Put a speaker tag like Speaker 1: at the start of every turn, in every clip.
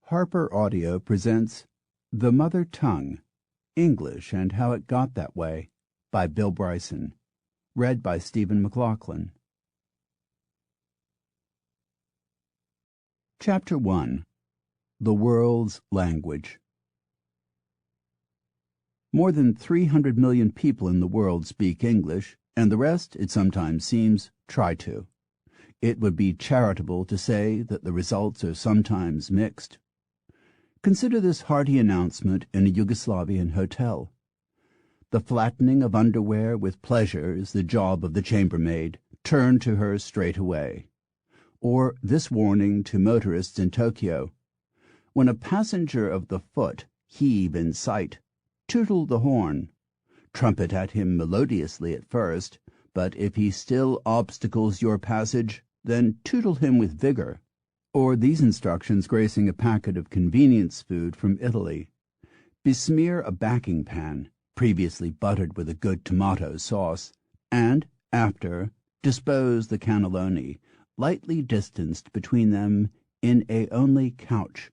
Speaker 1: Harper Audio presents The Mother Tongue, English and How It Got That Way by Bill Bryson, read by Stephen McLaughlin. Chapter 1. The World's Language. More than 300 million people in the world speak English, and the rest, it sometimes seems, try to. It would be charitable to say that the results are sometimes mixed. Consider this hearty announcement in a Yugoslavian hotel. The flattening of underwear with pleasure is the job of the chambermaid. Turn to her straight away. Or this warning to motorists in Tokyo. When a passenger of the foot heave in sight, tootle the horn. Trumpet at him melodiously at first, but if he still obstacles your passage, then tootle him with vigor. Or these instructions gracing a packet of convenience food from Italy. Besmear a backing pan, previously buttered with a good tomato sauce, and, after, dispose the cannelloni, lightly distanced between them in a only couch.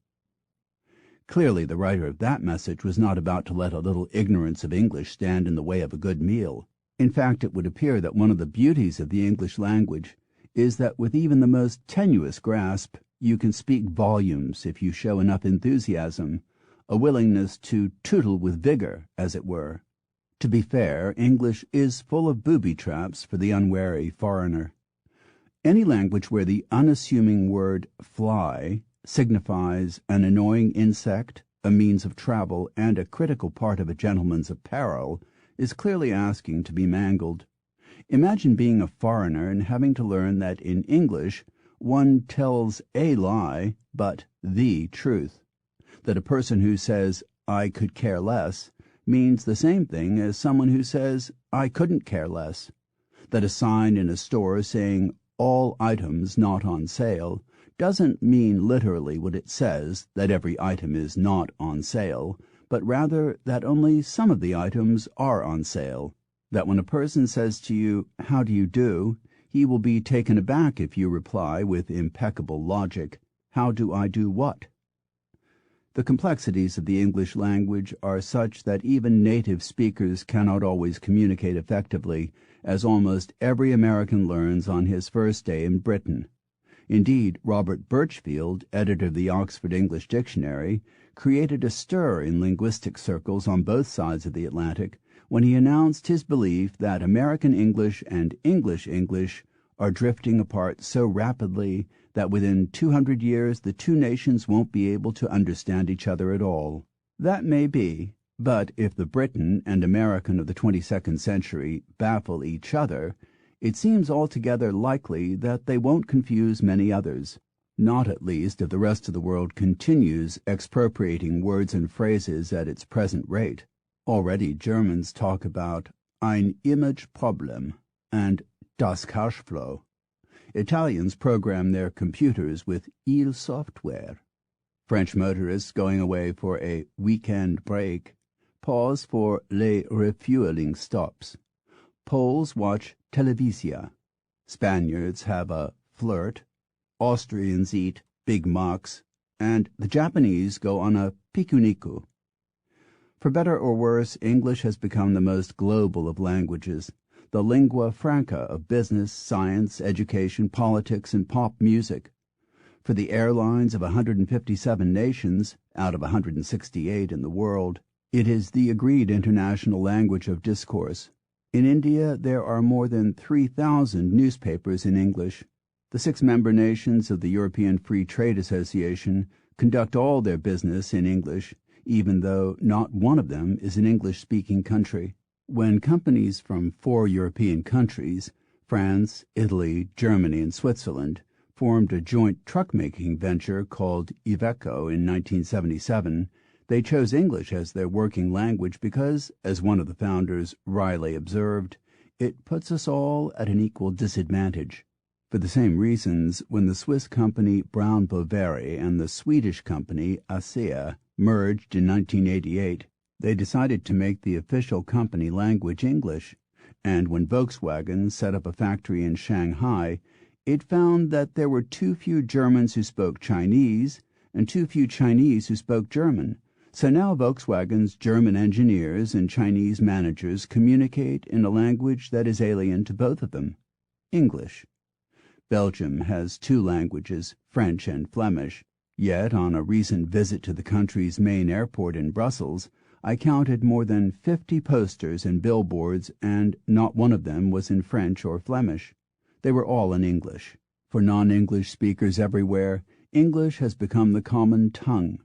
Speaker 1: Clearly the writer of that message was not about to let a little ignorance of English stand in the way of a good meal. In fact, it would appear that one of the beauties of the English language is that with even the most tenuous grasp, you can speak volumes if you show enough enthusiasm, a willingness to tootle with vigor, as it were. To be fair, English is full of booby traps for the unwary foreigner. Any language where the unassuming word fly signifies an annoying insect, a means of travel, and a critical part of a gentleman's apparel is clearly asking to be mangled. Imagine being a foreigner and having to learn that in English one tells a lie, but the truth. That a person who says, "I could care less," means the same thing as someone who says, "I couldn't care less." That a sign in a store saying, "All items not on sale," doesn't mean literally what it says, that every item is not on sale, but rather that only some of the items are on sale. That when a person says to you, "How do you do?" he will be taken aback if you reply with impeccable logic, "How do I do what?" The complexities of the English language are such that even native speakers cannot always communicate effectively, as almost every American learns on his first day in Britain. Indeed, Robert Birchfield, editor of the Oxford English Dictionary, created a stir in linguistic circles on both sides of the Atlantic when he announced his belief that American English and English English are drifting apart so rapidly that within 200 years the two nations won't be able to understand each other at all. That may be, but if the Briton and American of the 22nd century baffle each other, it seems altogether likely that they won't confuse many others, not at least if the rest of the world continues expropriating words and phrases at its present rate. Already Germans talk about ein Image-Problem and das Cashflow. Italians program their computers with il software. French motorists going away for a weekend break pause for les refueling stops. Poles watch televizia. Spaniards have a flirt. Austrians eat Big Macs, and the Japanese go on a pikuniku. For better or worse, English has become the most global of languages, the lingua franca of business, science, education, politics, and pop music. For the airlines of 157 nations, out of 168 in the world, it is the agreed international language of discourse. In India, there are more than 3,000 newspapers in English. The 6 member nations of the European Free Trade Association conduct all their business in English, even though not one of them is an English-speaking country. When companies from 4 European countries, France, Italy, Germany, and Switzerland, formed a joint truck-making venture called Iveco in 1977, they chose English as their working language because, as one of the founders wryly observed, it puts us all at an equal disadvantage. For the same reasons, when the Swiss company Brown Boveri and the Swedish company ASEA merged in 1988, they decided to make the official company language English, and when Volkswagen set up a factory in Shanghai, it found that there were too few Germans who spoke Chinese and too few Chinese who spoke German. So now Volkswagen's German engineers and Chinese managers communicate in a language that is alien to both of them, English. Belgium has two languages, French and Flemish, yet on a recent visit to the country's main airport in Brussels, I counted more than 50 posters and billboards, and not one of them was in French or Flemish. They were all in English. For non-English speakers everywhere, English has become the common tongue.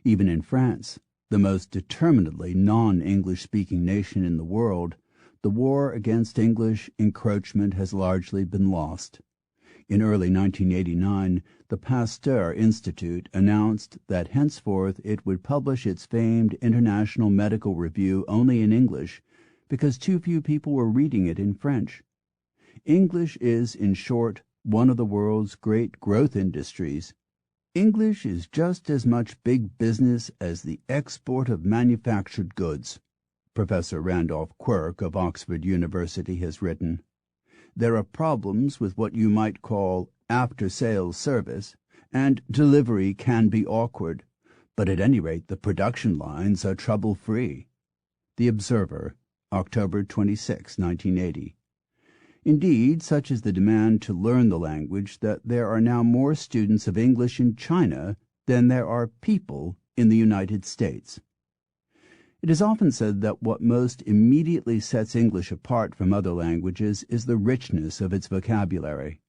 Speaker 1: Even in France, the most determinedly non-English speaking nation in the world, the war against English encroachment has largely been lost. In early 1989, the Pasteur Institute announced that henceforth it would publish its famed International Medical Review only in English because too few people were reading it in French. English is, in short, one of the world's great growth industries. English is just as much big business as the export of manufactured goods, Professor Randolph Quirk of Oxford University has written. There are problems with what you might call after-sales service, and delivery can be awkward, but at any rate the production lines are trouble-free. The Observer, October 26, 1980. Indeed, such is the demand to learn the language that there are now more students of English in China than there are people in the United States. It is often said that what most immediately sets English apart from other languages is the richness of its vocabulary.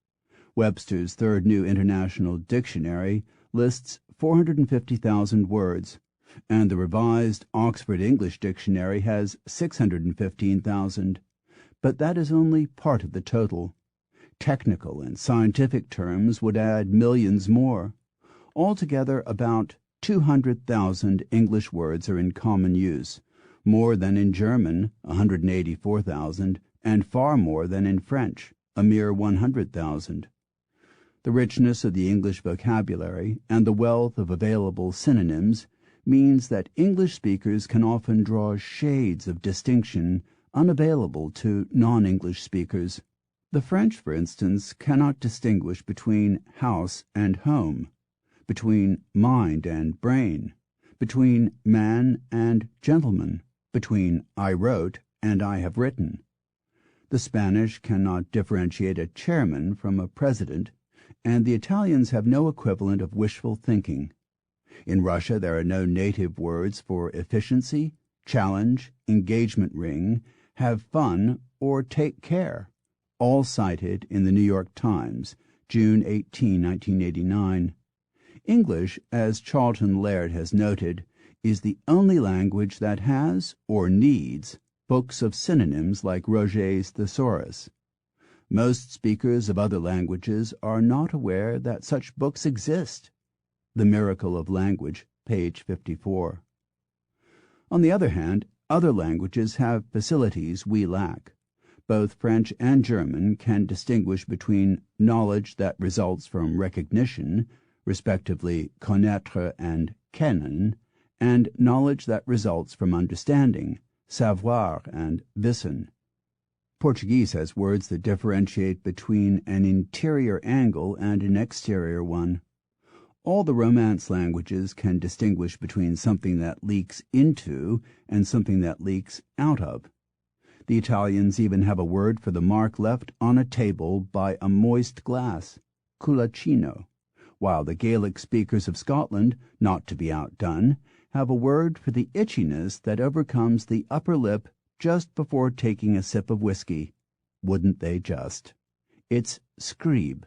Speaker 1: Webster's Third New International Dictionary lists 450,000 words, and the Revised Oxford English Dictionary has 615,000. But that is only part of the total. Technical and scientific terms would add millions more. Altogether, about 200,000 English words are in common use, more than in German, 184,000, and far more than in French, a mere 100,000. The richness of the English vocabulary and the wealth of available synonyms means that English speakers can often draw shades of distinction unavailable to non-English speakers. The French, for instance, cannot distinguish between house and home, between mind and brain, between man and gentleman, between I wrote and I have written. The Spanish cannot differentiate a chairman from a president, and the Italians have no equivalent of wishful thinking. In Russia there are no native words for efficiency, challenge, engagement ring, have fun, or take care, all cited in the New York Times, June 18, 1989. English, as Charlton Laird has noted, is the only language that has, or needs, books of synonyms like Roget's Thesaurus. Most speakers of other languages are not aware that such books exist. The Miracle of Language, page 54. On the other hand, other languages have facilities we lack. Both French and German can distinguish between knowledge that results from recognition, respectively connaître and kennen, and knowledge that results from understanding, savoir and wissen. Portuguese has words that differentiate between an interior angle and an exterior one. All the Romance languages can distinguish between something that leaks into and something that leaks out of. The Italians even have a word for the mark left on a table by a moist glass, culaccino, while the Gaelic speakers of Scotland, not to be outdone, have a word for the itchiness that overcomes the upper lip just before taking a sip of whiskey. Wouldn't they just? It's scribe,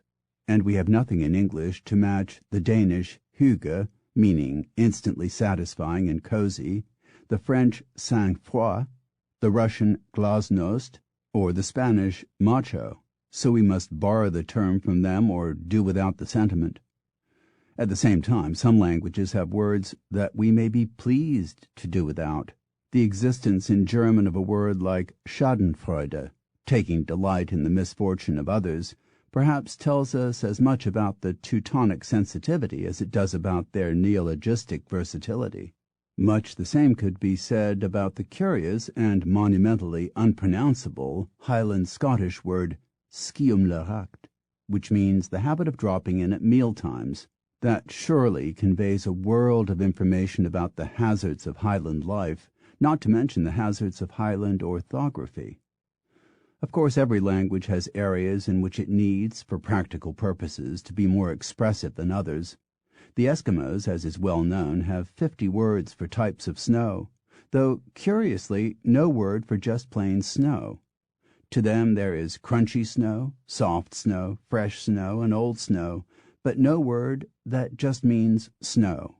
Speaker 1: and we have nothing in English to match the Danish hygge, meaning instantly satisfying and cozy, the French sang-froid, the Russian glasnost, or the Spanish macho, so we must borrow the term from them or do without the sentiment. At the same time, some languages have words that we may be pleased to do without. The existence in German of a word like Schadenfreude, taking delight in the misfortune of others, perhaps tells us as much about the Teutonic sensitivity as it does about their neologistic versatility. Much the same could be said about the curious and monumentally unpronounceable Highland Scottish word sciumleracht, which means the habit of dropping in at meal times, That surely conveys a world of information about the hazards of Highland life, not to mention the hazards of Highland orthography. Of course, every language has areas in which it needs, for practical purposes, to be more expressive than others. The Eskimos, as is well known, have 50 words for types of snow, though, curiously, no word for just plain snow. To them there is crunchy snow, soft snow, fresh snow, and old snow, but no word that just means snow.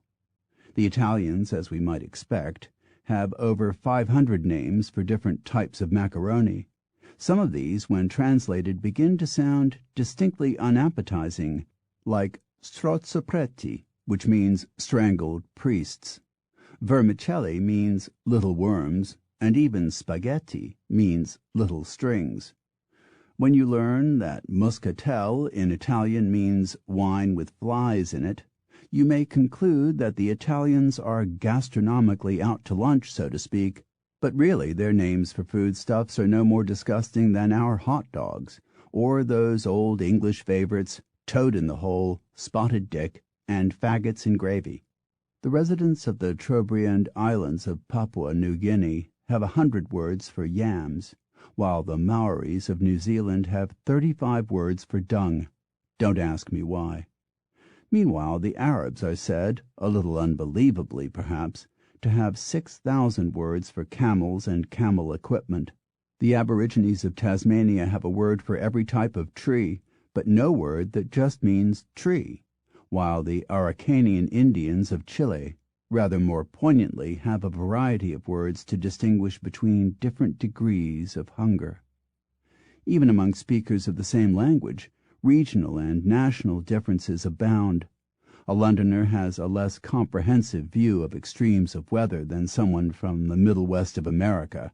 Speaker 1: The Italians, as we might expect, have over 500 names for different types of macaroni. Some of these, when translated, begin to sound distinctly unappetizing, like strozzopreti, which means strangled priests. Vermicelli means little worms, and even spaghetti means little strings. When you learn that muscatel in Italian means wine with flies in it, you may conclude that the Italians are gastronomically out to lunch, so to speak, but really their names for foodstuffs are no more disgusting than our hot dogs, or those old English favorites, toad in the hole, spotted dick, and faggots in gravy. The residents of the Trobriand Islands of Papua New Guinea have 100 words for yams, while the Maoris of New Zealand have 35 words for dung. Don't ask me why. Meanwhile, the Arabs are said, a little unbelievably perhaps, to have 6,000 words for camels and camel equipment. The Aborigines of Tasmania have a word for every type of tree, but no word that just means tree, while the Araucanian Indians of Chile, rather more poignantly, have a variety of words to distinguish between different degrees of hunger. Even among speakers of the same language, regional and national differences abound. A Londoner has a less comprehensive view of extremes of weather than someone from the Middle West of America.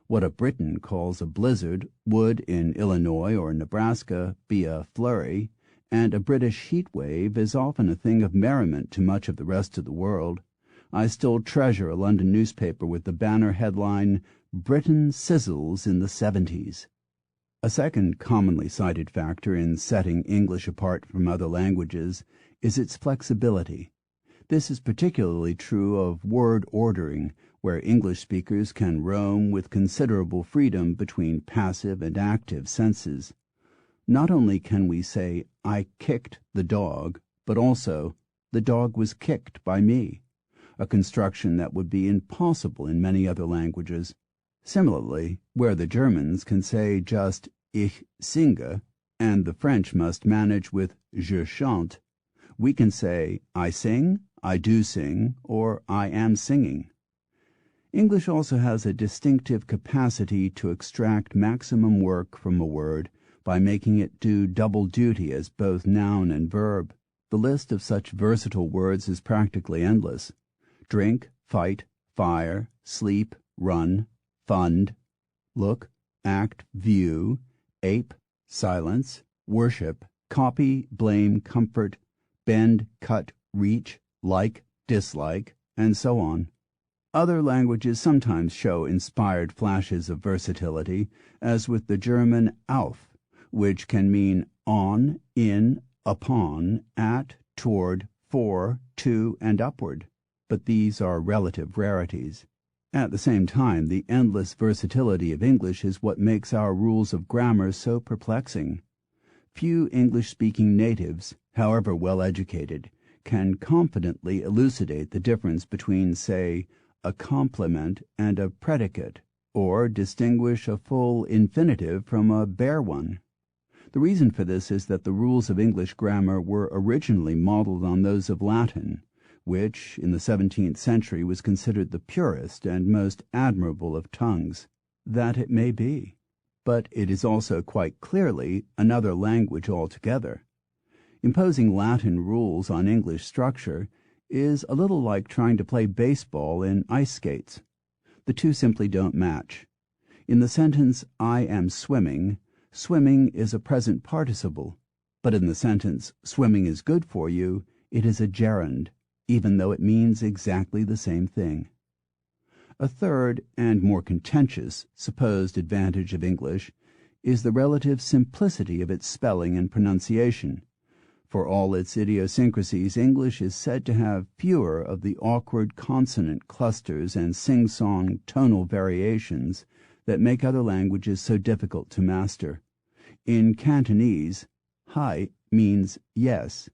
Speaker 1: What a Briton calls a blizzard would in Illinois or Nebraska be a flurry, and a British heat wave is often a thing of merriment to much of the rest of the world. I still treasure a London newspaper with the banner headline, "Britain sizzles in the 70s." A second commonly cited factor in setting English apart from other languages is its flexibility. This is particularly true of word ordering, where English speakers can roam with considerable freedom between passive and active senses. Not only can we say, "I kicked the dog," but also, "the dog was kicked by me," a construction that would be impossible in many other languages. Similarly, where the Germans can say just "Ich singe," and the French must manage with "Je chante," we can say "I sing," "I do sing," or "I am singing." English also has a distinctive capacity to extract maximum work from a word by making it do double duty as both noun and verb. The list of such versatile words is practically endless. Drink, fight, fire, sleep, run, fund, look, act, view, ape, silence, worship, copy, blame, comfort, bend, cut, reach, like, dislike, and so on. Other languages sometimes show inspired flashes of versatility, as with the German auf, which can mean on, in, upon, at, toward, for, to, and upward, but these are relative rarities. At the same time, the endless versatility of English is what makes our rules of grammar so perplexing. Few English-speaking natives, however well educated, can confidently elucidate the difference between, say, a complement and a predicate, or distinguish a full infinitive from a bare one. The reason for this is that the rules of English grammar were originally modeled on those of Latin, which, in the 17th century, was considered the purest and most admirable of tongues. That it may be, but it is also quite clearly another language altogether. Imposing Latin rules on English structure is a little like trying to play baseball in ice skates. The two simply don't match. In the sentence, "I am swimming," swimming is a present participle, but in the sentence, "Swimming is good for you," it is a gerund, even though it means exactly the same thing. A third and more contentious supposed advantage of English is the relative simplicity of its spelling and pronunciation. For all its idiosyncrasies, English is said to have fewer of the awkward consonant clusters and sing-song tonal variations that make other languages so difficult to master. In Cantonese, hai means yes,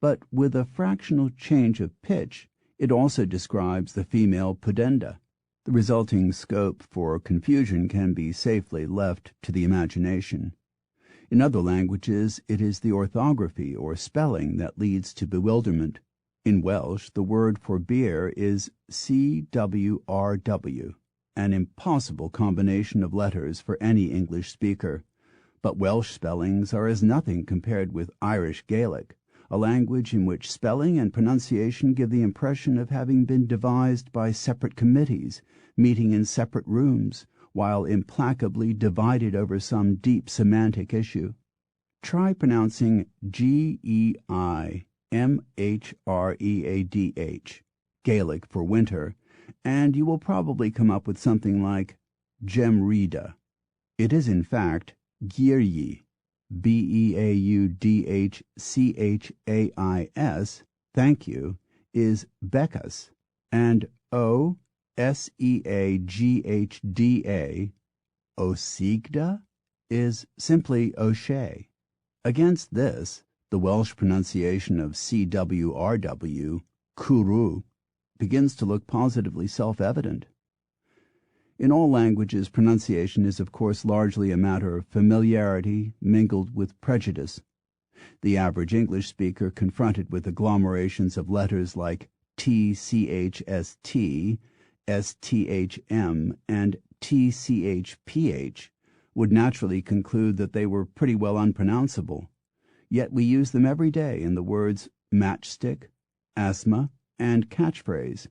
Speaker 1: but with a fractional change of pitch, it also describes the female pudenda. The resulting scope for confusion can be safely left to the imagination. In other languages, it is the orthography or spelling that leads to bewilderment. In Welsh, the word for beer is CWRW, an impossible combination of letters for any English speaker. But Welsh spellings are as nothing compared with Irish Gaelic, a language in which spelling and pronunciation give the impression of having been devised by separate committees, meeting in separate rooms, while implacably divided over some deep semantic issue. Try pronouncing Geimhreadh, Gaelic for winter, and you will probably come up with something like Gemrida. It is in fact Gearyi, Beaudchchais, thank you, is Beckus, and Seaghda, Osigda, is simply O'Shea. Against this, the Welsh pronunciation of CWRW, Cwrw, begins to look positively self-evident. In all languages, pronunciation is of course largely a matter of familiarity mingled with prejudice. The average English speaker confronted with agglomerations of letters like TCHST, STHM, and TCHPH would naturally conclude that they were pretty well unpronounceable. Yet we use them every day in the words matchstick, asthma, and catchphrase.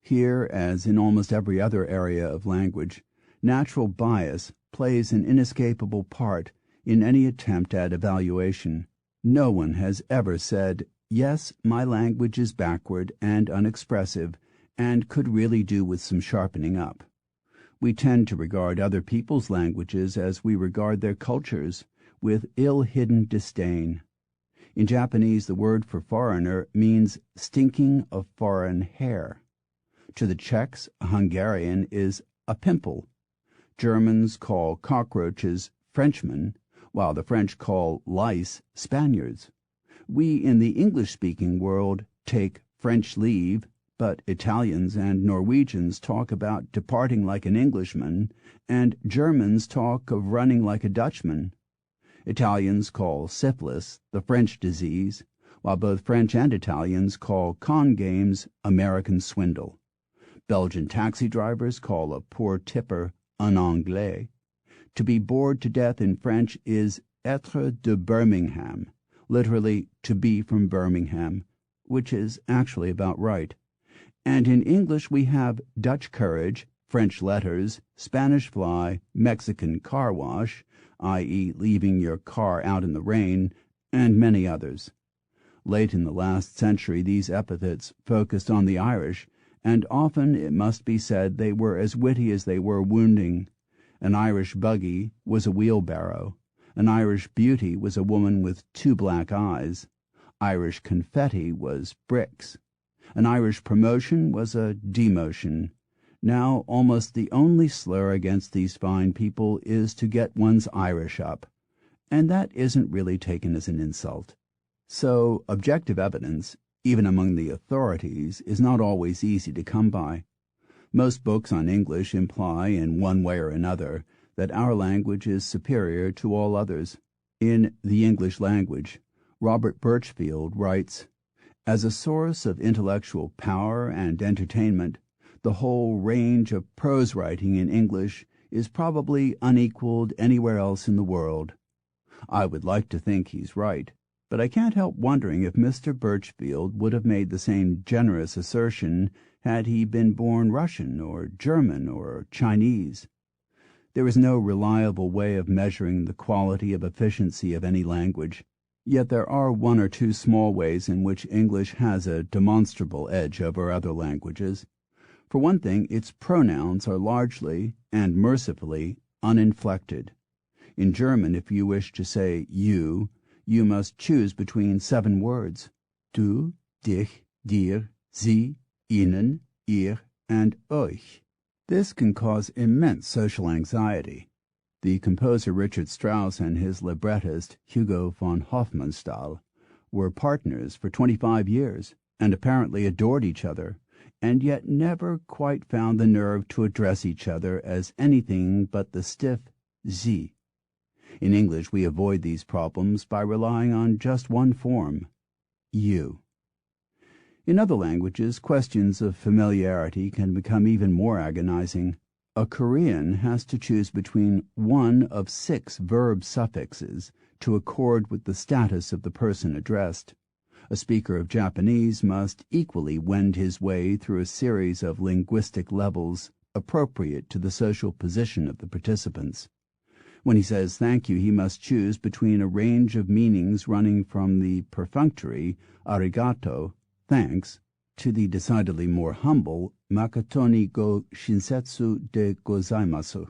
Speaker 1: Here, as in almost every other area of language, natural bias plays an inescapable part in any attempt at evaluation. No one has ever said, "Yes, my language is backward and unexpressive, and could really do with some sharpening up." We tend to regard other people's languages as we regard their cultures, with ill-hidden disdain. In Japanese, the word for foreigner means stinking of foreign hair. To the Czechs, a Hungarian is a pimple. Germans call cockroaches Frenchmen, while the French call lice Spaniards. We in the English-speaking world take French leave, but Italians and Norwegians talk about departing like an Englishman, and Germans talk of running like a Dutchman. Italians call syphilis the French disease, while both French and Italians call con games American swindle. Belgian taxi drivers call a poor tipper un anglais. To be bored to death in French is être de Birmingham, literally to be from Birmingham, which is actually about right. And in English we have Dutch courage, French letters, Spanish fly, Mexican car wash, i.e. leaving your car out in the rain, and many others. Late in the last century these epithets focused on the Irish, and often, it must be said, they were as witty as they were wounding. An Irish buggy was a wheelbarrow. An Irish beauty was a woman with 2 black eyes. Irish confetti was bricks. An Irish promotion was a demotion. Now almost the only slur against these fine people is to get one's Irish up, and that isn't really taken as an insult. So objective evidence, even among the authorities, is not always easy to come by. Most books on English imply, in one way or another, that our language is superior to all others. In The English Language, Robert Birchfield writes, "As a source of intellectual power and entertainment, the whole range of prose writing in English is probably unequaled anywhere else in the world." I would like to think he's right, but I can't help wondering if Mr. Birchfield would have made the same generous assertion had he been born Russian or German or Chinese. There is no reliable way of measuring the quality of efficiency of any language, yet there are 1 or 2 small ways in which English has a demonstrable edge over other languages. For one thing, its pronouns are largely, and mercifully, uninflected. In German, if you wish to say you, you must choose between 7 words: du, dich, dir, sie, ihnen, ihr, and euch. This can cause immense social anxiety. The composer Richard Strauss and his librettist Hugo von Hofmannsthal were partners for 25 years and apparently adored each other, and yet never quite found the nerve to address each other as anything but the stiff Sie. In English, we avoid these problems by relying on just one form, you. In other languages, questions of familiarity can become even more agonizing. A Korean has to choose between one of 6 verb suffixes to accord with the status of the person addressed. A speaker of Japanese must equally wend his way through a series of linguistic levels appropriate to the social position of the participants. When he says thank you, he must choose between a range of meanings running from the perfunctory arigato, thanks, to the decidedly more humble makatoni go shinsetsu de gozaimasu,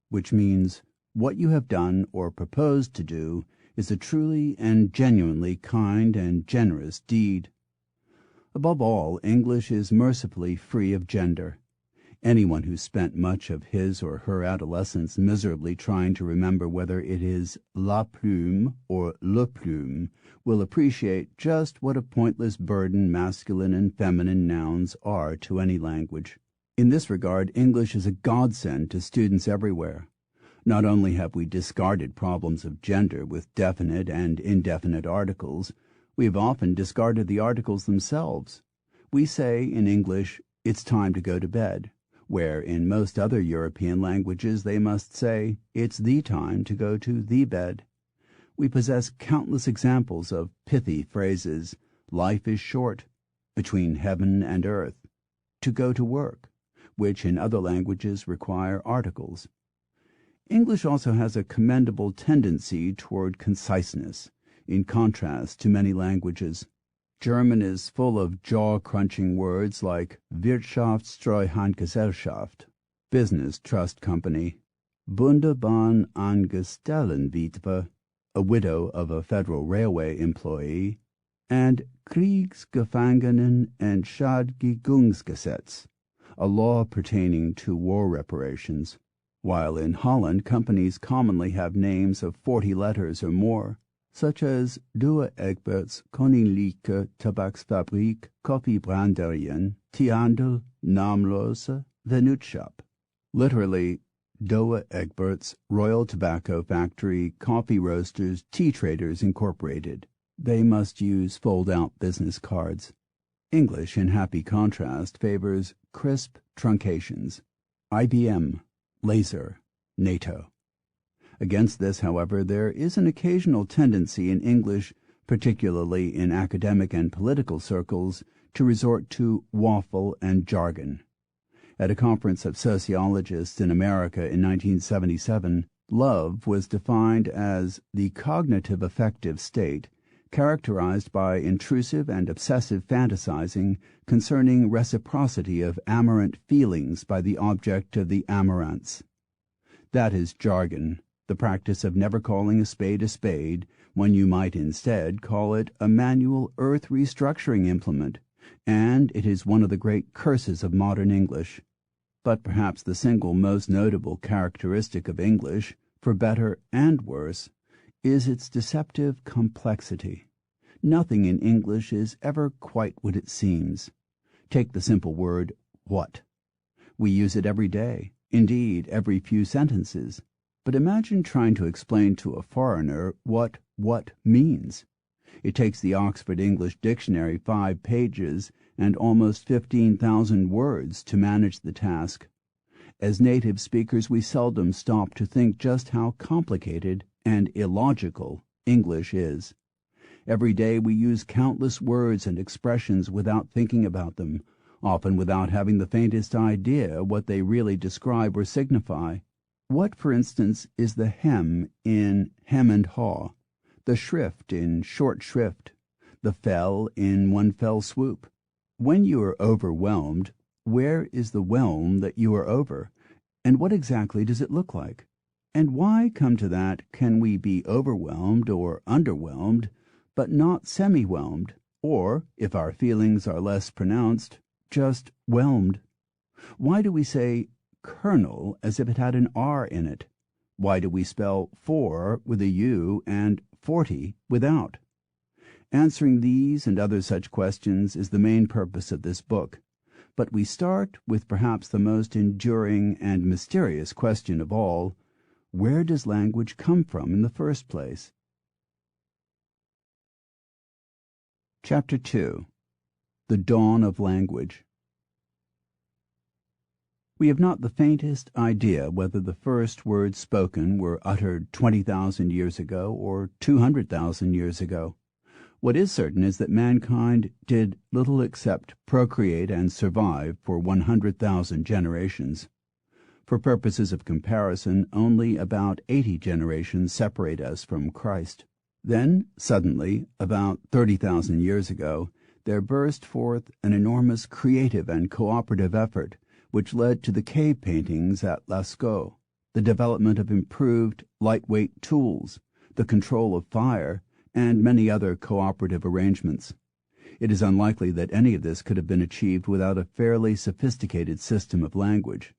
Speaker 1: which means what you have done or proposed to do is a truly and genuinely kind and generous deed. Above all, English is mercifully free of gender. Anyone who spent much of his or her adolescence miserably trying to remember whether it is la plume or le plume will appreciate just what a pointless burden masculine and feminine nouns are to any language. In this regard, English is a godsend to students everywhere. Not only have we discarded problems of gender with definite and indefinite articles, we have often discarded the articles themselves. We say in English, "It's time to go to bed," where in most other European languages they must say, "It's the time to go to the bed." We possess countless examples of pithy phrases: "Life is short," "between heaven and earth," "to go to work," which in other languages require articles. English also has a commendable tendency toward conciseness, in contrast to many languages. German is full of jaw-crunching words like Wirtschaftstreuhandgesellschaft, business trust company, Bundesbahnangestelltenwitwe, a widow of a federal railway employee, and Kriegsgefangenenentschädigungsgesetz, a law pertaining to war reparations, while in Holland companies commonly have names of 40 letters or more, such as Douwe Egberts Koninklijke Tabaksfabrik Koffiebranderyen Theehandel Naamlose Vennootschap. Literally, Douwe Egberts Royal Tobacco Factory Coffee Roasters Tea Traders Incorporated. They must use fold-out business cards. English, in happy contrast, favors crisp truncations. IBM, Laser, NATO. Against this, however, there is an occasional tendency in English, particularly in academic and political circles, to resort to waffle and jargon. At a conference of sociologists in America in 1977, love was defined as the cognitive affective state characterized by intrusive and obsessive fantasizing concerning reciprocity of amorant feelings by the object of the amorance. That is jargon, the practice of never calling a spade when you might instead call it a manual earth restructuring implement, and it is one of the great curses of modern English. But perhaps the single most notable characteristic of English, for better and worse, is its deceptive complexity. Nothing in English is ever quite what it seems. Take the simple word what. We use it every day, indeed every few sentences. But imagine trying to explain to a foreigner what means. It takes the Oxford English Dictionary 5 pages and almost 15,000 words to manage the task. As native speakers, we seldom stop to think just how complicated and illogical English is. Every day we use countless words and expressions without thinking about them, often without having the faintest idea what they really describe or signify. What, for instance, is the hem in hem and haw, the shrift in short shrift, the fell in one fell swoop? When you are overwhelmed, where is the whelm that you are over, and what exactly does it look like? And why, come to that, can we be overwhelmed or underwhelmed, but not semi-whelmed, or, if our feelings are less pronounced, just whelmed? Why do we say kernel as if it had an R in it? Why do we spell for with a U and 40 without? Answering these and other such questions is the main purpose of this book, but we start with perhaps the most enduring and mysterious question of all: where does language come from in the first place? Chapter 2. The Dawn of Language. We have not the faintest idea whether the first words spoken were uttered 20,000 years ago or 200,000 years ago. What is certain is that mankind did little except procreate and survive for 100,000 generations. For purposes of comparison, only about 80 generations separate us from Christ. Then, suddenly, about 30,000 years ago, there burst forth an enormous creative and cooperative effort which led to the cave paintings at Lascaux, the development of improved lightweight tools, the control of fire, and many other cooperative arrangements. It is unlikely that any of this could have been achieved without a fairly sophisticated system of language.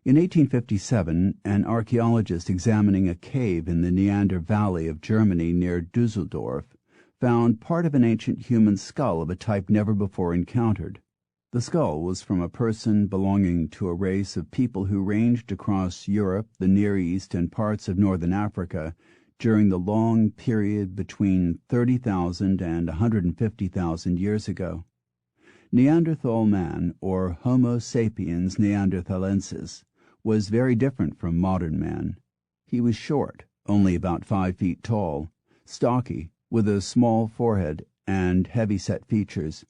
Speaker 1: In 1857, an archaeologist examining a cave in the Neander Valley of Germany near Düsseldorf found part of an ancient human skull of a type never before encountered. The skull was from a person belonging to a race of people who ranged across Europe, the Near East, and parts of northern Africa during the long period between 30,000 and 150,000 years ago. Neanderthal man, or Homo sapiens neanderthalensis, was very different from modern man. He was short, only about 5 feet tall, stocky, with a small forehead and heavy-set features.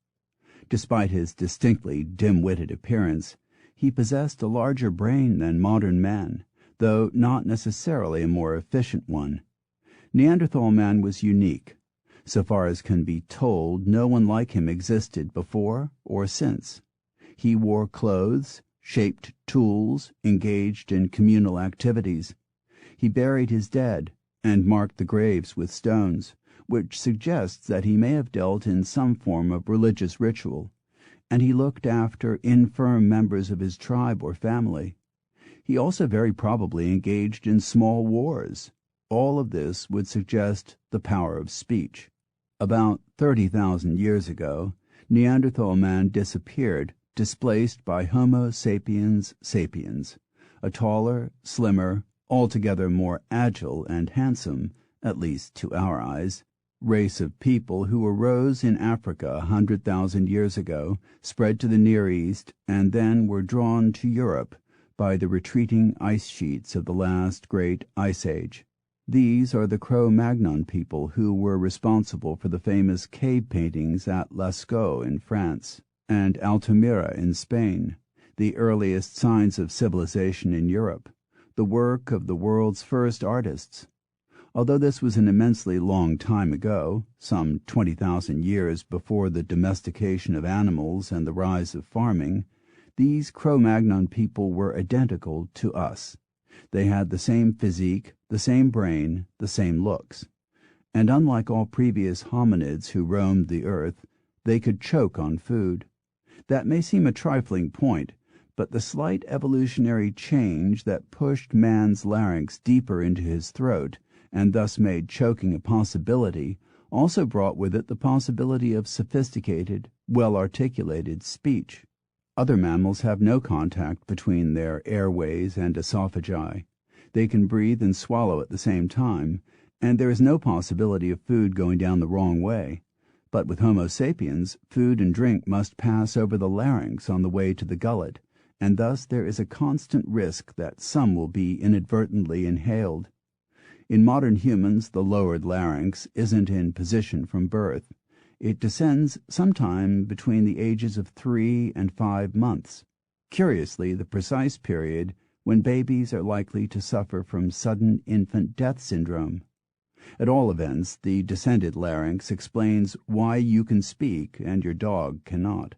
Speaker 1: Despite his distinctly dim-witted appearance, he possessed a larger brain than modern man, though not necessarily a more efficient one. Neanderthal man was unique. So far as can be told, no one like him existed before or since. He wore clothes, shaped tools, engaged in communal activities. He buried his dead and marked the graves with stones, which suggests that he may have dealt in some form of religious ritual, and he looked after infirm members of his tribe or family. He also very probably engaged in small wars. All of this would suggest the power of speech. About 30,000 years ago, Neanderthal man disappeared, displaced by Homo sapiens sapiens, a taller, slimmer, altogether more agile and handsome, at least to our eyes, race of people who arose in Africa 100,000 years ago, spread to the Near East, and then were drawn to Europe by the retreating ice sheets of the last great ice age. These are the Cro-Magnon people who were responsible for the famous cave paintings at Lascaux in France and Altamira in Spain, the earliest signs of civilization in Europe, the work of the world's first artists. Although this was an immensely long time ago, some 20,000 years before the domestication of animals and the rise of farming, these Cro-Magnon people were identical to us. They had the same physique, the same brain, the same looks. And unlike all previous hominids who roamed the earth, they could choke on food. That may seem a trifling point, but the slight evolutionary change that pushed man's larynx deeper into his throat and thus made choking a possibility also brought with it the possibility of sophisticated, well-articulated speech. Other mammals have no contact between their airways and esophagi. They can breathe and swallow at the same time, and there is no possibility of food going down the wrong way. But with Homo sapiens, food and drink must pass over the larynx on the way to the gullet, and thus there is a constant risk that some will be inadvertently inhaled. In modern humans, the lowered larynx isn't in position from birth. It descends sometime between the ages of 3 and 5 months. Curiously, the precise period when babies are likely to suffer from sudden infant death syndrome. At all events, the descended larynx explains why you can speak and your dog cannot.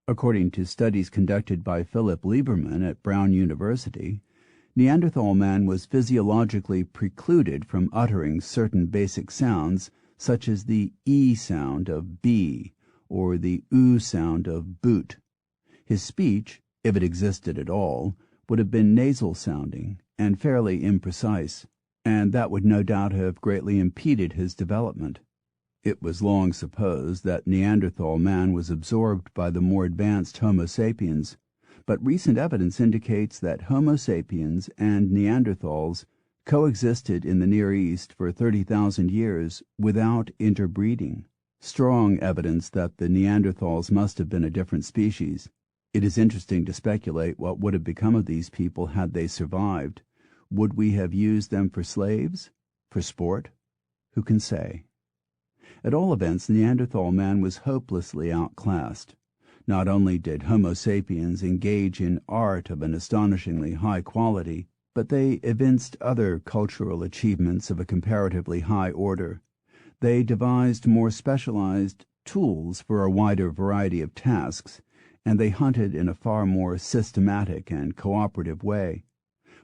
Speaker 1: According to studies conducted by Philip Lieberman at Brown University, Neanderthal man was physiologically precluded from uttering certain basic sounds, such as the E sound of bee or the U sound of boot. His speech, if it existed at all, would have been nasal sounding and fairly imprecise, and that would no doubt have greatly impeded his development. It was long supposed that Neanderthal man was absorbed by the more advanced Homo sapiens, but recent evidence indicates that Homo sapiens and Neanderthals coexisted in the Near East for 30,000 years without interbreeding. Strong evidence that the Neanderthals must have been a different species. It is interesting to speculate what would have become of these people had they survived. Would we have used them for slaves? For sport? Who can say? At all events, Neanderthal man was hopelessly outclassed. Not only did Homo sapiens engage in art of an astonishingly high quality, but they evinced other cultural achievements of a comparatively high order. They devised more specialized tools for a wider variety of tasks, and they hunted in a far more systematic and cooperative way.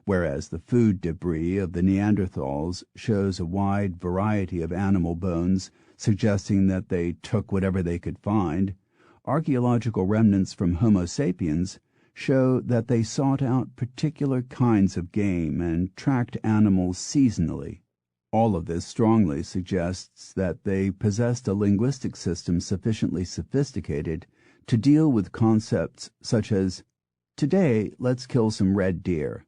Speaker 1: Whereas the food debris of the Neanderthals shows a wide variety of animal bones, suggesting that they took whatever they could find, archaeological remnants from Homo sapiens show that they sought out particular kinds of game and tracked animals seasonally. All of this strongly suggests that they possessed a linguistic system sufficiently sophisticated to deal with concepts such as, "Today, let's kill some red deer.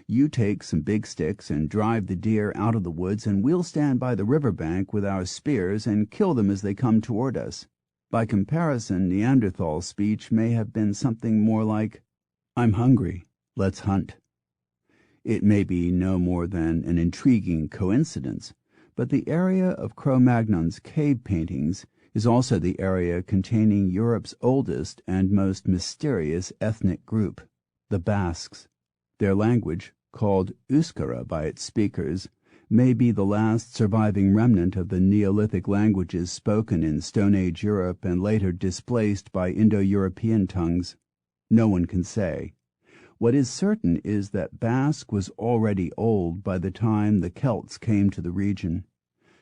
Speaker 1: You take some big sticks and drive the deer out of the woods, and we'll stand by the riverbank with our spears and kill them as they come toward us." By comparison, Neanderthal speech may have been something more like, "I'm hungry, let's hunt." It may be no more than an intriguing coincidence, but the area of Cro-Magnon's cave paintings is also the area containing Europe's oldest and most mysterious ethnic group, the Basques. Their language, called Euskara by its speakers, may be the last surviving remnant of the Neolithic languages spoken in Stone Age Europe and later displaced by Indo-European tongues. No one can say. What is certain is that Basque was already old by the time the Celts came to the region.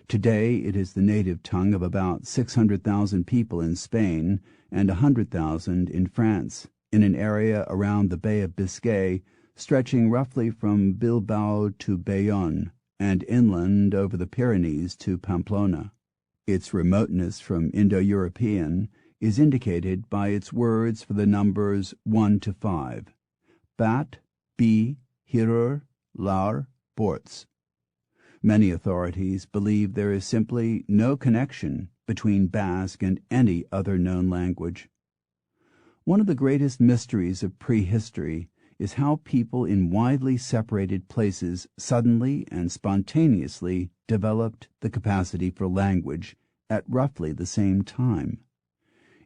Speaker 1: Today it is the native tongue of about 600,000 people in Spain and 100,000 in France, in an area around the Bay of Biscay, stretching roughly from Bilbao to Bayonne, and inland over the Pyrenees to Pamplona. Its remoteness from Indo-European is indicated by its words for the numbers 1 to 5. Bat, bi, hirur, lar, borts. Many authorities believe there is simply no connection between Basque and any other known language. One of the greatest mysteries of prehistory is how people in widely separated places suddenly and spontaneously developed the capacity for language at roughly the same time.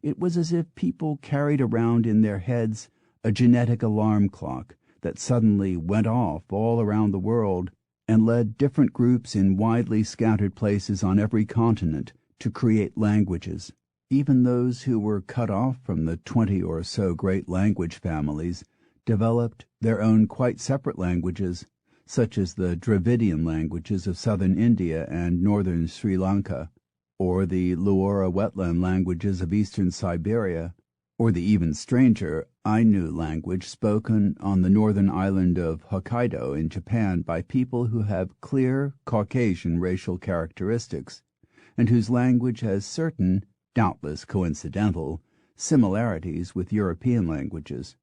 Speaker 1: It was as if people carried around in their heads a genetic alarm clock that suddenly went off all around the world and led different groups in widely scattered places on every continent to create languages. Even those who were cut off from the 20 or so great language families developed their own quite separate languages, such as the Dravidian languages of southern India and northern Sri Lanka, or the Luora wetland languages of eastern Siberia, or the even stranger Ainu language spoken on the northern island of Hokkaido in Japan by people who have clear Caucasian racial characteristics, and whose language has certain, doubtless coincidental, similarities with European languages.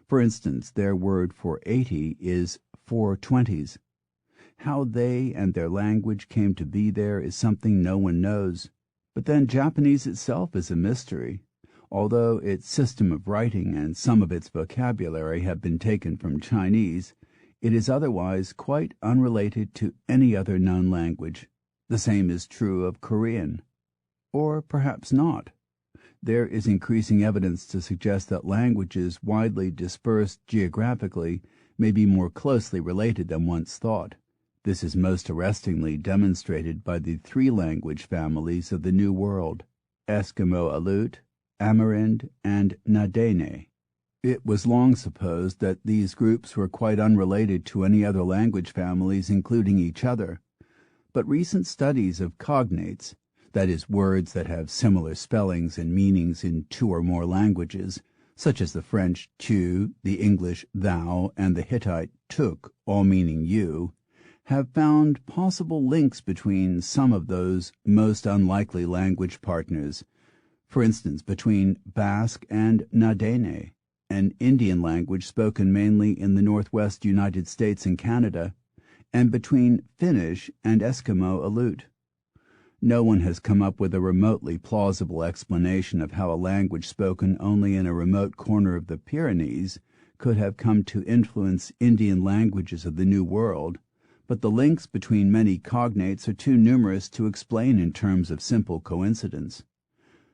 Speaker 1: For instance, their word for 80 is 420s. How they and their language came to be there is something no one knows. But then Japanese itself is a mystery. Although its system of writing and some of its vocabulary have been taken from Chinese, it is otherwise quite unrelated to any other known language. The same is true of Korean. Or perhaps not. There is increasing evidence to suggest that languages widely dispersed geographically may be more closely related than once thought. This is most arrestingly demonstrated by the 3 language families of the New World, Eskimo Aleut, Amerind, and Nadene. It was long supposed that these groups were quite unrelated to any other language families, including each other, but recent studies of cognates, that is, words that have similar spellings and meanings in two or more languages, such as the French tu, the English thou, and the Hittite tuk, all meaning you, have found possible links between some of those most unlikely language partners, for instance, between Basque and Nadene, an Indian language spoken mainly in the northwest United States and Canada, and between Finnish and Eskimo Aleut. No one has come up with a remotely plausible explanation of how a language spoken only in a remote corner of the Pyrenees could have come to influence Indian languages of the New World, but the links between many cognates are too numerous to explain in terms of simple coincidence.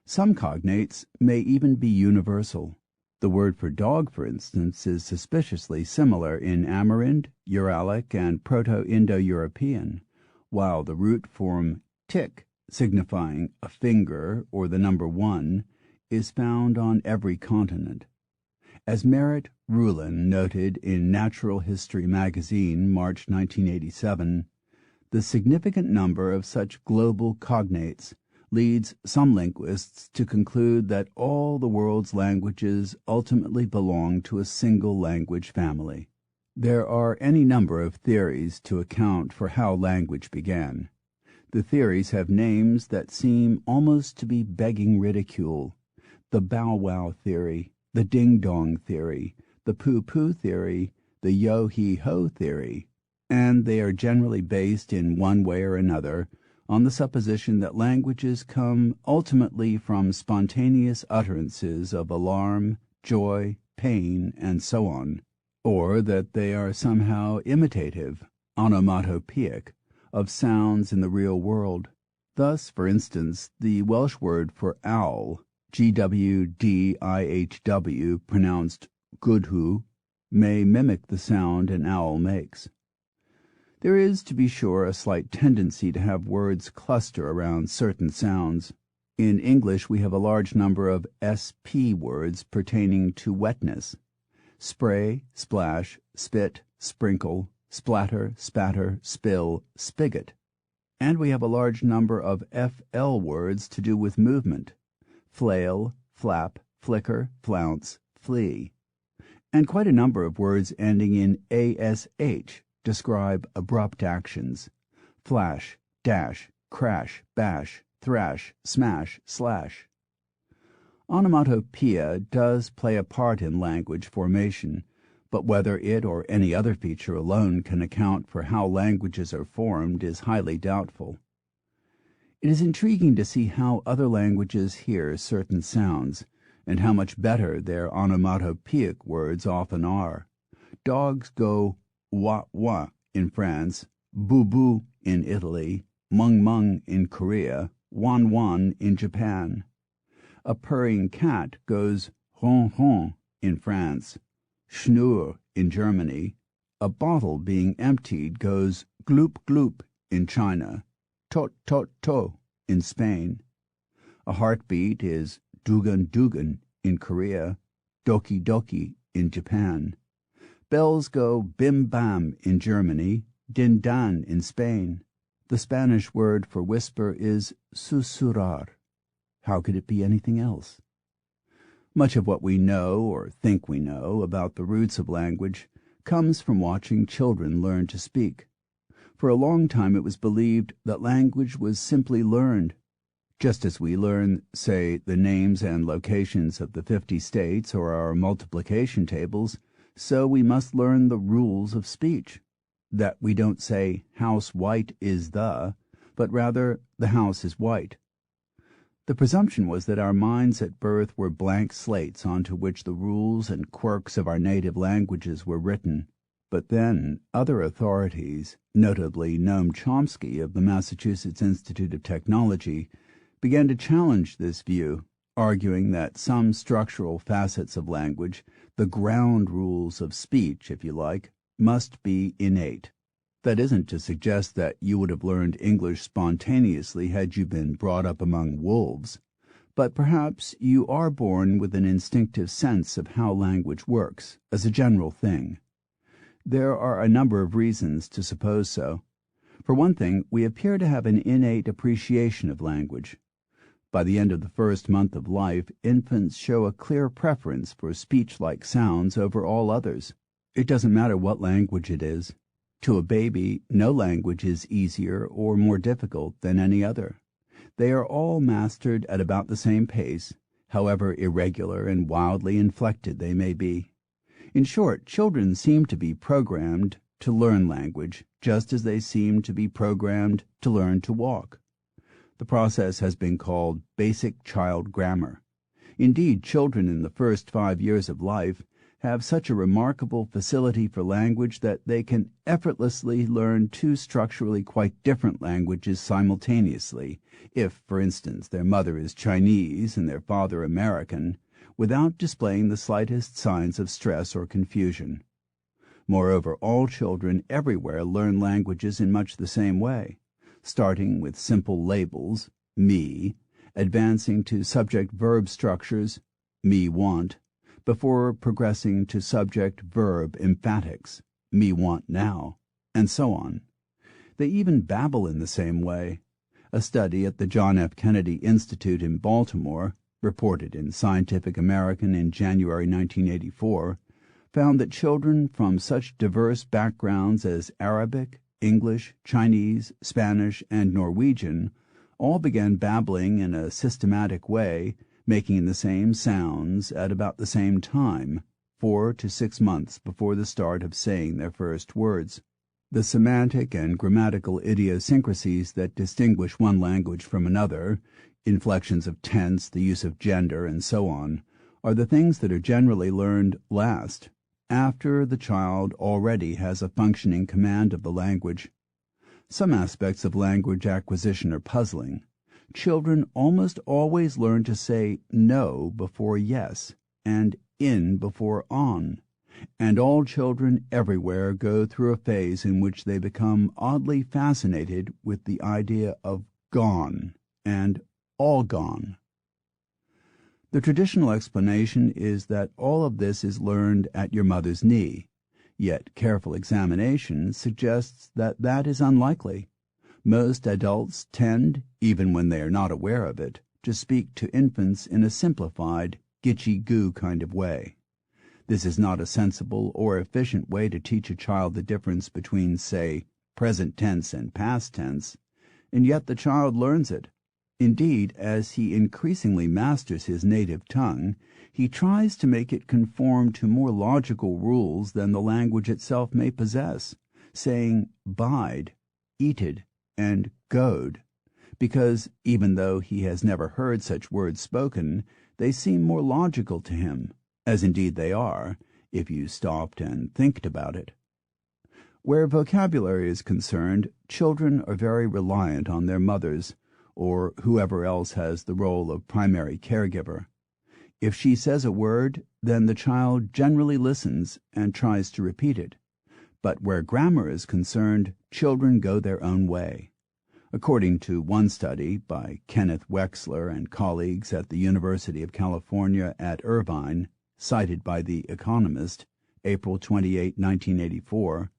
Speaker 1: Some cognates may even be universal. The word for dog, for instance, is suspiciously similar in Amerind, Uralic, and Proto-Indo-European, while the root form tic, signifying a finger or the number 1, is found on every continent. As Merritt Rulin noted in Natural History magazine, March 1987, the significant number of such global cognates leads some linguists to conclude that all the world's languages ultimately belong to a single language family. There are any number of theories to account for how language began. The theories have names that seem almost to be begging ridicule: the bow-wow theory, the ding-dong theory, the poo-poo theory, the yo-he-ho theory, and they are generally based in one way or another on the supposition that languages come ultimately from spontaneous utterances of alarm, joy, pain, and so on, or that they are somehow imitative, onomatopoeic, of sounds in the real world. Thus, for instance, the Welsh word for owl, gwdihw, pronounced gudhu, may mimic the sound an owl makes. There is, to be sure, a slight tendency to have words cluster around certain sounds. In English we have a large number of SP words pertaining to wetness: spray, splash, spit, sprinkle, splatter, spatter, spill, spigot. And we have a large number of FL words to do with movement: flail, flap, flicker, flounce, flee. And quite a number of words ending in ASH describe abrupt actions: flash, dash, crash, bash, thrash, smash, slash. Onomatopoeia does play a part in language formation, but whether it or any other feature alone can account for how languages are formed is highly doubtful. It is intriguing to see how other languages hear certain sounds, and how much better their onomatopoeic words often are. Dogs go wah-wah in France, boo-boo in Italy, mung-mung in Korea, wan-wan in Japan. A purring cat goes ron-ron in France, schnur in Germany. A bottle being emptied goes gloop-gloop in China, tot-tot-to in Spain. A heartbeat is dugan-dugan in Korea, doki-doki in Japan. Bells go bim-bam in Germany, din-dan in Spain. The Spanish word for whisper is susurrar. How could it be anything else? Much of what we know, or think we know, about the roots of language comes from watching children learn to speak. For a long time it was believed that language was simply learned. Just as we learn, say, the names and locations of the 50 states or our multiplication tables, so we must learn the rules of speech. That we don't say, house white is the, but rather, the house is white. The presumption was that our minds at birth were blank slates onto which the rules and quirks of our native languages were written. But then other authorities, notably Noam Chomsky of the Massachusetts Institute of Technology, began to challenge this view, arguing that some structural facets of language, the ground rules of speech, if you like, must be innate. That isn't to suggest that you would have learned English spontaneously had you been brought up among wolves, But perhaps you are born with an instinctive sense of how language works, as a general thing. There are a number of reasons to suppose so. For one thing, we appear to have an innate appreciation of language. By the end of the first month of life, infants show a clear preference for speech-like sounds over all others. It doesn't matter what language it is. To a baby, no language is easier or more difficult than any other. They are all mastered at about the same pace, however irregular and wildly inflected they may be. In short, children seem to be programmed to learn language, just as they seem to be programmed to learn to walk. The process has been called basic child grammar. Indeed, children in the first 5 years of life have such a remarkable facility for language that they can effortlessly learn two structurally quite different languages simultaneously, if, for instance, their mother is Chinese and their father American, without displaying the slightest signs of stress or confusion. Moreover, all children everywhere learn languages in much the same way, starting with simple labels, me, advancing to subject-verb structures, me want, before progressing to subject-verb emphatics, me want now, and so on. They even babble in the same way. A study at the John F. Kennedy Institute in Baltimore, reported in Scientific American in January 1984, found that children from such diverse backgrounds as Arabic, English, Chinese, Spanish, and Norwegian all began babbling in a systematic way, making the same sounds at about the same time, 4 to 6 months before the start of saying their first words. The semantic and grammatical idiosyncrasies that distinguish one language from another, inflections of tense, the use of gender, and so on, are the things that are generally learned last, after the child already has a functioning command of the language. Some aspects of language acquisition are puzzling. Children almost always learn to say no before yes, and in before on, and all children everywhere go through a phase in which they become oddly fascinated with the idea of gone and all gone. The traditional explanation is that all of this is learned at your mother's knee, yet careful examination suggests that that is unlikely. Most adults tend, even when they are not aware of it, to speak to infants in a simplified, gitchy-goo kind of way. This is not a sensible or efficient way to teach a child the difference between, say, present tense and past tense, and yet the child learns it. Indeed, as he increasingly masters his native tongue, he tries to make it conform to more logical rules than the language itself may possess, saying bide, eated, and goed, because even though he has never heard such words spoken, they seem more logical to him, as indeed they are, if you stopped and thinked about it. Where vocabulary is concerned, children are very reliant on their mothers, or whoever else has the role of primary caregiver. If she says a word, then the child generally listens and tries to repeat it. But where grammar is concerned, children go their own way. According to one study by Kenneth Wexler and colleagues at the University of California at Irvine, cited by The Economist, April 28, 1984,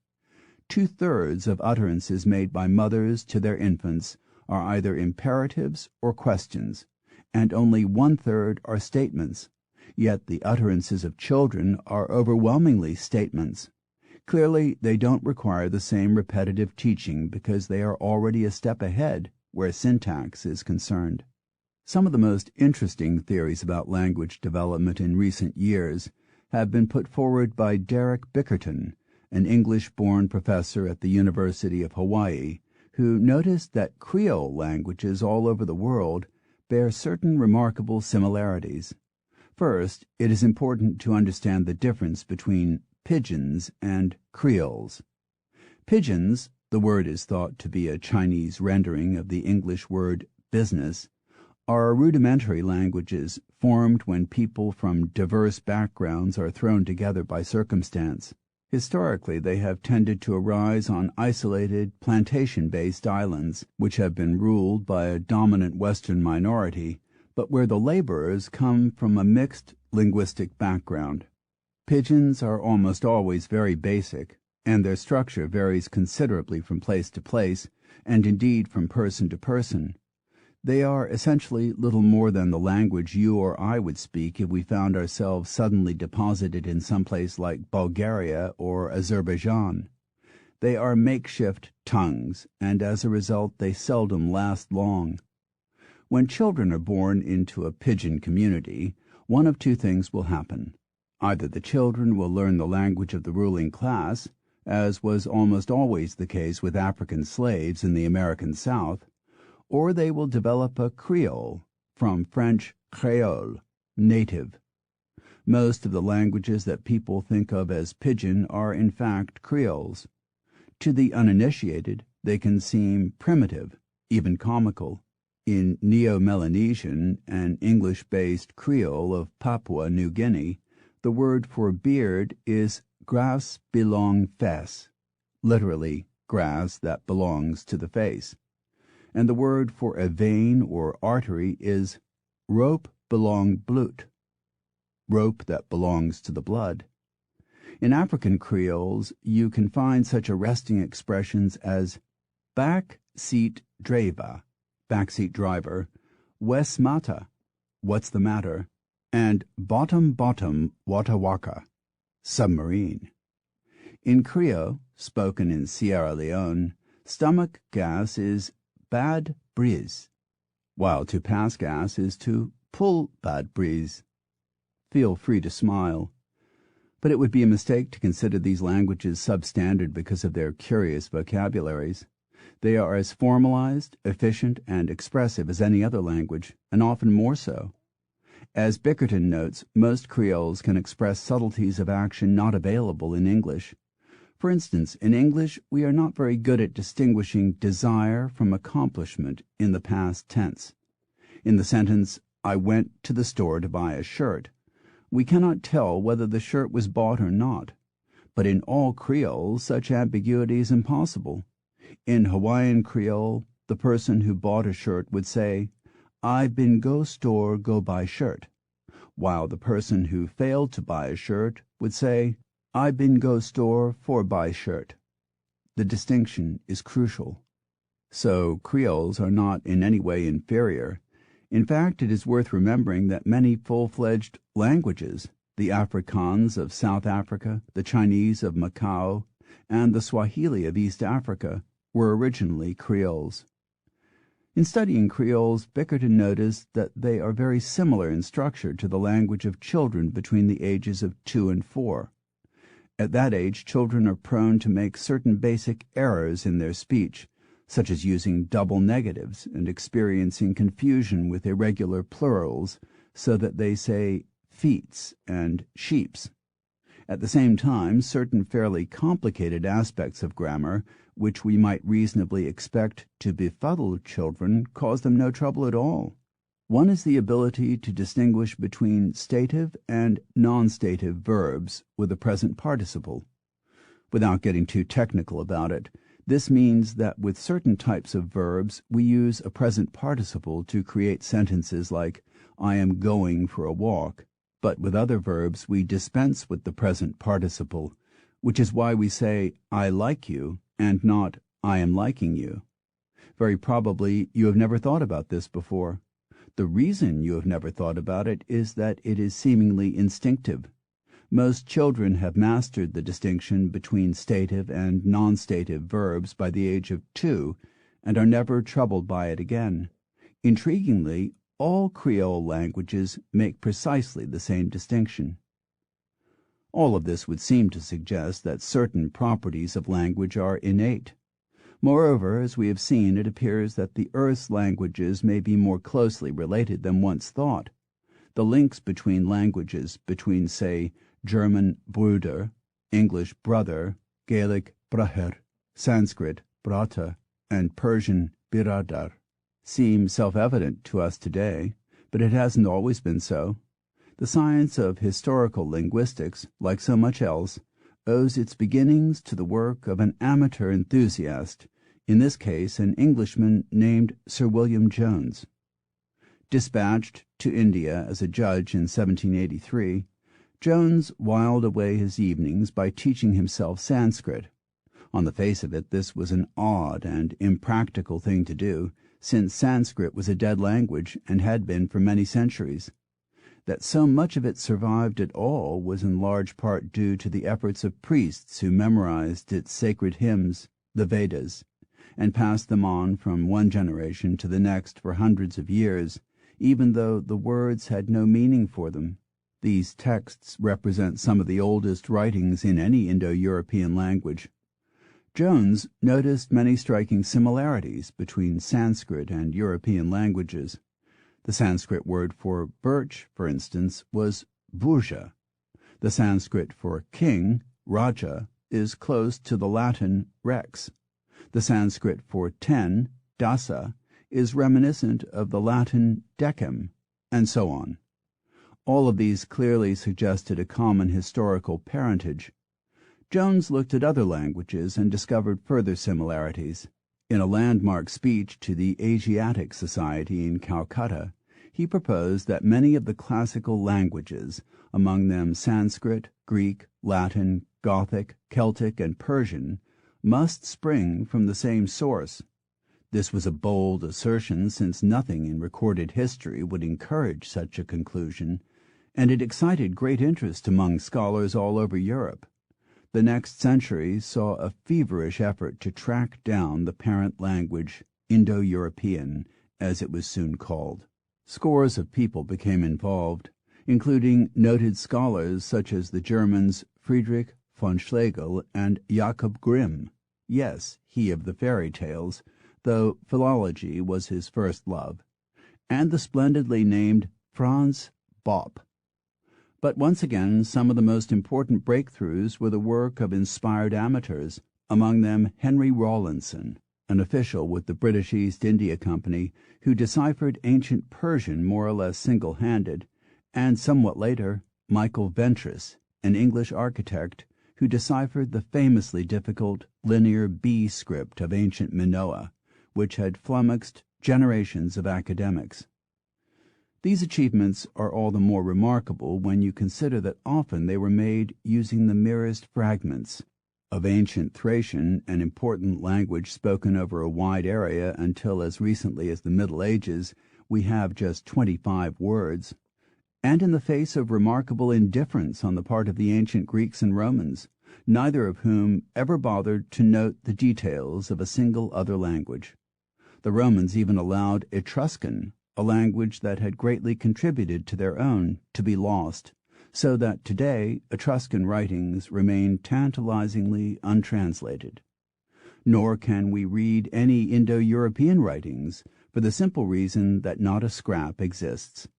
Speaker 1: 2/3 of utterances made by mothers to their infants are either imperatives or questions, and only 1/3 are statements, yet the utterances of children are overwhelmingly statements. Clearly, they don't require the same repetitive teaching because they are already a step ahead where syntax is concerned. Some of the most interesting theories about language development in recent years have been put forward by Derek Bickerton, an English-born professor at the University of Hawaii, who noticed that Creole languages all over the world bear certain remarkable similarities. First, it is important to understand the difference between pigeons and creoles. Pigeons, the word is thought to be a Chinese rendering of the English word business, are rudimentary languages formed when people from diverse backgrounds are thrown together by circumstance. Historically, they have tended to arise on isolated, plantation-based islands, which have been ruled by a dominant Western minority, but where the laborers come from a mixed linguistic background. Pidgins are almost always very basic, and their structure varies considerably from place to place, and indeed from person to person. They are essentially little more than the language you or I would speak if we found ourselves suddenly deposited in some place like Bulgaria or Azerbaijan. They are makeshift tongues, and as a result they seldom last long. When children are born into a pidgin community, one of two things will happen. Either the children will learn the language of the ruling class, as was almost always the case with African slaves in the American South, or they will develop a Creole, from French créole, native. Most of the languages that people think of as pidgin are in fact Creoles. To the uninitiated, they can seem primitive, even comical. In Neo-Melanesian, an English-based Creole of Papua New Guinea, the word for beard is gras belong fes, literally grass that belongs to the face, and the word for a vein or artery is rope belong blut, rope that belongs to the blood. In African Creoles, you can find such arresting expressions as back seat driver, backseat driver, wes mata, what's the matter, and bottom waka waka, submarine. In Creole, spoken in Sierra Leone, stomach gas is bad brise, while to pass gas is to pull bad brise. Feel free to smile. But it would be a mistake to consider these languages substandard because of their curious vocabularies. They are as formalized, efficient, and expressive as any other language, and often more so. As Bickerton notes, most Creoles can express subtleties of action not available in English. For instance, in English, we are not very good at distinguishing desire from accomplishment in the past tense. In the sentence, I went to the store to buy a shirt, we cannot tell whether the shirt was bought or not. But in all Creoles, such ambiguity is impossible. In Hawaiian Creole, the person who bought a shirt would say, I been go store go buy shirt, while the person who failed to buy a shirt would say, I been go store for buy shirt. The distinction is crucial. So Creoles are not in any way inferior. In fact, it is worth remembering that many full-fledged languages, the Afrikaans of South Africa, the Chinese of Macau, and the Swahili of East Africa, were originally Creoles. In studying Creoles, Bickerton noticed that they are very similar in structure to the language of children between the ages of 2 and 4. At that age, children are prone to make certain basic errors in their speech, such as using double negatives and experiencing confusion with irregular plurals, so that they say feets and sheeps. At the same time, certain fairly complicated aspects of grammar, which we might reasonably expect to befuddle children, cause them no trouble at all. One is the ability to distinguish between stative and non-stative verbs with a present participle. Without getting too technical about it, this means that with certain types of verbs, we use a present participle to create sentences like, I am going for a walk, but with other verbs we dispense with the present participle, which is why we say, I like you, and not, I am liking you. Very probably you have never thought about this before. The reason you have never thought about it is that it is seemingly instinctive. Most children have mastered the distinction between stative and non-stative verbs by the age of 2 and are never troubled by it again. Intriguingly, all Creole languages make precisely the same distinction. All of this would seem to suggest that certain properties of language are innate. Moreover, as we have seen, it appears that the Earth's languages may be more closely related than once thought. The links between languages, between, say, German Bruder, English brother, Gaelic braher, Sanskrit brata, and Persian biradar, seem self-evident to us today, but it hasn't always been so. The science of historical linguistics, like so much else, owes its beginnings to the work of an amateur enthusiast, in this case an Englishman named Sir William Jones. Dispatched to India as a judge in 1783, Jones whiled away his evenings by teaching himself Sanskrit. On the face of it, this was an odd and impractical thing to do, since Sanskrit was a dead language and had been for many centuries. That so much of it survived at all was in large part due to the efforts of priests who memorized its sacred hymns, the Vedas, and passed them on from one generation to the next for hundreds of years, even though the words had no meaning for them. These texts represent some of the oldest writings in any Indo-European language. Jones noticed many striking similarities between Sanskrit and European languages. The Sanskrit word for birch, for instance, was bhuja. The Sanskrit for king, raja, is close to the Latin rex. The Sanskrit for 10, dasa, is reminiscent of the Latin decem, and so on. All of these clearly suggested a common historical parentage. Jones looked at other languages and discovered further similarities. In a landmark speech to the Asiatic Society in Calcutta, he proposed that many of the classical languages, among them Sanskrit, Greek, Latin, Gothic, Celtic, and Persian, must spring from the same source. This was a bold assertion, since nothing in recorded history would encourage such a conclusion, and it excited great interest among scholars all over Europe. The next century saw a feverish effort to track down the parent language, Indo-European, as it was soon called. Scores of people became involved, including noted scholars such as the Germans Friedrich von Schlegel and Jakob Grimm. Yes, he of the fairy tales, though philology was his first love, and the splendidly named Franz Bopp. But once again, some of the most important breakthroughs were the work of inspired amateurs, among them Henry Rawlinson, an official with the British East India Company who deciphered ancient Persian more or less single-handed, and somewhat later Michael Ventris, an English architect who deciphered the famously difficult linear B script of ancient Minoa, which had flummoxed generations of academics. These achievements are all the more remarkable when you consider that often they were made using the merest fragments of ancient Thracian, an important language spoken over a wide area until as recently as the Middle Ages we have just 25 words, and in the face of remarkable indifference on the part of the ancient Greeks and Romans, neither of whom ever bothered to note the details of a single other language. The Romans even allowed Etruscan, a language that had greatly contributed to their own, to be lost, so that today Etruscan writings remain tantalizingly untranslated. Nor can we read any Indo-European writings for the simple reason that not a scrap exists.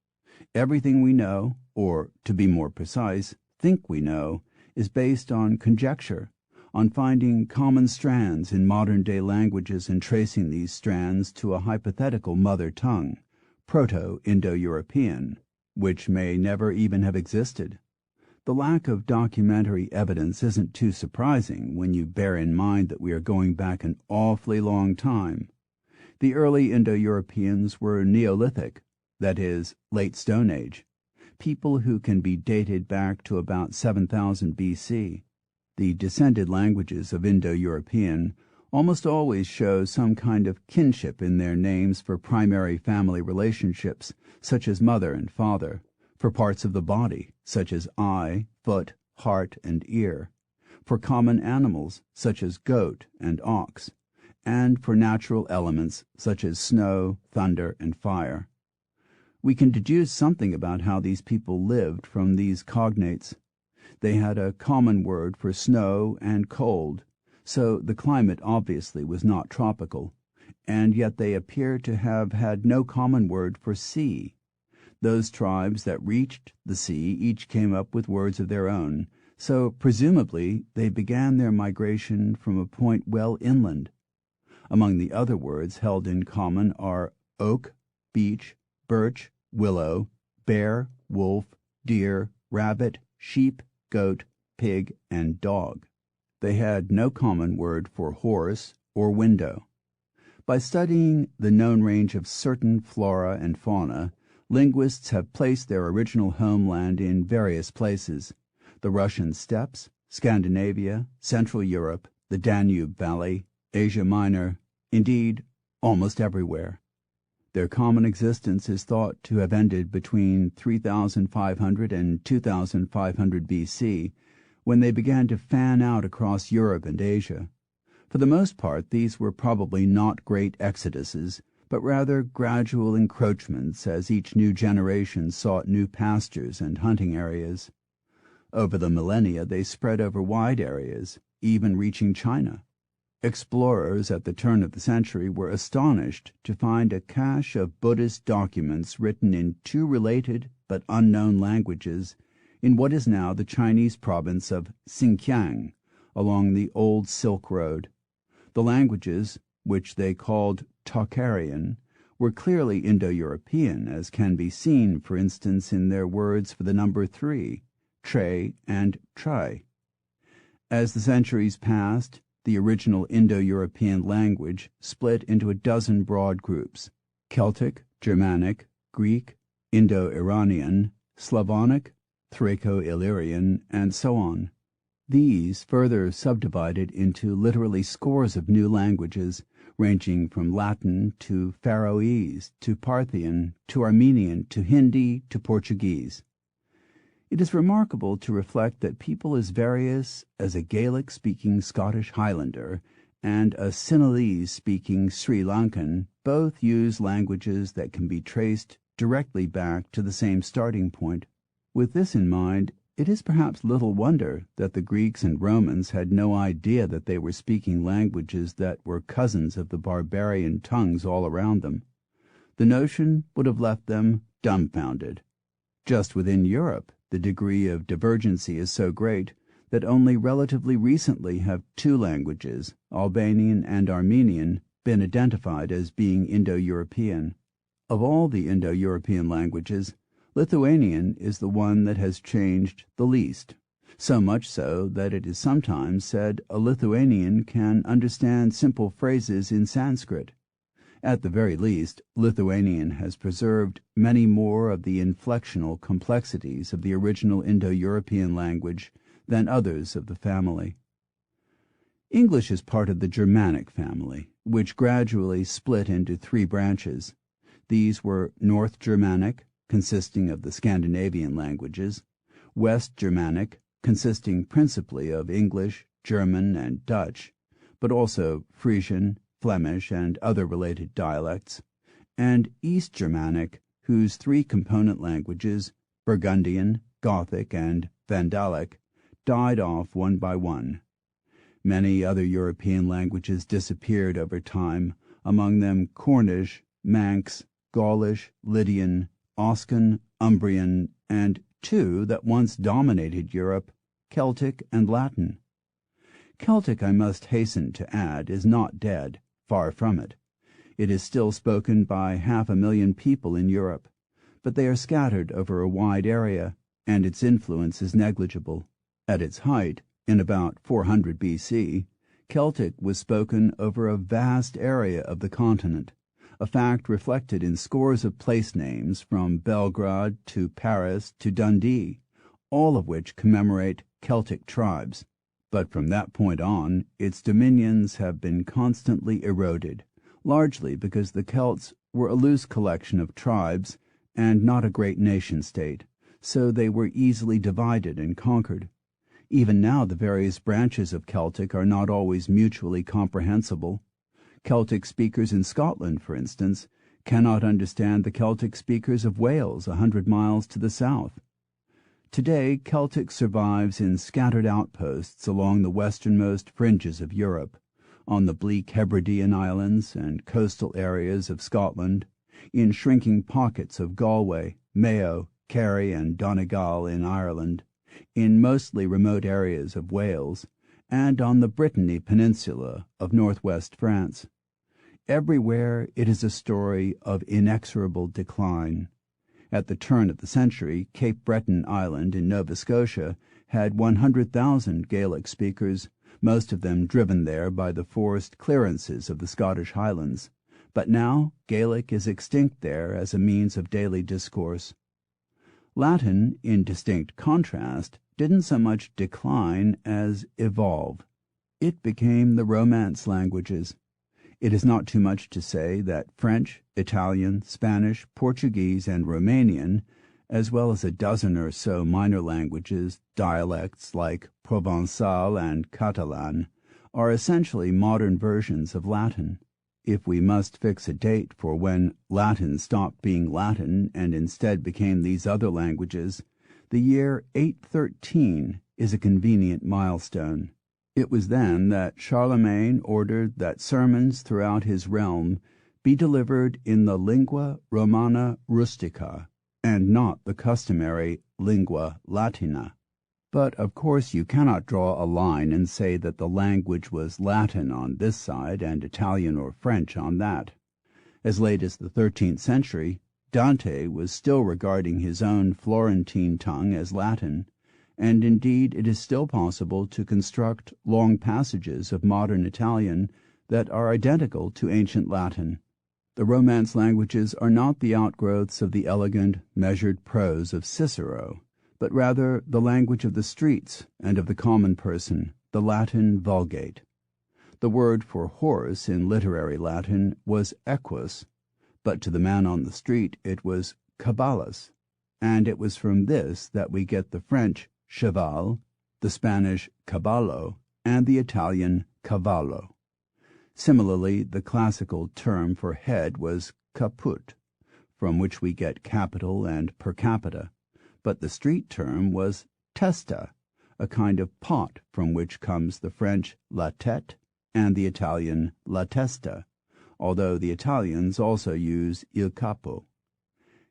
Speaker 1: Everything we know, or, to be more precise, think we know, is based on conjecture, on finding common strands in modern-day languages and tracing these strands to a hypothetical mother tongue, Proto-Indo-European, which may never even have existed. The lack of documentary evidence isn't too surprising when you bear in mind that we are going back an awfully long time. The early Indo-Europeans were Neolithic, that is, late Stone Age, people who can be dated back to about 7000 BC. The descended languages of Indo-European almost always show some kind of kinship in their names for primary family relationships, such as mother and father, for parts of the body, such as eye, foot, heart, and ear, for common animals, such as goat and ox, and for natural elements, such as snow, thunder, and fire. We can deduce something about how these people lived from these cognates. They had a common word for snow and cold, so the climate obviously was not tropical, and yet they appear to have had no common word for sea. Those tribes that reached the sea each came up with words of their own, so presumably they began their migration from a point well inland. Among the other words held in common are oak, beech, birch, willow, bear, wolf, deer, rabbit, sheep, goat, pig, and dog. They had no common word for horse or window. By studying the known range of certain flora and fauna, Linguists have placed their original homeland in various places: the Russian steppes, Scandinavia, Central Europe, the Danube Valley, Asia Minor, indeed, almost everywhere. Their common existence is thought to have ended between 3,500 and 2,500 BC, when they began to fan out across Europe and Asia. For the most part, these were probably not great exoduses, but rather gradual encroachments as each new generation sought new pastures and hunting areas. Over the millennia they spread over wide areas, even reaching China. Explorers at the turn of the century were astonished to find a cache of Buddhist documents written in two related but unknown languages in what is now the Chinese province of Xinjiang, along the old Silk Road. The languages, which they called Tocharian, were clearly Indo-European, as can be seen, for instance, in their words for the number 3, tre and tri. As the centuries passed, the original Indo-European language split into a dozen broad groups: Celtic, Germanic, Greek, Indo-Iranian, Slavonic, Thraco-Illyrian, and so on. These further subdivided into literally scores of new languages, ranging from Latin to Faroese to Parthian to Armenian to Hindi to Portuguese. It is remarkable to reflect that people as various as a Gaelic-speaking Scottish Highlander and a Sinhalese-speaking Sri Lankan both use languages that can be traced directly back to the same starting point. With this in mind, it is perhaps little wonder that the Greeks and Romans had no idea that they were speaking languages that were cousins of the barbarian tongues all around them. The notion would have left them dumbfounded. Just within Europe, the degree of divergency is so great that only relatively recently have two languages, Albanian and Armenian, been identified as being Indo-European. Of all the Indo-European languages, Lithuanian is the one that has changed the least, so much so that it is sometimes said a Lithuanian can understand simple phrases in Sanskrit. At the very least, Lithuanian has preserved many more of the inflectional complexities of the original Indo-European language than others of the family. English is part of the Germanic family, which gradually split into three branches. These were North Germanic, consisting of the Scandinavian languages; West Germanic, consisting principally of English, German, and Dutch, but also Frisian, Flemish, and other related dialects; and East Germanic, whose three component languages, Burgundian, Gothic, and Vandalic, died off one by one. Many other European languages disappeared over time, among them Cornish, Manx, Gaulish, Lydian, Oscan, Umbrian, and two that once dominated Europe, Celtic and Latin. Celtic, I must hasten to add, is not dead, far from it. It is still spoken by 500,000 people in Europe, but they are scattered over a wide area, and its influence is negligible. At its height, in about 400 BC, Celtic was spoken over a vast area of the continent, a fact reflected in scores of place names from Belgrade to Paris to Dundee, all of which commemorate Celtic tribes. But from that point on, its dominions have been constantly eroded, largely because the Celts were a loose collection of tribes and not a great nation-state, so they were easily divided and conquered. Even now the various branches of Celtic are not always mutually comprehensible. Celtic speakers in Scotland, for instance, cannot understand the Celtic speakers of Wales 100 miles to the south. Today, Celtic survives in scattered outposts along the westernmost fringes of Europe, on the bleak Hebridean Islands and coastal areas of Scotland, in shrinking pockets of Galway, Mayo, Kerry, and Donegal in Ireland, in mostly remote areas of Wales, and on the Brittany Peninsula of northwest France. Everywhere it is a story of inexorable decline. At the turn of the century, Cape Breton Island in Nova Scotia had 100,000 Gaelic speakers, most of them driven there by the forced clearances of the Scottish Highlands, But now Gaelic is extinct there as a means of daily discourse. Latin, in distinct contrast, didn't so much decline as evolve. It became the Romance languages. It is not too much to say that French, Italian, Spanish, Portuguese, and Romanian, as well as a dozen or so minor languages, dialects like Provençal and Catalan, are essentially modern versions of Latin. If we must fix a date for when Latin stopped being Latin and instead became these other languages, the year 813 is a convenient milestone. It was then that Charlemagne ordered that sermons throughout his realm be delivered in the lingua romana rustica, and not the customary lingua latina. But of course you cannot draw a line and say that the language was Latin on this side and Italian or French on that. As late as the 13th century, Dante was still regarding his own Florentine tongue as Latin, and indeed it is still possible to construct long passages of modern Italian that are identical to ancient Latin. The Romance languages are not the outgrowths of the elegant, measured prose of Cicero, but rather the language of the streets and of the common person, the Latin Vulgate. The word for horse in literary Latin was equus, but to the man on the street it was cabalus, and it was from this that we get the French cheval, the Spanish caballo, and the Italian cavallo. Similarly, the classical term for head was caput, from which we get capital and per capita, but the street term was testa, a kind of pot from which comes the French la tête and the Italian la testa, although the Italians also use il capo.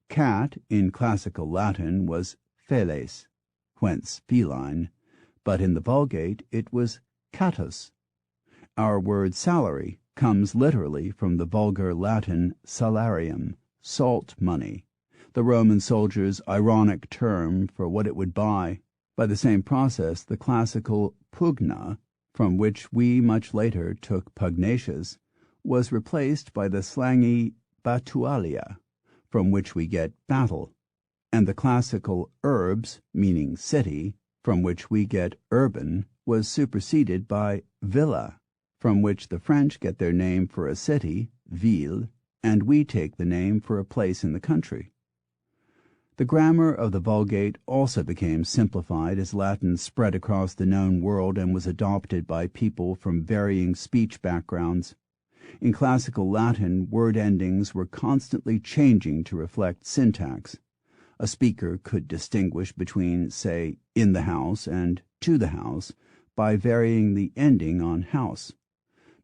Speaker 1: Cat in classical Latin was feles, whence feline, but in the Vulgate it was catus. Our word salary comes literally from the vulgar Latin salarium, salt money, the Roman soldier's ironic term for what it would buy. By the same process, the classical pugna, from which we much later took pugnacious, was replaced by the slangy batualia, from which we get battle, and the classical urbs, meaning city, from which we get urban, was superseded by villa, from which the French get their name for a city, ville, and we take the name for a place in the country. The grammar of the Vulgate also became simplified as Latin spread across the known world and was adopted by people from varying speech backgrounds. In classical Latin, word endings were constantly changing to reflect syntax. A speaker could distinguish between, say, in the house and to the house by varying the ending on house.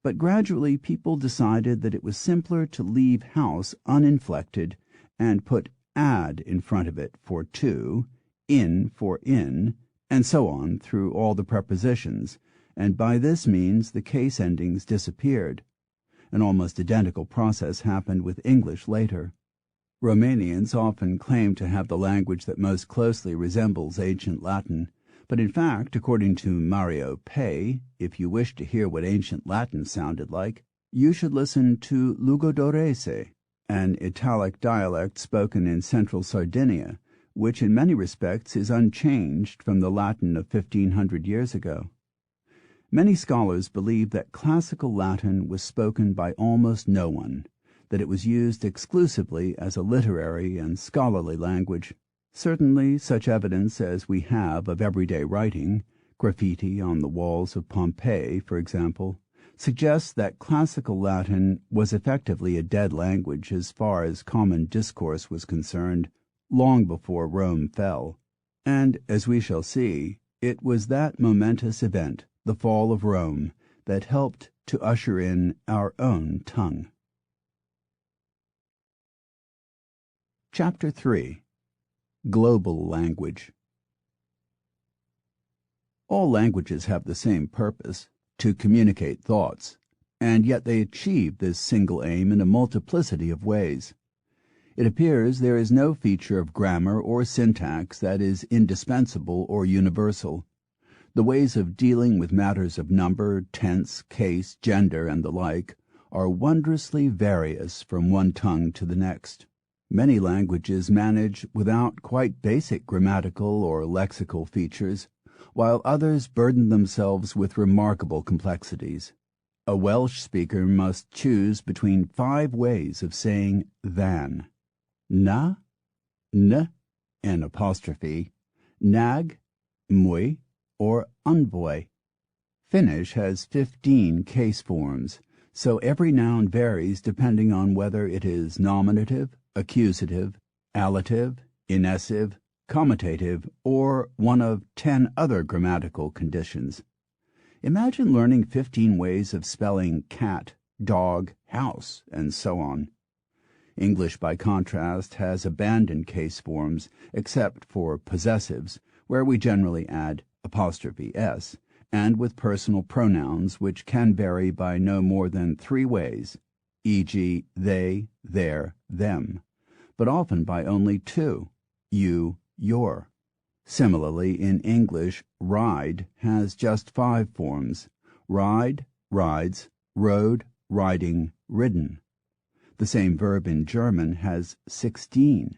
Speaker 1: But gradually people decided that it was simpler to leave house uninflected and put ad in front of it for to, in for in, and so on through all the prepositions, and by this means the case endings disappeared. An almost identical process happened with English later. Romanians often claim to have the language that most closely resembles ancient Latin, but in fact, according to Mario Pei, if you wish to hear what ancient Latin sounded like, you should listen to Lugodorese, an Italic dialect spoken in central Sardinia, which in many respects is unchanged from the Latin of 1500 years ago. Many scholars believe that classical Latin was spoken by almost no one, that it was used exclusively as a literary and scholarly language. Certainly such evidence as we have of everyday writing, graffiti on the walls of Pompeii, for example, suggests that classical Latin was effectively a dead language as far as common discourse was concerned, long before Rome fell. And, as we shall see, it was that momentous event, the fall of Rome, that helped to usher in our own tongue. Chapter 3. Global Language. All languages have the same purpose, to communicate thoughts, and yet they achieve this single aim in a multiplicity of ways. It appears there is no feature of grammar or syntax that is indispensable or universal. The ways of dealing with matters of number, tense, case, gender, and the like are wondrously various from one tongue to the next. Many languages manage without quite basic grammatical or lexical features, while others burden themselves with remarkable complexities. A Welsh speaker must choose between 5 ways of saying than: na, n, an apostrophe, nag, mwy, or unvoy. Finnish has 15 case forms, so every noun varies depending on whether it is nominative, accusative, allative, inessive, comitative, or one of 10 other grammatical conditions. Imagine learning 15 ways of spelling cat, dog, house, and so on. English, by contrast, has abandoned case forms, except for possessives, where we generally add apostrophe s, and with personal pronouns which can vary by no more than 3 ways, e.g. they, their, them, but often by only 2, you, your. Similarly, in English, ride has just 5 forms: ride, rides, rode, riding, ridden. The same verb in German has 16.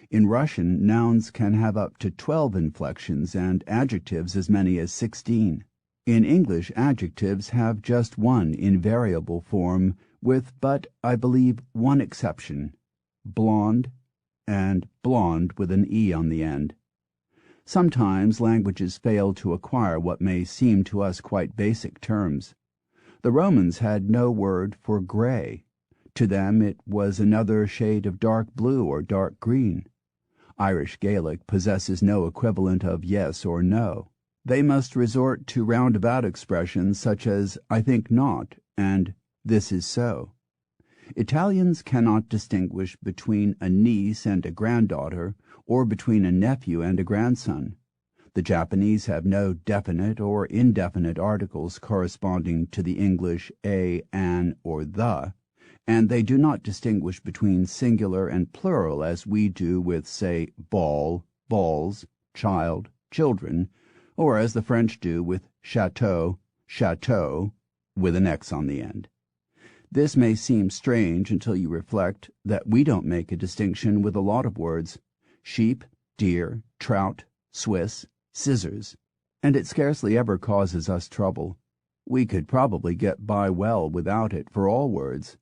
Speaker 1: In Russian, nouns can have up to 12 inflections and adjectives as many as 16. In English, adjectives have just 1 invariable form, with but, I believe, 1 exception: blonde, and blonde with an E on the end. Sometimes languages fail to acquire what may seem to us quite basic terms. The Romans had no word for gray. To them it was another shade of dark blue or dark green. Irish Gaelic possesses no equivalent of yes or no. They must resort to roundabout expressions such as I think not and this is so. Italians cannot distinguish between a niece and a granddaughter, or between a nephew and a grandson. The Japanese have no definite or indefinite articles corresponding to the English a, an, or the, and they do not distinguish between singular and plural as we do with, say, ball, balls, child, children, or as the French do with chateau, chateau, with an X on the end. This may seem strange until you reflect that we don't make a distinction with a lot of words: sheep, deer, trout, Swiss, scissors, and it scarcely ever causes us trouble. We could probably get by well without it for all words,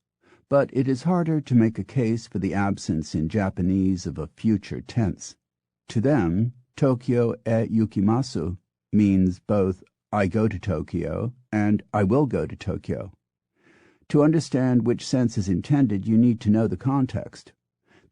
Speaker 1: but it is harder to make a case for the absence in Japanese of a future tense. To them, Tokyo e yukimasu means both I go to Tokyo and I will go to Tokyo. To understand which sense is intended, you need to know the context.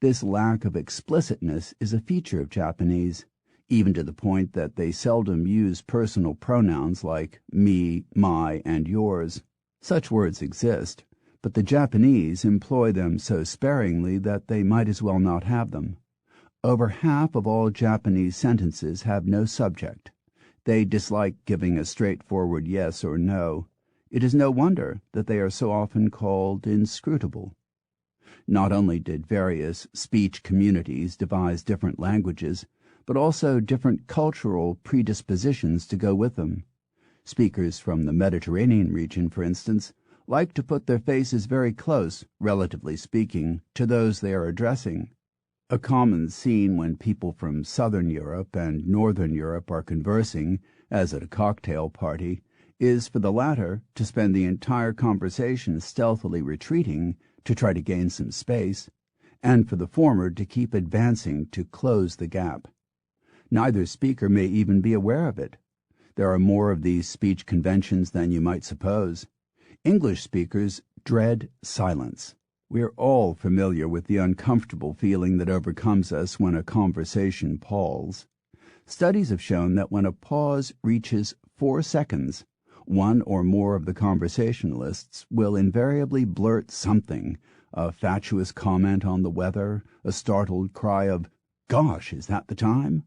Speaker 1: This lack of explicitness is a feature of Japanese, even to the point that they seldom use personal pronouns like me, my, and yours. Such words exist, but the Japanese employ them so sparingly that they might as well not have them. Over half of all Japanese sentences have no subject. They dislike giving a straightforward yes or no. It is no wonder that they are so often called inscrutable. Not only did various speech communities devise different languages, but also different cultural predispositions to go with them. Speakers from the Mediterranean region, for instance, like to put their faces very close, relatively speaking, to those they are addressing. A common scene when people from Southern Europe and Northern Europe are conversing, as at a cocktail party, is for the latter to spend the entire conversation stealthily retreating to try to gain some space, and for the former to keep advancing to close the gap. Neither speaker may even be aware of it. There are more of these speech conventions than you might suppose. English speakers dread silence. We are all familiar with the uncomfortable feeling that overcomes us when a conversation palls. Studies have shown that when a pause reaches 4 seconds, one or more of the conversationalists will invariably blurt something, a fatuous comment on the weather, a startled cry of, "Gosh, is that the time?"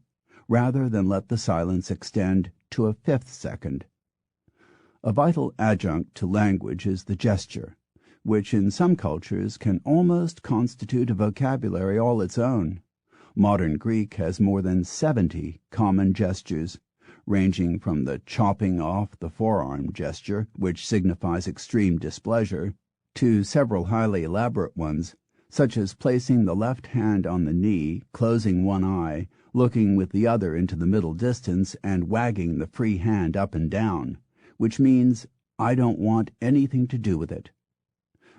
Speaker 1: rather than let the silence extend to a 5th second. A vital adjunct to language is the gesture, which in some cultures can almost constitute a vocabulary all its own. Modern Greek has more than 70 common gestures, ranging from the chopping off the forearm gesture, which signifies extreme displeasure, to several highly elaborate ones, such as placing the left hand on the knee, closing one eye, looking with the other into the middle distance, and wagging the free hand up and down, which means, "I don't want anything to do with it."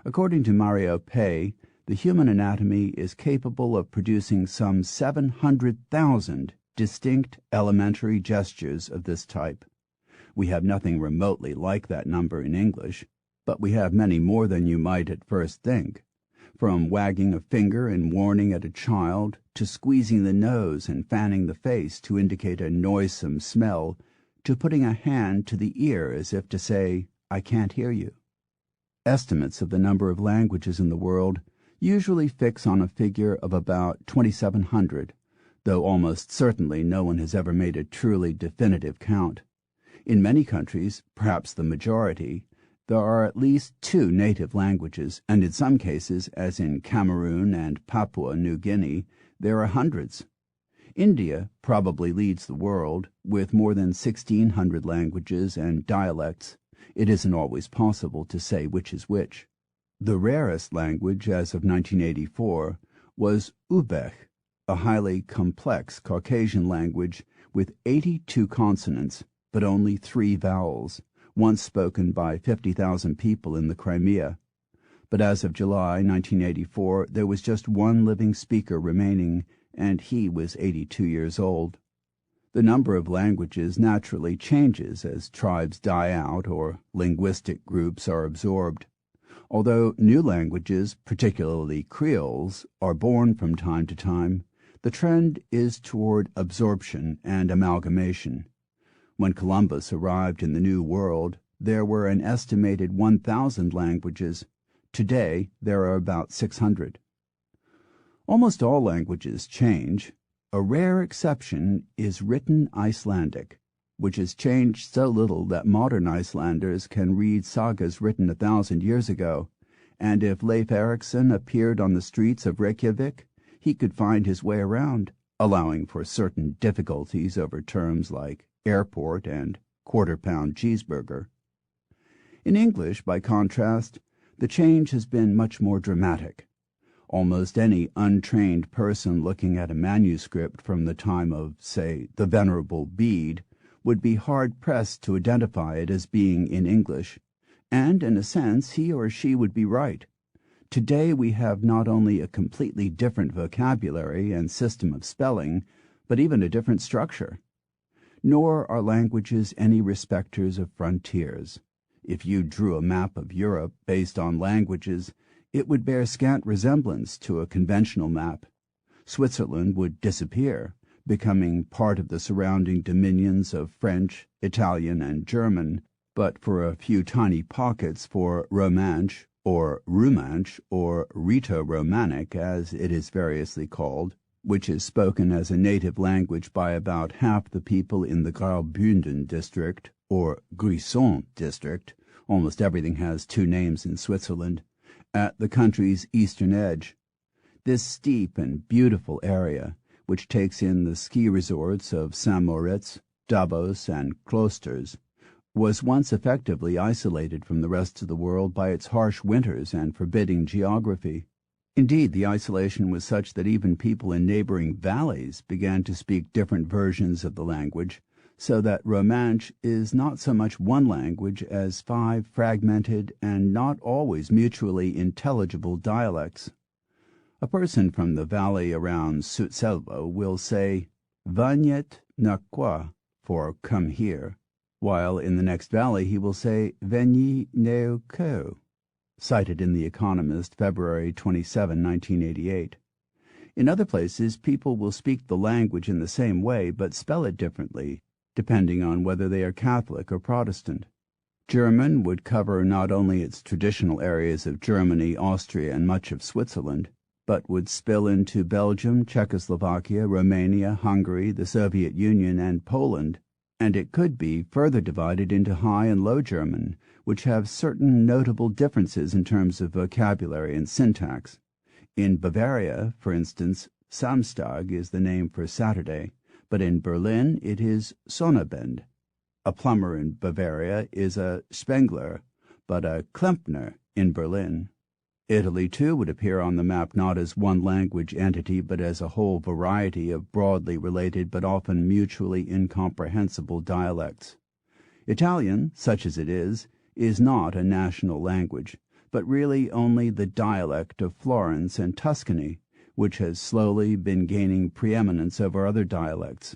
Speaker 1: According to Mario Pei, the human anatomy is capable of producing some 700,000 distinct elementary gestures of this type. We have nothing remotely like that number in English, but we have many more than you might at first think, from wagging a finger in warning at a child to squeezing the nose and fanning the face to indicate a noisome smell, to putting a hand to the ear as if to say, "I can't hear you." Estimates of the number of languages in the world usually fix on a figure of about 2,700, though almost certainly no one has ever made a truly definitive count. In many countries, perhaps the majority, there are at least 2 native languages, and in some cases, as in Cameroon and Papua New Guinea, there are hundreds. India probably leads the world, with more than 1,600 languages and dialects. It isn't always possible to say which is which. The rarest language as of 1984 was Uzbek, a highly complex Caucasian language with 82 consonants, but only 3 vowels, once spoken by 50,000 people in the Crimea. But as of July 1984, there was just one living speaker remaining, and he was 82 years old. The number of languages naturally changes as tribes die out or linguistic groups are absorbed. Although new languages, particularly creoles, are born from time to time, the trend is toward absorption and amalgamation. When Columbus arrived in the New World, there were an estimated 1,000 languages. Today, there are about 600. Almost all languages change. A rare exception is written Icelandic, which has changed so little that modern Icelanders can read sagas written 1,000 years ago, and if Leif Erikson appeared on the streets of Reykjavik, he could find his way around, allowing for certain difficulties over terms like airport and quarter-pound cheeseburger. In English, by contrast, the change has been much more dramatic. Almost any untrained person looking at a manuscript from the time of, say, the Venerable Bede would be hard-pressed to identify it as being in English, and in a sense he or she would be right. Today we have not only a completely different vocabulary and system of spelling, but even a different structure. Nor are languages any respecters of frontiers. If you drew a map of Europe based on languages, it would bear scant resemblance to a conventional map. Switzerland would disappear, becoming part of the surrounding dominions of French, Italian, and German, but for a few tiny pockets for Romansh, or Romansh, or Rheto-Romanic, as it is variously called, which is spoken as a native language by about half the people in the Graubünden district, or Grisons district. Almost everything has 2 names in Switzerland, at the country's eastern edge. This steep and beautiful area, which takes in the ski resorts of St. Moritz, Davos, and Klosters, was once effectively isolated from the rest of the world by its harsh winters and forbidding geography. Indeed, the isolation was such that even people in neighboring valleys began to speak different versions of the language, so that Romansh is not so much one language as 5 fragmented and not always mutually intelligible dialects. A person from the valley around Sutselvo will say "Vagnet na qua," for "come here," while in the next valley he will say "Veni neo ko," cited in The Economist, February 27, 1988. In other places, people will speak the language in the same way but spell it differently, depending on whether they are Catholic or Protestant. German would cover not only its traditional areas of Germany, Austria, and much of Switzerland, but would spill into Belgium, Czechoslovakia, Romania, Hungary, the Soviet Union, and Poland, and it could be further divided into High and Low German, which have certain notable differences in terms of vocabulary and syntax. In Bavaria, for instance, Samstag is the name for Saturday, but in Berlin it is Sonnabend. A plumber in Bavaria is a Spengler, but a Klempner in Berlin. Italy, too, would appear on the map not as one language entity but as a whole variety of broadly related but often mutually incomprehensible dialects. Italian, such as it is not a national language, but really only the dialect of Florence and Tuscany, which has slowly been gaining preeminence over other dialects.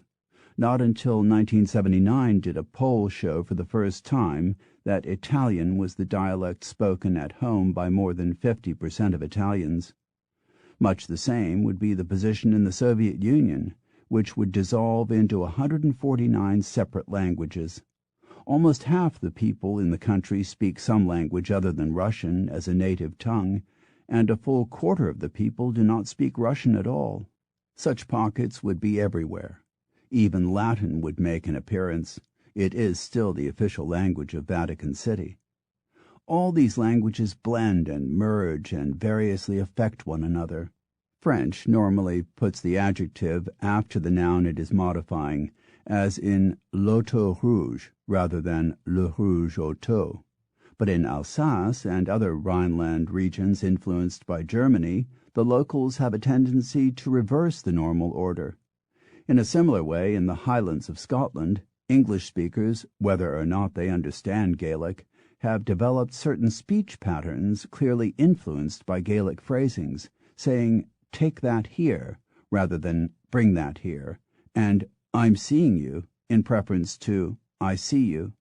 Speaker 1: Not until 1979 did a poll show for the first time that Italian was the dialect spoken at home by more than 50% of Italians. Much the same would be the position in the Soviet Union, which would dissolve into 149 separate languages. Almost half the people in the country speak some language other than Russian as a native tongue, and a full quarter of the people do not speak Russian at all. Such pockets would be everywhere. Even Latin would make an appearance. It is still the official language of Vatican City. All these languages blend and merge and variously affect one another. French normally puts the adjective after the noun it is modifying, as in l'auto rouge rather than le rouge auto. But in Alsace and other Rhineland regions influenced by Germany, the locals have a tendency to reverse the normal order. In a similar way, in the Highlands of Scotland, English speakers, whether or not they understand Gaelic, have developed certain speech patterns clearly influenced by Gaelic phrasings, saying, "take that here," rather than "bring that here," and "I'm seeing you," in preference to "I see you."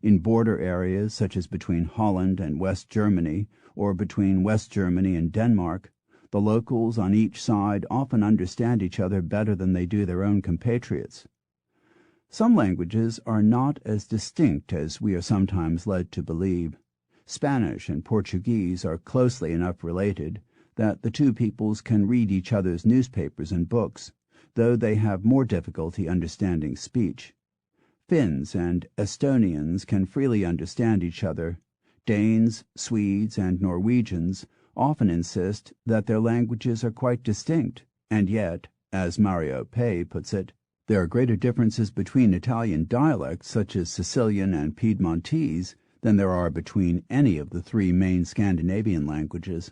Speaker 1: In border areas such as between Holland and West Germany, or between West Germany and Denmark, the locals on each side often understand each other better than they do their own compatriots. Some languages are not as distinct as we are sometimes led to believe. Spanish and Portuguese are closely enough related that the two peoples can read each other's newspapers and books, though they have more difficulty understanding speech. Finns and Estonians can freely understand each other. Danes, Swedes, and Norwegians often insist that their languages are quite distinct, and yet, as Mario Pei puts it, there are greater differences between Italian dialects such as Sicilian and Piedmontese than there are between any of the three main Scandinavian languages.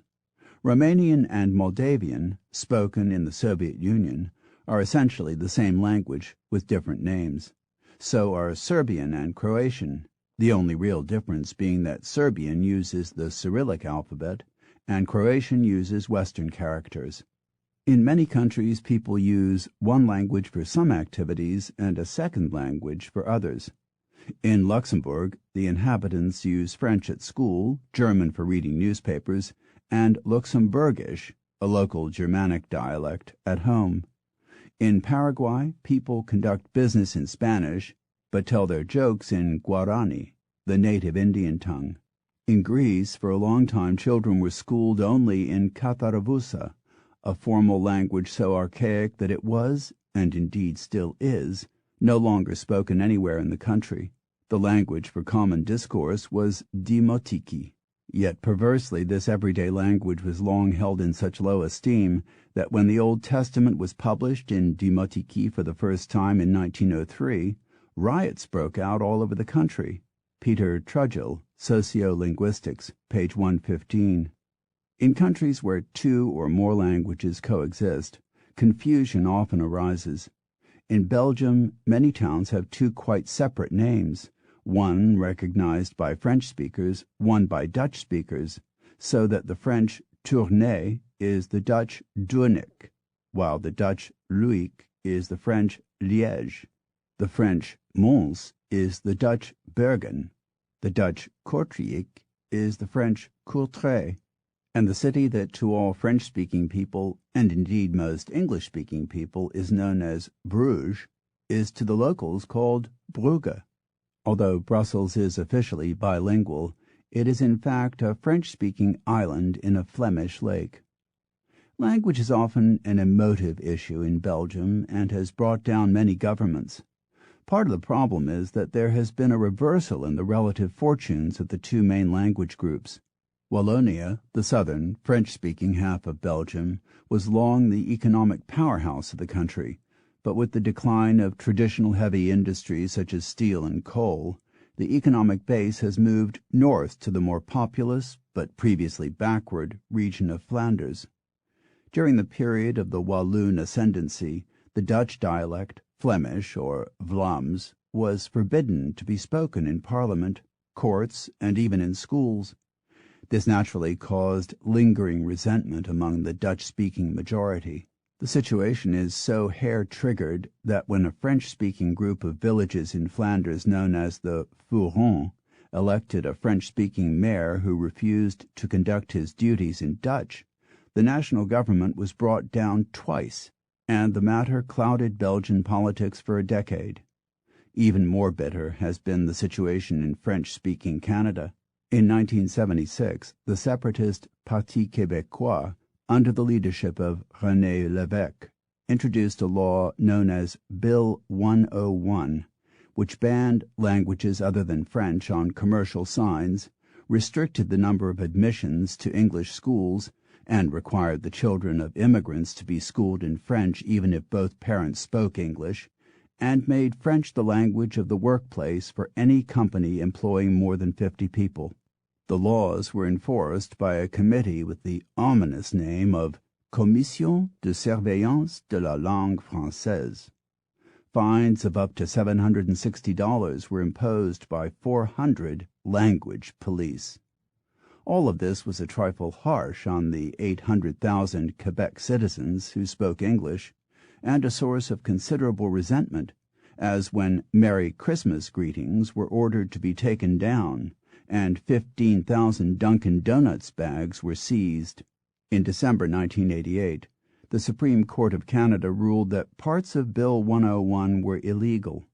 Speaker 1: Romanian and Moldavian, spoken in the Soviet Union, are essentially the same language with different names. So are Serbian and Croatian, the only real difference being that Serbian uses the Cyrillic alphabet and Croatian uses Western characters. In many countries, people use one language for some activities and a second language for others. In Luxembourg, the inhabitants use French at school, German for reading newspapers, and Luxembourgish, a local Germanic dialect, at home. In Paraguay, people conduct business in Spanish, but tell their jokes in Guarani, the native Indian tongue. In Greece, for a long time, children were schooled only in Katharavousa, a formal language so archaic that it was, and indeed still is, no longer spoken anywhere in the country. The language for common discourse was Demotiki. Yet perversely this everyday language was long held in such low esteem that when the Old Testament was published in Demotiki for the first time in 1903, riots broke out all over the country. Peter Trudgill, Sociolinguistics, page 115. In countries where two or more languages coexist, confusion often arises. In Belgium, many towns have two quite separate names, one recognized by French speakers, one by Dutch speakers, so that the French Tournai is the Dutch Doornik, while the Dutch Luik is the French Liège. The French Mons is the Dutch Bergen. The Dutch Kortrijk is the French Courtrai. And the city that to all French-speaking people, and indeed most English-speaking people, is known as Bruges, is to the locals called Brugge. Although Brussels is officially bilingual, it is in fact a French-speaking island in a Flemish lake. Language is often an emotive issue in Belgium and has brought down many governments. Part of the problem is that there has been a reversal in the relative fortunes of the two main language groups. Wallonia, the southern, French-speaking half of Belgium, was long the economic powerhouse of the country, but with the decline of traditional heavy industries such as steel and coal, the economic base has moved north to the more populous, but previously backward, region of Flanders. During the period of the Walloon ascendancy, the Dutch dialect, Flemish or Vlaams, was forbidden to be spoken in Parliament, courts, and even in schools. This naturally caused lingering resentment among the Dutch-speaking majority. The situation is so hair-triggered that when a French-speaking group of villages in Flanders known as the Fourons elected a French-speaking mayor who refused to conduct his duties in Dutch, the national government was brought down twice, and the matter clouded Belgian politics for a decade. Even more bitter has been the situation in French-speaking Canada. In 1976, the separatist Parti Québécois, under the leadership of René Lévesque, introduced a law known as Bill 101, which banned languages other than French on commercial signs, restricted the number of admissions to English schools, and required the children of immigrants to be schooled in French even if both parents spoke English, and made French the language of the workplace for any company employing more than 50 people. The laws were enforced by a committee with the ominous name of Commission de Surveillance de la Langue Française. Fines of up to $760 were imposed by 400 language police. All of this was a trifle harsh on the 800,000 Quebec citizens who spoke English, and a source of considerable resentment, as when Merry Christmas greetings were ordered to be taken down, and 15,000 Dunkin' Donuts bags were seized. In December 1988, the Supreme Court of Canada ruled that parts of Bill 101 were illegal.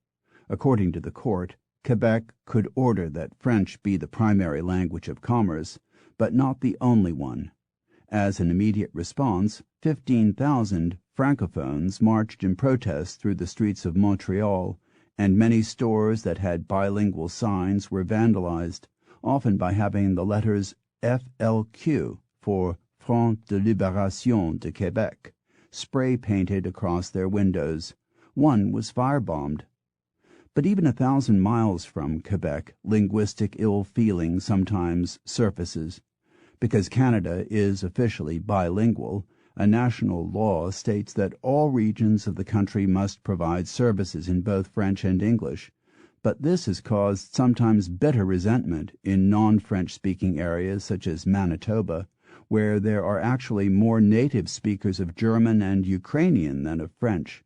Speaker 1: According to the court, Quebec could order that French be the primary language of commerce, but not the only one. As an immediate response, 15,000 Francophones marched in protest through the streets of Montreal, and many stores that had bilingual signs were vandalized, often by having the letters FLQ for Front de Libération de Québec spray-painted across their windows. One was firebombed. But even 1,000 miles from Quebec, linguistic ill-feeling sometimes surfaces. Because Canada is officially bilingual, a national law states that all regions of the country must provide services in both French and English, but this has caused sometimes bitter resentment in non-French-speaking areas such as Manitoba, where there are actually more native speakers of German and Ukrainian than of French.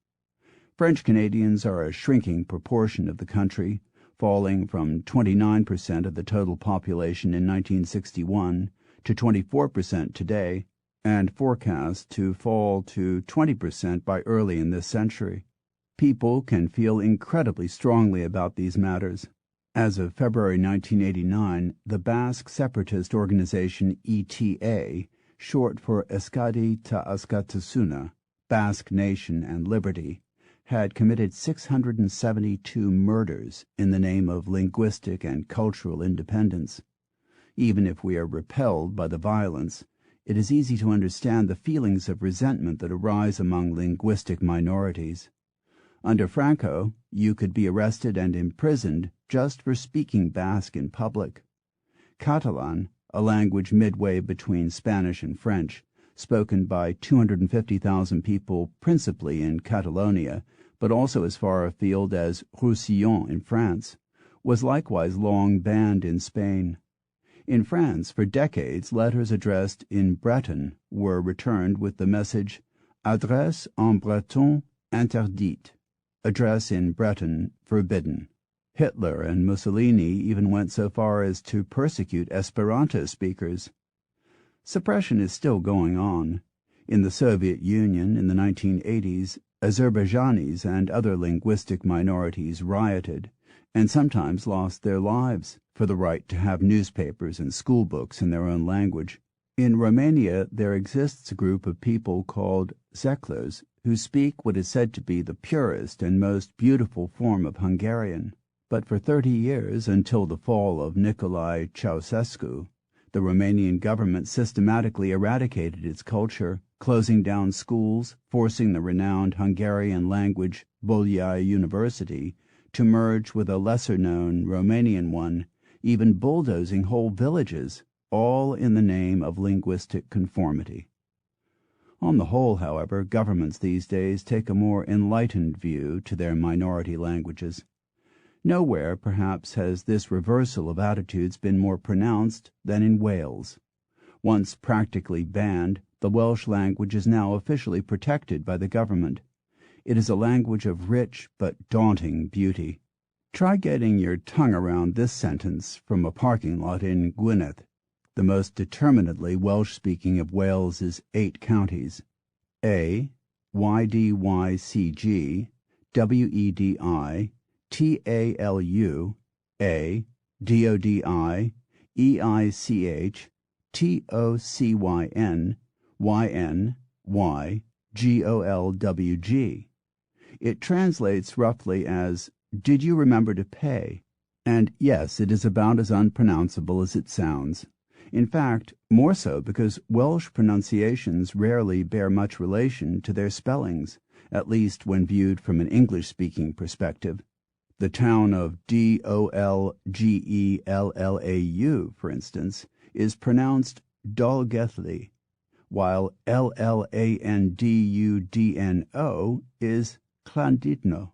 Speaker 1: French Canadians are a shrinking proportion of the country, falling from 29% of the total population in 1961 to 24% today, and forecast to fall to 20% by early in this century. People can feel incredibly strongly about these matters. As of February 1989, the Basque separatist organization ETA, short for Euskadi ta Askatasuna, Basque Nation and Liberty, had committed 672 murders in the name of linguistic and cultural independence. Even if we are repelled by the violence, it is easy to understand the feelings of resentment that arise among linguistic minorities. Under Franco, you could be arrested and imprisoned just for speaking Basque in public. Catalan, a language midway between Spanish and French, spoken by 250,000 people principally in Catalonia, but also as far afield as Roussillon in France, was likewise long banned in Spain. In France, for decades, letters addressed in Breton were returned with the message Adresse en breton interdite, address in Breton forbidden. Hitler and Mussolini even went so far as to persecute Esperanto speakers. Suppression is still going on. In the Soviet Union in the 1980s, Azerbaijanis and other linguistic minorities rioted and sometimes lost their lives for the right to have newspapers and school books in their own language. In Romania, there exists a group of people called Zeklers who speak what is said to be the purest and most beautiful form of Hungarian. But for 30 years, until the fall of Nicolae Ceausescu, the Romanian government systematically eradicated its culture, closing down schools, forcing the renowned Hungarian language Bolyai University to merge with a lesser-known Romanian one, even bulldozing whole villages, all in the name of linguistic conformity. On the whole, however, governments these days take a more enlightened view to their minority languages. Nowhere, perhaps, has this reversal of attitudes been more pronounced than in Wales. Once practically banned, the Welsh language is now officially protected by the government. It is a language of rich but daunting beauty. Try getting your tongue around this sentence from a parking lot in Gwynedd, the most determinedly Welsh-speaking of Wales's 8 counties. A, YDYCG, WEDI, TALU, A, DODI, EICH, TOCYN, YN, Y, GOLWG. It translates roughly as, "Did you remember to pay?" And yes, it is about as unpronounceable as it sounds. In fact, more so because Welsh pronunciations rarely bear much relation to their spellings, at least when viewed from an English-speaking perspective. The town of Dolgellau, for instance, is pronounced Dolgellau, while Llandudno is Llandudno.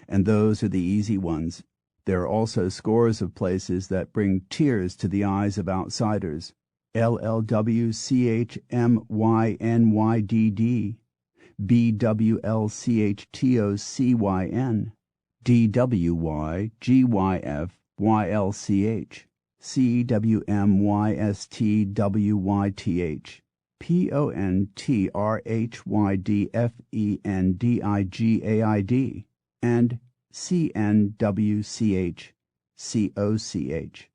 Speaker 1: And those are the easy ones. There are also scores of places that bring tears to the eyes of outsiders. LLWCHMYNYDD, BWLCHTOCYN, DWYGYFYLCH, CWMYSTWYTH, PONTRHYDFENDIGAID, and CNWCHCOCH.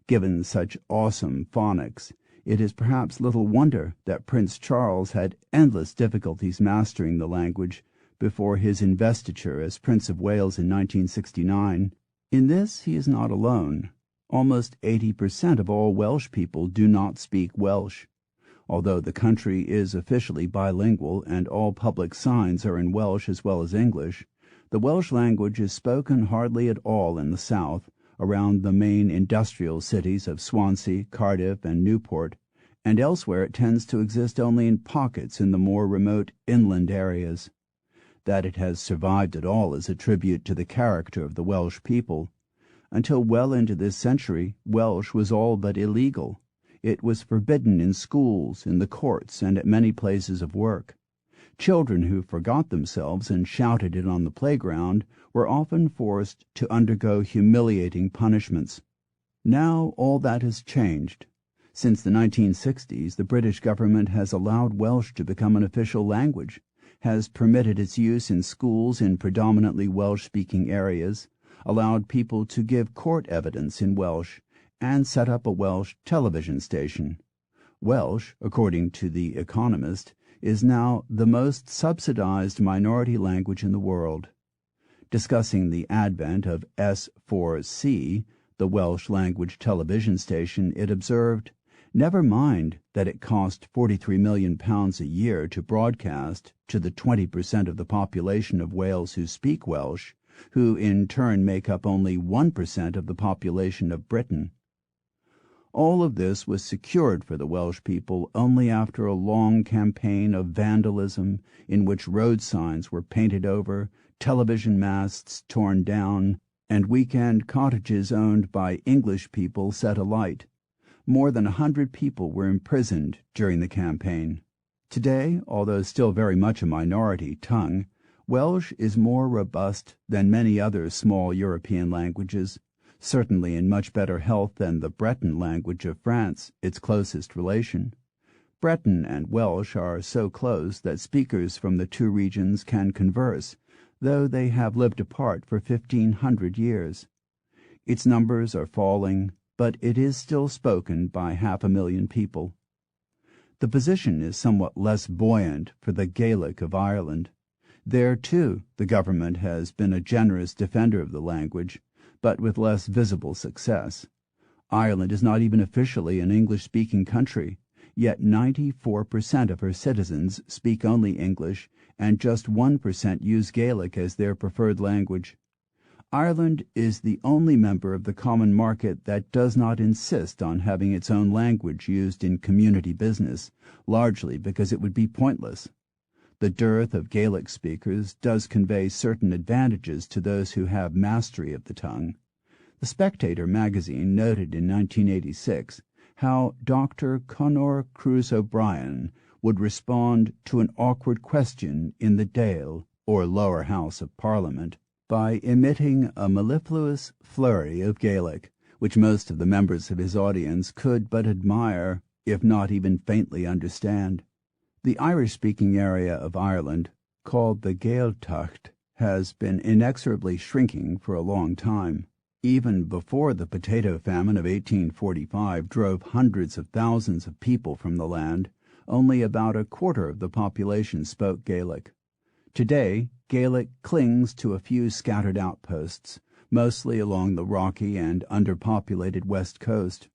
Speaker 1: Given such awesome phonics, it is perhaps little wonder that Prince Charles had endless difficulties mastering the language before his investiture as Prince of Wales in 1969. In this he is not alone. Almost 80% of all Welsh people do not speak Welsh. Although the country is officially bilingual and all public signs are in Welsh as well as English, the Welsh language is spoken hardly at all in the south, around the main industrial cities of Swansea, Cardiff, and Newport, and elsewhere it tends to exist only in pockets in the more remote inland areas. That it has survived at all is a tribute to the character of the Welsh people. Until well into this century, Welsh was all but illegal. It was forbidden in schools, in the courts, and at many places of work. Children who forgot themselves and shouted it on the playground were often forced to undergo humiliating punishments. Now all that has changed. Since the 1960s, the British government has allowed Welsh to become an official language, has permitted its use in schools in predominantly Welsh-speaking areas, allowed people to give court evidence in Welsh, and set up a Welsh television station. Welsh, according to The Economist, is now the most subsidized minority language in the world. Discussing the advent of S4C, the Welsh language television station, it observed, "Never mind that it cost £43 million a year to broadcast to the 20% of the population of Wales who speak Welsh, who in turn make up only 1% of the population of Britain." All of this was secured for the Welsh people only after a long campaign of vandalism in which road signs were painted over, television masts torn down, and weekend cottages owned by English people set alight. More than 100 people were imprisoned during the campaign. Today, although still very much a minority tongue, Welsh is more robust than many other small European languages, certainly in much better health than the Breton language of France, its closest relation. Breton and Welsh are so close that speakers from the two regions can converse, though they have lived apart for 1,500 years. Its numbers are falling, but it is still spoken by 500,000 people. The position is somewhat less buoyant for the Gaelic of Ireland. There, too, the government has been a generous defender of the language, but with less visible success. Ireland is not even officially an English-speaking country, yet 94% of her citizens speak only English, and just 1% use Gaelic as their preferred language. Ireland is the only member of the common market that does not insist on having its own language used in community business, largely because it would be pointless. The dearth of Gaelic speakers does convey certain advantages to those who have mastery of the tongue. The Spectator magazine noted in 1986 how Dr. Conor Cruise O'Brien would respond to an awkward question in the Dáil, or lower house of Parliament, by emitting a mellifluous flurry of Gaelic, which most of the members of his audience could but admire, if not even faintly understand. The Irish-speaking area of Ireland, called the Gaeltacht, has been inexorably shrinking for a long time. Even before the potato famine of 1845 drove hundreds of thousands of people from the land, only about a quarter of the population spoke Gaelic. Today, Gaelic clings to a few scattered outposts, mostly along the rocky and underpopulated west coast.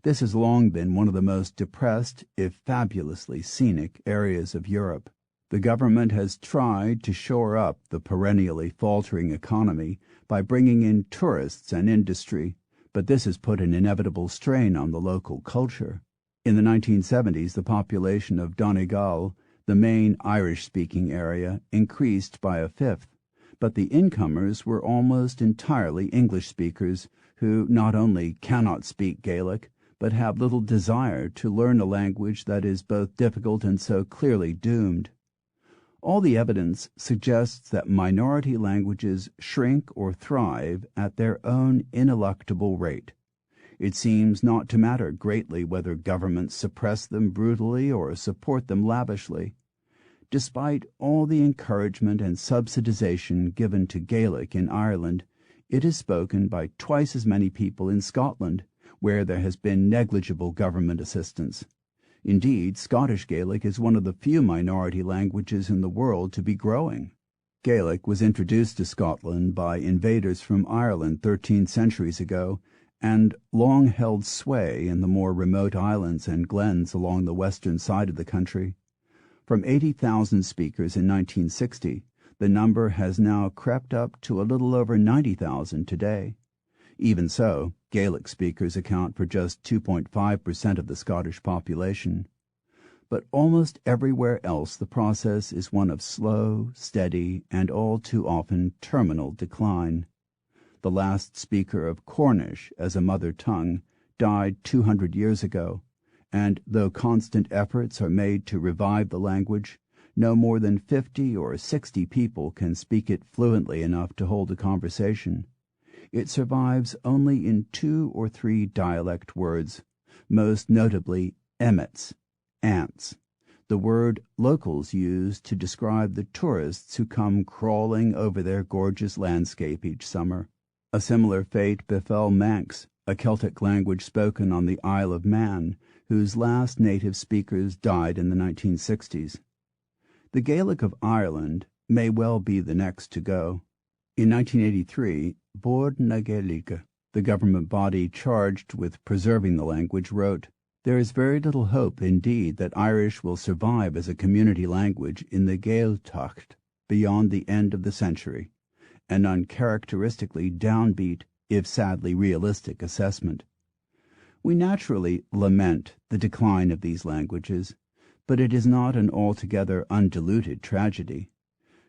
Speaker 1: This has long been one of the most depressed, if fabulously scenic, areas of Europe. The government has tried to shore up the perennially faltering economy by bringing in tourists and industry, but this has put an inevitable strain on the local culture. In the 1970s, the population of Donegal, the main Irish-speaking area, increased by a fifth, but the incomers were almost entirely English speakers who not only cannot speak Gaelic, but have little desire to learn a language that is both difficult and so clearly doomed. All the evidence suggests that minority languages shrink or thrive at their own ineluctable rate. It seems not to matter greatly whether governments suppress them brutally or support them lavishly. Despite all the encouragement and subsidization given to Gaelic in Ireland, it is spoken by twice as many people in Scotland, where there has been negligible government assistance. Indeed, Scottish Gaelic is one of the few minority languages in the world to be growing. Gaelic was introduced to Scotland by invaders from Ireland 13 centuries ago, and long held sway in the more remote islands and glens along the western side of the country. From 80,000 speakers in 1960, the number has now crept up to a little over 90,000 today. Even so, Gaelic speakers account for just 2.5% of the Scottish population. But almost everywhere else the process is one of slow, steady, and all too often terminal decline. The last speaker of Cornish as a mother tongue died 200 years ago, and though constant efforts are made to revive the language, no more than 50 or 60 people can speak it fluently enough to hold a conversation. It survives only in 2 or 3 dialect words, most notably emmets, ants, the word locals use to describe the tourists who come crawling over their gorgeous landscape each summer. A similar fate befell Manx, a Celtic language spoken on the Isle of Man, whose last native speakers died in the 1960s. The Gaelic of Ireland may well be the next to go. In 1983, Bord na Gaeilge, the government body charged with preserving the language, wrote, "There is very little hope indeed that Irish will survive as a community language in the Gaeltacht beyond the end of the century, an uncharacteristically downbeat, if sadly realistic, assessment. We naturally lament the decline of these languages, but it is not an altogether undiluted tragedy.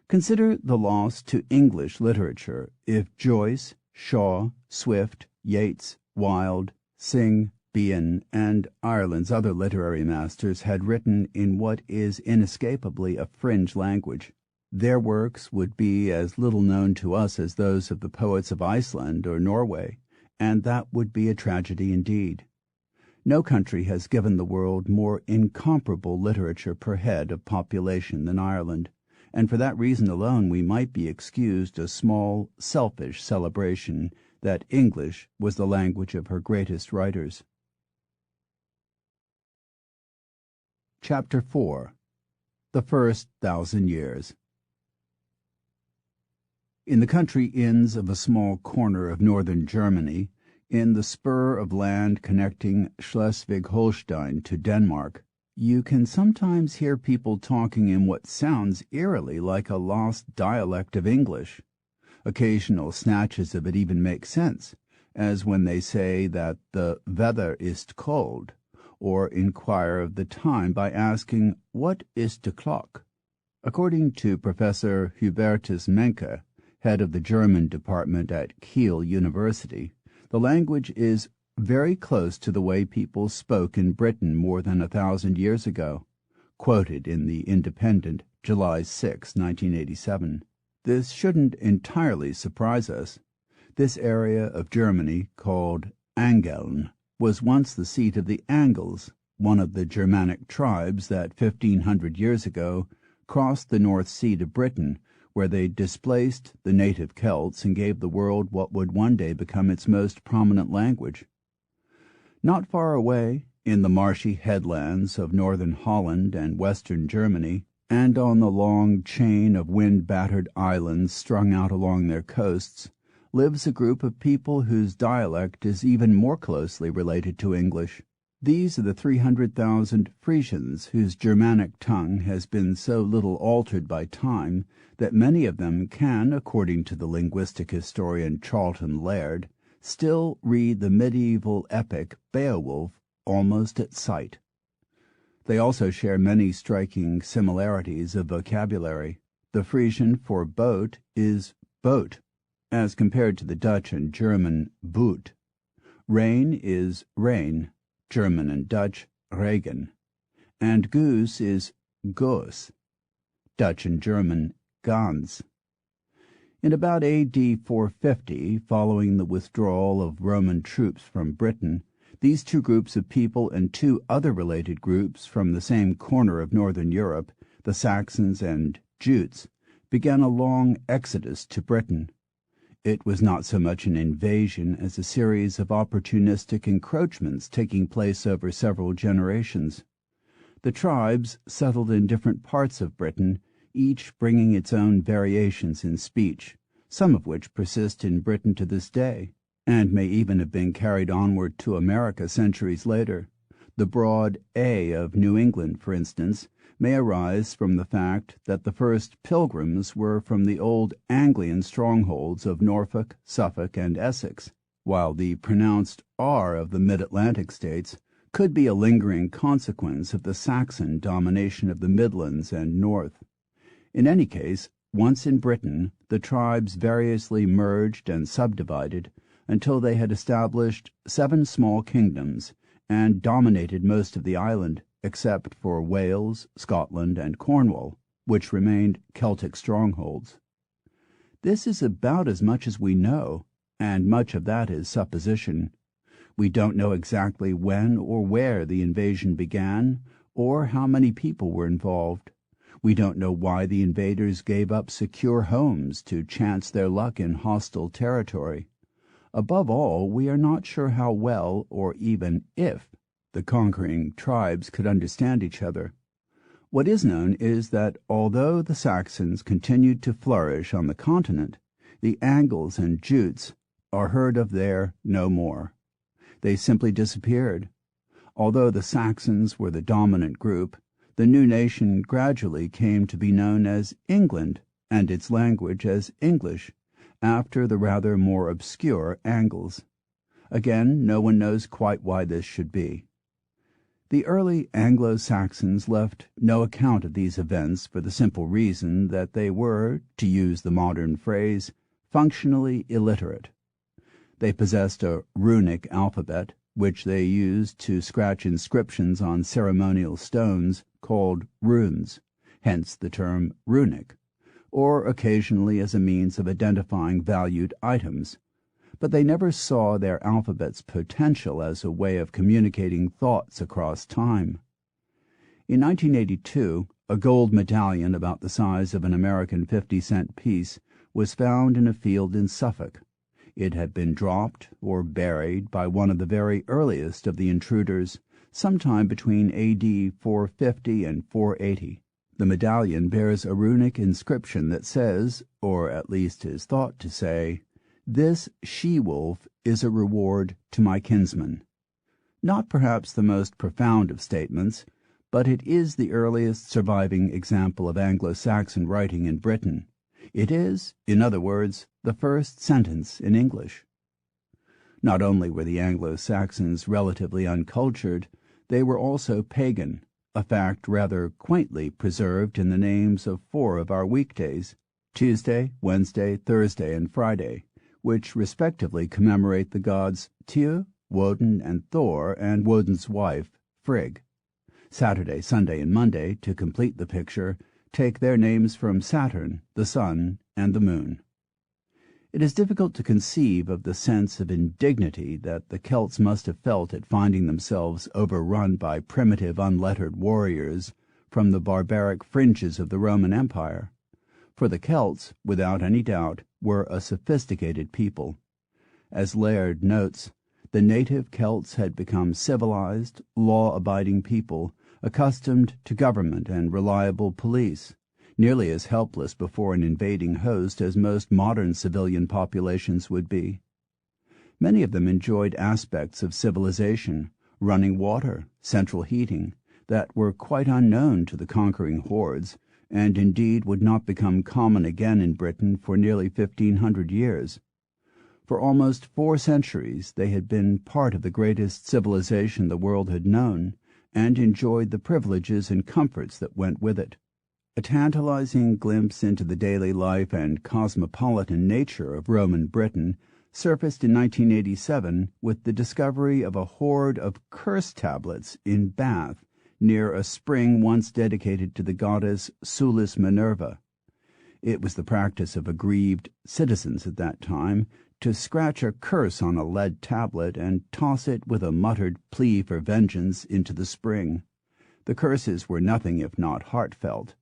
Speaker 1: Consider the loss to English literature if Joyce, Shaw, Swift, Yeats, Wilde, Synge, Behan, and Ireland's other literary masters had written in what is inescapably a fringe language. Their works would be as little known to us as those of the poets of Iceland or Norway, and that would be a tragedy indeed. No country has given the world more incomparable literature per head of population than Ireland, and for that reason alone we might be excused a small, selfish celebration that English was the language of her greatest writers. Chapter 4. The First 1,000 Years. In the country inns of a small corner of northern Germany, in the spur of land connecting Schleswig-Holstein to Denmark, you can sometimes hear people talking in what sounds eerily like a lost dialect of English. Occasional snatches of it even make sense, as when they say that the weather ist cold, or inquire of the time by asking, "What ist the clock?" According to Professor Hubertus Menke, head of the German department at Kiel University, the language is very close to the way people spoke in Britain more than 1,000 years ago, quoted in the Independent, July 6, 1987. This shouldn't entirely surprise us. This area of Germany, called Angeln, was once the seat of the Angles, one of the Germanic tribes that 1,500 years ago crossed the North Sea to Britain, where they displaced the native Celts and gave the world what would one day become its most prominent language. Not far away, in the marshy headlands of northern Holland and western Germany, and on the long chain of wind-battered islands strung out along their coasts, lives a group of people whose dialect is even more closely related to English. These are the 300,000 Frisians, whose Germanic tongue has been so little altered by time that many of them can, according to the linguistic historian Charlton Laird, still read the medieval epic Beowulf almost at sight. They also share many striking similarities of vocabulary. The Frisian for boat is boot, as compared to the Dutch and German boot. Rain is rain, German and Dutch regen, and goose is goos, Dutch and German Gans. In about A.D. 450, following the withdrawal of Roman troops from Britain, these two groups of people and two other related groups from the same corner of northern Europe, the Saxons and Jutes, began a long exodus to Britain. It was not so much an invasion as a series of opportunistic encroachments taking place over several generations. The tribes settled in different parts of Britain, each bringing its own variations in speech, some of which persist in Britain to this day, and may even have been carried onward to America centuries later. The broad A of New England, for instance, may arise from the fact that the first pilgrims were from the old Anglian strongholds of Norfolk, Suffolk, and Essex, while the pronounced R of the mid-Atlantic states could be a lingering consequence of the Saxon domination of the Midlands and North. In any case, once in Britain, the tribes variously merged and subdivided until they had established 7 small kingdoms and dominated most of the island, except for Wales, Scotland, and Cornwall, which remained Celtic strongholds. This is about as much as we know, and much of that is supposition. We don't know exactly when or where the invasion began, or how many people were involved. We don't know why the invaders gave up secure homes to chance their luck in hostile territory. Above all, we are not sure how well, or even if, the conquering tribes could understand each other. What is known is that although the Saxons continued to flourish on the continent, the Angles and Jutes are heard of there no more. They simply disappeared. Although the Saxons were the dominant group, the new nation gradually came to be known as England, and its language as English, after the rather more obscure Angles. Again, no one knows quite why this should be. The early Anglo-Saxons left no account of these events for the simple reason that they were, to use the modern phrase, functionally illiterate. They possessed a runic alphabet, which they used to scratch inscriptions on ceremonial stones called runes, hence the term runic, or occasionally as a means of identifying valued items. But they never saw their alphabet's potential as a way of communicating thoughts across time. In 1982, a gold medallion about the size of an American 50-cent piece was found in a field in Suffolk. It had been dropped or buried by one of the very earliest of the intruders, sometime between A.D. 450 and 480. The medallion bears a runic inscription that says, or at least is thought to say, "This she-wolf is a reward to my kinsman." Not perhaps the most profound of statements, but it is the earliest surviving example of Anglo-Saxon writing in Britain. It is, in other words, the first sentence in English. Not only were the Anglo-Saxons relatively uncultured, they were also pagan, a fact rather quaintly preserved in the names of 4 of our weekdays, Tuesday, Wednesday, Thursday, and Friday, which respectively commemorate the gods Tyr, Woden, and Thor, and Woden's wife, Frigg. Saturday, Sunday, and Monday, to complete the picture, take their names from Saturn, the sun, and the moon. It is difficult to conceive of the sense of indignity that the Celts must have felt at finding themselves overrun by primitive unlettered warriors from the barbaric fringes of the Roman Empire. For the Celts, without any doubt, were a sophisticated people. As Laird notes, the native Celts had become civilized, law-abiding people, accustomed to government and reliable police, nearly as helpless before an invading host as most modern civilian populations would be. Many of them enjoyed aspects of civilization, running water, central heating, that were quite unknown to the conquering hordes, and indeed would not become common again in Britain for nearly 1,500 years. For almost 4 centuries they had been part of the greatest civilization the world had known, and enjoyed the privileges and comforts that went with it. A tantalizing glimpse into the daily life and cosmopolitan nature of Roman Britain surfaced in 1987 with the discovery of a hoard of curse tablets in Bath, near a spring once dedicated to the goddess Sulis Minerva. It was the practice of aggrieved citizens at that time to scratch a curse on a lead tablet and toss it with a muttered plea for vengeance into the spring. The curses were nothing if not heartfelt.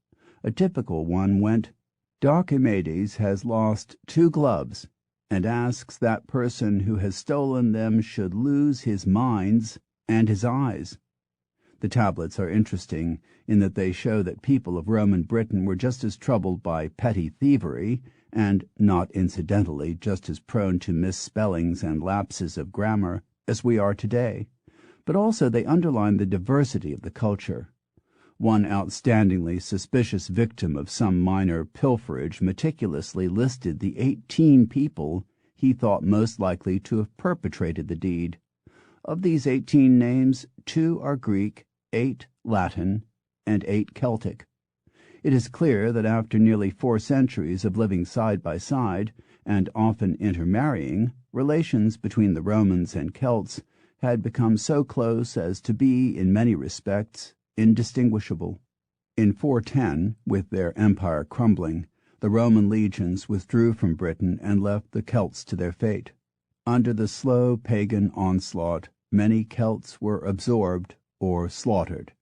Speaker 1: A typical one went, "Darchimedes has lost 2 gloves and asks that person who has stolen them should lose his minds and his eyes." The tablets are interesting in that they show that people of Roman Britain were just as troubled by petty thievery, and, not incidentally, just as prone to misspellings and lapses of grammar as we are today, but also they underline the diversity of the culture. One outstandingly suspicious victim of some minor pilferage meticulously listed the 18 people he thought most likely to have perpetrated the deed. Of these 18 names, 2 are Greek, 8 Latin, and 8 Celtic. It is clear that after nearly 4 centuries of living side by side, and often intermarrying, relations between the Romans and Celts had become so close as to be, in many respects, indistinguishable. In 410, with their empire crumbling, the Roman legions withdrew from Britain and left the Celts to their fate. Under the slow pagan onslaught, many Celts were absorbed or slaughtered.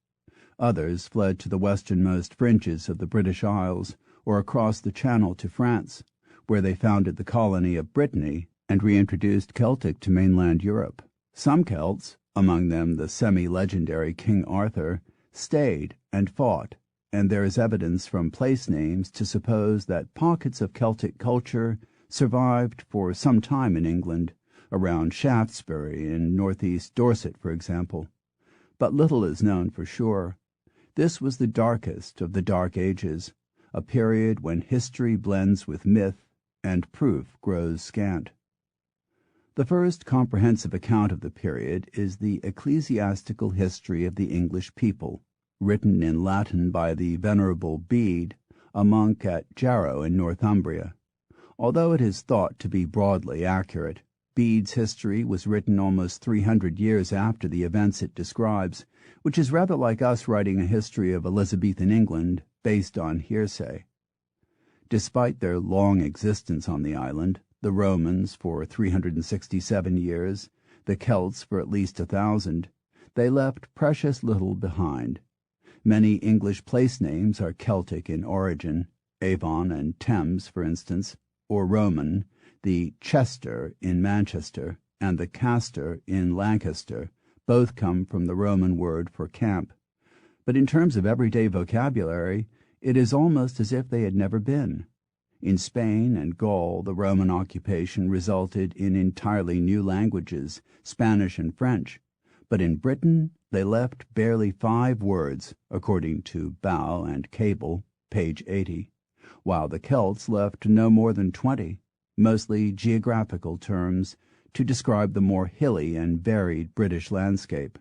Speaker 1: Others fled to the westernmost fringes of the British Isles or across the Channel to France, where they founded the colony of Brittany and reintroduced Celtic to mainland Europe. Some Celts, among them the semi-legendary King Arthur, stayed and fought, and there is evidence from place names to suppose that pockets of Celtic culture survived for some time in England, around Shaftesbury in northeast Dorset, for example. But little is known for sure. This was the darkest of the Dark Ages, a period when history blends with myth and proof grows scant. The first comprehensive account of the period is the Ecclesiastical History of the English People, written in Latin by the Venerable Bede, a monk at Jarrow in Northumbria. Although it is thought to be broadly accurate, Bede's history was written almost 300 years after the events it describes, which is rather like us writing a history of Elizabethan England based on hearsay. Despite their long existence on the island, the Romans for 367 years, the Celts for at least 1,000, they left precious little behind. Many English place names are Celtic in origin, Avon and Thames, for instance, or Roman, the Chester in Manchester and the Castor in Lancaster both come from the Roman word for camp. But in terms of everyday vocabulary, it is almost as if they had never been. In Spain and Gaul, the Roman occupation resulted in entirely new languages, Spanish and French, but in Britain they left barely 5 words, according to Bow and Cable, page 80, while the Celts left no more than 20, mostly geographical terms, to describe the more hilly and varied British landscape.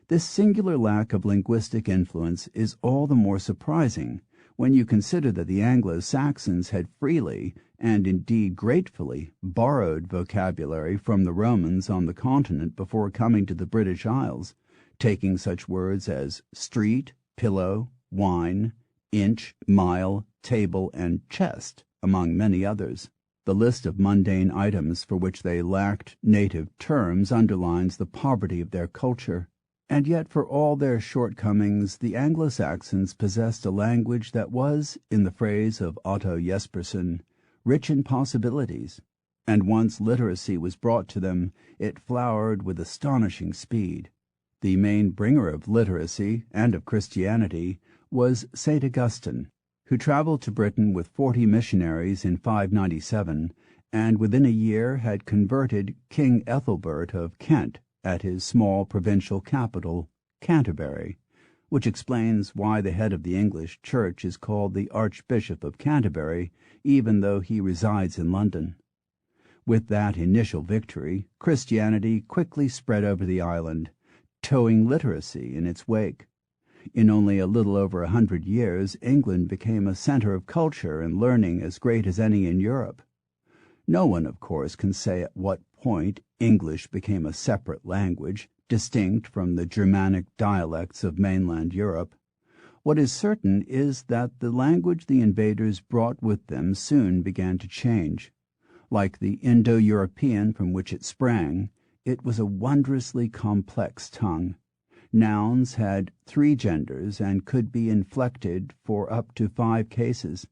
Speaker 1: This singular lack of linguistic influence is all the more surprising when you consider that the Anglo-Saxons had freely, and indeed gratefully, borrowed vocabulary from the Romans on the continent before coming to the British Isles, taking such words as street, pillow, wine, inch, mile, table, and chest, among many others. The list of mundane items for which they lacked native terms underlines the poverty of their culture. And yet, for all their shortcomings, the Anglo-Saxons possessed a language that was, in the phrase of Otto Jespersen, rich in possibilities, and once literacy was brought to them, it flowered with astonishing speed. The main bringer of literacy and of Christianity was St. Augustine, who traveled to Britain with 40 missionaries in 597, and within a year had converted King Ethelbert of Kent at his small provincial capital, Canterbury, which explains why the head of the English Church is called the Archbishop of Canterbury, even though he resides in London. With that initial victory, Christianity quickly spread over the island, towing literacy in its wake. In only a little over 100 years, England became a center of culture and learning as great as any in Europe. No one, of course, can say at what point English became a separate language, distinct from the Germanic dialects of mainland Europe. What is certain is that the language the invaders brought with them soon began to change. Like the Indo-European from which it sprang, it was a wondrously complex tongue. Nouns had 3 genders and could be inflected for up to 5 cases.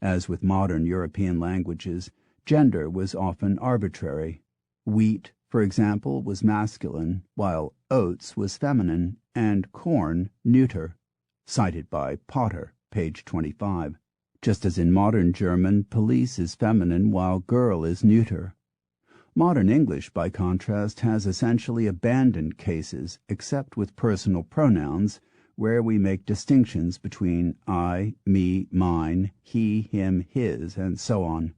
Speaker 1: As with modern European languages, gender was often arbitrary. Wheat, for example, was masculine, while oats was feminine, and corn neuter. Cited by Potter, page 25. Just as in modern German, police is feminine while girl is neuter. Modern English, by contrast, has essentially abandoned cases, except with personal pronouns, where we make distinctions between I, me, mine, he, him, his, and so on.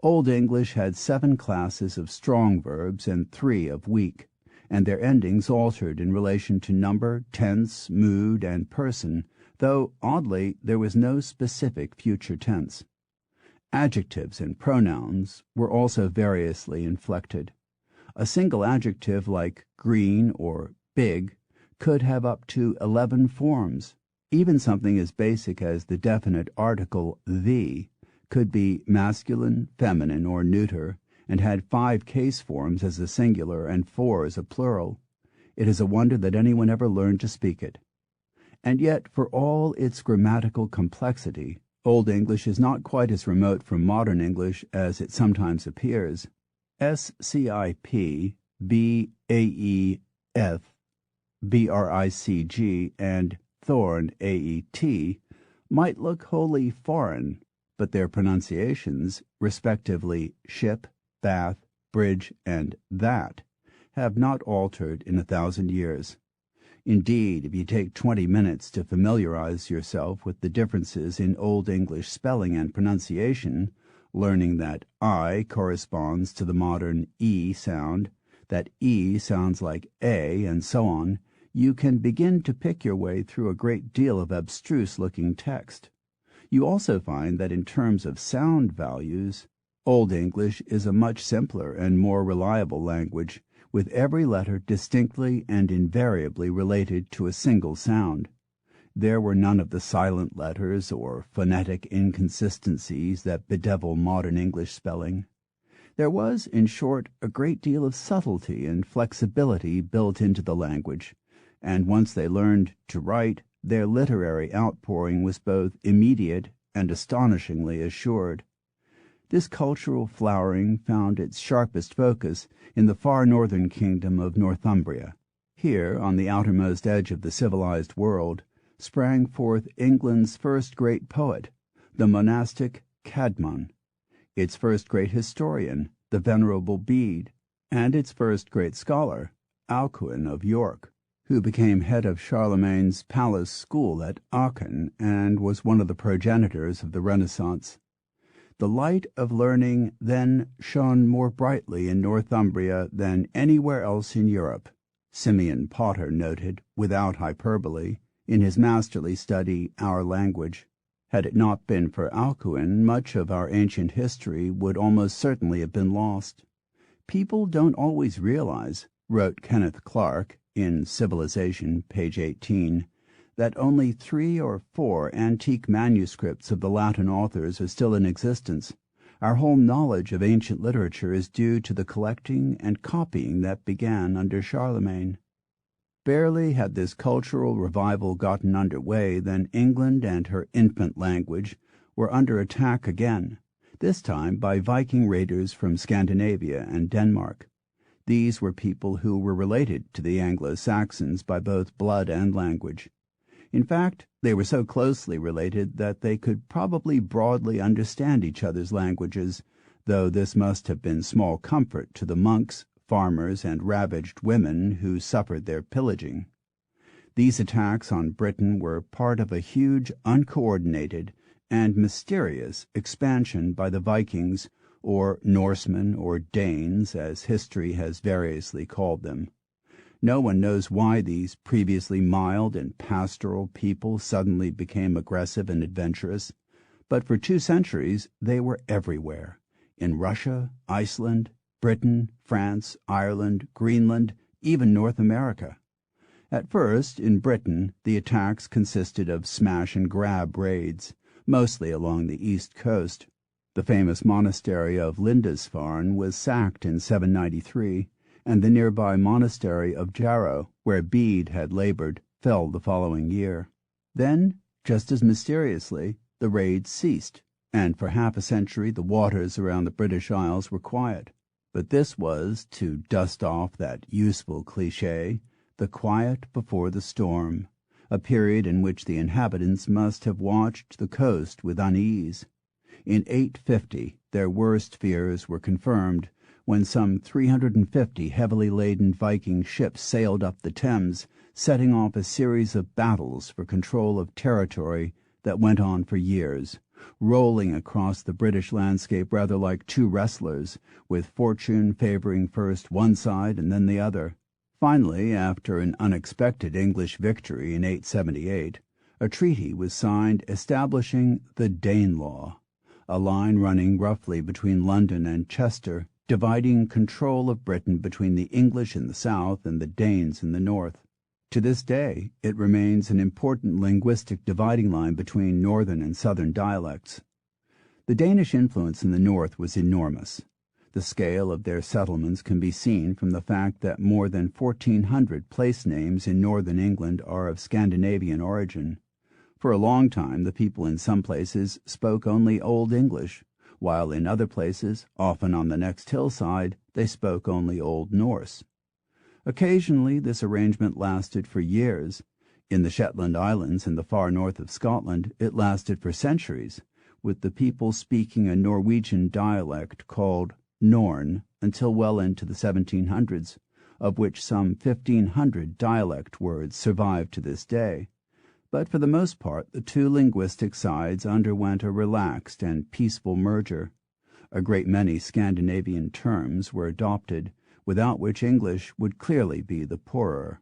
Speaker 1: Old English had 7 classes of strong verbs and 3 of weak, and their endings altered in relation to number, tense, mood, and person, though, oddly, there was no specific future tense. Adjectives and pronouns were also variously inflected. A single adjective like green or big could have up to 11 forms. Even something as basic as the definite article the could be masculine, feminine, or neuter, and had 5 case forms as a singular and 4 as a plural. It is a wonder that anyone ever learned to speak it. And yet, for all its grammatical complexity, Old English is not quite as remote from modern English as it sometimes appears. SCIP, BAEF, BRICG, and Thorn, AET, might look wholly foreign, but their pronunciations, respectively ship, bath, bridge, and that, have not altered in 1,000 years. Indeed, if you take 20 minutes to familiarize yourself with the differences in Old English spelling and pronunciation, learning that I corresponds to the modern E sound, that E sounds like A, and so on, you can begin to pick your way through a great deal of abstruse-looking text. You also find that in terms of sound values, Old English is a much simpler and more reliable language, with every letter distinctly and invariably related to a single sound. There were none of the silent letters or phonetic inconsistencies that bedevil modern English spelling. There was, in short, a great deal of subtlety and flexibility built into the language, and once they learned to write, their literary outpouring was both immediate and astonishingly assured. This cultural flowering found its sharpest focus in the far northern kingdom of Northumbria. Here, on the outermost edge of the civilized world, sprang forth England's first great poet, the monastic Cædmon, its first great historian, the venerable Bede, and its first great scholar, Alcuin of York, who became head of Charlemagne's palace school at Aachen and was one of the progenitors of the Renaissance. The light of learning then shone more brightly in Northumbria than anywhere else in Europe, Simeon Potter noted, without hyperbole, in his masterly study Our Language. Had it not been for Alcuin, much of our ancient history would almost certainly have been lost. People don't always realize, wrote Kenneth Clark in Civilization, page 18, that only 3 or 4 antique manuscripts of the Latin authors are still in existence. Our whole knowledge of ancient literature is due to the collecting and copying that began under Charlemagne. Barely had this cultural revival gotten under way than England and her infant language were under attack again, this time by Viking raiders from Scandinavia and Denmark. These were people who were related to the Anglo-Saxons by both blood and language. In fact, they were so closely related that they could probably broadly understand each other's languages, though this must have been small comfort to the monks, farmers, and ravaged women who suffered their pillaging. These attacks on Britain were part of a huge, uncoordinated, and mysterious expansion by the Vikings, or Norsemen, or Danes, as history has variously called them. No one knows why these previously mild and pastoral people suddenly became aggressive and adventurous, but for 2 centuries they were everywhere, in Russia, Iceland, Britain, France, Ireland, Greenland, even North America. At first, in Britain, the attacks consisted of smash-and-grab raids, mostly along the east coast. The famous monastery of Lindisfarne was sacked in 793, and the nearby monastery of Jarrow, where Bede had labored, fell the following year. Then, just as mysteriously, the raids ceased, and for half a century the waters around the British Isles were quiet. But this was, to dust off that useful cliché, the quiet before the storm, a period in which the inhabitants must have watched the coast with unease. In 850 their worst fears were confirmed when some 350 heavily laden Viking ships sailed up the Thames, setting off a series of battles for control of territory that went on for years, rolling across the British landscape rather like 2 wrestlers, with fortune favoring first one side and then the other. Finally, after an unexpected English victory in 878, a treaty was signed establishing the Danelaw, a line running roughly between London and Chester, dividing control of Britain between the English in the south and the Danes in the north. To this day, it remains an important linguistic dividing line between northern and southern dialects. The Danish influence in the north was enormous. The scale of their settlements can be seen from the fact that more than 1,400 place names in northern England are of Scandinavian origin. For a long time, the people in some places spoke only Old English, while in other places, often on the next hillside, they spoke only Old Norse. Occasionally this arrangement lasted for years. In the Shetland Islands in the far north of Scotland it lasted for centuries, with the people speaking a Norwegian dialect called Norn until well into the 1700s, of which some 1,500 dialect words survive to this day. But for the most part the 2 linguistic sides underwent a relaxed and peaceful merger. A great many Scandinavian terms were adopted, without which English would clearly be the poorer.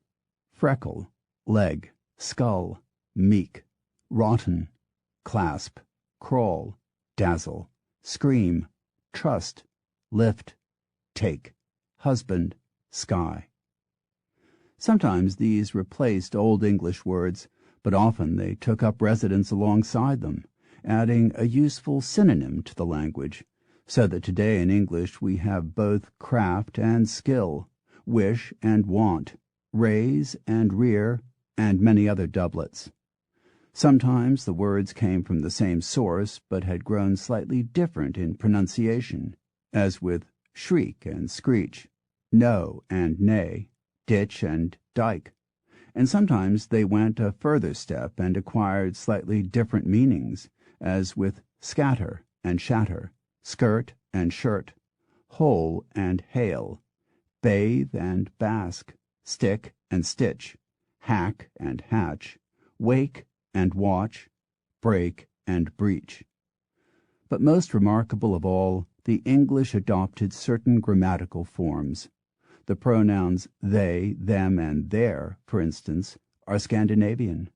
Speaker 1: Freckle, leg, skull, meek, rotten, clasp, crawl, dazzle, scream, trust, lift, take, husband, sky. Sometimes these replaced Old English words, but often they took up residence alongside them, adding a useful synonym to the language, so that today in English we have both craft and skill, wish and want, raise and rear, and many other doublets. Sometimes the words came from the same source but had grown slightly different in pronunciation, as with shriek and screech, no and nay, ditch and dike, and sometimes they went a further step and acquired slightly different meanings, as with scatter and shatter, skirt and shirt, hole and hail, bathe and bask, stick and stitch, hack and hatch, wake and watch, break and breach. But most remarkable of all, the English adopted certain grammatical forms. The pronouns they, them, and their, for instance, are Scandinavian.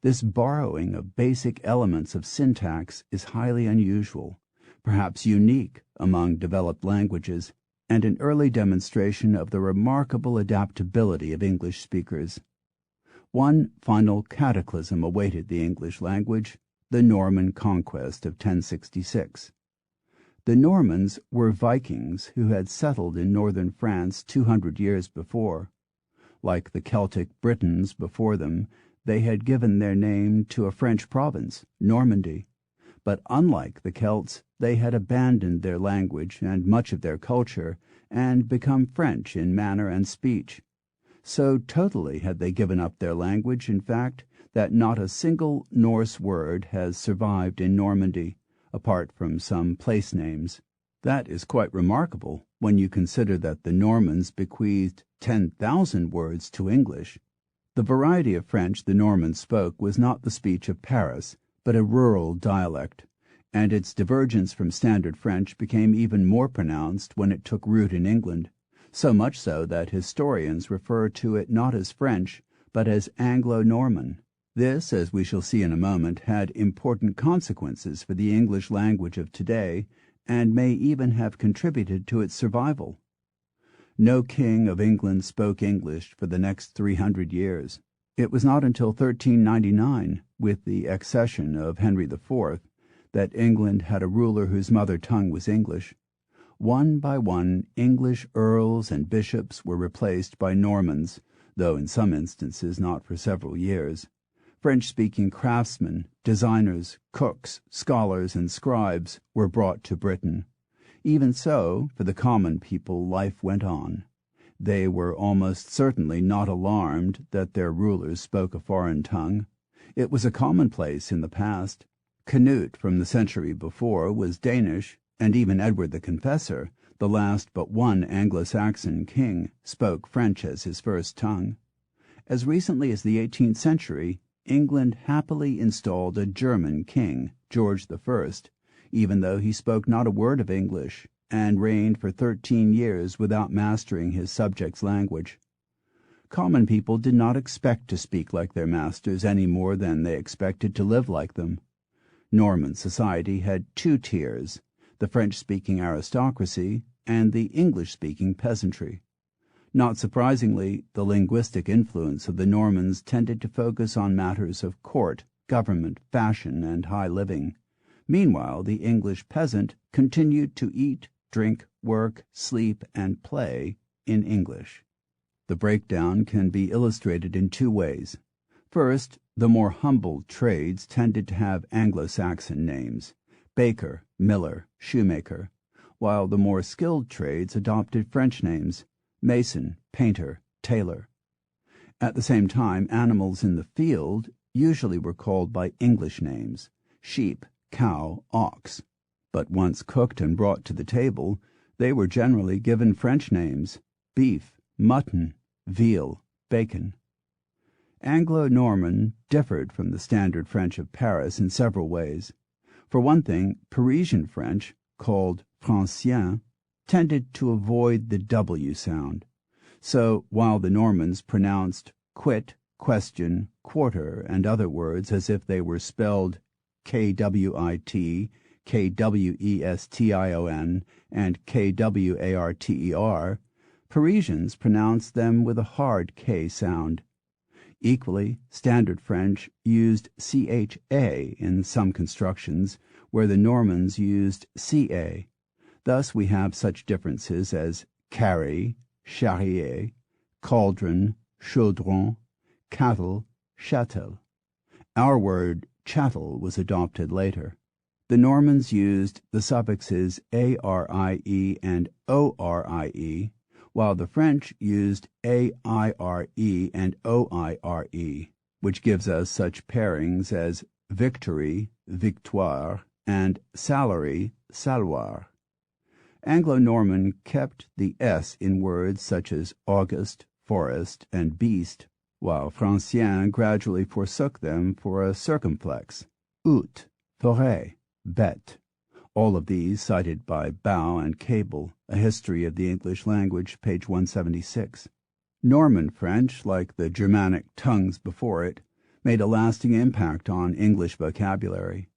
Speaker 1: This borrowing of basic elements of syntax is highly unusual, perhaps unique among developed languages, and an early demonstration of the remarkable adaptability of English speakers. One final cataclysm awaited the English language, the Norman conquest of 1066. The Normans were Vikings who had settled in northern France 200 years before. Like the Celtic Britons before them, they had given their name to a French province, Normandy. But unlike the Celts, they had abandoned their language and much of their culture and become French in manner and speech. So totally had they given up their language, in fact, that not a single Norse word has survived in Normandy, apart from some place names. That is quite remarkable when you consider that the Normans bequeathed 10,000 words to English. The variety of French the Normans spoke was not the speech of Paris, but a rural dialect, and its divergence from standard French became even more pronounced when it took root in England, so much so that historians refer to it not as French, but as Anglo-Norman. This, as we shall see in a moment, had important consequences for the English language of today, and may even have contributed to its survival. No king of England spoke English for the next 300 years. It was not until 1399, with the accession of Henry IV, that England had a ruler whose mother tongue was English. One by one, English earls and bishops were replaced by Normans, though in some instances not for several years. French-speaking craftsmen, designers, cooks, scholars, and scribes were brought to Britain. Even so, for the common people life went on. They were almost certainly not alarmed that their rulers spoke a foreign tongue. It was a commonplace in the past. Canute from the century before was Danish, and even Edward the Confessor, the last but one Anglo-Saxon king, spoke French as his first tongue. As recently as the 18th century, England happily installed a German king, George I, even though he spoke not a word of English, and reigned for 13 years without mastering his subjects' language. Common people did not expect to speak like their masters any more than they expected to live like them. Norman society had two tiers, the French-speaking aristocracy and the English-speaking peasantry. Not surprisingly, the linguistic influence of the Normans tended to focus on matters of court, government, fashion, and high living. Meanwhile, the English peasant continued to eat, drink, work, sleep, and play in English. The breakdown can be illustrated in two ways. First, the more humble trades tended to have Anglo-Saxon names, baker, miller, shoemaker, while the more skilled trades adopted French names, mason, painter, tailor. At the same time, animals in the field usually were called by English names, sheep, cow, ox. But once cooked and brought to the table, they were generally given French names, beef, mutton, veal, bacon. Anglo-Norman differed from the standard French of Paris in several ways. For one thing, Parisian French, called Francien, tended to avoid the W sound. So, while the Normans pronounced quit, question, quarter, and other words as if they were spelled kwit, kwestion, and kwarter, Parisians pronounced them with a hard K sound. Equally, Standard French used CHA in some constructions, where the Normans used CA. Thus we have such differences as carry, charrier, cauldron, chaudron, cattle, châtel. Our word chattel was adopted later. The Normans used the suffixes arie and orie, while the French used aire and oire, which gives us such pairings as victory, victoire, and salary, saloir. Anglo-Norman kept the S in words such as August, forest, and beast, while Francien gradually forsook them for a circumflex, ut, forêt, bête. All of these cited by Bow and Cable, A History of the English Language, page 176. Norman French, like the Germanic tongues before it, made a lasting impact on English vocabulary.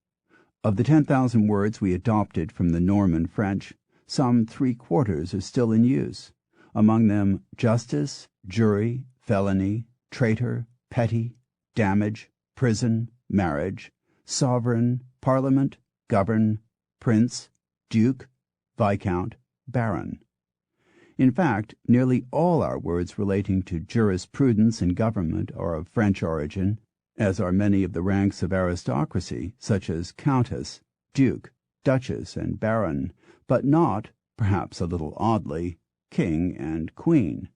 Speaker 1: Of the 10,000 words we adopted from the Norman French, some 3/4 are still in use, among them justice, jury, felony, traitor, petty, damage, prison, marriage, sovereign, parliament, govern, prince, duke, viscount, baron. In fact, nearly all our words relating to jurisprudence and government are of French origin, as are many of the ranks of aristocracy, such as countess, duke, duchess, and baron, but not, perhaps a little oddly, king and queen.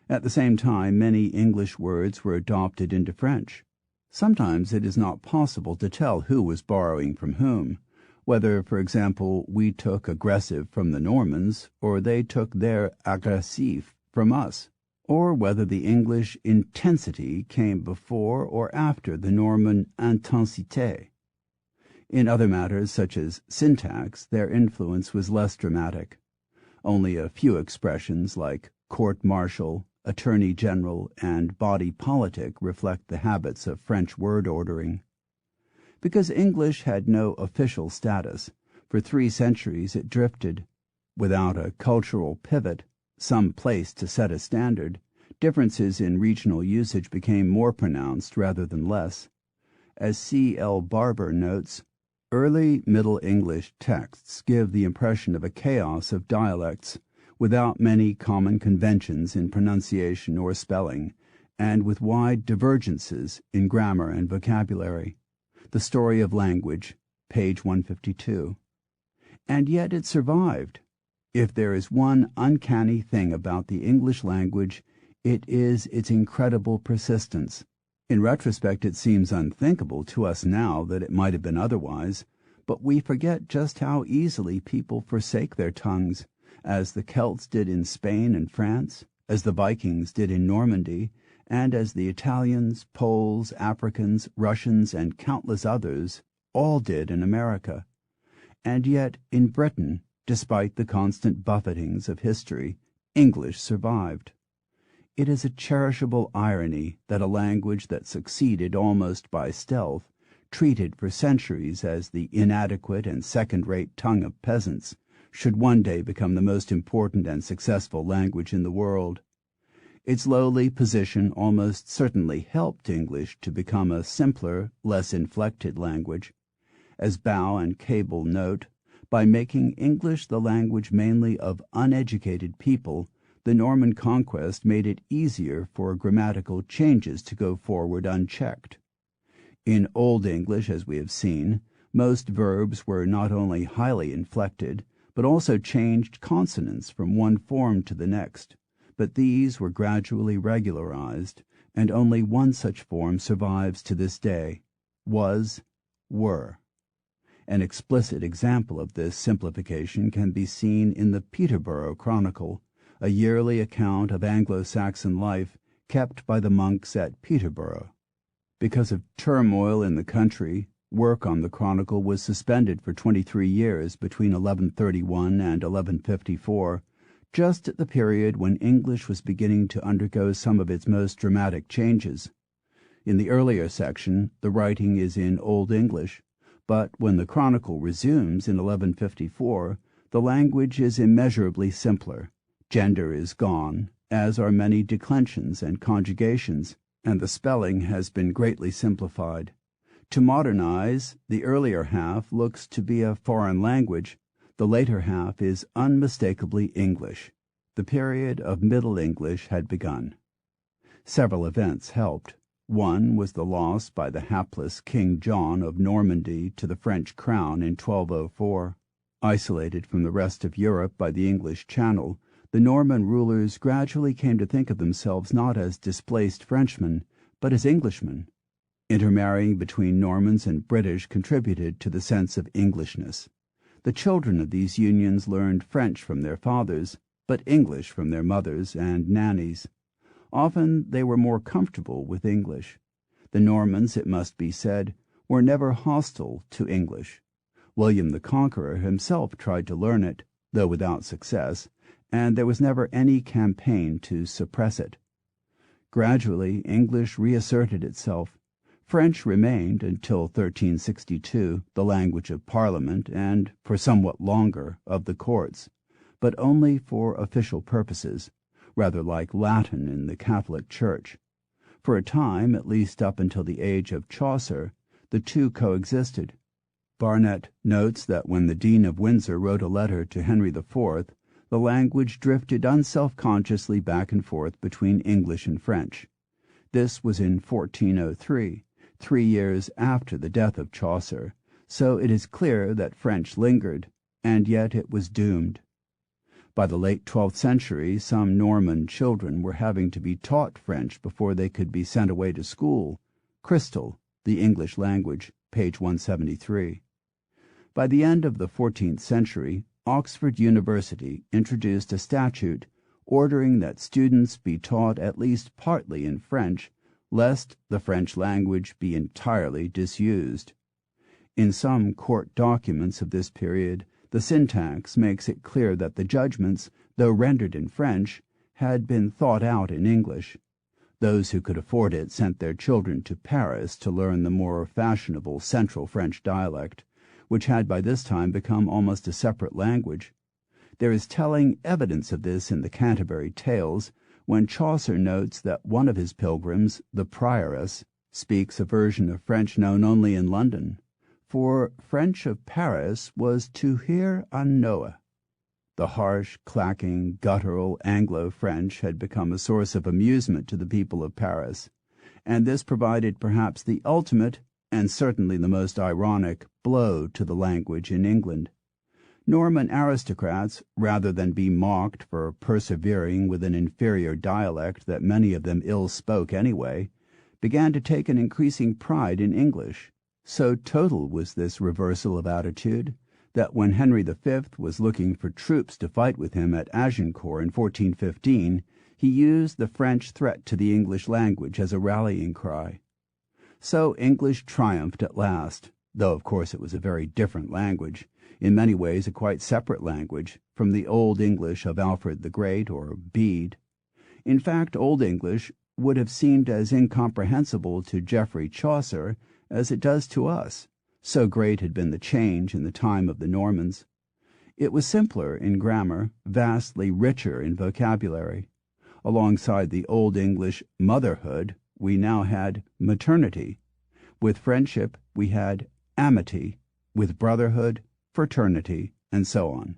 Speaker 1: At the same time, many English words were adopted into French. Sometimes it is not possible to tell who was borrowing from whom, whether, for example, we took aggressive from the Normans, or they took their agressif from us, or whether the English intensity came before or after the Norman intensité. In other matters, such as syntax, their influence was less dramatic. Only a few expressions like court-martial, attorney general, and body politic reflect the habits of French word ordering. Because English had no official status, for 3 centuries it drifted. Without a cultural pivot, some place to set a standard, differences in regional usage became more pronounced rather than less. As C. L. Barber notes, early Middle English texts give the impression of a chaos of dialects, without many common conventions in pronunciation or spelling, and with wide divergences in grammar and vocabulary. The Story of Language, page 152. And yet it survived. If there is one uncanny thing about the English language, it is its incredible persistence. In retrospect, it seems unthinkable to us now that it might have been otherwise, but we forget just how easily people forsake their tongues, as the Celts did in Spain and France, as the Vikings did in Normandy, and as the Italians, Poles, Africans, Russians, and countless others all did in America. And yet, in Britain, despite the constant buffetings of history, English survived. It is a cherishable irony that a language that succeeded almost by stealth, treated for centuries as the inadequate and second-rate tongue of peasants, should one day become the most important and successful language in the world. Its lowly position almost certainly helped English to become a simpler, less inflected language. As Bow and Cable note, by making English the language mainly of uneducated people, the Norman conquest made it easier for grammatical changes to go forward unchecked. In Old English, as we have seen, most verbs were not only highly inflected, but also changed consonants from one form to the next. But these were gradually regularized, and only one such form survives to this day: was, were. An explicit example of this simplification can be seen in the Peterborough Chronicle, a yearly account of Anglo-Saxon life kept by the monks at Peterborough. Because of turmoil in the country, work on the Chronicle was suspended for 23 years between 1131 and 1154, just at the period when English was beginning to undergo some of its most dramatic changes. In the earlier section, the writing is in Old English, but when the Chronicle resumes in 1154, the language is immeasurably simpler. Gender is gone, as are many declensions and conjugations, and the spelling has been greatly simplified. To modernize, the earlier half looks to be a foreign language. The later half is unmistakably English. The period of Middle English had begun. Several events helped. One was the loss by the hapless King John of Normandy to the French crown in 1204. Isolated from the rest of Europe by the English Channel, the Norman rulers gradually came to think of themselves not as displaced Frenchmen, but as Englishmen. Intermarrying between Normans and British contributed to the sense of Englishness. The children of these unions learned French from their fathers, but English from their mothers and nannies. Often they were more comfortable with English. The Normans, it must be said, were never hostile to English. William the Conqueror himself tried to learn it, though without success, and there was never any campaign to suppress it. Gradually English reasserted itself. French remained until 1362 the language of Parliament and, for somewhat longer, of the courts, but only for official purposes, rather like Latin in the Catholic Church. For a time, at least up until the age of Chaucer, the two coexisted. Barnett notes that when the Dean of Windsor wrote a letter to Henry IV, the language drifted unselfconsciously back and forth between English and French. This was in 1403, 3 years after the death of Chaucer, so it is clear that French lingered, and yet it was doomed. By the late 12th century, some Norman children were having to be taught French before they could be sent away to school. Crystal, The English Language, page 173. By the end of the 14th century, Oxford University introduced a statute ordering that students be taught at least partly in French, lest the French language be entirely disused. In some court documents of this period, the syntax makes it clear that the judgments, though rendered in French, had been thought out in English. Those who could afford it sent their children to Paris to learn the more fashionable Central French dialect, which had by this time become almost a separate language. There is telling evidence of this in the Canterbury Tales, when Chaucer notes that one of his pilgrims, the prioress, speaks a version of French known only in London, for French of Paris was to hear unknowe. The harsh, clacking, guttural Anglo-French had become a source of amusement to the people of Paris, and this provided perhaps the ultimate, and certainly the most ironic, blow to the language in England. Norman aristocrats, rather than be mocked for persevering with an inferior dialect that many of them ill spoke anyway, began to take an increasing pride in English. So total was this reversal of attitude that when Henry V was looking for troops to fight with him at Agincourt in 1415, he used the French threat to the English language as a rallying cry. So English triumphed at last, though of course it was a very different language, in many ways a quite separate language from the Old English of Alfred the Great or Bede. In fact, Old English would have seemed as incomprehensible to Geoffrey Chaucer as it does to us, so great had been the change in the time of the Normans. It was simpler in grammar, vastly richer in vocabulary. Alongside the Old English motherhood, we now had maternity. With friendship, we had amity. With brotherhood, fraternity, and so on.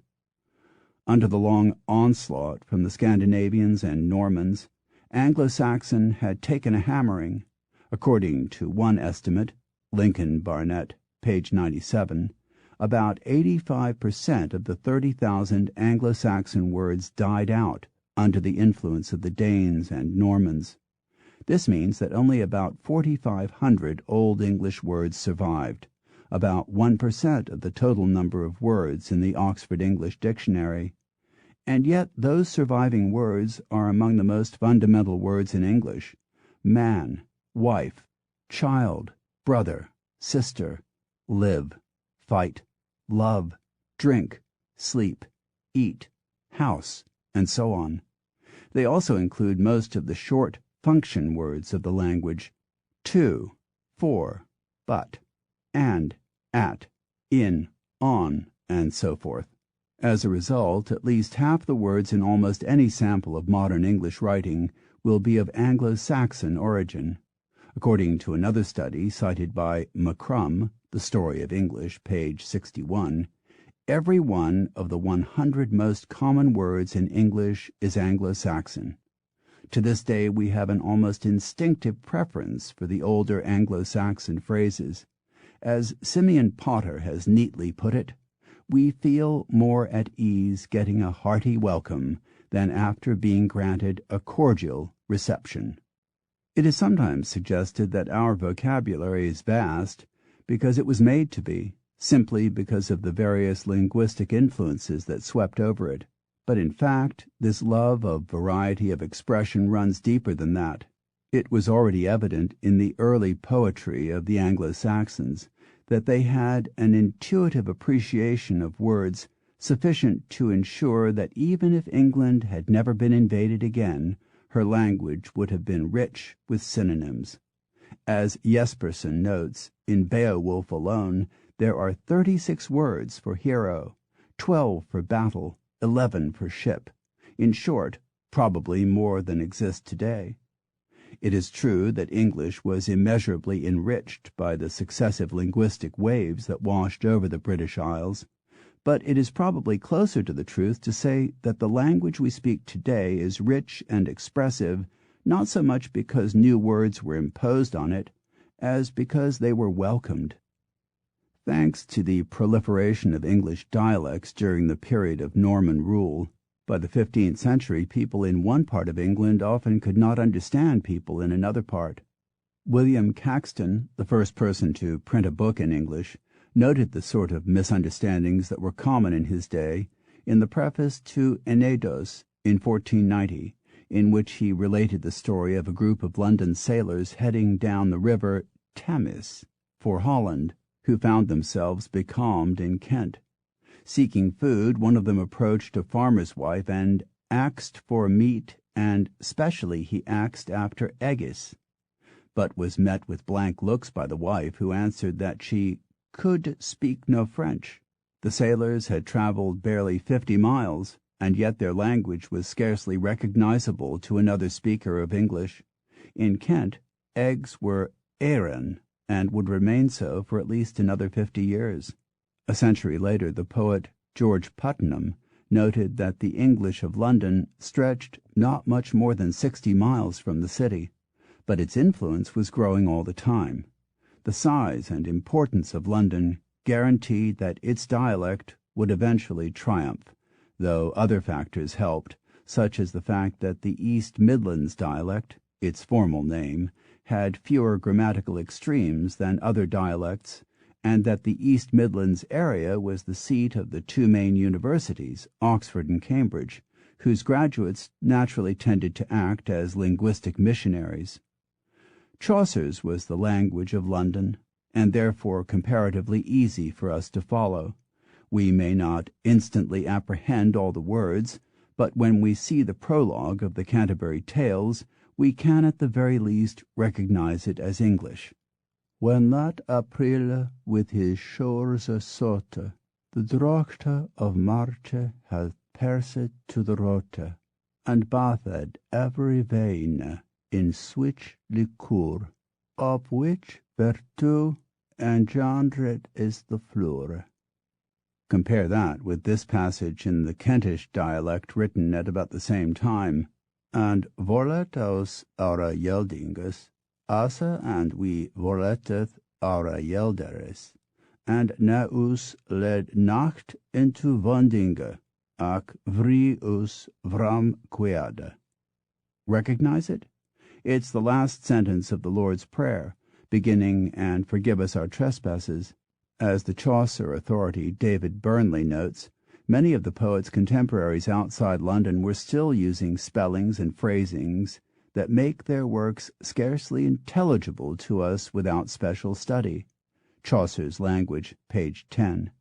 Speaker 1: Under the long onslaught from the Scandinavians and Normans, Anglo-Saxon had taken a hammering. According to one estimate, Lincoln Barnett, page 97, about 85% of the 30,000 Anglo-Saxon words died out under the influence of the Danes and Normans. This means that only about 4,500 Old English words survived, about 1% of the total number of words in the Oxford English Dictionary. And yet those surviving words are among the most fundamental words in English: man, wife, child, brother, sister, live, fight, love, drink, sleep, eat, house, and so on. They also include most of the short function words of the language: to, for, but, and, at, in, on, and so forth. As a result, at least half the words in almost any sample of modern English writing will be of Anglo-Saxon origin. According to another study cited by McCrum, The Story of English, page 61, every one of the 100 most common words in English is Anglo-Saxon. To this day we have an almost instinctive preference for the older Anglo-Saxon phrases. As Simeon Potter has neatly put it, we feel more at ease getting a hearty welcome than after being granted a cordial reception. It is sometimes suggested that our vocabulary is vast because it was made to be, simply because of the various linguistic influences that swept over it. But in fact, this love of variety of expression runs deeper than that. It was already evident in the early poetry of the Anglo-Saxons that they had an intuitive appreciation of words sufficient to ensure that even if England had never been invaded again, her language would have been rich with synonyms. As Jespersen notes, in Beowulf alone, there are 36 words for hero, 12 for battle, 11 for ship. In short, probably more than exist today. It is true that English was immeasurably enriched by the successive linguistic waves that washed over the British Isles, but it is probably closer to the truth to say that the language we speak today is rich and expressive not so much because new words were imposed on it, as because they were welcomed. Thanks to the proliferation of English dialects during the period of Norman rule, by the 15th century people in one part of England often could not understand people in another part. William Caxton, the first person to print a book in English, noted the sort of misunderstandings that were common in his day in the preface to Enedos in 1490, in which he related the story of a group of London sailors heading down the river Thames for Holland, who found themselves becalmed in Kent. Seeking food, one of them approached a farmer's wife and asked for meat, and specially he asked after eggs, but was met with blank looks by the wife, who answered that she could speak no French. The sailors had travelled barely 50 miles, and yet their language was scarcely recognizable to another speaker of English. In Kent, eggs were éireann, and would remain so for at least another 50 years. A century later, the poet George Puttenham noted that the English of London stretched not much more than 60 miles from the city, but its influence was growing all the time. The size and importance of London guaranteed that its dialect would eventually triumph, though other factors helped, such as the fact that the East Midlands dialect, its formal name, had fewer grammatical extremes than other dialects, and that the East Midlands area was the seat of the two main universities, Oxford and Cambridge, whose graduates naturally tended to act as linguistic missionaries. Chaucer's was the language of London, and therefore comparatively easy for us to follow. We may not instantly apprehend all the words, but when we see the prologue of the Canterbury Tales, we can at the very least recognize it as English. When that April with his shores assaute, the droghta of March hath pierced to the rote, and bathed every vein in switch liqueur, of which virtue engendred is the flour. Compare that with this passage in the Kentish dialect written at about the same time. And volet aus aura yeldingus, asa and we voleteth aura yelderes, and naus led nacht into vondinge, ac vri us vram queade. Recognize it? It's the last sentence of the Lord's Prayer, beginning, and forgive us our trespasses. As the Chaucer authority David Burnley notes, many of the poet's contemporaries outside London were still using spellings and phrasings that make their works scarcely intelligible to us without special study. Chaucer's Language, page 10.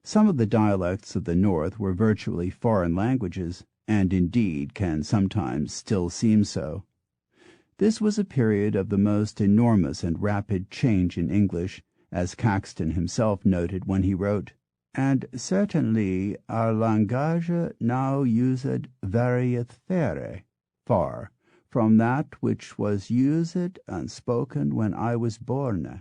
Speaker 1: Some of the dialects of the North were virtually foreign languages, and indeed can sometimes still seem so. This was a period of the most enormous and rapid change in English, as Caxton himself noted when he wrote, "And certainly our langage now used varieth faire, far, from that which was used and spoken when I was born."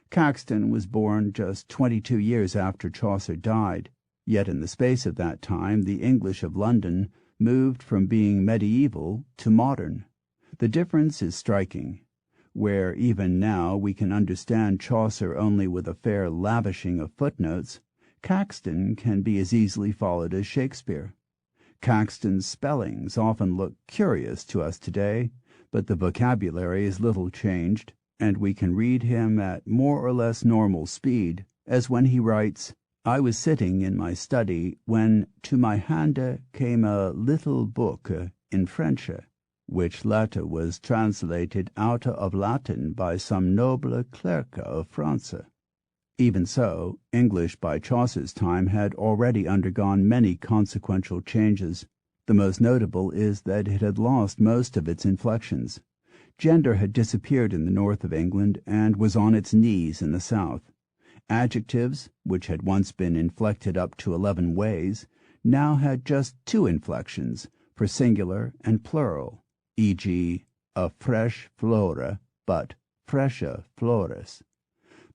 Speaker 1: Caxton was born just 22 years after Chaucer died, yet in the space of that time the English of London moved from being medieval to modern. The difference is striking. Where even now we can understand Chaucer only with a fair lavishing of footnotes, Caxton can be as easily followed as Shakespeare. Caxton's spellings often look curious to us today, but the vocabulary is little changed, and we can read him at more or less normal speed, as when he writes, I was sitting in my study when to my hand came a little book in French, which latter was translated out of Latin by some noble clerk of France. Even so, English by Chaucer's time had already undergone many consequential changes. The most notable is that it had lost most of its inflections. Gender had disappeared in the north of England and was on its knees in the south. Adjectives, which had once been inflected up to 11 ways, now had just 2 inflections, for singular and plural, e.g., a fresh flora, but fresha flores.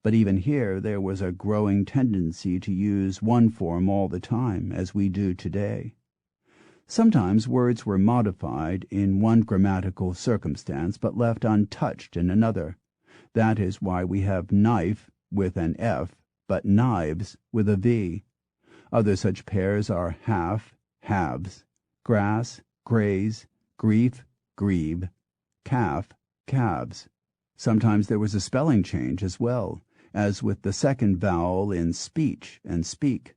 Speaker 1: But even here there was a growing tendency to use one form all the time, as we do today. Sometimes words were modified in one grammatical circumstance, but left untouched in another. That is why we have knife with an F, but knives with a V. Other such pairs are half, halves, grass, graze, grief, grieve, calf, calves. Sometimes there was a spelling change as well, as with the second vowel in speech and speak.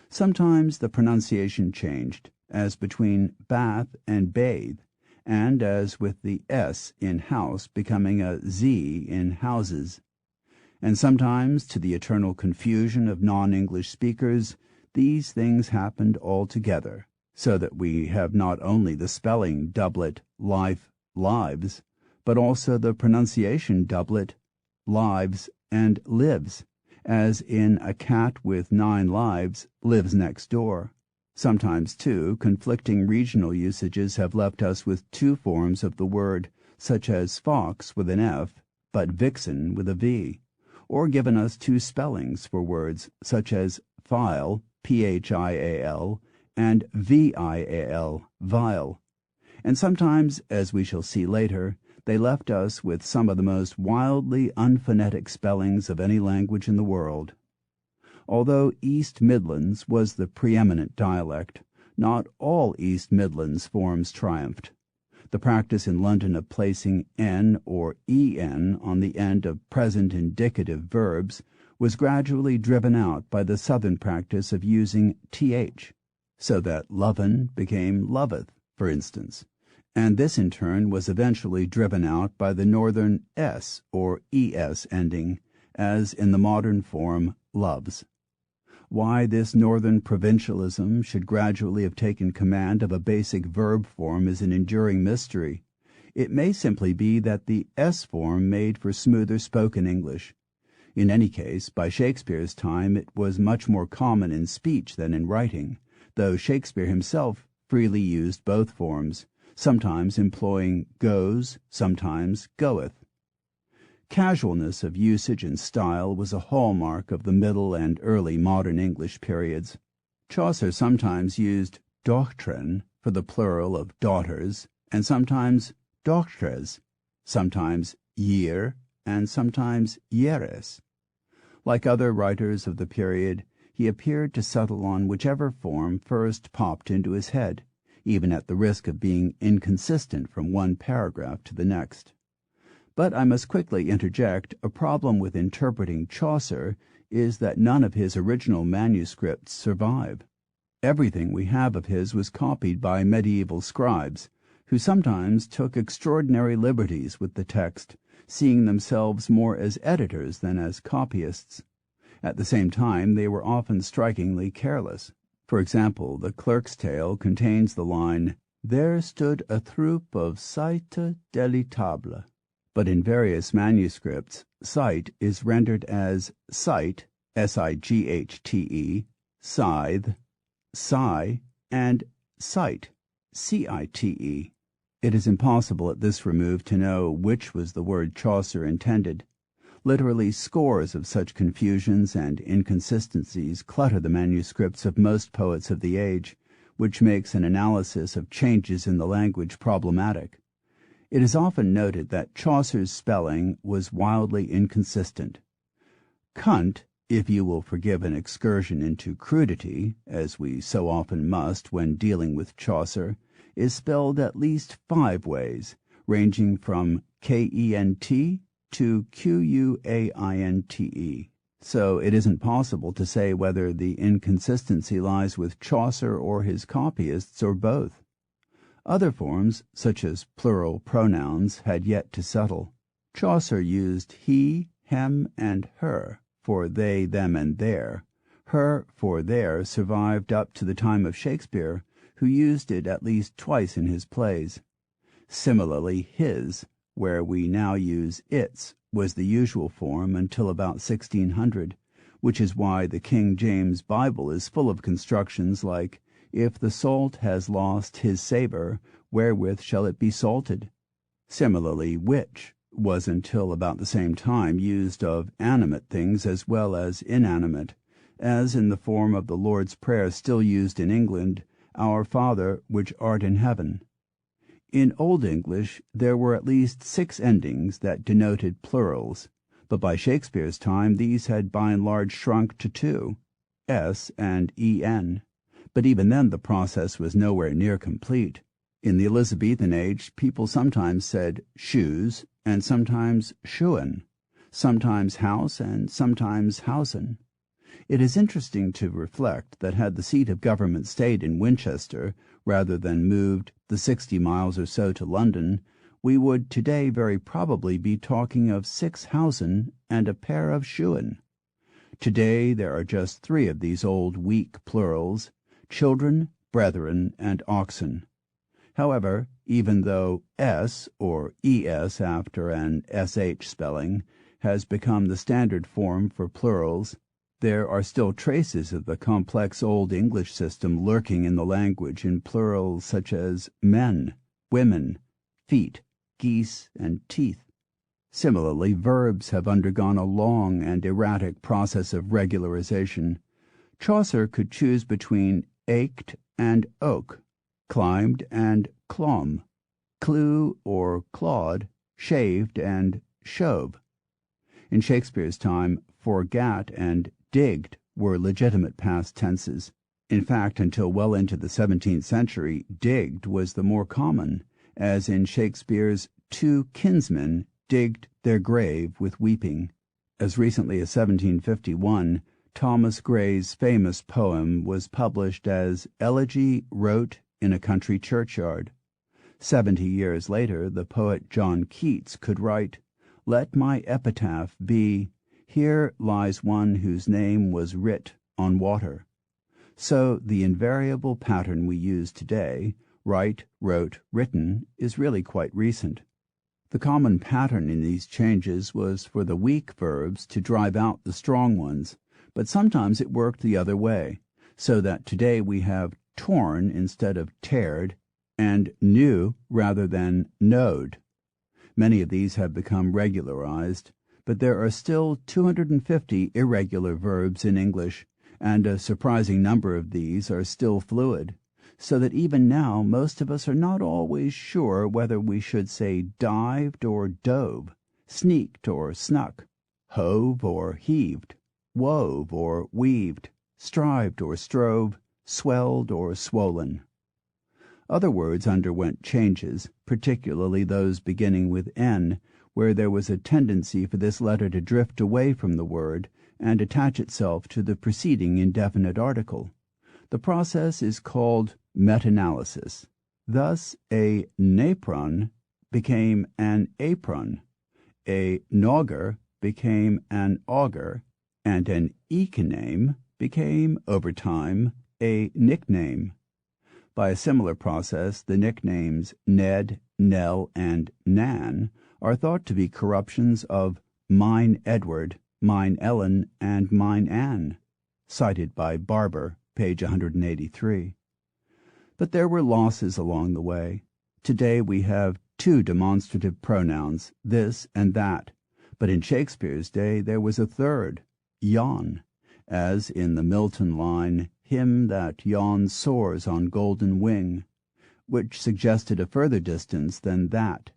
Speaker 1: Sometimes the pronunciation changed, as between bath and bathe, and as with the S in house becoming a Z in houses. And sometimes, to the eternal confusion of non-English speakers, these things happened all together, so that we have not only the spelling doublet life, lives, but also the pronunciation doublet lives and lives, as in a cat with 9 lives lives next door. Sometimes, too, conflicting regional usages have left us with 2 forms of the word, such as fox with an F, but vixen with a V, or given us 2 spellings for words such as file, Phial, and Vial, vile. And sometimes, as we shall see later, they left us with some of the most wildly unphonetic spellings of any language in the world. Although East Midlands was the preeminent dialect, not all East Midlands forms triumphed. The practice in London of placing n or en on the end of present indicative verbs was gradually driven out by the southern practice of using th, so that loven became loveth, for instance, and this in turn was eventually driven out by the northern s or es ending, as in the modern form loves. Why this northern provincialism should gradually have taken command of a basic verb form is an enduring mystery. It may simply be that the S form made for smoother spoken English. In any case, by Shakespeare's time it was much more common in speech than in writing, though Shakespeare himself freely used both forms, sometimes employing goes, sometimes goeth. Casualness of usage and style was a hallmark of the middle and early modern English periods. Chaucer sometimes used doctrine for the plural of daughters, and sometimes doctres, sometimes year, and sometimes yeres. Like other writers of the period, he appeared to settle on whichever form first popped into his head, even at the risk of being inconsistent from one paragraph to the next. But I must quickly interject, a problem with interpreting Chaucer is that none of his original manuscripts survive. Everything we have of his was copied by medieval scribes, who sometimes took extraordinary liberties with the text, seeing themselves more as editors than as copyists. At the same time, they were often strikingly careless. For example, the Clerk's Tale contains the line, "There stood a troop of sightes delitables," but in various manuscripts, sight is rendered as sight, sighte, scythe, sigh, and cite, cite. It is impossible at this remove to know which was the word Chaucer intended. Literally scores of such confusions and inconsistencies clutter the manuscripts of most poets of the age, which makes an analysis of changes in the language problematic. It is often noted that Chaucer's spelling was wildly inconsistent. Cunt, if you will forgive an excursion into crudity, as we so often must when dealing with Chaucer, is spelled at least 5 ways, ranging from Kent to Quainte. so it isn't possible to say whether the inconsistency lies with Chaucer or his copyists or both. Other forms, such as plural pronouns, had yet to settle. Chaucer used he, him, and her for they, them, and their. Her for their survived up to the time of Shakespeare, who used it at least twice in his plays. Similarly, his, where we now use its, was the usual form until about 1600, which is why the King James Bible is full of constructions like, "If the salt has lost his savour, wherewith shall it be salted?" Similarly, which was until about the same time used of animate things as well as inanimate, as in the form of the Lord's Prayer still used in England, "Our Father, which art in heaven." In Old English there were at least 6 endings that denoted plurals, but by Shakespeare's time these had by and large shrunk to 2, s and en. But even then the process was nowhere near complete. In the Elizabethan age people sometimes said shoes and sometimes shoen, sometimes house and sometimes housen. It is interesting to reflect that had the seat of government stayed in Winchester, rather than moved the 60 miles or so to London, we would today very probably be talking of 6 housen and a pair of shoen. Today there are just 3 of these old weak plurals, children, brethren, and oxen. However, even though s or es after an sh spelling has become the standard form for plurals, there are still traces of the complex Old English system lurking in the language in plurals such as men, women, feet, geese, and teeth. Similarly, verbs have undergone a long and erratic process of regularization. Chaucer could choose between ached and oak, climbed and clomb, clew or clawed, shaved and shove. In Shakespeare's time, forgat and digged were legitimate past tenses. In fact, until well into the 17th century, digged was the more common, as in Shakespeare's 2 kinsmen digged their grave with weeping. As recently as 1751, Thomas Gray's famous poem was published as Elegy Wrote in a Country Churchyard. 70 years later, the poet John Keats could write, "Let my epitaph be, here lies one whose name was writ on water." So the invariable pattern we use today, write, wrote, written, is really quite recent. The common pattern in these changes was for the weak verbs to drive out the strong ones, but sometimes it worked the other way, so that today we have torn instead of teared, and knew rather than knowed. Many of these have become regularized, but there are still 250 irregular verbs in English, and a surprising number of these are still fluid, so that even now most of us are not always sure whether we should say dived or dove, sneaked or snuck, hove or heaved, wove or weaved, strived or strove, swelled or swollen. Other words underwent changes, particularly those beginning with N, where there was a tendency for this letter to drift away from the word and attach itself to the preceding indefinite article. The process is called meta-analysis. Thus, a napron became an apron, a nauger became an auger, and an ekename became, over time, a nickname. By a similar process, the nicknames Ned, Nell, and Nan are thought to be corruptions of mine Edward, mine Ellen, and mine Anne, cited by Barber, page 183. But there were losses along the way. Today we have 2 demonstrative pronouns, this and that, but in Shakespeare's day there was a third, yon, as in the Milton line, "Him that yon soars on golden wing," which suggested a further distance than that.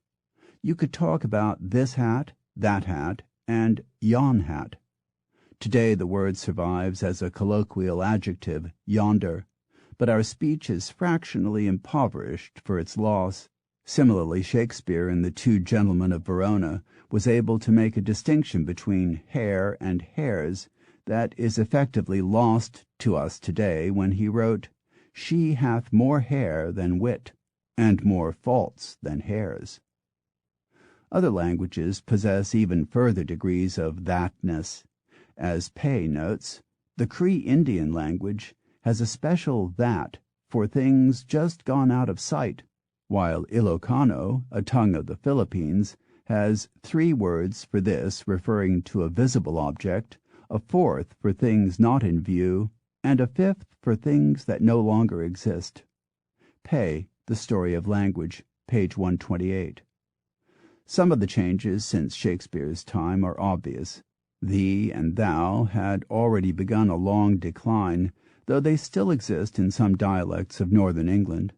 Speaker 1: You could talk about this hat, and yon hat. Today the word survives as a colloquial adjective, yonder, but our speech is fractionally impoverished for its loss. Similarly, Shakespeare in The 2 Gentlemen of Verona was able to make a distinction between hair and hairs that is effectively lost to us today when he wrote, "She hath more hair than wit, and more faults than hairs." Other languages possess even further degrees of thatness. As Pei notes, the Cree Indian language has a special that for things just gone out of sight, while Ilocano, a tongue of the Philippines, has 3 words for this referring to a visible object, a 4th for things not in view, and a 5th for things that no longer exist. Pei, The Story of Language, page 128. Some of the changes since Shakespeare's time are obvious. Thee and thou had already begun a long decline, though they still exist in some dialects of northern England.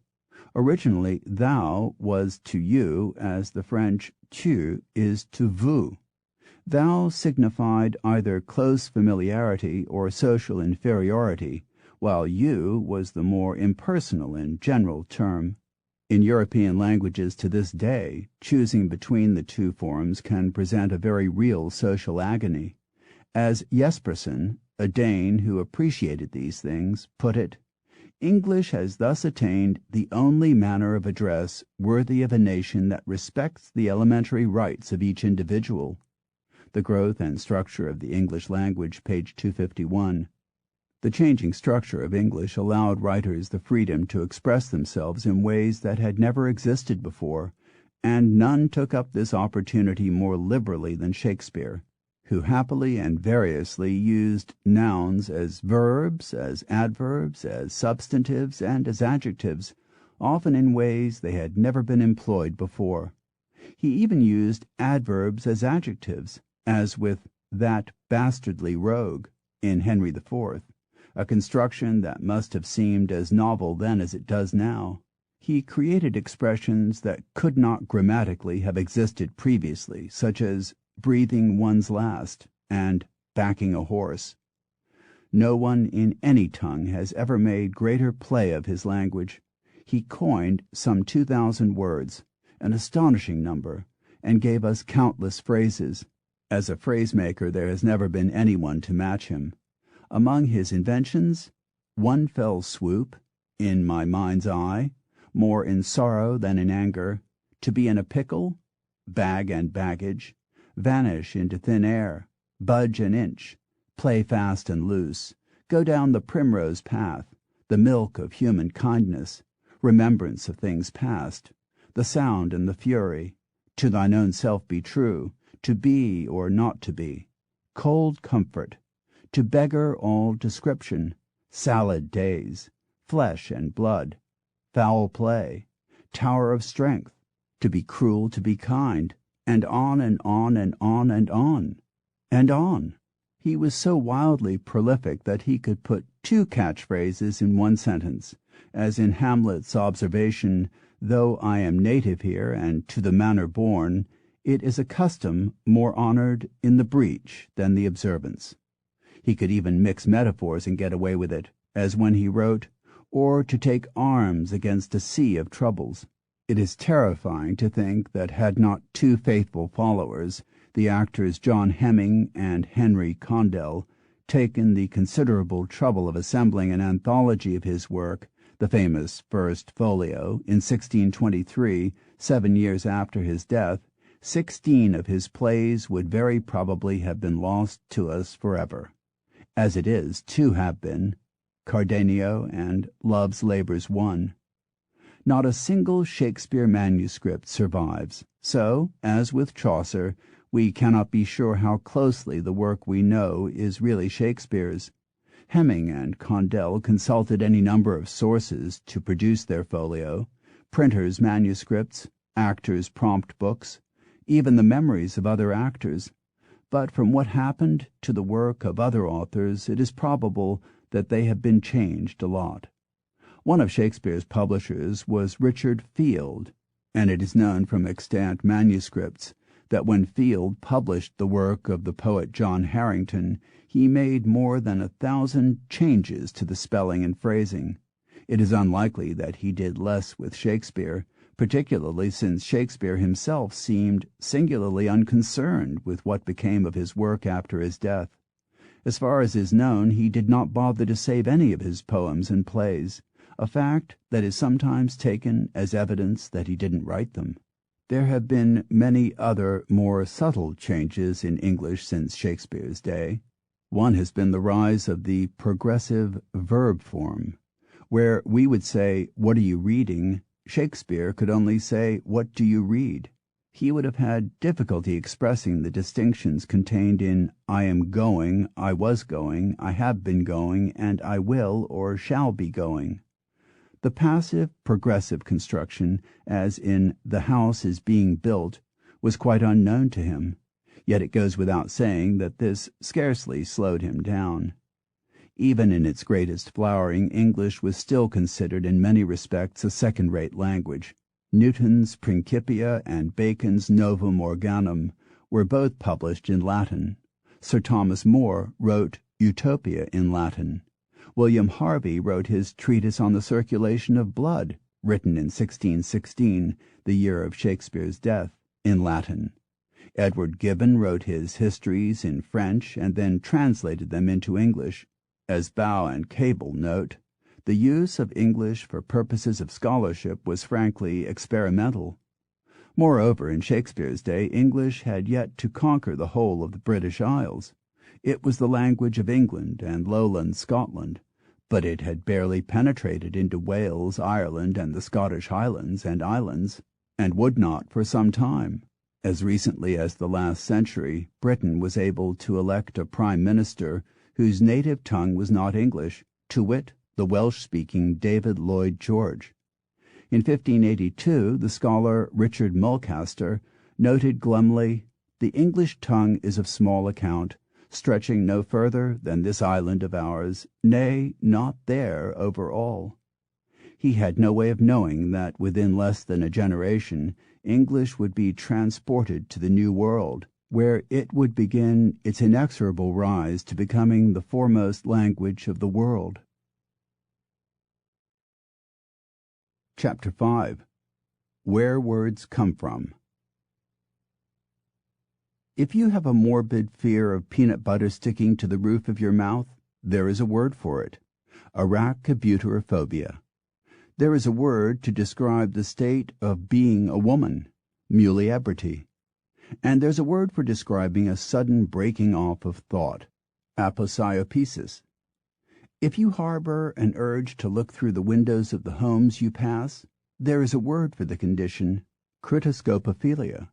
Speaker 1: Originally, thou was to you as the French tu is to vous. Thou signified either close familiarity or social inferiority, while you was the more impersonal and general term. In European languages to this day, choosing between the 2 forms can present a very real social agony. As Jespersen, a Dane who appreciated these things, put it, English has thus attained the only manner of address worthy of a nation that respects the elementary rights of each individual. The Growth and Structure of the English Language, page 251. The changing structure of English allowed writers the freedom to express themselves in ways that had never existed before, and none took up this opportunity more liberally than Shakespeare, who happily and variously used nouns as verbs, as adverbs, as substantives, and as adjectives, often in ways they had never been employed before. He even used adverbs as adjectives, as with that bastardly rogue in Henry IV, a construction that must have seemed as novel then as it does now. He created expressions that could not grammatically have existed previously, such as breathing one's last and backing a horse. No one in any tongue has ever made greater play of his language. He coined some 2,000 words, an astonishing number, and gave us countless phrases. As a phrase-maker there has never been anyone to match him. Among his inventions, one fell swoop, in my mind's eye, more in sorrow than in anger, to be in a pickle, bag and baggage, vanish into thin air, budge an inch, play fast and loose, go down the primrose path, the milk of human kindness, remembrance of things past, the sound and the fury, to thine own self be true, to be or not to be, cold comfort, to beggar all description, salad days, flesh and blood, foul play, tower of strength, to be cruel, to be kind, and on and on and on and on, and on. He was so wildly prolific that he could put 2 catchphrases in one sentence, as in Hamlet's observation, "Though I am native here, and to the manner born, it is a custom more honored in the breach than the observance." He could even mix metaphors and get away with it, as when he wrote, "or to take arms against a sea of troubles." It is terrifying to think that had not 2 faithful followers, the actors John Hemming and Henry Condell, taken the considerable trouble of assembling an anthology of his work, the famous First Folio, in 1623, 7 years after his death, 16 of his plays would very probably have been lost to us forever. As it is, 2 have been, Cardenio and Love's Labour's Won. Not a single Shakespeare manuscript survives, so, as with Chaucer, we cannot be sure how closely the work we know is really Shakespeare's. Hemming and Condell consulted any number of sources to produce their folio, printers' manuscripts, actors' prompt books, even the memories of other actors, but from what happened to the work of other authors it is probable that they have been changed a lot. One of Shakespeare's publishers was Richard Field, and it is known from extant manuscripts that when Field published the work of the poet John Harrington, he made more than 1,000 changes to the spelling and phrasing. It is unlikely that he did less with Shakespeare, particularly since Shakespeare himself seemed singularly unconcerned with what became of his work after his death. As far as is known, he did not bother to save any of his poems and plays, a fact that is sometimes taken as evidence that he didn't write them. There have been many other more subtle changes in English since Shakespeare's day. One has been the rise of the progressive verb form. Where we would say, "What are you reading?" Shakespeare could only say, "What do you read?" He would have had difficulty expressing the distinctions contained in "I am going," "I was going," "I have been going," and "I will or shall be going." The passive progressive construction, as in "the house is being built," was quite unknown to him, yet it goes without saying that this scarcely slowed him down. Even in its greatest flowering, English was still considered in many respects a second-rate language. Newton's Principia and Bacon's Novum Organum were both published in Latin. Sir Thomas More wrote Utopia in Latin. William Harvey wrote his Treatise on the Circulation of Blood, written in 1616, the year of Shakespeare's death, in Latin. Edward Gibbon wrote his histories in French and then translated them into English. As Bow and Cable note, the use of English for purposes of scholarship was frankly experimental. Moreover, in Shakespeare's day, English had yet to conquer the whole of the British Isles. It was the language of England and lowland Scotland, but it had barely penetrated into Wales, Ireland, and the Scottish Highlands and Islands, and would not for some time. As recently as the last century, Britain was able to elect a prime minister whose native tongue was not English, to wit, the Welsh-speaking David Lloyd George. In 1582, the scholar Richard Mulcaster noted glumly, "The English tongue is of small account, stretching no further than this island of ours, nay, not there over all." He had no way of knowing that within less than a generation English would be transported to the New World, where it would begin its inexorable rise to becoming the foremost language of the world. Chapter 5. Where Words Come From. If you have a morbid fear of peanut butter sticking to the roof of your mouth, there is a word for it: arachibutyrophobia. There is a word to describe the state of being a woman: muliebrity. And there's a word for describing a sudden breaking off of thought: aposiopesis. If you harbor an urge to look through the windows of the homes you pass, there is a word for the condition: critoscopophilia.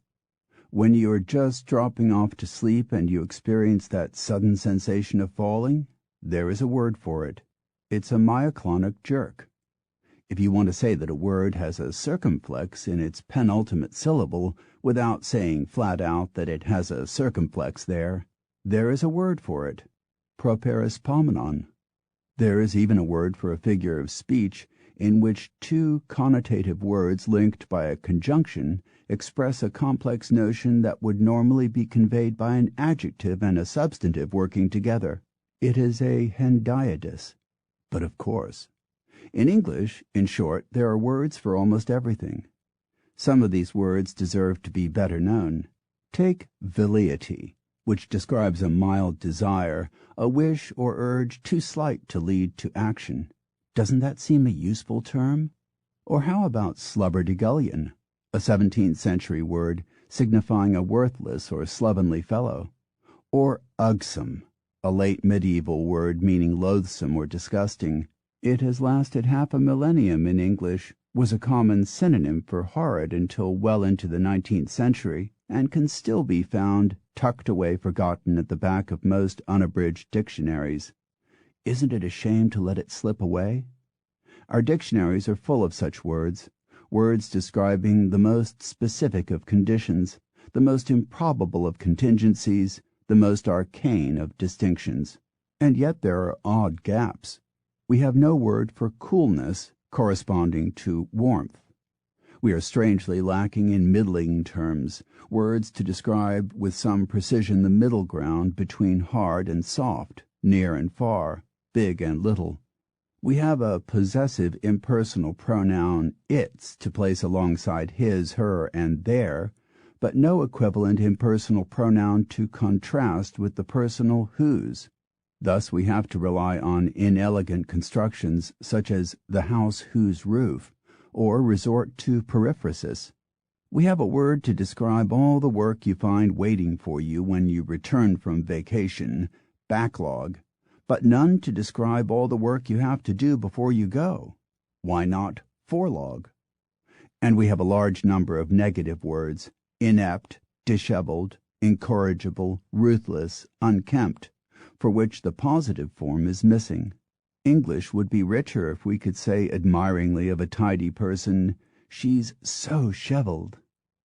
Speaker 1: When you are just dropping off to sleep and you experience that sudden sensation of falling, there is a word for it. It's a myoclonic jerk. If you want to say that a word has a circumflex in its penultimate syllable without saying flat out that it has a circumflex there is a word for it: properispomenon. There is even a word for a figure of speech in which two connotative words linked by a conjunction express a complex notion that would normally be conveyed by an adjective and a substantive working together. It is a hendiadys. But of course, in English, in short, there are words for almost everything. Some of these words deserve to be better known. Take velleity, which describes a mild desire, a wish or urge too slight to lead to action. Doesn't that seem a useful term? Or how about slubberdigullion, a 17th century word signifying a worthless or slovenly fellow? Or ugsome, a late medieval word meaning loathsome or disgusting. It has lasted half a millennium in English, was a common synonym for horrid until well into the 19th century, and can still be found tucked away forgotten at the back of most unabridged dictionaries. Isn't it a shame to let it slip away? Our dictionaries are full of such words, words describing the most specific of conditions, the most improbable of contingencies, the most arcane of distinctions. And yet there are odd gaps. We have no word for coolness corresponding to warmth. We are strangely lacking in middling terms, words to describe with some precision the middle ground between hard and soft, near and far, big and little. We have a possessive impersonal pronoun its to place alongside his, her, and their, but no equivalent impersonal pronoun to contrast with the personal whose. Thus we have to rely on inelegant constructions such as the house whose roof, or resort to periphrasis. We have a word to describe all the work you find waiting for you when you return from vacation, backlog, but none to describe all the work you have to do before you go. Why not forelog? And we have a large number of negative words: inept, disheveled, incorrigible, ruthless, unkempt, for which the positive form is missing. English would be richer if we could say admiringly of a tidy person, "She's so shevelled,"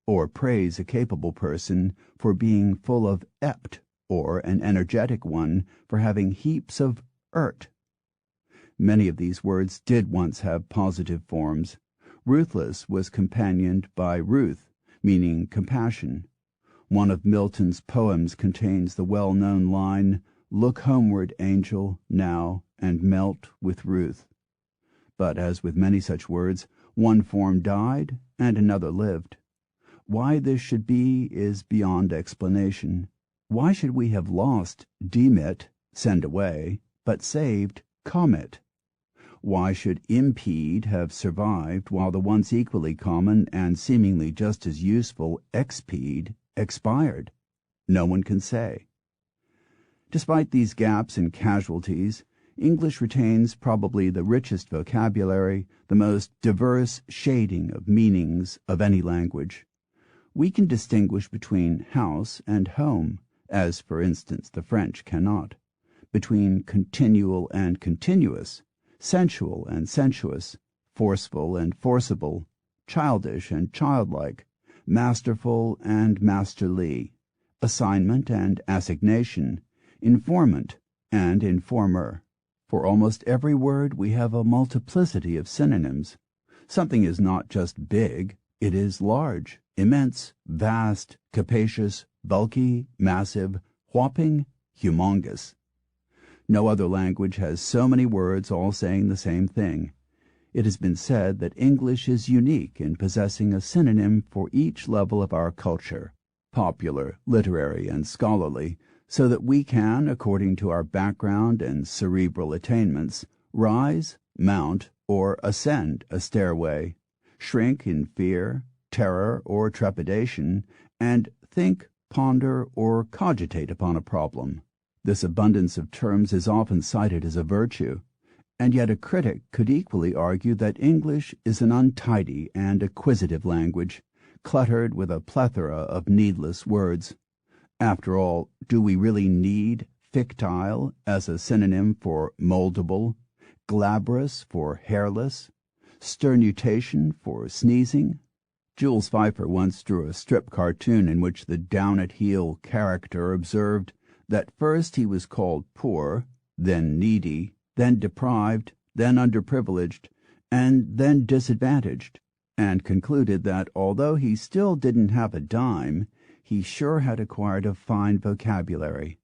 Speaker 1: or praise a capable person for being full of ept, or an energetic one for having heaps of ert. Many of these words did once have positive forms. Ruthless was companioned by ruth, meaning compassion. One of Milton's poems contains the well-known line, "Look homeward, angel, now, and melt with ruth." But as with many such words, one form died and another lived. Why this should be is beyond explanation. Why should we have lost demit, send away, but saved commit? Why should impede have survived while the once equally common and seemingly just as useful expede expired? No one can say. Despite these gaps and casualties, English retains probably the richest vocabulary, the most diverse shading of meanings of any language. We can distinguish between house and home, as, for instance, the French cannot, between continual and continuous, sensual and sensuous, forceful and forcible, childish and childlike, masterful and masterly, assignment and assignation, informant and informer. For almost every word we have a multiplicity of synonyms. Something is not just big, it is large, immense, vast, capacious, bulky, massive, whopping, humongous. No other language has so many words all saying the same thing. It has been said that English is unique in possessing a synonym for each level of our culture, popular, literary, and scholarly, so that we can, according to our background and cerebral attainments, rise, mount, or ascend a stairway, shrink in fear, terror, or trepidation, and think, ponder, or cogitate upon a problem. This abundance of terms is often cited as a virtue, and yet a critic could equally argue that English is an untidy and acquisitive language, cluttered with a plethora of needless words. After all, do we really need fictile as a synonym for moldable, glabrous for hairless, sternutation for sneezing? Jules Pfeiffer once drew a strip cartoon in which the down-at-heel character observed that first he was called poor, then needy, then deprived, then underprivileged, and then disadvantaged, and concluded that although he still didn't have a dime, he sure had acquired a fine vocabulary.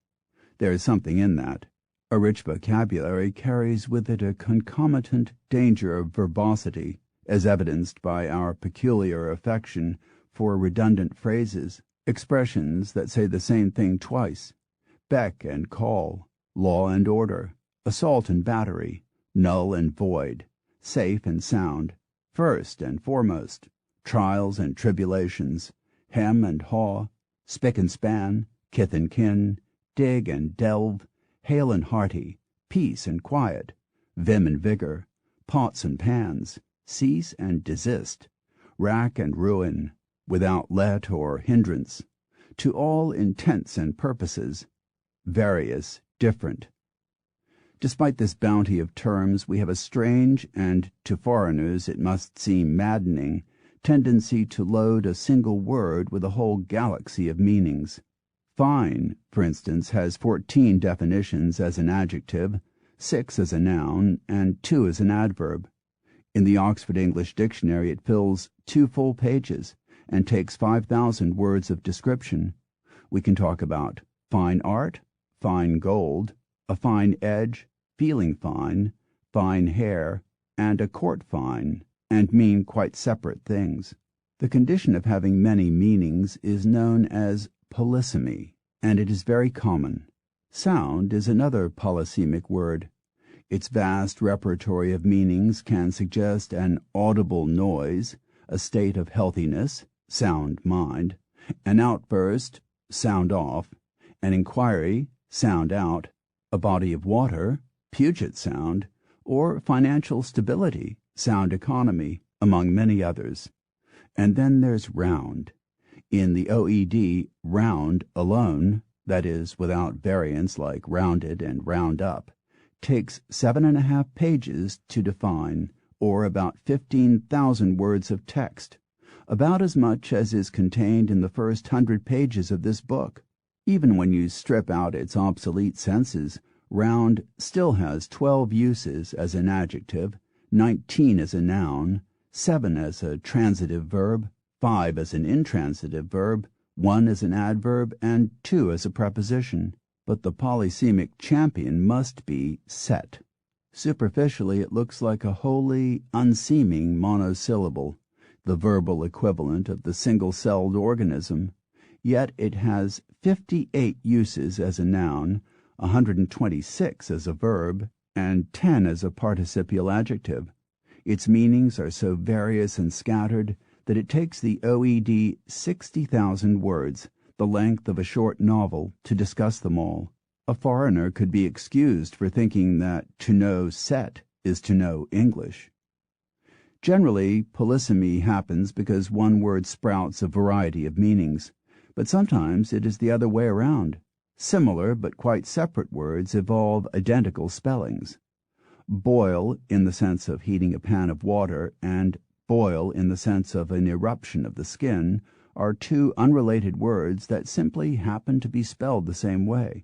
Speaker 1: There is something in that. A rich vocabulary carries with it a concomitant danger of verbosity, as evidenced by our peculiar affection for redundant phrases, expressions that say the same thing twice: beck and call, law and order, assault and battery, null and void, safe and sound, first and foremost, trials and tribulations, hem and haw, spick and span, kith and kin, dig and delve, hale and hearty, peace and quiet, vim and vigor, pots and pans, cease and desist, rack and ruin, without let or hindrance, to all intents and purposes, various, different. Despite this bounty of terms, we have a strange, and to foreigners it must seem maddening, tendency to load a single word with a whole galaxy of meanings. Fine, for instance, has 14 definitions as an adjective, 6 as a noun, and 2 as an adverb. In the Oxford English Dictionary it fills 2 full pages and takes 5,000 words of description. We can talk about fine art, fine gold, a fine edge, feeling fine, fine hair, and a court fine, and mean quite separate things. The condition of having many meanings is known as polysemy, and it is very common. Sound is another polysemic word. Its vast repertory of meanings can suggest an audible noise, a state of healthiness, sound mind, an outburst, sound off, an inquiry, sound out, a body of water, Puget Sound, or financial stability, sound economy, among many others. And then there's round. In the OED, round alone, that is, without variants like rounded and round up, takes 7.5 pages to define, or about 15,000 words of text, about as much as is contained in the first 100 pages of this book. Even when you strip out its obsolete senses, round still has 12 uses as an adjective, 19 as a noun, 7 as a transitive verb, 5 as an intransitive verb, 1 as an adverb, and 2 as a preposition. But the polysemic champion must be set. Superficially, it looks like a wholly unseeming monosyllable, the verbal equivalent of the single-celled organism, yet it has 58 uses as a noun, 126 as a verb, and 10 as a participial adjective. Its meanings are so various and scattered that it takes the OED 60,000 words, the length of a short novel, to discuss them all. A foreigner could be excused for thinking that to know set is to know English. Generally, polysemy happens because one word sprouts a variety of meanings, but sometimes it is the other way around. Similar but quite separate words evolve identical spellings. Boil in the sense of heating a pan of water and boil in the sense of an eruption of the skin are two unrelated words that simply happen to be spelled the same way.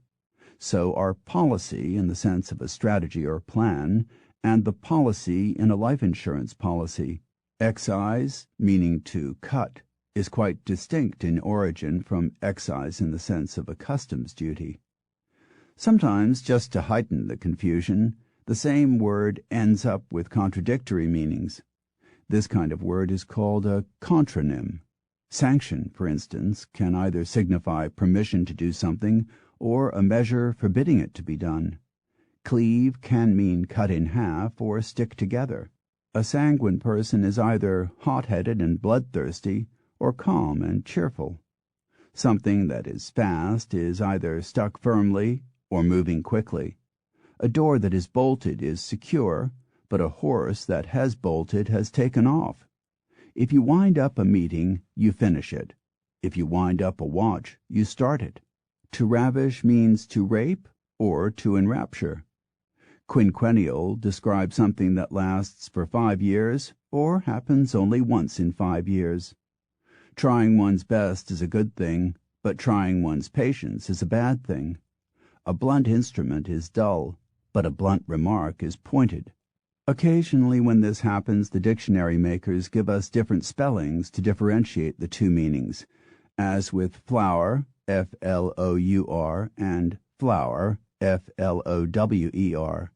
Speaker 1: So are policy in the sense of a strategy or plan, and the policy in a life insurance policy. Excise, meaning to cut, is quite distinct in origin from excise in the sense of a customs duty. Sometimes, just to heighten the confusion, the same word ends up with contradictory meanings. This kind of word is called a contronym. Sanction, for instance, can either signify permission to do something or a measure forbidding it to be done. Cleave can mean cut in half or stick together. A sanguine person is either hot-headed and bloodthirsty or calm and cheerful. Something that is fast is either stuck firmly or moving quickly. A door that is bolted is secure, but a horse that has bolted has taken off. If you wind up a meeting, you finish it. If you wind up a watch, you start it. To ravish means to rape or to enrapture. Quinquennial describes something that lasts for 5 years or happens only once in 5 years. Trying one's best is a good thing, but trying one's patience is a bad thing. A blunt instrument is dull, but a blunt remark is pointed. Occasionally when this happens, the dictionary makers give us different spellings to differentiate the two meanings, as with flour, F-L-O-U-R, and flower, F-L-O-W-E-R,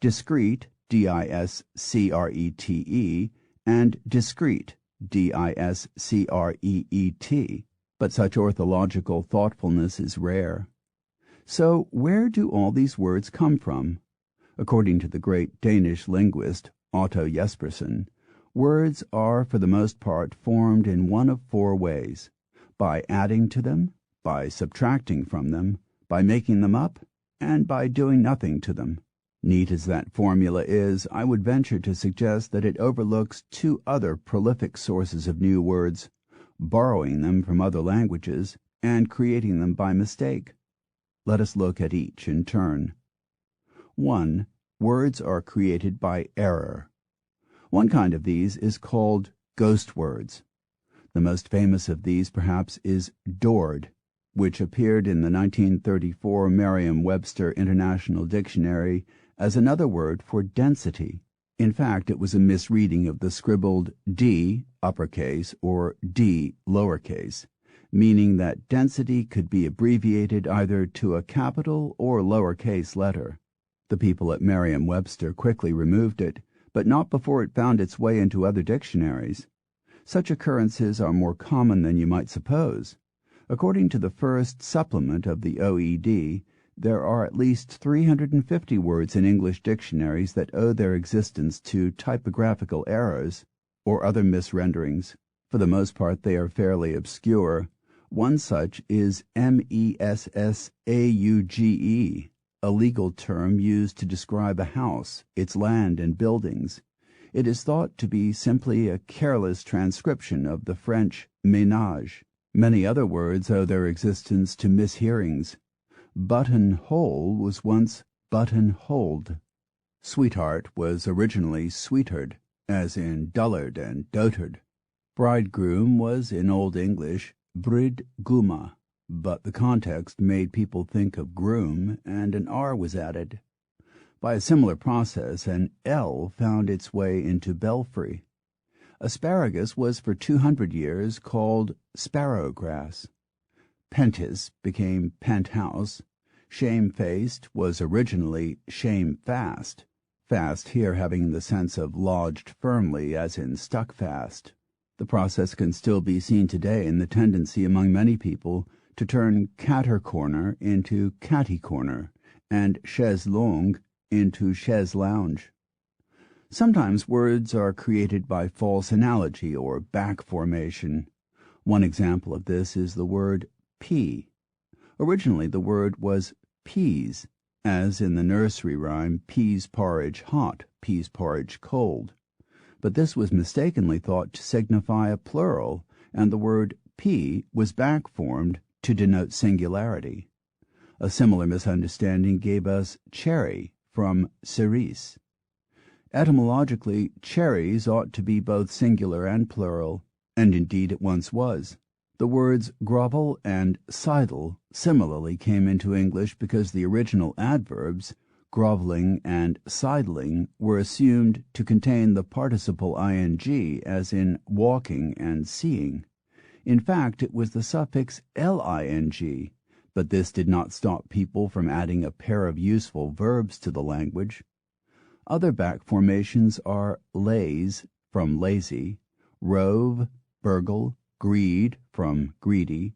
Speaker 1: discrete, D-I-S-C-R-E-T-E, and discreet, D-I-S-C-R-E-E-T, but such orthological thoughtfulness is rare. So where do all these words come from? According to the great Danish linguist Otto Jespersen, words are for the most part formed in one of 4 ways: by adding to them, by subtracting from them, by making them up, and by doing nothing to them. Neat as that formula is, I would venture to suggest that it overlooks 2 other prolific sources of new words, borrowing them from other languages and creating them by mistake. Let us look at each in turn. 1. Words are created by error. One kind of these is called ghost words. The most famous of these, perhaps, is doored, which appeared in the 1934 Merriam-Webster International Dictionary as another word for density. In fact, it was a misreading of the scribbled D, uppercase, or D, lowercase, meaning that density could be abbreviated either to a capital or lowercase letter. The people at Merriam-Webster quickly removed it, but not before it found its way into other dictionaries. Such occurrences are more common than you might suppose. According to the first supplement of the OED, There are at least 350 words in English dictionaries that owe their existence to typographical errors or other misrenderings. For the most part, they are fairly obscure. One such is messauge, a legal term used to describe a house, its land and buildings. It is thought to be simply a careless transcription of the French ménage. Many other words owe their existence to mishearings. Buttonhole was once buttonholed. Sweetheart was originally sweetheard, as in dullard and dotard. Bridegroom was, in Old English, bridguma, but the context made people think of groom, and an R was added. By a similar process, an L found its way into belfry. Asparagus was for 200 years called sparrowgrass. Pentis became penthouse. Shamefaced was originally shamefast, fast here having the sense of lodged firmly, as in stuck fast. The process can still be seen today in the tendency among many people to turn catter-corner into catty-corner, and chaise longue into chaise lounge. Sometimes words are created by false analogy or back formation. One example of this is the word pea. Originally the word was peas, as in the nursery rhyme peas porridge hot, peas porridge cold. But this was mistakenly thought to signify a plural, and the word pea was back-formed to denote singularity. A similar misunderstanding gave us cherry from cerise. Etymologically, cherries ought to be both singular and plural, and indeed it once was. The words grovel and sidle similarly came into English because the original adverbs, groveling and sidling, were assumed to contain the participle ing, as in walking and seeing. In fact, it was the suffix ling, but this did not stop people from adding a pair of useful verbs to the language. Other back formations are laze, from lazy, rove, burgle, greed, from greedy,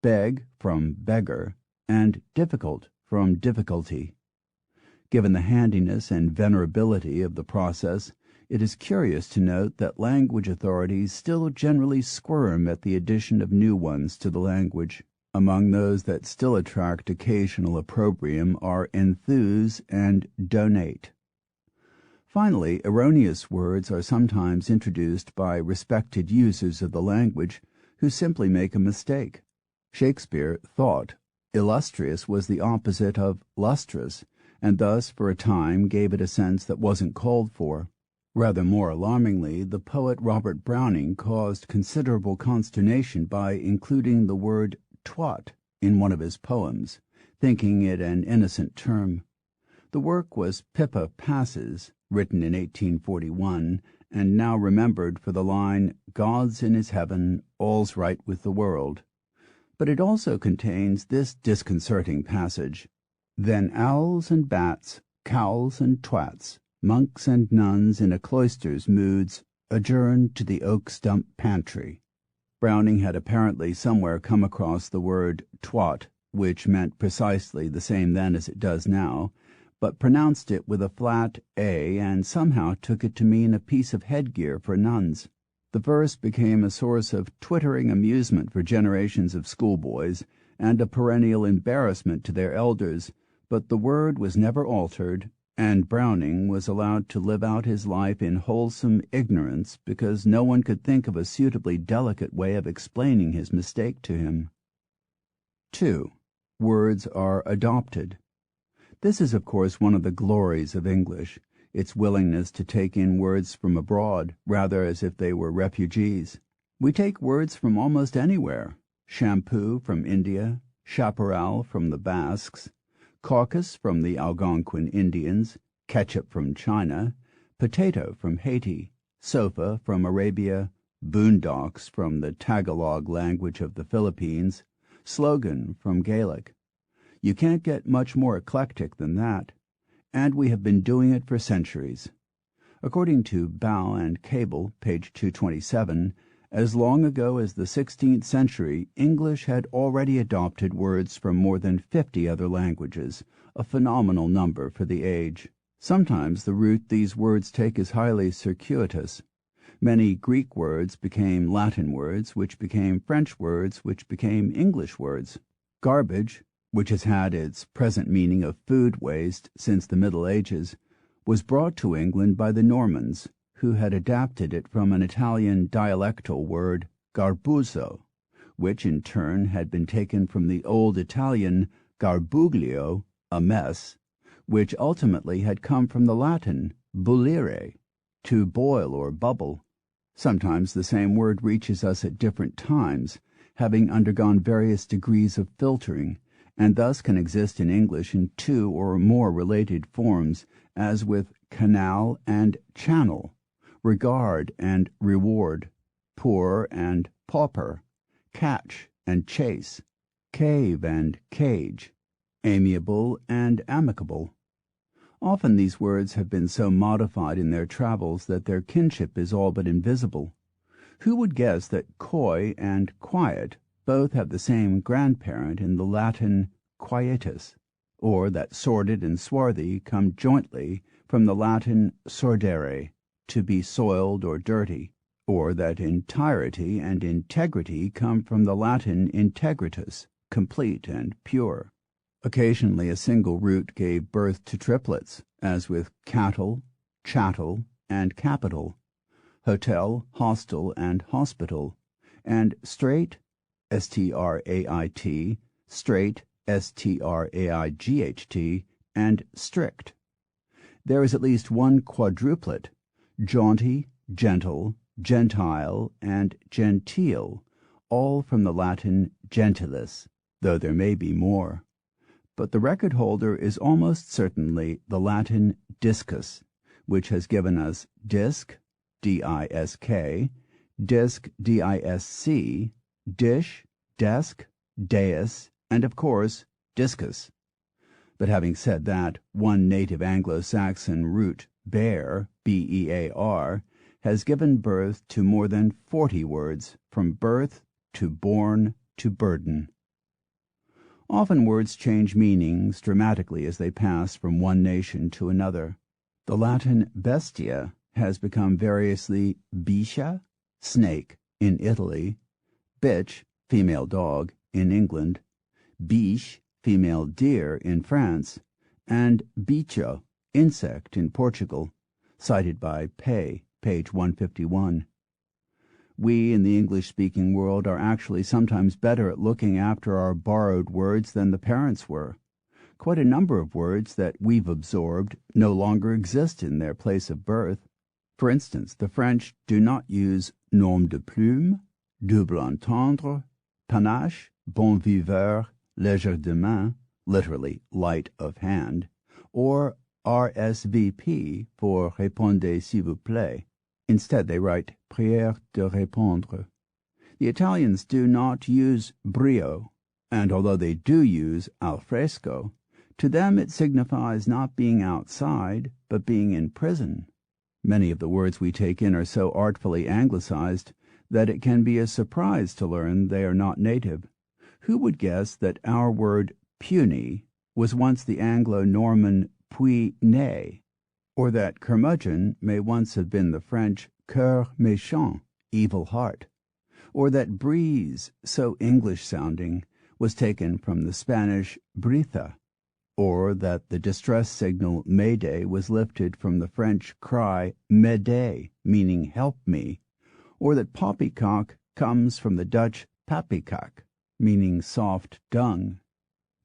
Speaker 1: beg, from beggar, and difficult, from difficulty. Given the handiness and venerability of the process, it is curious to note that language authorities still generally squirm at the addition of new ones to the language. Among those that still attract occasional opprobrium are enthuse and donate. Finally, erroneous words are sometimes introduced by respected users of the language who simply make a mistake. Shakespeare thought illustrious was the opposite of lustrous, and thus for a time gave it a sense that wasn't called for. Rather more alarmingly, the poet Robert Browning caused considerable consternation by including the word twat in one of his poems, thinking it an innocent term. The work was Pippa Passes, written in 1841, and now remembered for the line, "God's in his heaven, all's right with the world." But it also contains this disconcerting passage, "Then owls and bats, cowls and twats, monks and nuns in a cloister's moods, adjourned to the oak stump pantry." Browning had apparently somewhere come across the word twat, which meant precisely the same then as it does now, but pronounced it with a flat A and somehow took it to mean a piece of headgear for nuns. The verse became a source of twittering amusement for generations of schoolboys and a perennial embarrassment to their elders, but the word was never altered, and Browning was allowed to live out his life in wholesome ignorance because no one could think of a suitably delicate way of explaining his mistake to him. 2. Words are adopted. This is, of course, one of the glories of English, its willingness to take in words from abroad, rather as if they were refugees. We take words from almost anywhere: shampoo from India, chaparral from the Basques, caucus from the Algonquin Indians, ketchup from China, potato from Haiti, sofa from Arabia, boondocks from the Tagalog language of the Philippines, slogan from Gaelic. You can't get much more eclectic than that, and we have been doing it for centuries. According to Bow and Cable, page 227, As long ago as the 16th century, English had already adopted words from more than 50 other languages, a phenomenal number for the age. Sometimes the route these words take is highly circuitous. Many Greek words became Latin words, which became French words, which became English words. Garbage, which has had its present meaning of food waste since the Middle Ages, was brought to England by the Normans, who had adapted it from an Italian dialectal word, garbuzo, which in turn had been taken from the Old Italian garbuglio, a mess, which ultimately had come from the Latin bullire, to boil or bubble. Sometimes the same word reaches us at different times, having undergone various degrees of filtering, and thus can exist in English in two or more related forms, as with canal and channel, regard and reward, poor and pauper, catch and chase, cave and cage, amiable and amicable. Often these words have been so modified in their travels that their kinship is all but invisible. Who would guess that coy and quiet both have the same grandparent in the Latin quietus, or that sordid and swarthy come jointly from the Latin sordere, to be soiled or dirty, or that entirety and integrity come from the Latin integritas, complete and pure. Occasionally a single root gave birth to triplets, as with cattle, chattel, and capital, hotel, hostel, and hospital, and straight, strait, straight, straight, and strict. There is at least one quadruplet, jaunty, gentle, gentile, and genteel, all from the Latin gentilis, though there may be more. But the record holder is almost certainly the Latin discus, which has given us disc, D-I-S-K, disc, D-I-S-C, dish, desk, dais, and of course, discus. But having said that, one native Anglo-Saxon root, bear, B-E-A-R, has given birth to more than 40 words, from birth to born to burden. Often words change meanings dramatically as they pass from one nation to another. The Latin bestia has become variously biscia, snake, in Italy, bitch, female dog, in England, biche, female deer, in France, and bicho, insect, in Portugal, cited by Pay, page 151. We in the English-speaking world are actually sometimes better at looking after our borrowed words than the parents were. Quite a number of words that we've absorbed no longer exist in their place of birth. For instance, the French do not use nom de plume, double entendre, panache, bon viveur, léger de main, literally light of hand, or RSVP for répondez s'il vous plaît. Instead, they write prière de répondre. The Italians do not use brio, and although they do use al fresco, to them it signifies not being outside, but being in prison. Many of the words we take in are so artfully anglicized that it can be a surprise to learn they are not native. Who would guess that our word puny was once the Anglo-Norman puisne, or that curmudgeon may once have been the French cœur méchant, evil heart, or that breeze, so English-sounding, was taken from the Spanish brisa, or that the distress signal Mayday was lifted from the French cry m'aidez, meaning help me, or that poppycock comes from the Dutch papykak, meaning soft dung.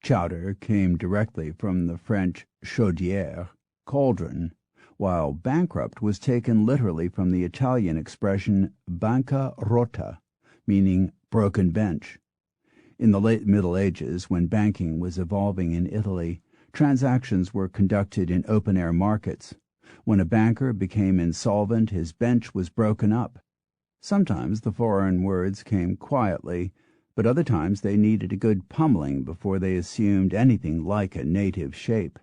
Speaker 1: Chowder came directly from the French chaudière, cauldron, while bankrupt was taken literally from the Italian expression banca rota, meaning broken bench. In the late Middle Ages, when banking was evolving in Italy, transactions were conducted in open-air markets. When a banker became insolvent, his bench was broken up. Sometimes the foreign words came quietly, but other times they needed a good pummeling before they assumed anything like a native shape,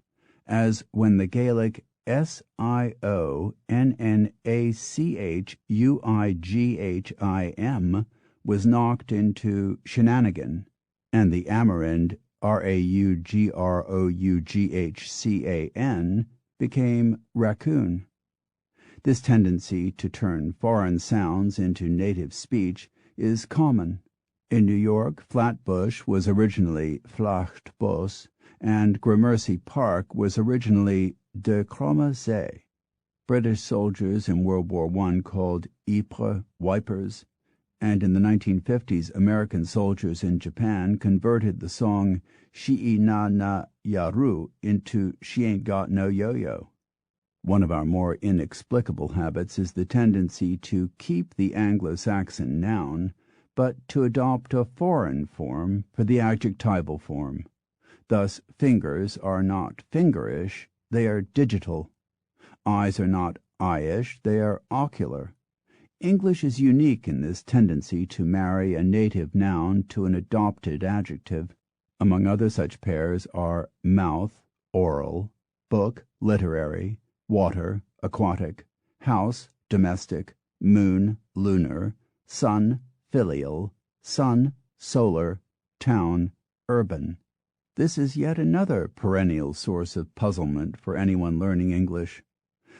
Speaker 1: as when the Gaelic Sionnachuighim was knocked into shenanigan, and the amarand raughcan became raccoon. This tendency to turn foreign sounds into native speech is common. In New York, Flatbush was originally Flachtbos, and Gramercy Park was originally de Cromazie. British soldiers in World War I called Ypres wipers, and in the 1950s American soldiers in Japan converted the song Shi'i na na yaru into She Ain't Got No Yo-Yo. One of our more inexplicable habits is the tendency to keep the Anglo-Saxon noun, but to adopt a foreign form for the adjectival form. Thus, fingers are not fingerish, they are digital. Eyes are not eye-ish, they are ocular. English is unique in this tendency to marry a native noun to an adopted adjective. Among other such pairs are mouth, oral, book, literary, water, aquatic, house, domestic, moon, lunar, sun, filial, sun, solar, town, urban. This is yet another perennial source of puzzlement for anyone learning English.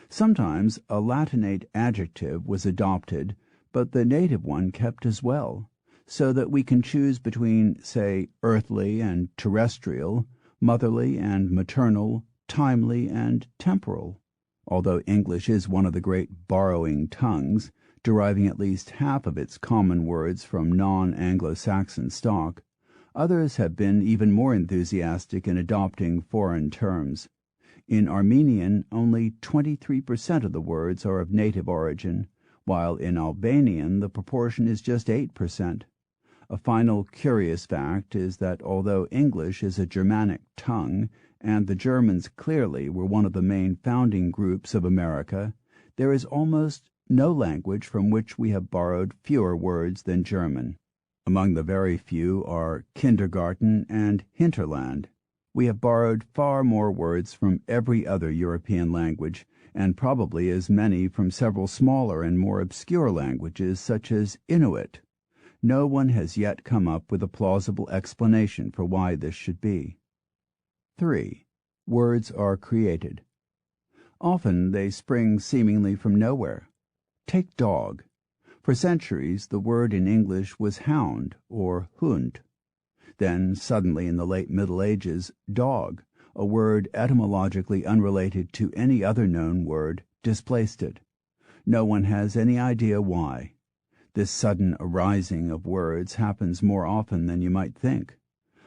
Speaker 1: Sometimes a Latinate adjective was adopted, but the native one kept as well, so that we can choose between, say, earthly and terrestrial, motherly and maternal, timely and temporal. Although English is one of the great borrowing tongues, deriving at least half of its common words from non-Anglo-Saxon stock, others have been even more enthusiastic in adopting foreign terms. In Armenian, only 23% of the words are of native origin, while in Albanian the proportion is just 8%. A final curious fact is that although English is a Germanic tongue, and the Germans clearly were one of the main founding groups of America, there is almost no language from which we have borrowed fewer words than German. Among the very few are kindergarten and hinterland. We have borrowed far more words from every other European language, and probably as many from several smaller and more obscure languages such as Inuit. No one has yet come up with a plausible explanation for why this should be. 3. Words are created. Often they spring seemingly from nowhere. Take dog. For centuries the word in English was hound or hund. Then, suddenly in the late Middle Ages, dog, a word etymologically unrelated to any other known word, displaced it. No one has any idea why. This sudden arising of words happens more often than you might think.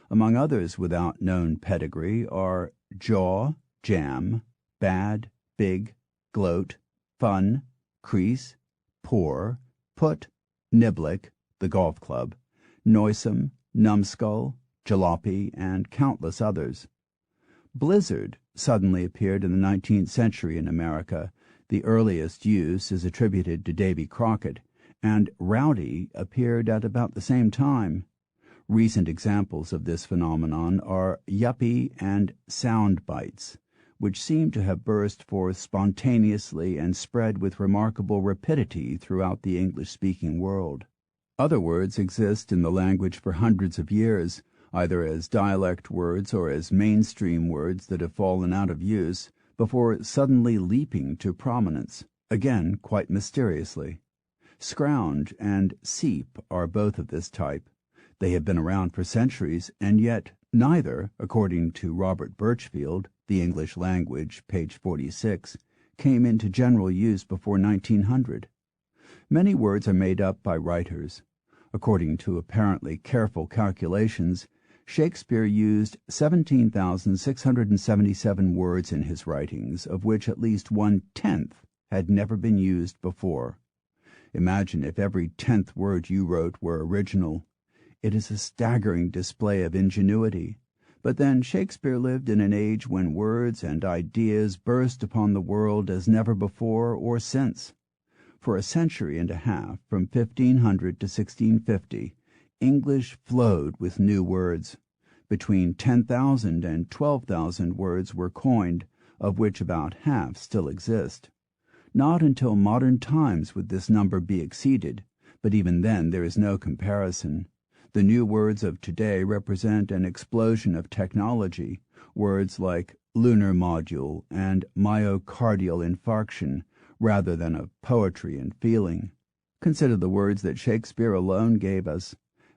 Speaker 1: Among others without known pedigree are jaw, jam, bad, big, gloat, fun, crease, poor, put, niblick, the golf club, noisome, numbskull, jalopy, and countless others. Blizzard suddenly appeared in the 19th century in America. The earliest use is attributed to Davy Crockett, and rowdy appeared at about the same time. Recent examples of this phenomenon are yuppie and sound bites, which seem to have burst forth spontaneously and spread with remarkable rapidity throughout the English-speaking world. Other words exist in the language for hundreds of years, either as dialect words or as mainstream words that have fallen out of use, before suddenly leaping to prominence, again quite mysteriously. Scrounge and seep are both of this type. They have been around for centuries, and yet neither, according to Robert Birchfield, The English Language, page 46, came into general use before 1900. Many words are made up by writers. According to apparently careful calculations, Shakespeare used 17,677 words in his writings, of which at least 1/10 had never been used before. Imagine if every 10th word you wrote were original. It is a staggering display of ingenuity. But then Shakespeare lived in an age when words and ideas burst upon the world as never before or since. For a century and a half, from 1500 to 1650, English flowed with new words. Between 10,000 and 12,000 words were coined, of which about half still exist. Not until modern times would this number be exceeded, but even then there is no comparison. The new words of today represent an explosion of technology. Words like lunar module and myocardial infarction, rather than of poetry and feeling. Consider the words that Shakespeare alone gave us: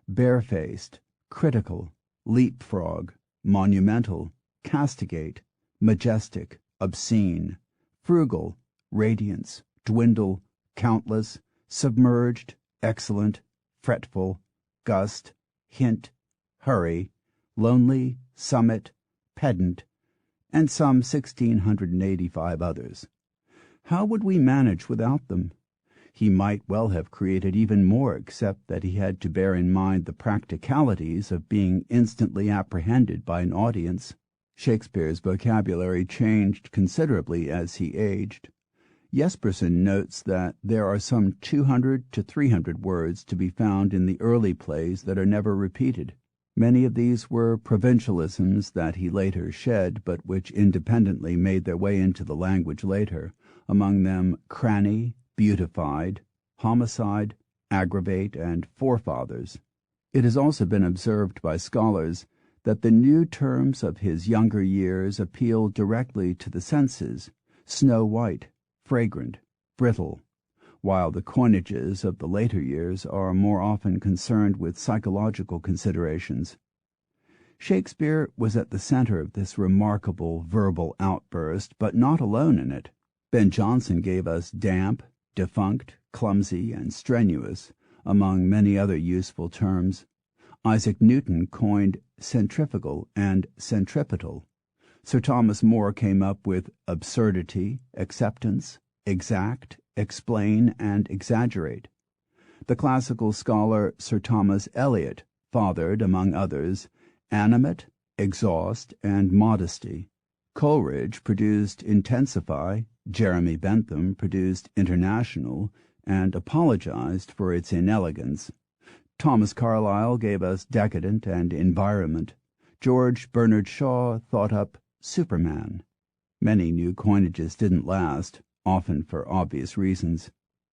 Speaker 1: barefaced, critical, leapfrog, monumental, castigate, majestic, obscene, frugal, radiance, dwindle, countless, submerged, excellent, fretful, gust, hint, hurry, lonely, summit, pedant, and some 1,685 others. How would we manage without them? He might well have created even more, except that he had to bear in mind the practicalities of being instantly apprehended by an audience. Shakespeare's vocabulary changed considerably as he aged. Jespersen notes that there are some 200 to 300 words to be found in the early plays that are never repeated. Many of these were provincialisms that he later shed, but which independently made their way into the language later, among them cranny, beautified, homicide, aggravate, and forefathers. It has also been observed by scholars that the new terms of his younger years appeal directly to the senses: snow white, fragrant, brittle, while the coinages of the later years are more often concerned with psychological considerations. Shakespeare was at the center of this remarkable verbal outburst, but not alone in it. Ben Jonson gave us damp, defunct, clumsy, and strenuous, among many other useful terms. Isaac Newton coined centrifugal and centripetal. Sir Thomas More came up with absurdity, acceptance, exact, explain, and exaggerate. The classical scholar Sir Thomas Eliot fathered, among others, animate, exhaust, and modesty. Coleridge produced intensify, Jeremy Bentham produced international, and apologized for its inelegance. Thomas Carlyle gave us decadent and environment. George Bernard Shaw thought up Superman. Many new coinages didn't last, often for obvious reasons.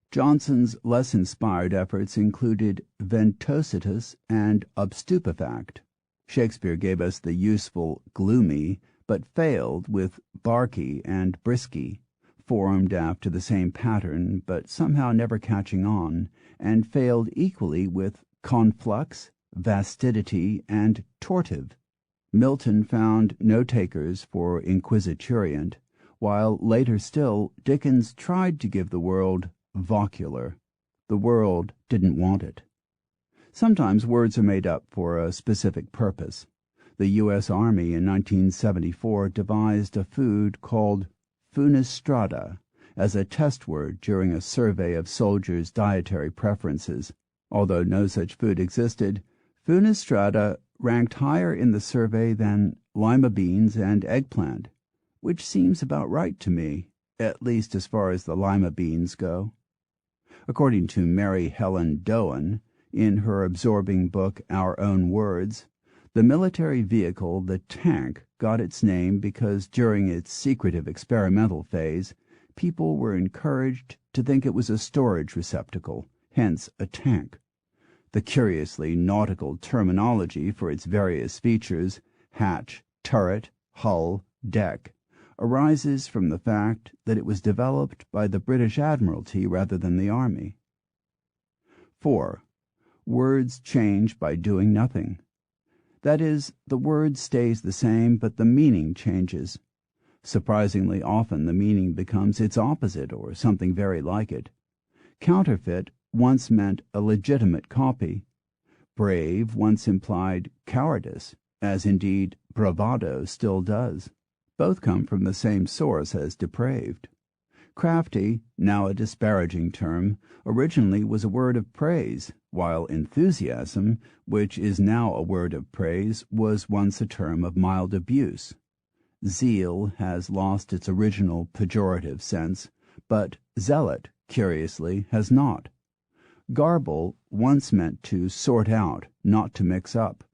Speaker 1: Johnson's less inspired efforts included ventositas and obstupefact. Shakespeare gave us the useful gloomy, but failed with barky and brisky, formed after the same pattern, but somehow never catching on, and failed equally with conflux, vastidity, and tortive. Milton found no takers for inquisiturient, while later still Dickens tried to give the world vocular. The world didn't want it. Sometimes words are made up for a specific purpose. The U.S. Army in 1974 devised a food called Funistrata as a test word during a survey of soldiers' dietary preferences. Although no such food existed, Funistrata ranked higher in the survey than lima beans and eggplant, which seems about right to me, at least as far as the lima beans go. According to Mary Helen Doan, in her absorbing book Our Own Words, the military vehicle, the tank, got its name because during its secretive experimental phase, people were encouraged to think it was a storage receptacle, hence a tank. The curiously nautical terminology for its various features, hatch, turret, hull, deck, arises from the fact that it was developed by the British Admiralty rather than the Army. 4. Words change by doing nothing. That is, the word stays the same, but the meaning changes. Surprisingly often the meaning becomes its opposite or something very like it. Counterfeit once meant a legitimate copy. Brave once implied cowardice, as indeed bravado still does. Both come from the same source as depraved. Crafty, now a disparaging term, originally was a word of praise, while enthusiasm, which is now a word of praise, was once a term of mild abuse. Zeal has lost its original pejorative sense, but zealot, curiously, has not. Garble once meant to sort out, not to mix up.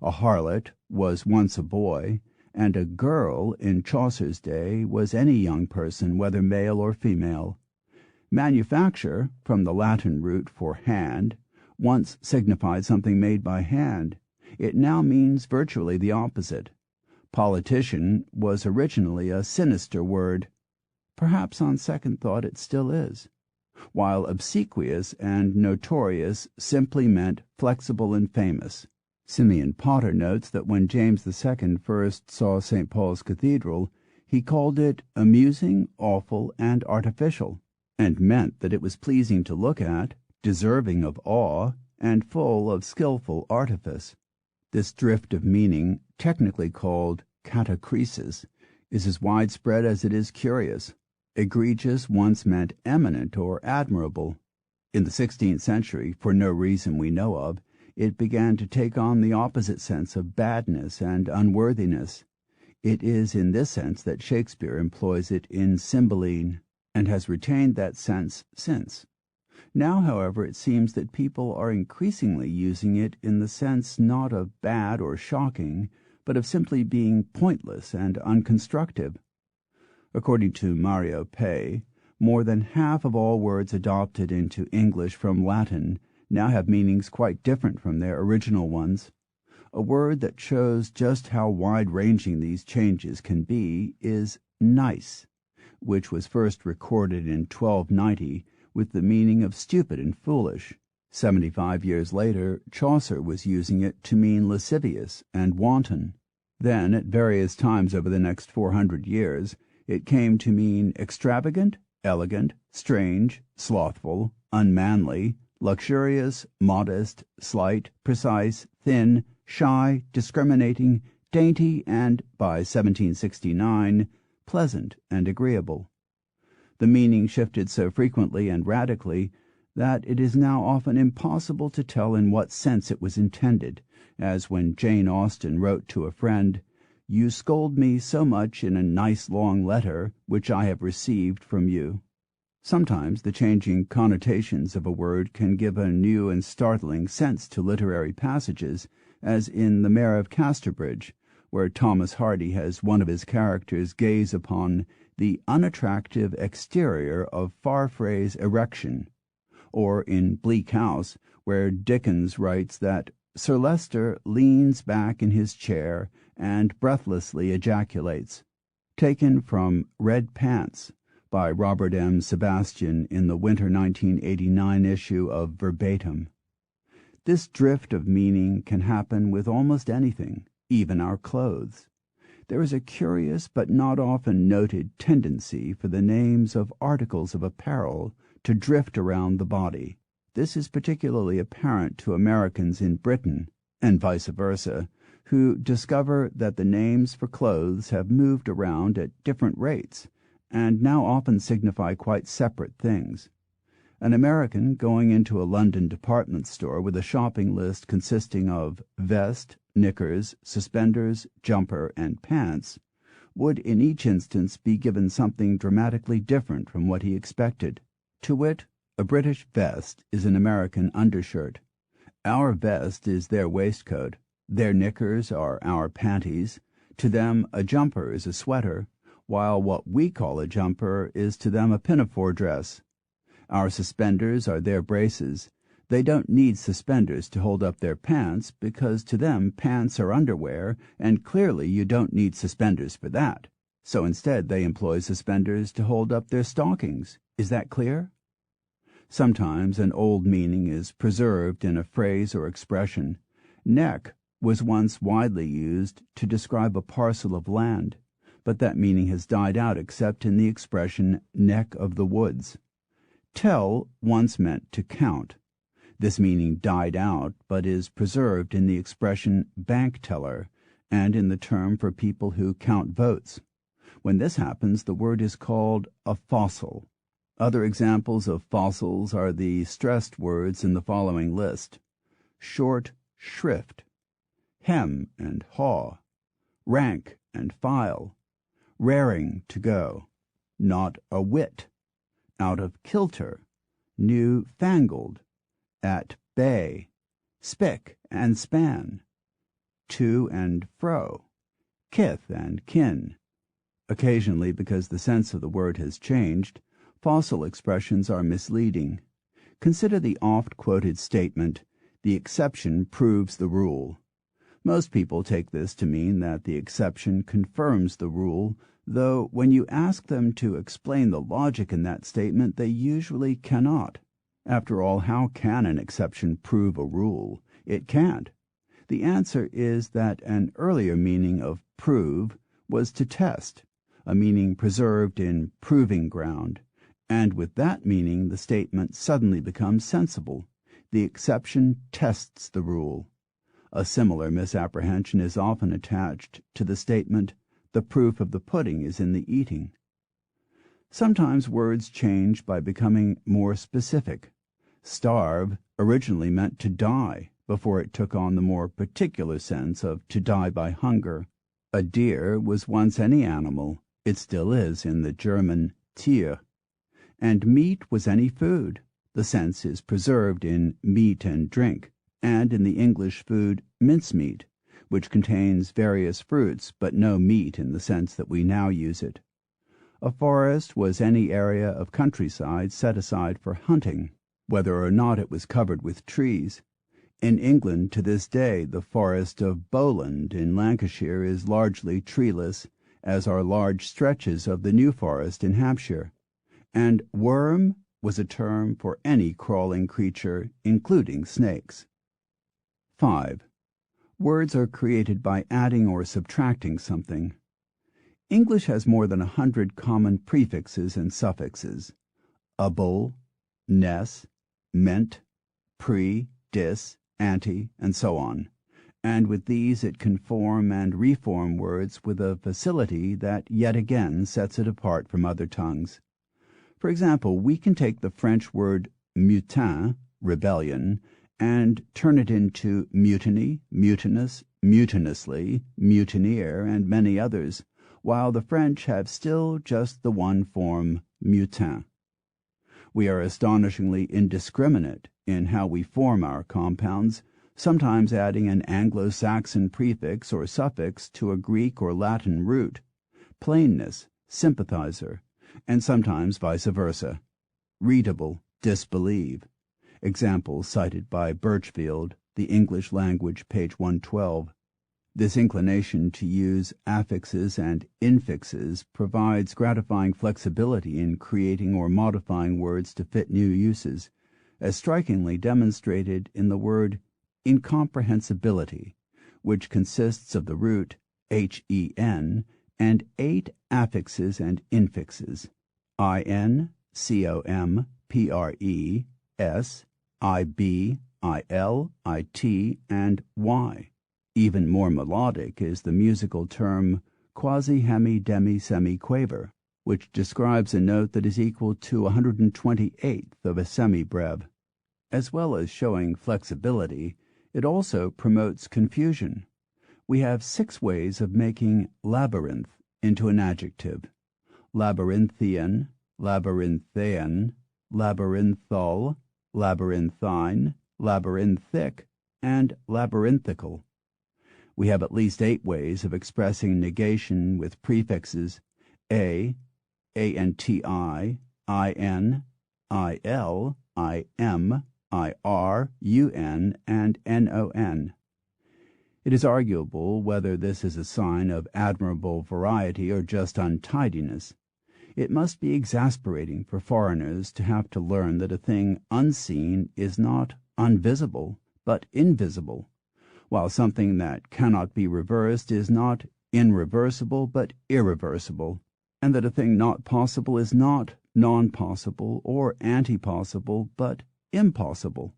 Speaker 1: A harlot was once a boy, and a girl in Chaucer's day was any young person, whether male or female. Manufacture, from the Latin root for hand, once signified something made by hand. It now means virtually the opposite. Politician was originally a sinister word. Perhaps on second thought it still is, while obsequious and notorious simply meant flexible and famous. Simeon Potter notes that when James II first saw St. Paul's Cathedral, he called it amusing, awful, and artificial, and meant that it was pleasing to look at, deserving of awe, and full of skilful artifice. This drift of meaning, technically called catachresis, is as widespread as it is curious. Egregious once meant eminent or admirable. In the 16th century, for no reason we know of, it began to take on the opposite sense of badness and unworthiness. It is in this sense that Shakespeare employs it in Cymbeline, and has retained that sense since. Now, however, it seems that people are increasingly using it in the sense not of bad or shocking, but of simply being pointless and unconstructive. According to Mario Pei, more than half of all words adopted into English from Latin now have meanings quite different from their original ones. A word that shows just how wide-ranging these changes can be is nice, which was first recorded in 1290 with the meaning of stupid and foolish. 75 years later, Chaucer was using it to mean lascivious and wanton. Then, at various times over the next 400 years, it came to mean extravagant, elegant, strange, slothful, unmanly, luxurious, modest, slight, precise, thin, shy, discriminating, dainty, and, by 1769, pleasant and agreeable. The meaning shifted so frequently and radically that it is now often impossible to tell in what sense it was intended, as when Jane Austen wrote to a friend, "You scold me so much in a nice long letter which I have received from you." Sometimes the changing connotations of a word can give a new and startling sense to literary passages, as in The Mayor of Casterbridge, where Thomas Hardy has one of his characters gaze upon the unattractive exterior of Farfrae's erection, or in Bleak House, where Dickens writes that Sir Leicester leans back in his chair and breathlessly ejaculates. Taken from Red Pants by Robert M. Sebastian in the winter 1989 issue of Verbatim. This drift of meaning can happen with almost anything, even our clothes. There is a curious but not often noted tendency for the names of articles of apparel to drift around the body. This is particularly apparent to Americans in Britain, and vice versa, who discover that the names for clothes have moved around at different rates, and now often signify quite separate things. An American going into a London department store with a shopping list consisting of vest, knickers, suspenders, jumper, and pants would in each instance be given something dramatically different from what he expected. To wit, a British vest is an American undershirt. Our vest is their waistcoat. Their knickers are our panties. To them a jumper is a sweater, while what we call a jumper is to them a pinafore dress. Our suspenders are their braces. They don't need suspenders to hold up their pants, because to them pants are underwear, and clearly you don't need suspenders for that. So instead they employ suspenders to hold up their stockings. Is that clear? Sometimes an old meaning is preserved in a phrase or expression. Neck was once widely used to describe a parcel of land, but that meaning has died out except in the expression neck of the woods. Tell once meant to count. This meaning died out, but is preserved in the expression bank teller and in the term for people who count votes. When this happens, the word is called a fossil. Other examples of fossils are the stressed words in the following list: short shrift, hem and haw, rank and file, raring to go, not a whit, out of kilter, new fangled, at bay, spick and span, to and fro, kith and kin. Occasionally, because the sense of the word has changed, fossil expressions are misleading. Consider the oft-quoted statement, "The exception proves the rule." Most people take this to mean that the exception confirms the rule, though when you ask them to explain the logic in that statement, they usually cannot. After all, how can an exception prove a rule? It can't. The answer is that an earlier meaning of prove was to test, a meaning preserved in proving ground, and with that meaning the statement suddenly becomes sensible. The exception tests the rule. A similar misapprehension is often attached to the statement, "The proof of the pudding is in the eating." Sometimes words change by becoming more specific. Starve originally meant to die before it took on the more particular sense of to die by hunger. A deer was once any animal, it still is in the German Tier, and meat was any food. The sense is preserved in meat and drink, and in the English food mincemeat, which contains various fruits but no meat in the sense that we now use it. A forest was any area of countryside set aside for hunting, whether or not it was covered with trees. In England to this day the forest of Bowland in Lancashire is largely treeless, as are large stretches of the New Forest in Hampshire, and worm was a term for any crawling creature, including snakes. 5. Words are created by adding or subtracting something. English has more than 100 common prefixes and suffixes: able, ness, ment, pre, dis, ante, and so on, and with these it can form and reform words with a facility that yet again sets it apart from other tongues. For example, we can take the French word mutin, rebellion, and turn it into mutiny, mutinous, mutinously, mutineer, and many others, while the French have still just the one form, mutin. We are astonishingly indiscriminate in how we form our compounds, sometimes adding an Anglo-Saxon prefix or suffix to a Greek or Latin root, plainness, sympathizer, and sometimes vice versa. Readable, disbelieve. Examples cited by Birchfield, The English Language, page 112. This inclination to use affixes and infixes provides gratifying flexibility in creating or modifying words to fit new uses, as strikingly demonstrated in the word incomprehensibility, which consists of the root hen and 8 affixes and infixes: in, com, pre, s, ib, il, it, and y. Even more melodic is the musical term quasi-hemi-demi-semi-quaver, which describes a note that is equal to 128th of a semibreve. As well as showing flexibility, it also promotes confusion. We have 6 ways of making labyrinth into an adjective: labyrinthian, labyrinthian, labyrinthal, labyrinthine, labyrinthic, and labyrinthical. We have at least 8 ways of expressing negation with prefixes a, anti, in, il, im, ir, un, and non. It is arguable whether this is a sign of admirable variety or just untidiness. It must be exasperating for foreigners to have to learn that a thing unseen is not unvisible, but invisible, while something that cannot be reversed is not irreversible, but irreversible, and that a thing not possible is not non-possible or anti-possible, but impossible.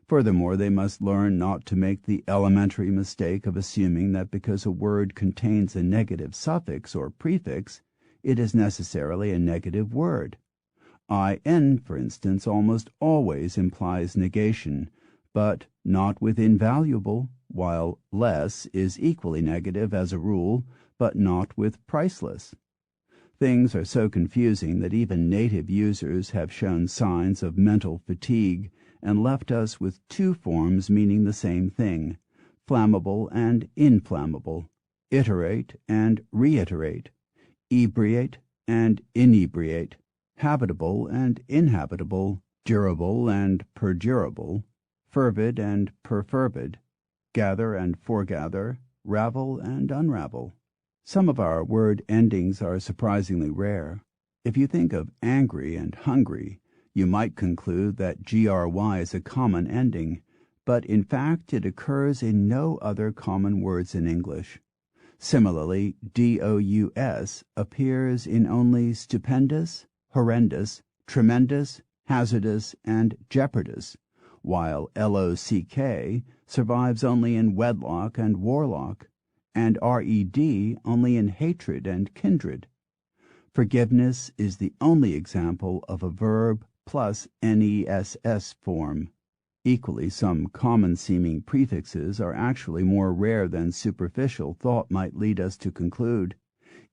Speaker 1: Furthermore, they must learn not to make the elementary mistake of assuming that because a word contains a negative suffix or prefix, it is necessarily a negative word. In, for instance, almost always implies negation, but not with invaluable, while less is equally negative as a rule, but not with priceless. Things are so confusing that even native users have shown signs of mental fatigue and left us with 2 forms meaning the same thing, flammable and inflammable. iterate and reiterate, ebriate and inebriate, habitable and inhabitable, durable and perdurable, fervid and perfervid, gather and foregather, ravel and unravel. Some of our word endings are surprisingly rare. If you think of angry and hungry, you might conclude that gry is a common ending, but in fact it occurs in no other common words in English. Similarly, dous appears in only stupendous, horrendous, tremendous, hazardous, and jeopardous, while lock survives only in wedlock and warlock, and red only in hatred and kindred. Forgiveness is the only example of a verb plus ness form. Equally, some common-seeming prefixes are actually more rare than superficial thought might lead us to conclude.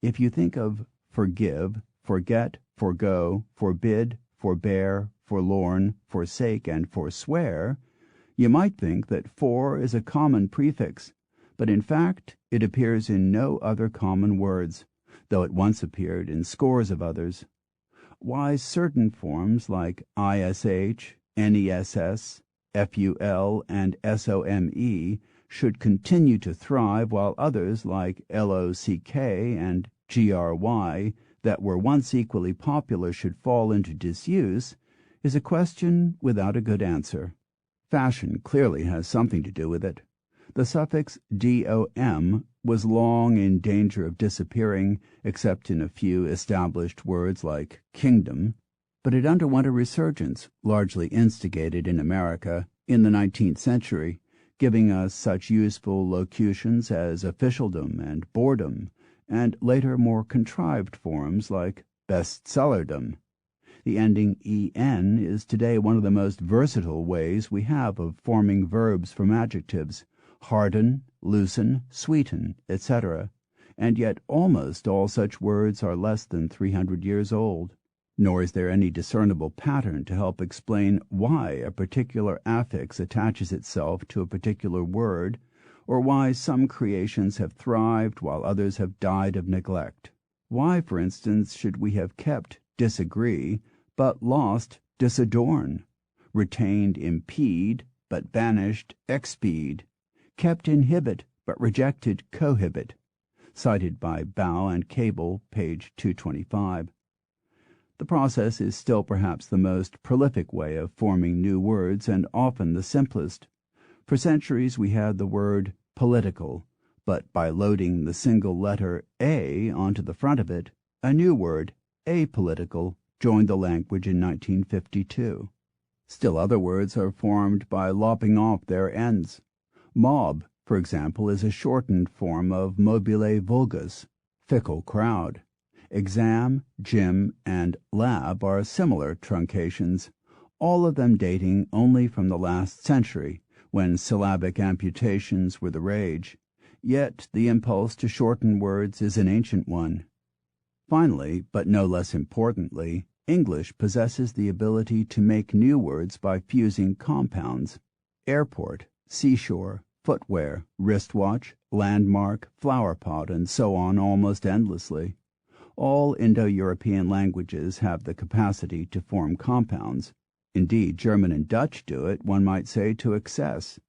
Speaker 1: If you think of forgive, forget, forgo, forbid, forbear, forlorn, forsake, and forswear, you might think that for is a common prefix, but in fact it appears in no other common words, though it once appeared in scores of others. Why certain forms like ish, ness, ful, and some should continue to thrive while others like lock and gry that were once equally popular should fall into disuse is a question without a good answer. Fashion clearly has something to do with it. The suffix dom was long in danger of disappearing, except in a few established words like kingdom, but it underwent a resurgence, largely instigated in America, in the 19th century, giving us such useful locutions as officialdom and boredom, and later more contrived forms like bestsellerdom. The ending en is today one of the most versatile ways we have of forming verbs from adjectives, harden, loosen, sweeten, etc., and yet almost all such words are less than 300 years old. Nor is there any discernible pattern to help explain why a particular affix attaches itself to a particular word, or why some creations have thrived while others have died of neglect. Why, for instance, should we have kept disagree, but lost disadorn, retained impede, but banished expede, kept inhibit, but rejected cohibit, cited by Bow and Cable, page 225. The process is still perhaps the most prolific way of forming new words and often the simplest. For centuries we had the word political, but by loading the single letter A onto the front of it, a new word, apolitical, joined the language in 1952. Still other words are formed by lopping off their ends. Mob, for example, is a shortened form of mobile vulgus, fickle crowd. Exam, gym, and lab are similar truncations, all of them dating only from the last century, when syllabic amputations were the rage. Yet the impulse to shorten words is an ancient one. Finally, but no less importantly, English possesses the ability to make new words by fusing compounds. Airport, seashore, footwear, wristwatch, landmark, flowerpot, and so on almost endlessly. All Indo-European languages have the capacity to form compounds. Indeed, German and Dutch do it, one might say, to excess.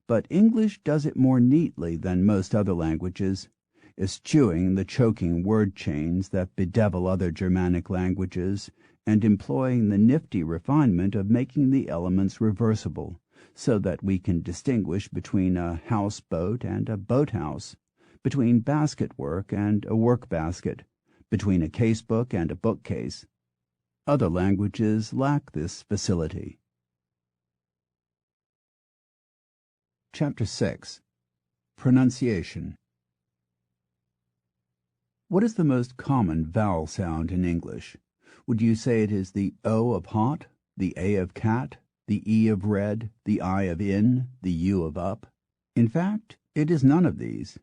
Speaker 1: But English does it more neatly than most other languages, eschewing the choking word chains that bedevil other Germanic languages, and employing the nifty refinement of making the elements reversible, so that we can distinguish between a houseboat and a boathouse, between basket work and a work-basket, between a casebook and a bookcase. Other languages lack this facility. Chapter 6. Pronunciation. What is the most common vowel sound in English? Would you say it is the O of hot, the A of cat, the E of red, the I of in, the U of up? In fact, it is none of these.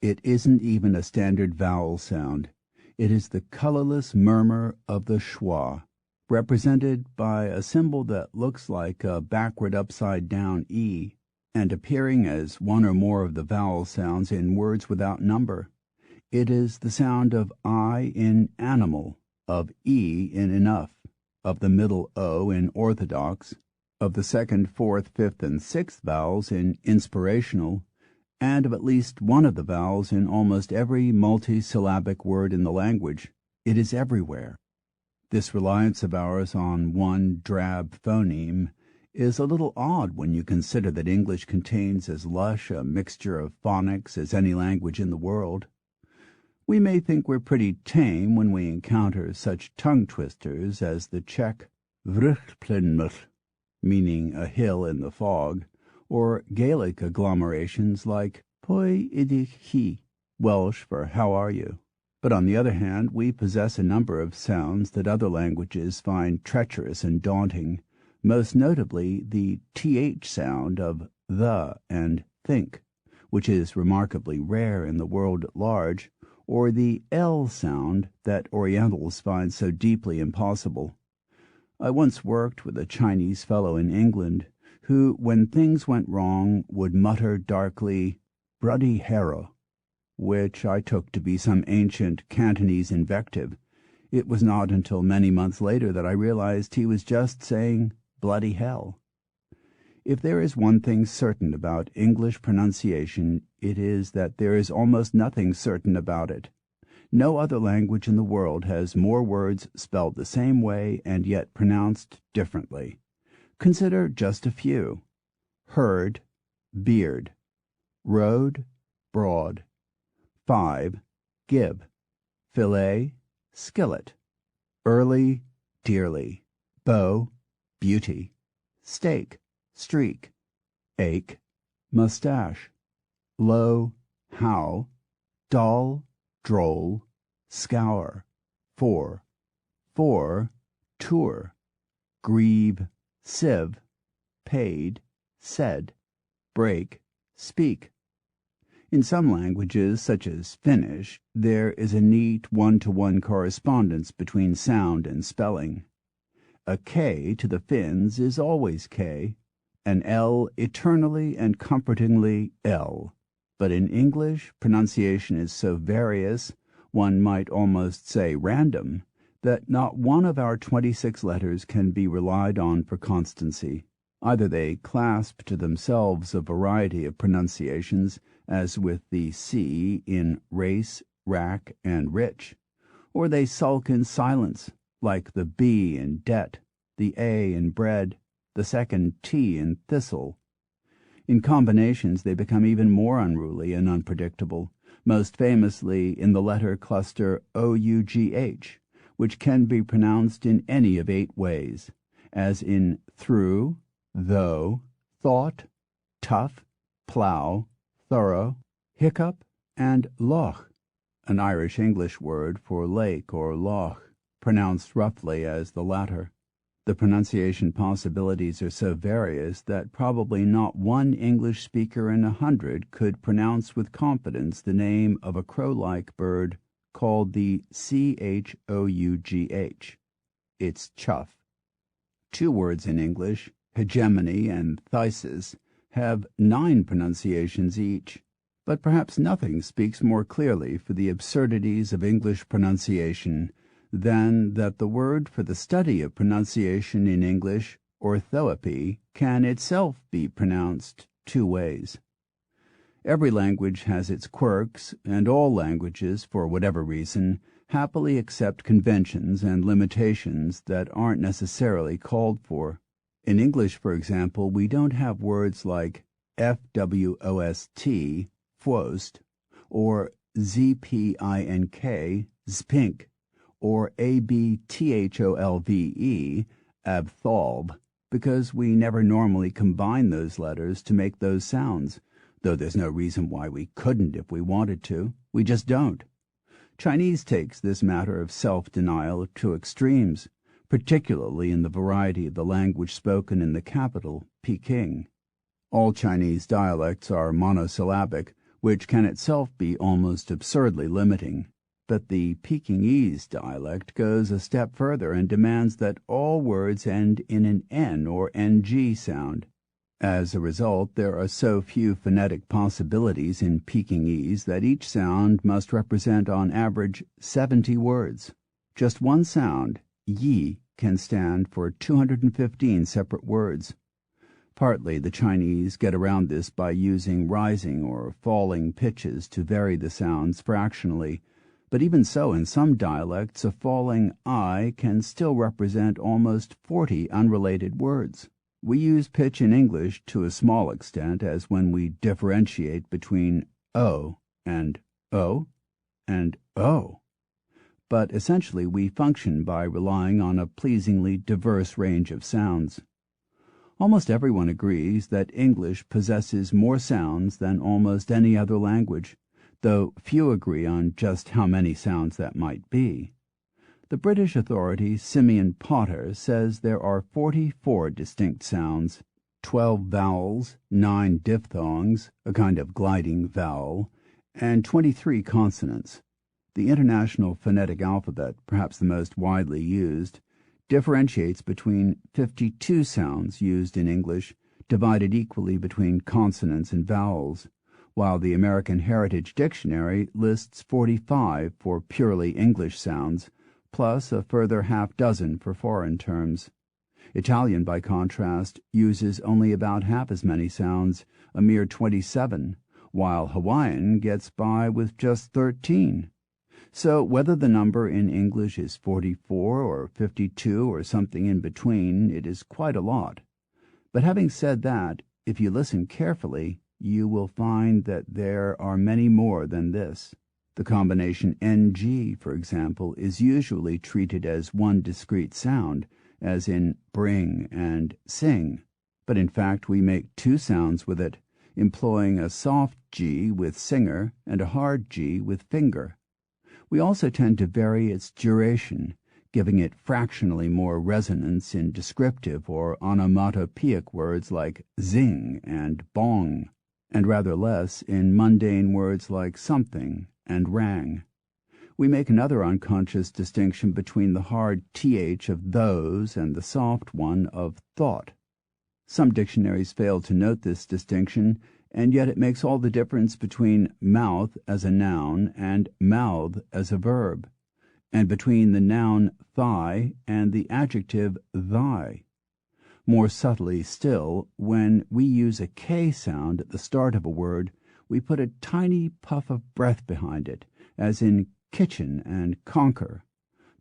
Speaker 1: It isn't even a standard vowel sound. It is the colorless murmur of the schwa, represented by a symbol that looks like a backward upside-down E. and appearing as one or more of the vowel sounds in words without number. It is the sound of I in animal, of E in enough, of the middle O in orthodox, of the second, fourth, fifth, and sixth vowels in inspirational, and of at least one of the vowels in almost every multisyllabic word in the language. It is everywhere. This reliance of ours on one drab phoneme is a little odd when you consider that English contains as lush a mixture of phonics as any language in the world. We may think we're pretty tame when we encounter such tongue-twisters as the Czech vruchtplinmuth, meaning a hill in the fog, or Gaelic agglomerations like pwy ydych chi, Welsh for how are you. But on the other hand, we possess a number of sounds that other languages find treacherous and daunting, most notably the th sound of the and think, which is remarkably rare in the world at large, or the L sound that Orientals find so deeply impossible. I once worked with a Chinese fellow in England who, when things went wrong, would mutter darkly, "Bloody hero," which I took to be some ancient Cantonese invective. It was not until many months later that I realized he was just saying bloody hell. If there is one thing certain about English pronunciation, it is that there is almost nothing certain about it. No other language in the world has more words spelled the same way and yet pronounced differently. Consider just a few: herd, beard; road, broad; 5, give; fillet, skillet; early, dearly; beau, beauty; steak, streak; ache, mustache; low, how; dull, droll; scour; for; tour; grieve, sieve; paid, said; break, speak. In some languages, such as Finnish, there is a neat one-to-one correspondence between sound and spelling. A K to the Finns is always K, an L eternally and comfortingly L. But in English, pronunciation is so various, one might almost say random, that not one of our 26 letters can be relied on for constancy. Either they clasp to themselves a variety of pronunciations, as with the C in race, rack, and rich, or they sulk in silence, like the B in debt, the A in bread, the second T in thistle. In combinations they become even more unruly and unpredictable, most famously in the letter cluster OUGH, which can be pronounced in any of 8 ways, as in through, though, thought, tough, plough, thorough, hiccup, and loch, an Irish-English word for lake or loch, pronounced roughly as the latter. The pronunciation possibilities are so various that probably not one English speaker in 100 could pronounce with confidence the name of a crow-like bird called the choughh. It's chuff. 2 words in English, hegemony and thesis, have 9 pronunciations each, but perhaps nothing speaks more clearly for the absurdities of English pronunciation than that the word for the study of pronunciation in English, orthoepy, can itself be pronounced 2 ways. Every language has its quirks, and all languages, for whatever reason, happily accept conventions and limitations that aren't necessarily called for. In English, for example, we don't have words like FWOST, fwost, or ZPINK, zpink, or ABTHOLVE, abtholb, because we never normally combine those letters to make those sounds, though there's no reason why we couldn't if we wanted to. We just don't. Chinese takes this matter of self-denial to extremes, particularly in the variety of the language spoken in the capital, Peking. All Chinese dialects are monosyllabic, which can itself be almost absurdly limiting. But the Pekingese dialect goes a step further and demands that all words end in an N or NG sound. As a result, there are so few phonetic possibilities in Pekingese that each sound must represent on average 70 words. Just one sound, yi, can stand for 215 separate words. Partly the Chinese get around this by using rising or falling pitches to vary the sounds fractionally, but even so, in some dialects, a falling I can still represent almost 40 unrelated words. We use pitch in English to a small extent, as when we differentiate between O and O and O. But essentially we function by relying on a pleasingly diverse range of sounds. Almost everyone agrees that English possesses more sounds than almost any other language, though few agree on just how many sounds that might be. The British authority Simeon Potter says there are 44 distinct sounds, 12 vowels, 9 diphthongs, a kind of gliding vowel, and 23 consonants. The International Phonetic Alphabet, perhaps the most widely used, differentiates between 52 sounds used in English, divided equally between consonants and vowels, while the American Heritage Dictionary lists 45 for purely English sounds, plus a further half dozen for foreign terms. Italian, by contrast, uses only about half as many sounds, a mere 27, while Hawaiian gets by with just 13. So whether the number in English is 44 or 52 or something in between, it is quite a lot. But having said that, if you listen carefully, you will find that there are many more than this. The combination ng, for example, is usually treated as one discrete sound, as in bring and sing, but in fact we make two sounds with it, employing a soft G with singer and a hard G with finger. We also tend to vary its duration, giving it fractionally more resonance in descriptive or onomatopoeic words like zing and bong, and rather less in mundane words like something and rang. We make another unconscious distinction between the hard th of those and the soft one of thought. Some dictionaries fail to note this distinction, and yet it makes all the difference between mouth as a noun and mouth as a verb, and between the noun thigh and the adjective thy. More subtly still, when we use a K sound at the start of a word, we put a tiny puff of breath behind it, as in kitchen and conquer.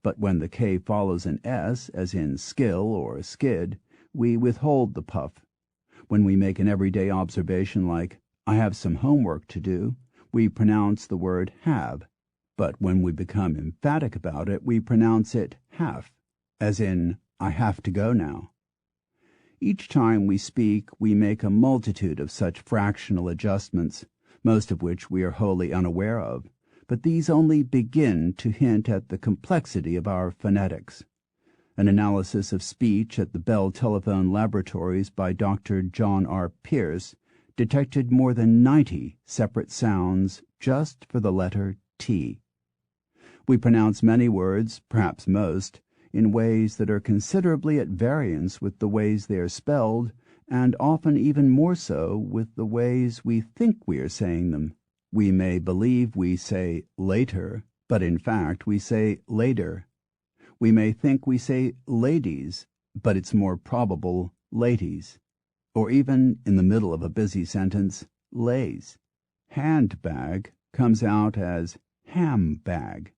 Speaker 1: But when the K follows an S, as in skill or skid, we withhold the puff. When we make an everyday observation like, I have some homework to do, we pronounce the word have. But when we become emphatic about it, we pronounce it have, as in, I have to go now. Each time we speak, we make a multitude of such fractional adjustments, most of which we are wholly unaware of, but these only begin to hint at the complexity of our phonetics. An analysis of speech at the Bell Telephone Laboratories by Dr. John R. Pierce detected more than 90 separate sounds just for the letter T. We pronounce many words, perhaps most, in ways that are considerably at variance with the ways they are spelled, and often even more so with the ways we think we are saying them. We may believe we say later, but in fact we say later. We may think we say ladies, but it's more probable ladies. Or even, in the middle of a busy sentence, lays. Handbag comes out as ham-bag.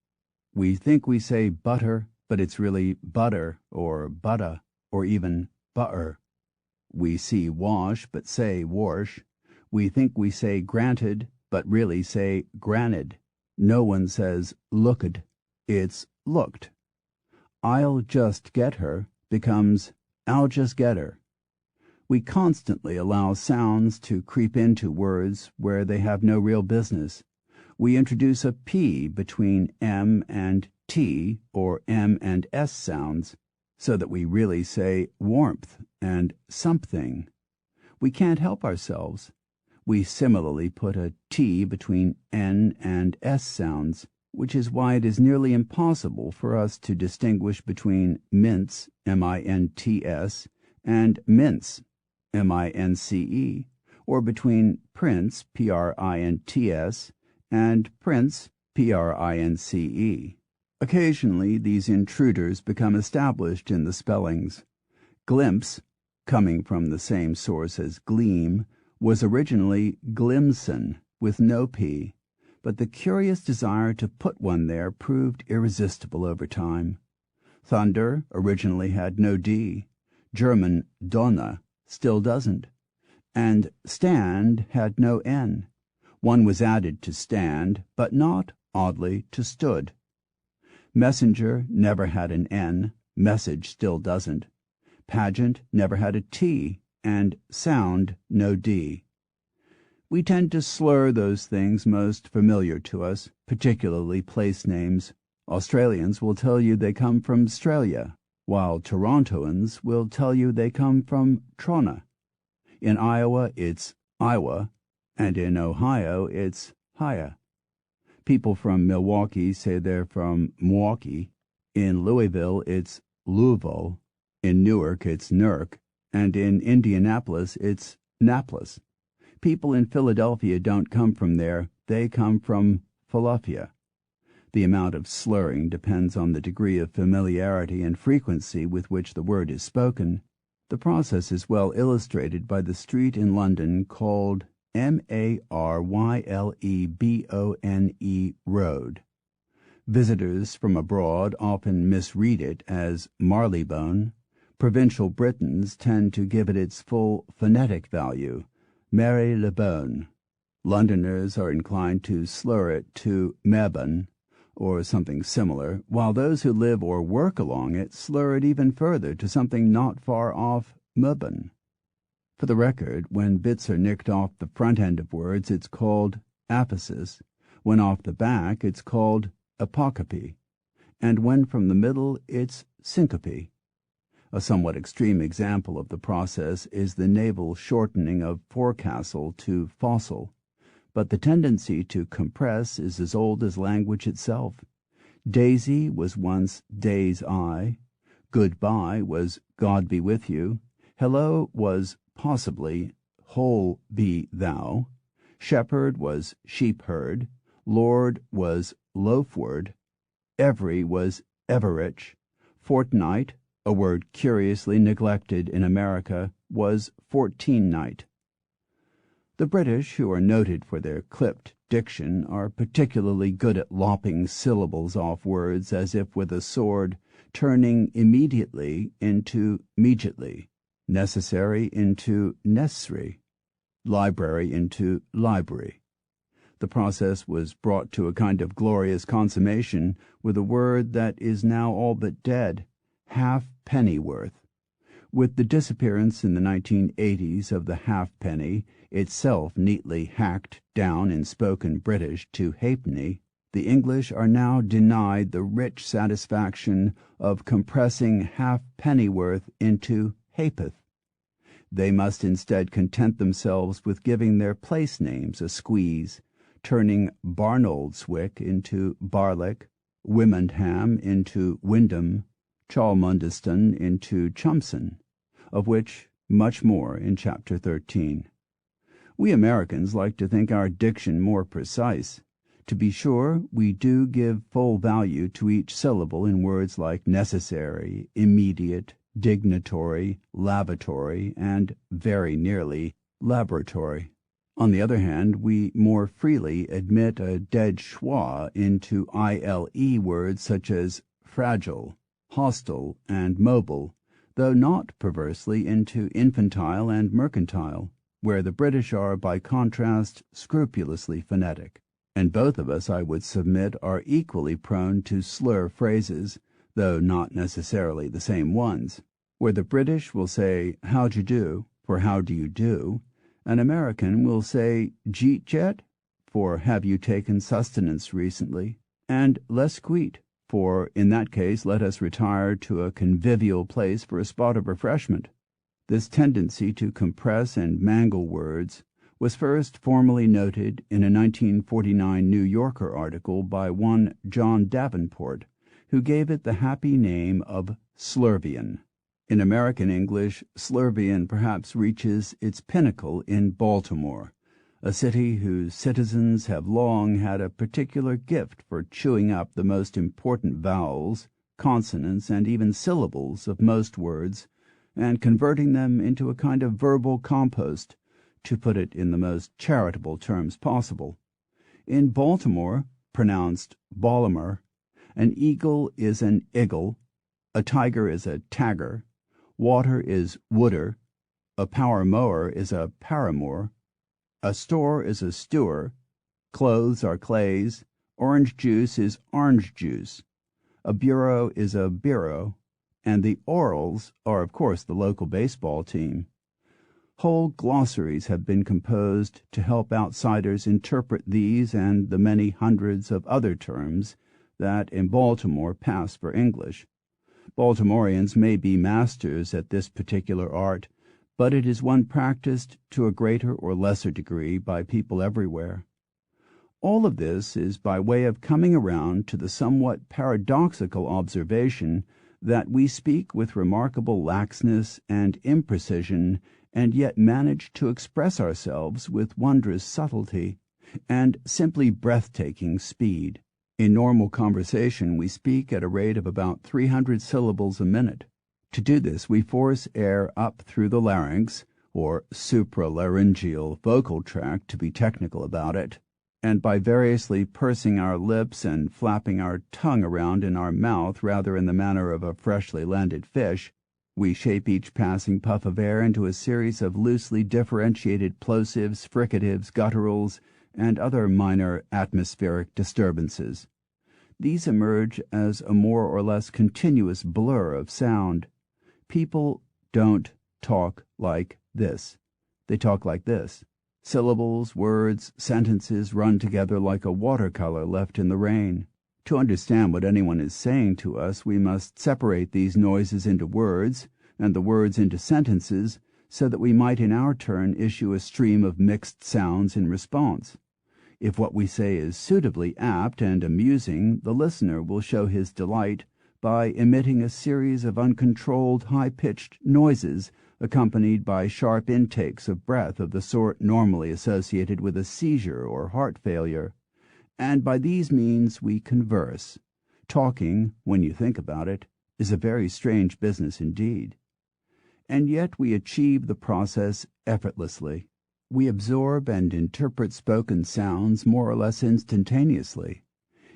Speaker 1: We think we say butter, but it's really butter or butta, or even butter. We see wash, but say wash. We think we say granted, but really say granted. No one says looked. It's looked. I'll just get her becomes I'll just get her. We constantly allow sounds to creep into words where they have no real business. We introduce a P between M and T or M and S sounds, so that we really say warmth and something. We can't help ourselves. We similarly put a T between N and S sounds, which is why it is nearly impossible for us to distinguish between mints, M-I-N-T-S, and mince, mince, or between prince, prints, and prince, prince. Occasionally these intruders become established in the spellings. Glimpse, coming from the same source as gleam, was originally Glimson, with no P, but the curious desire to put one there proved irresistible over time. Thunder originally had no D, German Donner still doesn't, and stand had no N. One was added to stand, but not, oddly, to stood. Messenger never had an N, message still doesn't. Pageant never had a T, and sound no D. We tend to slur those things most familiar to us, particularly place names. Australians will tell you they come from Australia, while Torontoans will tell you they come from Trona. In Iowa, it's Iowa, and in Ohio, it's Hia. People from Milwaukee say they're from Milwaukee. In Louisville, it's Louisville. In Newark, it's Newark. And in Indianapolis, it's Napolis. People in Philadelphia don't come from there, they come from Philadelphia. The amount of slurring depends on the degree of familiarity and frequency with which the word is spoken. The process is well illustrated by the street in London called Marylebone Road. Visitors from abroad often misread it as Marleybone. Provincial Britons tend to give it its full phonetic value, Marylebone. Londoners are inclined to slur it to Mebane, or something similar, while those who live or work along it slur it even further to something not far off Mebane. For the record, when bits are nicked off the front end of words, it's called aphesis. When off the back, it's called apocope. And when from the middle, it's syncope. A somewhat extreme example of the process is the naval shortening of forecastle to fossil, but the tendency to compress is as old as language itself. Daisy was once day's eye, goodbye was God be with you, hello was possibly whole be thou, shepherd was sheep-herd, lord was loafward, every was everich, fortnight, a word curiously neglected in America, was 14-night. The British, who are noted for their clipped diction, are particularly good at lopping syllables off words as if with a sword, turning immediately into mediately, necessary into necessary, library into library. The process was brought to a kind of glorious consummation with a word that is now all but dead, half-pennyworth. With the disappearance in the 1980s of the halfpenny, itself neatly hacked down in spoken British to halfpenny, the English are now denied the rich satisfaction of compressing half-pennyworth into ha'p'orth. They must instead content themselves with giving their place names a squeeze, turning Barnoldswick into Barlick, Wymondham into Wyndham, Chalmundeston into Chumpson, of which much more in Chapter 13. We Americans like to think our diction more precise. To be sure, we do give full value to each syllable in words like necessary, immediate, dignitory, lavatory, and, very nearly, laboratory. On the other hand, we more freely admit a dead schwa into ILE words such as fragile, hostile, and mobile, though not perversely into infantile and mercantile, where the British are, by contrast, scrupulously phonetic. And both of us, I would submit, are equally prone to slur phrases, though not necessarily the same ones. Where the British will say, how'd you do, for how do you do, an American will say, jeet jet, for have you taken sustenance recently, and lesquit, for in that case let us retire to a convivial place for a spot of refreshment. This tendency to compress and mangle words was first formally noted in a 1949 New Yorker article by one John Davenport, who gave it the happy name of Slurvian. In American English, Slurvian perhaps reaches its pinnacle in Baltimore, a city whose citizens have long had a particular gift for chewing up the most important vowels, consonants, and even syllables of most words, and converting them into a kind of verbal compost, to put it in the most charitable terms possible. In Baltimore, pronounced Baltimore, an eagle is an iggle, a tiger is a tagger, water is wooder, a power mower is a paramour, a store is a stewer, clothes are clays, orange juice is orange juice, a bureau is a bureau, and the Orioles are of course the local baseball team. Whole glossaries have been composed to help outsiders interpret these and the many hundreds of other terms that in Baltimore pass for English. Baltimoreans may be masters at this particular art, but it is one practiced to a greater or lesser degree by people everywhere. All of this is by way of coming around to the somewhat paradoxical observation that we speak with remarkable laxness and imprecision and yet manage to express ourselves with wondrous subtlety and simply breathtaking speed. In normal conversation we speak at a rate of about 300 syllables a minute. To do this we force air up through the larynx, or supralaryngeal vocal tract to be technical about it, and by variously pursing our lips and flapping our tongue around in our mouth rather in the manner of a freshly landed fish, we shape each passing puff of air into a series of loosely differentiated plosives, fricatives, gutturals, and other minor atmospheric disturbances. These emerge as a more or less continuous blur of sound. People don't talk like this. They talk like this. Syllables, words, sentences run together like a watercolor left in the rain. To understand what anyone is saying to us, we must separate these noises into words, and the words into sentences, so that we might in our turn issue a stream of mixed sounds in response. If what we say is suitably apt and amusing, the listener will show his delight by emitting a series of uncontrolled, high-pitched noises accompanied by sharp intakes of breath of the sort normally associated with a seizure or heart failure. And by these means we converse. Talking, when you think about it, is a very strange business indeed. And yet we achieve the process effortlessly. We absorb and interpret spoken sounds more or less instantaneously.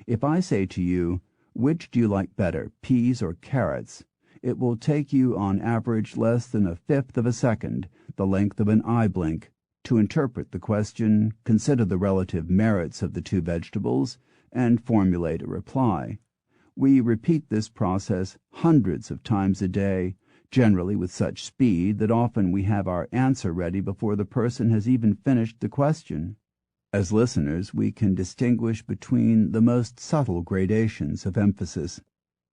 Speaker 1: If I say to you, "Which do you like better, peas or carrots?" it will take you on average less than a fifth of a second, the length of an eye blink, to interpret the question, consider the relative merits of the two vegetables, and formulate a reply. We repeat this process hundreds of times a day, generally with such speed that often we have our answer ready before the person has even finished the question. As listeners, we can distinguish between the most subtle gradations of emphasis.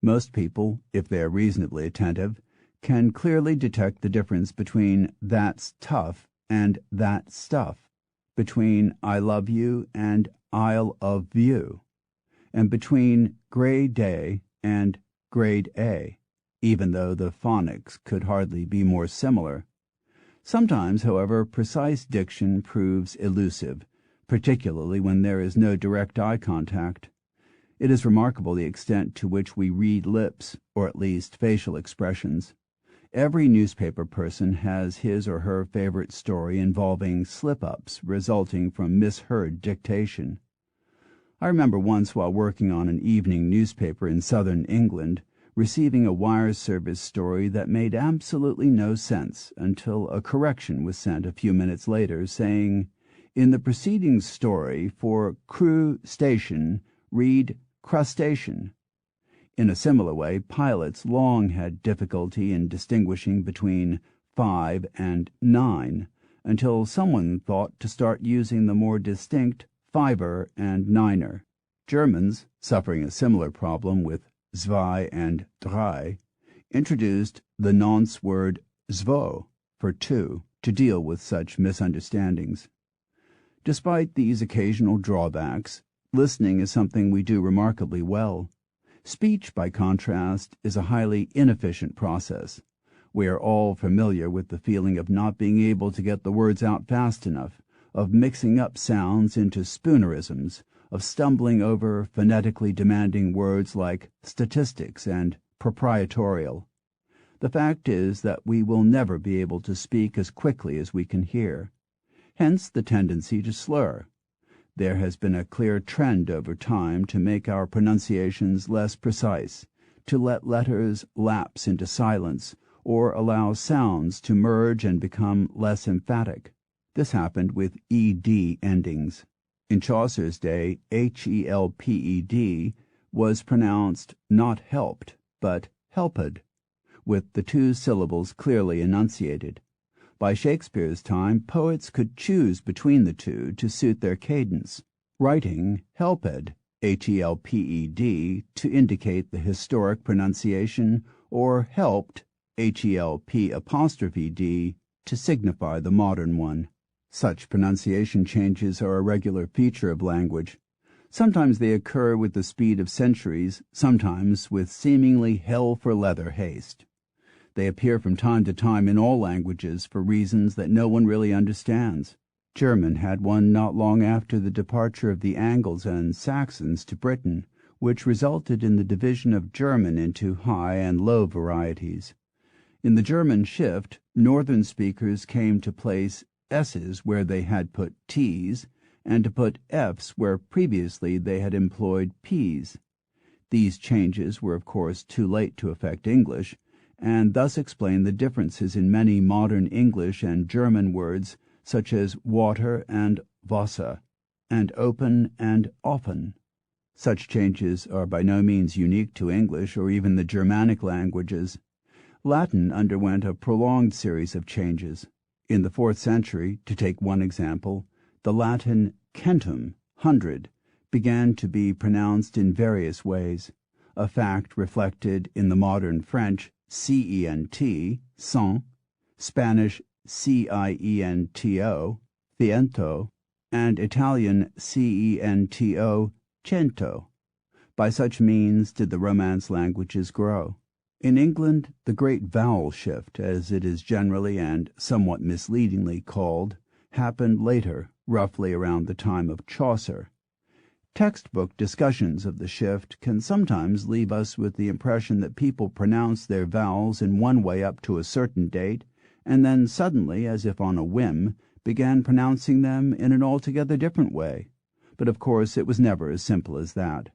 Speaker 1: Most people, if they are reasonably attentive, can clearly detect the difference between "that's tough" and "that stuff," between "I love you" and "I'll of you," and between "grade A" and "grade A," even though the phonics could hardly be more similar. Sometimes, however, precise diction proves elusive, particularly when there is no direct eye contact. It is remarkable the extent to which we read lips, or at least facial expressions. Every newspaper person has his or her favorite story involving slip-ups resulting from misheard dictation. I remember once, while working on an evening newspaper in southern England, receiving a wire service story that made absolutely no sense until a correction was sent a few minutes later saying, "In the preceding story, for crew station, read crustacean." In a similar way, pilots long had difficulty in distinguishing between 5 and 9, until someone thought to start using the more distinct fiver and niner. Germans, suffering a similar problem with zwei and drei, introduced the nonce word zwo for 2 to deal with such misunderstandings. Despite these occasional drawbacks, listening is something we do remarkably well. Speech, by contrast, is a highly inefficient process. We are all familiar with the feeling of not being able to get the words out fast enough, of mixing up sounds into spoonerisms, of stumbling over phonetically demanding words like statistics and proprietorial. The fact is that we will never be able to speak as quickly as we can hear. Hence the tendency to slur. There has been a clear trend over time to make our pronunciations less precise, to let letters lapse into silence, or allow sounds to merge and become less emphatic. This happened with ed endings. In Chaucer's day, helped was pronounced not helped, but helped, with the two syllables clearly enunciated. By Shakespeare's time, poets could choose between the two to suit their cadence, writing helped, helped, to indicate the historic pronunciation, or helped, help''d, to signify the modern one. Such pronunciation changes are a regular feature of language. Sometimes they occur with the speed of centuries, sometimes with seemingly hell-for-leather haste. They appear from time to time in all languages for reasons that no one really understands. German had one not long after the departure of the Angles and Saxons to Britain, which resulted in the division of German into high and low varieties. In the German shift, northern speakers came to place S's where they had put T's, and to put F's where previously they had employed P's. These changes were of course too late to affect English, and thus explain the differences in many modern English and German words such as water and Wasser, and open and offen. Such changes are by no means unique to English or even the Germanic languages. Latin underwent a prolonged series of changes. In the 4th century, to take one example, the Latin centum, 100, began to be pronounced in various ways, a fact reflected in the modern French cent, cent, Spanish ciento, ciento, and Italian cento, cento. By such means did the Romance languages grow. In England, the great vowel shift, as it is generally and somewhat misleadingly called, happened later, roughly around the time of Chaucer. Textbook discussions of the shift can sometimes leave us with the impression that people pronounced their vowels in one way up to a certain date, and then suddenly, as if on a whim, began pronouncing them in an altogether different way. But of course it was never as simple as that.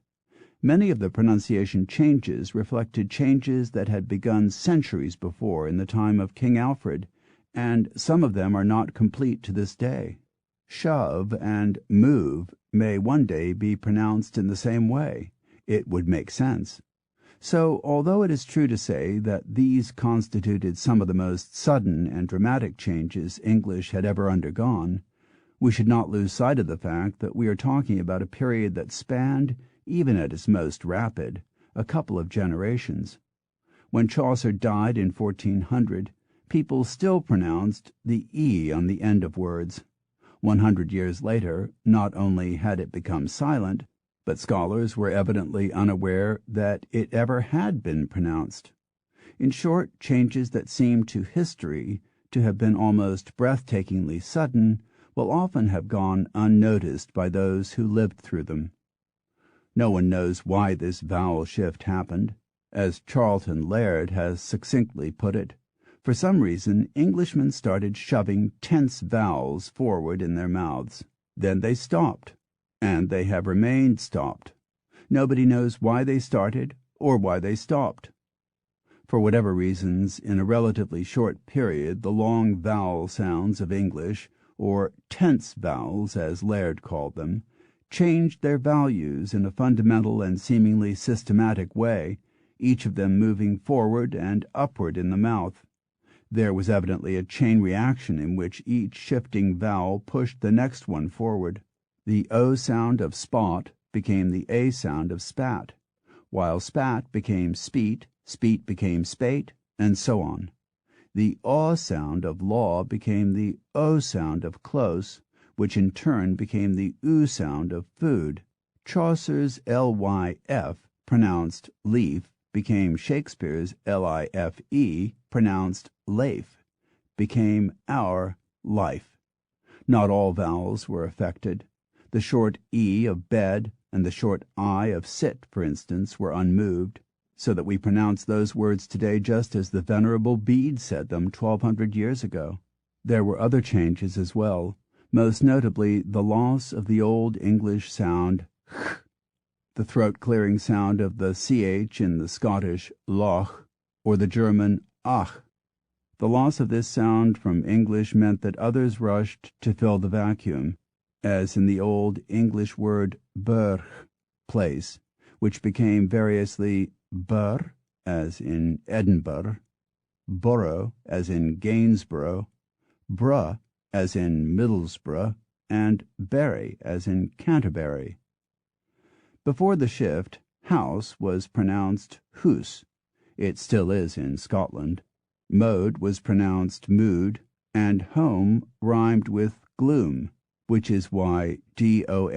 Speaker 1: Many of the pronunciation changes reflected changes that had begun centuries before in the time of King Alfred, and some of them are not complete to this day. Shove and move may one day be pronounced in the same way. It would make sense. So, although it is true to say that these constituted some of the most sudden and dramatic changes English had ever undergone, we should not lose sight of the fact that we are talking about a period that spanned, even at its most rapid, a couple of generations. When Chaucer died in 1400, people still pronounced the E on the end of words. 100 years later, not only had it become silent, but scholars were evidently unaware that it ever had been pronounced. In short, changes that seem to history to have been almost breathtakingly sudden will often have gone unnoticed by those who lived through them. No one knows why this vowel shift happened. As Charlton Laird has succinctly put it, for some reason Englishmen started shoving tense vowels forward in their mouths. Then they stopped, and they have remained stopped. Nobody knows why they started or why they stopped. For whatever reasons, in a relatively short period the long vowel sounds of English, or tense vowels as Laird called them, changed their values in a fundamental and seemingly systematic way, each of them moving forward and upward in the mouth. There was evidently a chain reaction in which each shifting vowel pushed the next one forward. The O sound of spot became the A sound of spat, while spat became speet, speet became spate, and so on. The aw sound of law became the O sound of close, which in turn became the oo sound of food. Chaucer's lyf, pronounced leaf, became Shakespeare's L-I-F-E, pronounced lafe, became our life. Not all vowels were affected. The short E of bed and the short I of sit, for instance, were unmoved, so that we pronounce those words today just as the Venerable Bede said them 1,200 years ago. There were other changes as well, most notably the loss of the Old English sound ch, the throat-clearing sound of the ch in the Scottish loch or the German ach. The loss of this sound from English meant that others rushed to fill the vacuum, as in the Old English word burh, place, which became variously bur, as in Edinburgh, borough, as in Gainsborough, bruh, as in Middlesbrough, and Bury, as in Canterbury. Before the shift, house was pronounced hoose. It still is in Scotland. Mode was pronounced mood, and home rhymed with gloom, which is why Domesday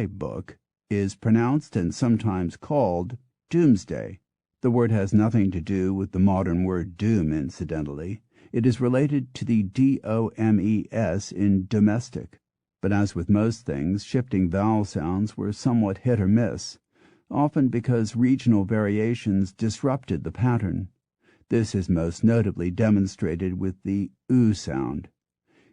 Speaker 1: book is pronounced and sometimes called doomsday. The word has nothing to do with the modern word doom, incidentally. It is related to the DOMES in domestic, but as with most things, shifting vowel sounds were somewhat hit or miss, often because regional variations disrupted the pattern. This is most notably demonstrated with the oo sound.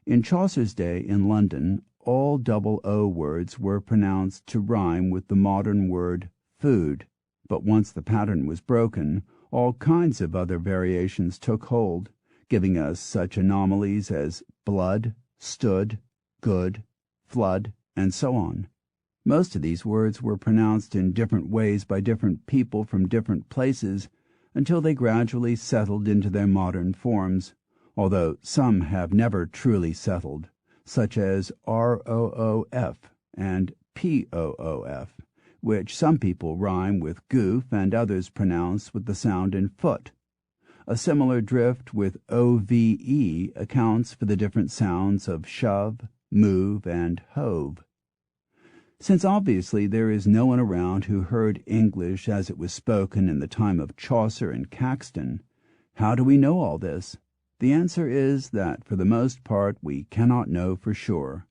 Speaker 1: In Chaucer's day in London, all double O words were pronounced to rhyme with the modern word food, but once the pattern was broken, all kinds of other variations took hold, giving us such anomalies as blood, stood, good, flood, and so on. Most of these words were pronounced in different ways by different people from different places until they gradually settled into their modern forms, although some have never truly settled, such as ROOF and POOF, which some people rhyme with goof and others pronounce with the sound in foot. A similar drift with OVE accounts for the different sounds of shove, move, and hove. Since obviously there is no one around who heard English as it was spoken in the time of Chaucer and Caxton, how do we know all this? The answer is that for the most part we cannot know for sure.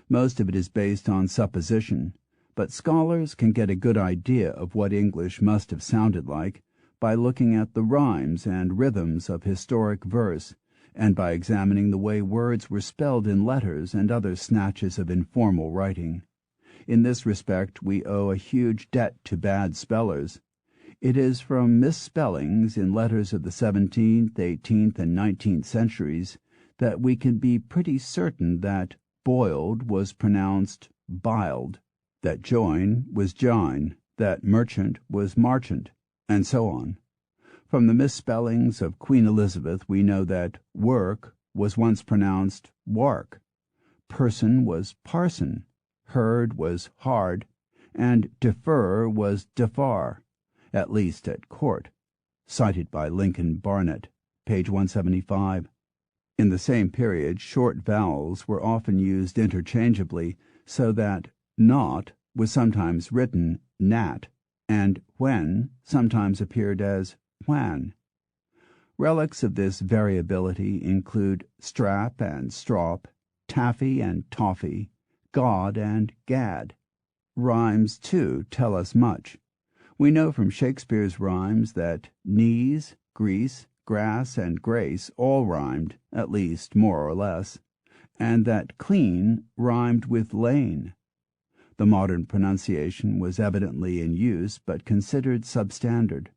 Speaker 1: Most of it is based on supposition, but scholars can get a good idea of what English must have sounded like by looking at the rhymes and rhythms of historic verse, and by examining the way words were spelled in letters and other snatches of informal writing. In this respect we owe a huge debt to bad spellers. It is from misspellings in letters of the 17th, 18th, and 19th centuries that we can be pretty certain that boiled was pronounced biled, that join was jine, that merchant was marchant, and so on. From the misspellings of Queen Elizabeth we know that work was once pronounced wark, person was parson, herd was hard, and defer was defar, at least at court, cited by Lincoln Barnett, page 175. In the same period, short vowels were often used interchangeably, so that not was sometimes written nat, and when sometimes appeared as whan. Relics of this variability include strap and strop, taffy and toffee, god and gad. Rhymes, too, tell us much. We know from Shakespeare's rhymes that knees, grease, grass, and grace all rhymed, at least more or less, and that clean rhymed with lane. The modern pronunciation was evidently in use, but considered substandard.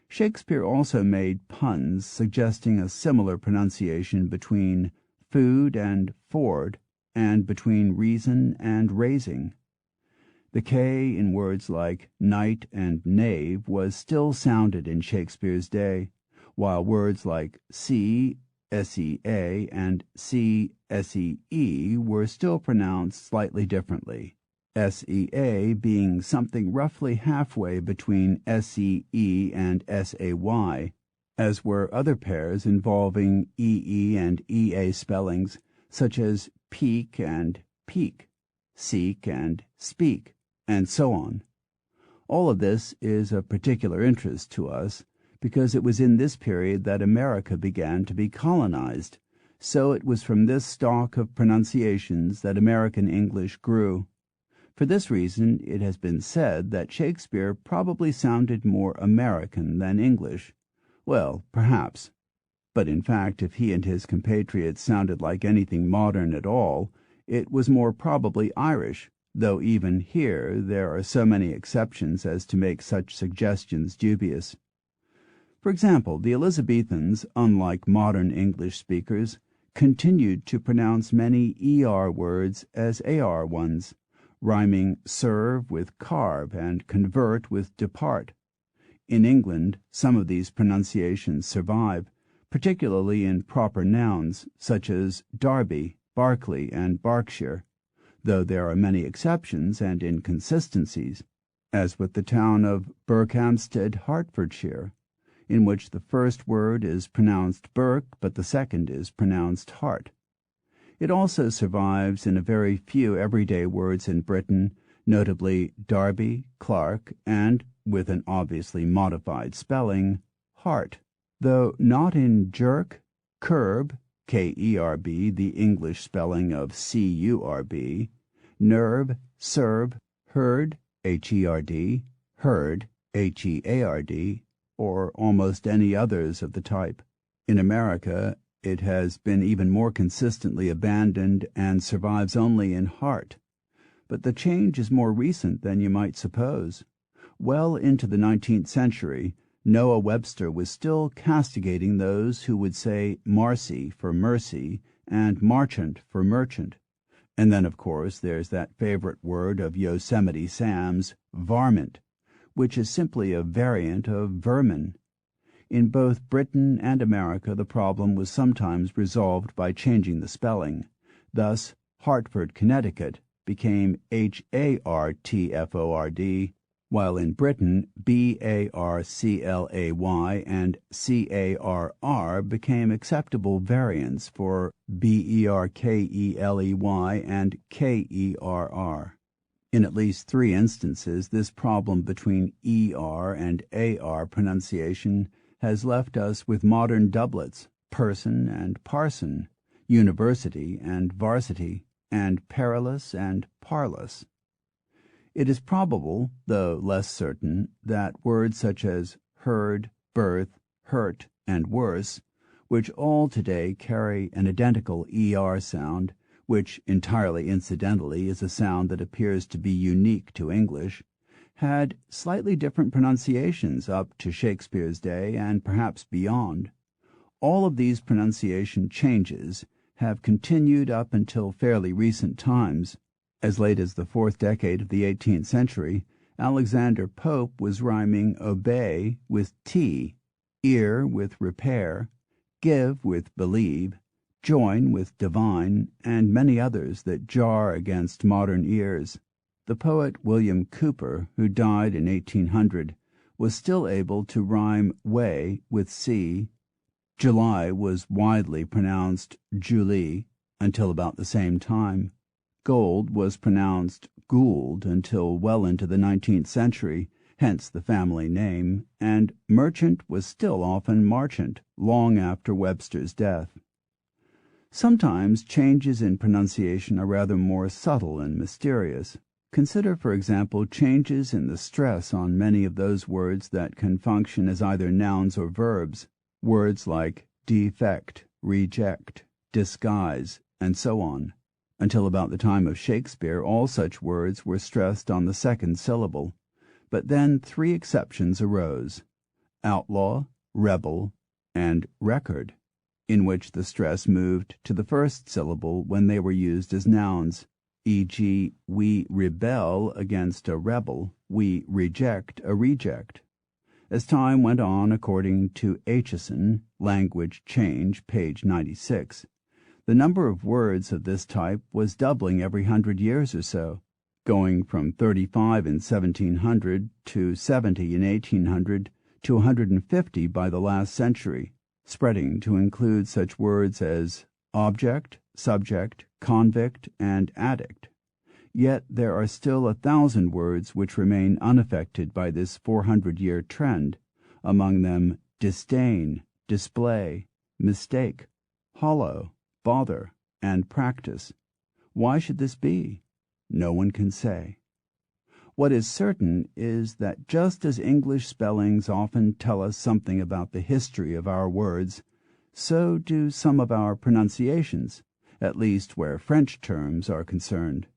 Speaker 1: Shakespeare also made puns suggesting a similar pronunciation between food and ford, and between reason and raising. The K in words like knight and knave was still sounded in Shakespeare's day, while words like sea, sea, and see were still pronounced slightly differently, sea being something roughly halfway between see and say, as were other pairs involving ee and ea spellings, such as peak and peak, seek and speak, and so on. All of this is of particular interest to us because it was in this period that America began to be colonized, so it was from this stock of pronunciations that American English grew. For this reason, it has been said that Shakespeare probably sounded more American than English. Well, perhaps. But in fact, if he and his compatriots sounded like anything modern at all, it was more probably Irish, though even here there are so many exceptions as to make such suggestions dubious. For example, the Elizabethans, unlike modern English speakers, continued to pronounce many ER words as AR ones, rhyming serve with carve and convert with depart. In England, some of these pronunciations survive, particularly in proper nouns, such as Derby, Berkeley, and Berkshire, though there are many exceptions and inconsistencies, as with the town of Berkhamsted, Hertfordshire, in which the first word is pronounced Burke, but the second is pronounced Hart. It also survives in a very few everyday words in Britain, notably Derby, Clark, and, with an obviously modified spelling, Hart, though not in jerk, curb, K-E-R-B, the English spelling of C-U-R-B, nerve, serve, herd, H-E-R-D, herd, H-E-A-R-D, or almost any others of the type. In America, it has been even more consistently abandoned and survives only in heart. But the change is more recent than you might suppose. Well into the 19th century, Noah Webster was still castigating those who would say Marcy for mercy and marchant for merchant. And then, of course, there's that favorite word of Yosemite Sam's, varmint, which is simply a variant of vermin. In both Britain and America, the problem was sometimes resolved by changing the spelling. Thus, Hartford, Connecticut became Hartford, while in Britain Barclay and Carr became acceptable variants for Berkeley and Kerr. In at least 3 instances, this problem between ER and AR pronunciation has left us with modern doublets, person and parson, university and varsity, and perilous and parlous. It is probable, though less certain, that words such as herd, birth, hurt, and worse, which all today carry an identical ER sound, which entirely incidentally is a sound that appears to be unique to English, had slightly different pronunciations up to Shakespeare's day and perhaps beyond. All of these pronunciation changes have continued up until fairly recent times. As late as the 4th decade of the 18th century, Alexander Pope was rhyming obey with T, ear with repair, give with believe, join with divine, and many others that jar against modern ears. The poet William Cowper, who died in 1800, was still able to rhyme way with C. July was widely pronounced Julie until about the same time. Gold was pronounced Gould until well into the 19th century, hence the family name, and merchant was still often marchant, long after Webster's death. Sometimes changes in pronunciation are rather more subtle and mysterious. Consider, for example, changes in the stress on many of those words that can function as either nouns or verbs, words like defect, reject, disguise, and so on. Until about the time of Shakespeare, all such words were stressed on the second syllable. But then 3 exceptions arose: outlaw, rebel, and record, in which the stress moved to the first syllable when they were used as nouns, e.g., we rebel against a rebel, we reject a reject. As time went on, according to Aitchison, Language Change, page 96, the number of words of this type was doubling every 100 years or so, going from 35 in 1700 to 70 in 1800 to 150 by the last century, spreading to include such words as object, subject, convict, and addict. Yet there are still 1,000 words which remain unaffected by this 400-year trend, among them disdain, display, mistake, hollow, bother, and practice. Why should this be? No one can say. What is certain is that just as English spellings often tell us something about the history of our words, so do some of our pronunciations, at least where French terms are concerned.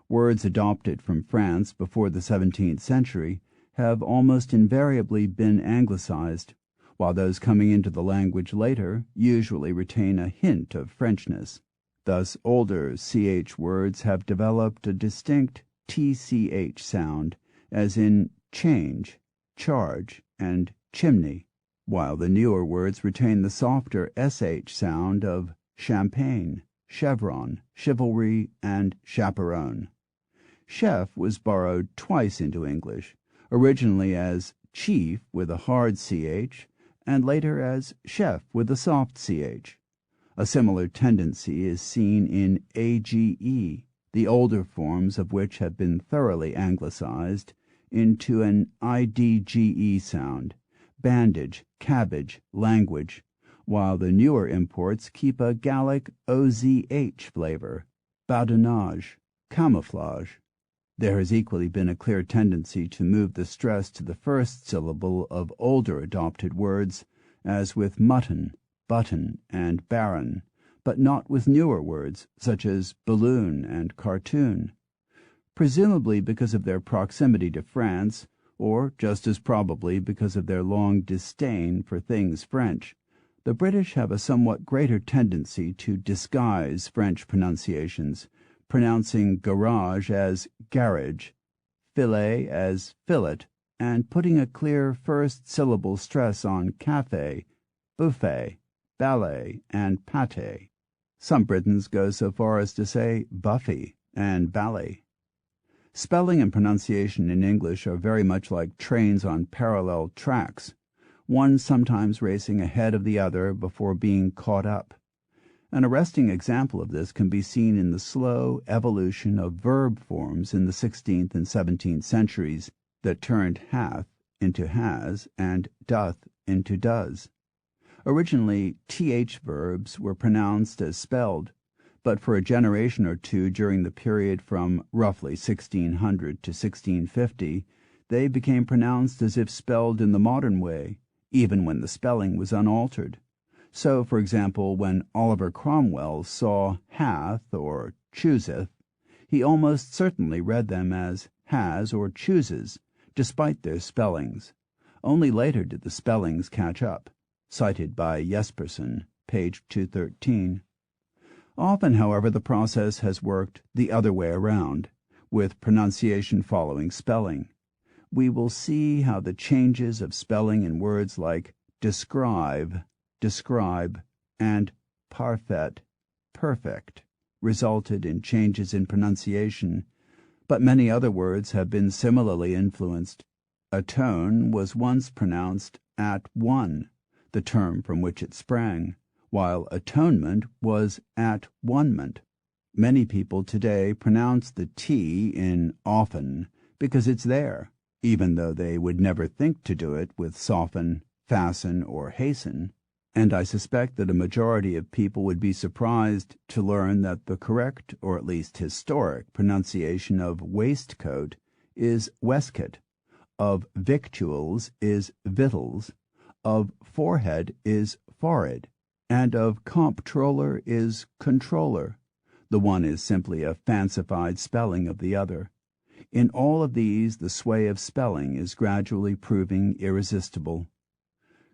Speaker 1: Words adopted from France before the 17th century have almost invariably been anglicized, while those coming into the language later usually retain a hint of Frenchness. Thus older ch words have developed a distinct tch sound, as in change, charge, and chimney, while the newer words retain the softer sh sound of champagne, chevron, chivalry, and chaperone. Chef was borrowed twice into English, originally as chief with a hard ch, and later as chef with a soft ch. A similar tendency is seen in age, the older forms of which have been thoroughly anglicized into an idge sound, bandage, cabbage, language, while the newer imports keep a Gallic ozh flavor, badinage, camouflage. There has equally been a clear tendency to move the stress to the first syllable of older adopted words, as with mutton, button, and baron, but not with newer words, such as balloon and cartoon. Presumably because of their proximity to France, or just as probably because of their long disdain for things French, the British have a somewhat greater tendency to disguise French pronunciations, pronouncing garage as garage, fillet as fillet, and putting a clear first syllable stress on café, buffet, ballet, and pâté. Some Britons go so far as to say Buffy and ballet. Spelling and pronunciation in English are very much like trains on parallel tracks, one sometimes racing ahead of the other before being caught up. An arresting example of this can be seen in the slow evolution of verb forms in the 16th and 17th centuries that turned hath into has and doth into does. Originally, th verbs were pronounced as spelled, but for a generation or two during the period from roughly 1600 to 1650, they became pronounced as if spelled in the modern way, even when the spelling was unaltered. So, for example, when Oliver Cromwell saw hath or chooseth, he almost certainly read them as has or chooses, despite their spellings. Only later did the spellings catch up, cited by Jespersen, page 213. Often, however, the process has worked the other way around, with pronunciation following spelling. We will see how the changes of spelling in words like describe, and parfait, perfect, resulted in changes in pronunciation, but many other words have been similarly influenced. Atone was once pronounced at one, the term from which it sprang, while atonement was at one-ment. Many people today pronounce the T in often because it's there, even though they would never think to do it with soften, fasten, or hasten. And I suspect that a majority of people would be surprised to learn that the correct, or at least historic, pronunciation of waistcoat is waistcoat, of victuals is victuals, of forehead is forehead, and of comptroller is controller. The one is simply a fancified spelling of the other. In all of these, the sway of spelling is gradually proving irresistible.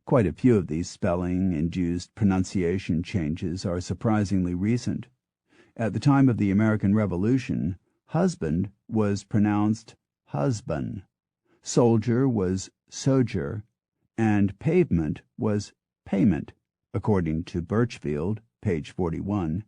Speaker 1: Quite a few of these spelling-induced pronunciation changes are surprisingly recent. At the time of the American Revolution, husband was pronounced husband, soldier was sojer, and pavement was payment, according to Birchfield, page 41.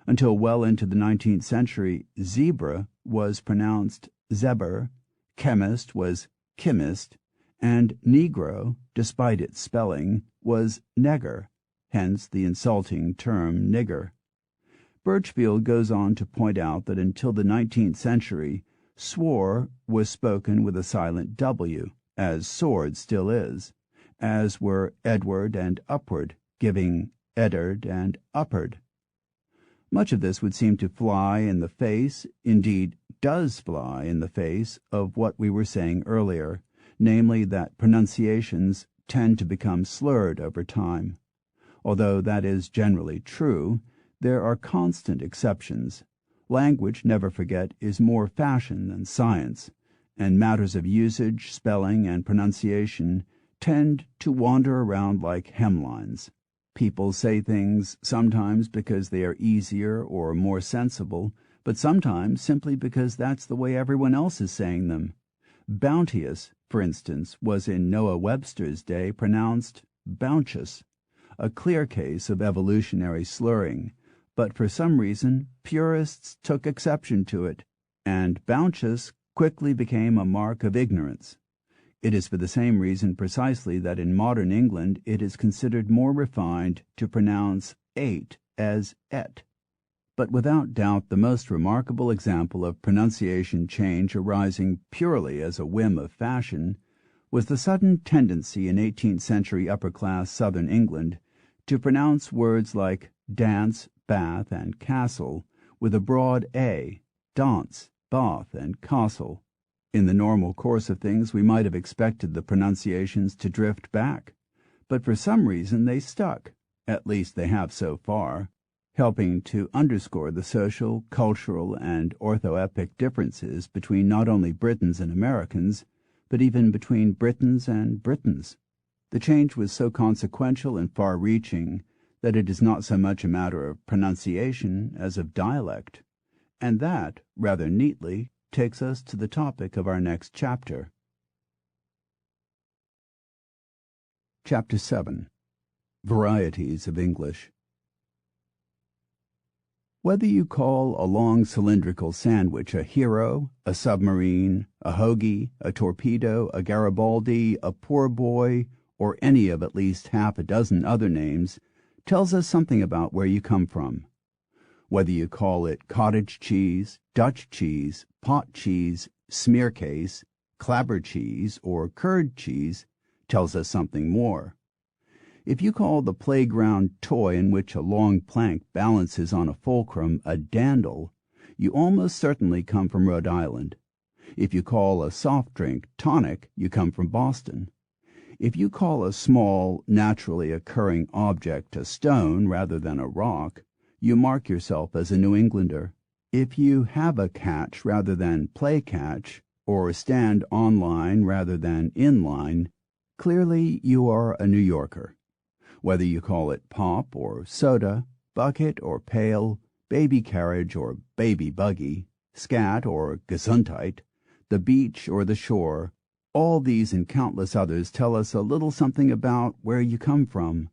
Speaker 1: Until well into the 19th century, zebra was pronounced zeber, chemist was chemist, and negro, despite its spelling, was negger, hence the insulting term nigger. Birchfield goes on to point out that until the 19th century, swore was spoken with a silent W, as sword still is, as were Edward and upward, giving Eddard and uppard. Much of this would seem to fly in the face, indeed does fly in the face, of what we were saying earlier, namely that pronunciations tend to become slurred over time. Although that is generally true, there are constant exceptions. Language, never forget, is more fashion than science, and matters of usage, spelling, and pronunciation tend to wander around like hemlines. People say things sometimes because they are easier or more sensible, but sometimes simply because that's the way everyone else is saying them. Bounteous, for instance, was in Noah Webster's day pronounced bounteous, a clear case of evolutionary slurring, but for some reason purists took exception to it, and bounteous quickly became a mark of ignorance. It is for the same reason precisely that in modern England it is considered more refined to pronounce ate as et. But without doubt the most remarkable example of pronunciation change arising purely as a whim of fashion was the sudden tendency in 18th century upper-class southern England to pronounce words like dance, bath, and castle with a broad A, dance, bath, and castle. In the normal course of things we might have expected the pronunciations to drift back, but for some reason they stuck, at least they have so far, helping to underscore the social, cultural, and orthoepic differences between not only Britons and Americans, but even between Britons and Britons. The change was so consequential and far-reaching that it is not so much a matter of pronunciation as of dialect, and that, rather neatly, takes us to the topic of our next chapter. Chapter 7. Varieties of English. Whether you call a long cylindrical sandwich a hero, a submarine, a hoagie, a torpedo, a Garibaldi, a poor boy, or any of at least half a dozen other names, tells us something about where you come from. Whether you call it cottage cheese, Dutch cheese, pot cheese, smearcase, clabber cheese, or curd cheese, tells us something more. If you call the playground toy in which a long plank balances on a fulcrum a dandle, you almost certainly come from Rhode Island. If you call a soft drink tonic, you come from Boston. If you call a small, naturally occurring object a stone rather than a rock, you mark yourself as a New Englander. If you have a catch rather than play catch, or stand online rather than in line, clearly you are a New Yorker. Whether you call it pop or soda, bucket or pail, baby carriage or baby buggy, scat or gesundheit, the beach or the shore, all these and countless others tell us a little something about where you come from.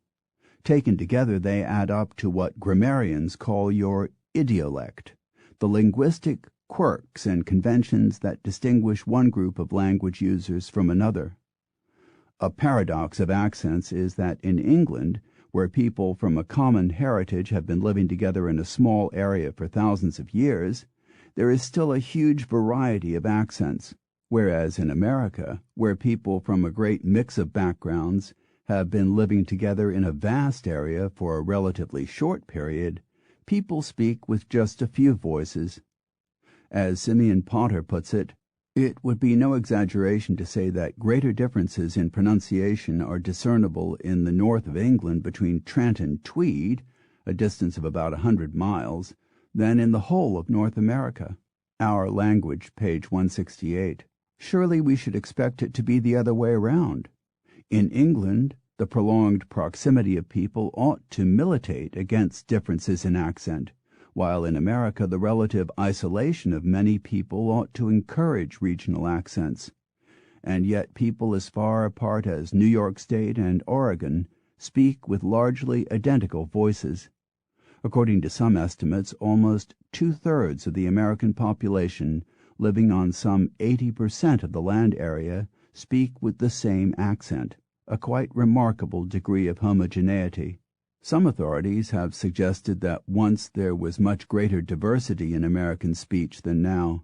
Speaker 1: Taken together, they add up to what grammarians call your idiolect, the linguistic quirks and conventions that distinguish one group of language users from another. A paradox of accents is that in England, where people from a common heritage have been living together in a small area for thousands of years, there is still a huge variety of accents, whereas in America, where people from a great mix of backgrounds have been living together in a vast area for a relatively short period, people speak with just a few voices. As Simeon Potter puts it would be no exaggeration to say that greater differences in pronunciation are discernible in the north of England between Trent and Tweed, a distance of about 100 miles, than in the whole of North America. Our Language, page 168. Surely we should expect it to be the other way around. In England, the prolonged proximity of people ought to militate against differences in accent, while in America the relative isolation of many people ought to encourage regional accents. And yet people as far apart as New York State and Oregon speak with largely identical voices. According to some estimates, almost 2/3 of the American population, living on some 80% of the land area, speak with the same accent, a quite remarkable degree of homogeneity. Some authorities have suggested that once there was much greater diversity in American speech than now.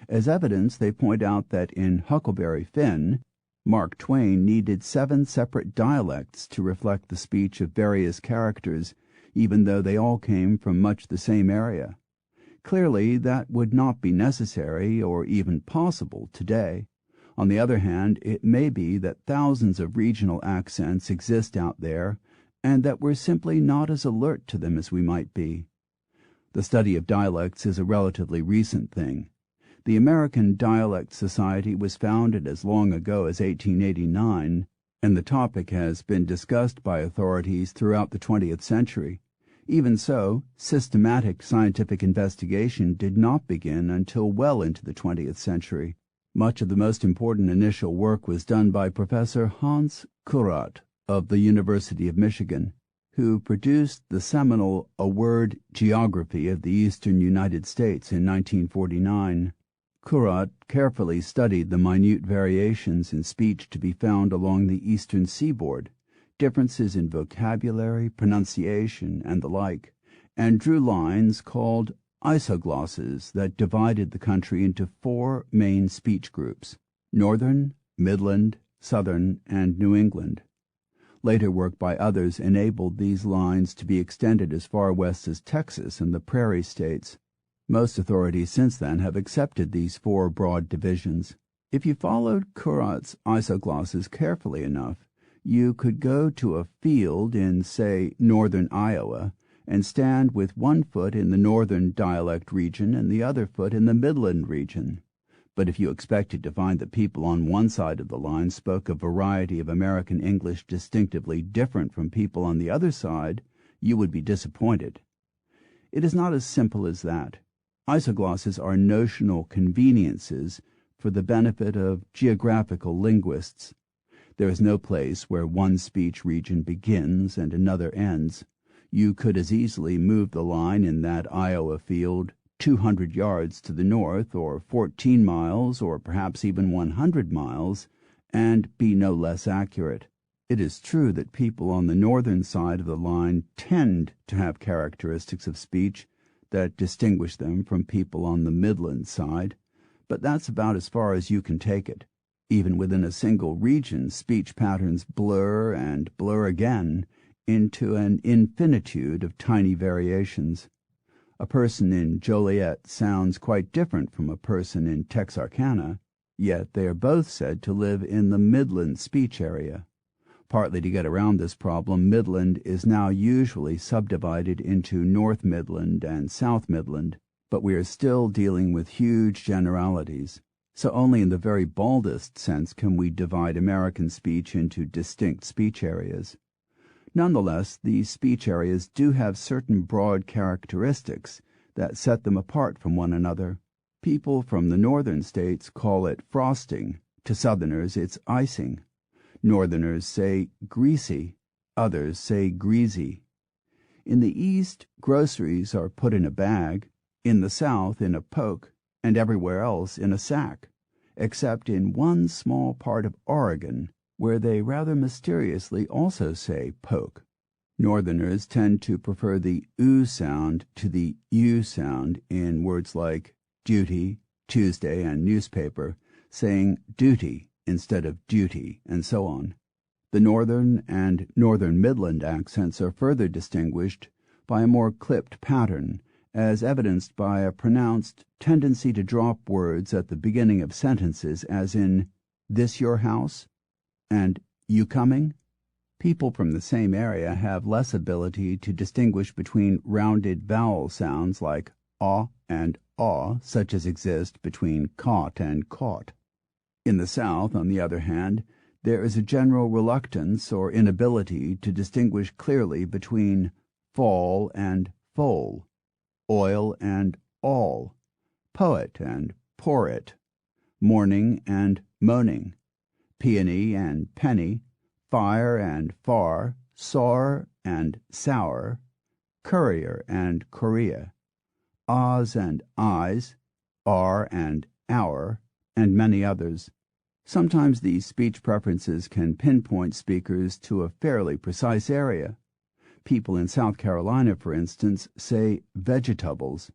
Speaker 1: As evidence, they point out that in Huckleberry Finn, Mark Twain needed 7 separate dialects to reflect the speech of various characters, even though they all came from much the same area. Clearly, that would not be necessary or even possible today. On the other hand, it may be that thousands of regional accents exist out there, and that we're simply not as alert to them as we might be. The study of dialects is a relatively recent thing. The American Dialect Society was founded as long ago as 1889, and the topic has been discussed by authorities throughout the 20th century. Even so, systematic scientific investigation did not begin until well into the 20th century. Much of the most important initial work was done by Professor Hans Kurrat of the University of Michigan, who produced the seminal A Word Geography of the Eastern United States in 1949. Kurrat carefully studied the minute variations in speech to be found along the eastern seaboard, differences in vocabulary, pronunciation, and the like, and drew lines called isoglosses that divided the country into 4 main speech groups: Northern, Midland, Southern, and New England. Later work by others enabled these lines to be extended as far west as Texas and the Prairie States. Most authorities since then have accepted these 4 broad divisions. If you followed Kurrat's isoglosses carefully enough, you could go to a field in, say, northern Iowa, and stand with one foot in the northern dialect region and the other foot in the Midland region. But if you expected to find that people on one side of the line spoke a variety of American English distinctively different from people on the other side, you would be disappointed. It is not as simple as that. Isoglosses are notional conveniences for the benefit of geographical linguists. There is no place where one speech region begins and another ends. You could as easily move the line in that Iowa field 200 yards to the north, or 14 miles, or perhaps even 100 miles, and be no less accurate. It is true that people on the northern side of the line tend to have characteristics of speech that distinguish them from people on the Midland side, but that's about as far as you can take it. Even within a single region, speech patterns blur and blur again into an infinitude of tiny variations. A person in Joliet sounds quite different from a person in Texarkana, yet they are both said to live in the Midland speech area. Partly to get around this problem, Midland is now usually subdivided into North Midland and South Midland, but we are still dealing with huge generalities, so only in the very baldest sense can we divide American speech into distinct speech areas. Nonetheless, these speech areas do have certain broad characteristics that set them apart from one another. People from the northern states call it frosting. To southerners, it's icing. Northerners say greasy. Others say greasy. In the east, groceries are put in a bag. In the south, in a poke, and everywhere else in a sack, except in one small part of Oregon, where they rather mysteriously also say poke. Northerners tend to prefer the oo sound to the u sound in words like duty, Tuesday, and newspaper, saying duty instead of duty, and so on. The northern and northern Midland accents are further distinguished by a more clipped pattern, as evidenced by a pronounced tendency to drop words at the beginning of sentences, as in this your house and you coming. People from the same area have less ability to distinguish between rounded vowel sounds like aw and aw, such as exist between caught and caught. In the South, on the other hand, there is a general reluctance or inability to distinguish clearly between fall and foal, oil and all, poet and poet, morning and moaning, peony and penny, fire and far, sour and sour, courier and courier, ahs and eyes, are and hour, and many others. Sometimes these speech preferences can pinpoint speakers to a fairly precise area. People in South Carolina, for instance, say vegetables,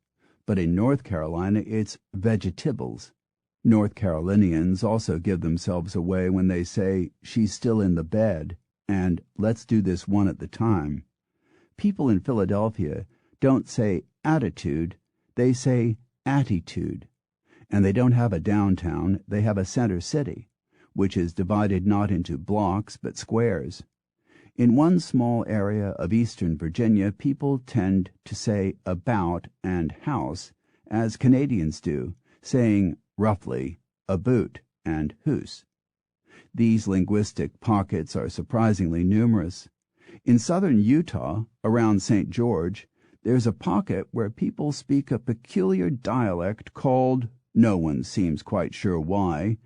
Speaker 1: but in North Carolina it's vegetables. North Carolinians also give themselves away when they say, "She's still in the bed," and "Let's do this one at the time." People in Philadelphia don't say attitude, they say attitude. And they don't have a downtown, they have a center city, which is divided not into blocks but squares. In one small area of eastern Virginia, people tend to say about and house as Canadians do, saying, roughly, a boot and hoose. These linguistic pockets are surprisingly numerous. In southern Utah, around St. George, there's a pocket where people speak a peculiar dialect called, no one seems quite sure why,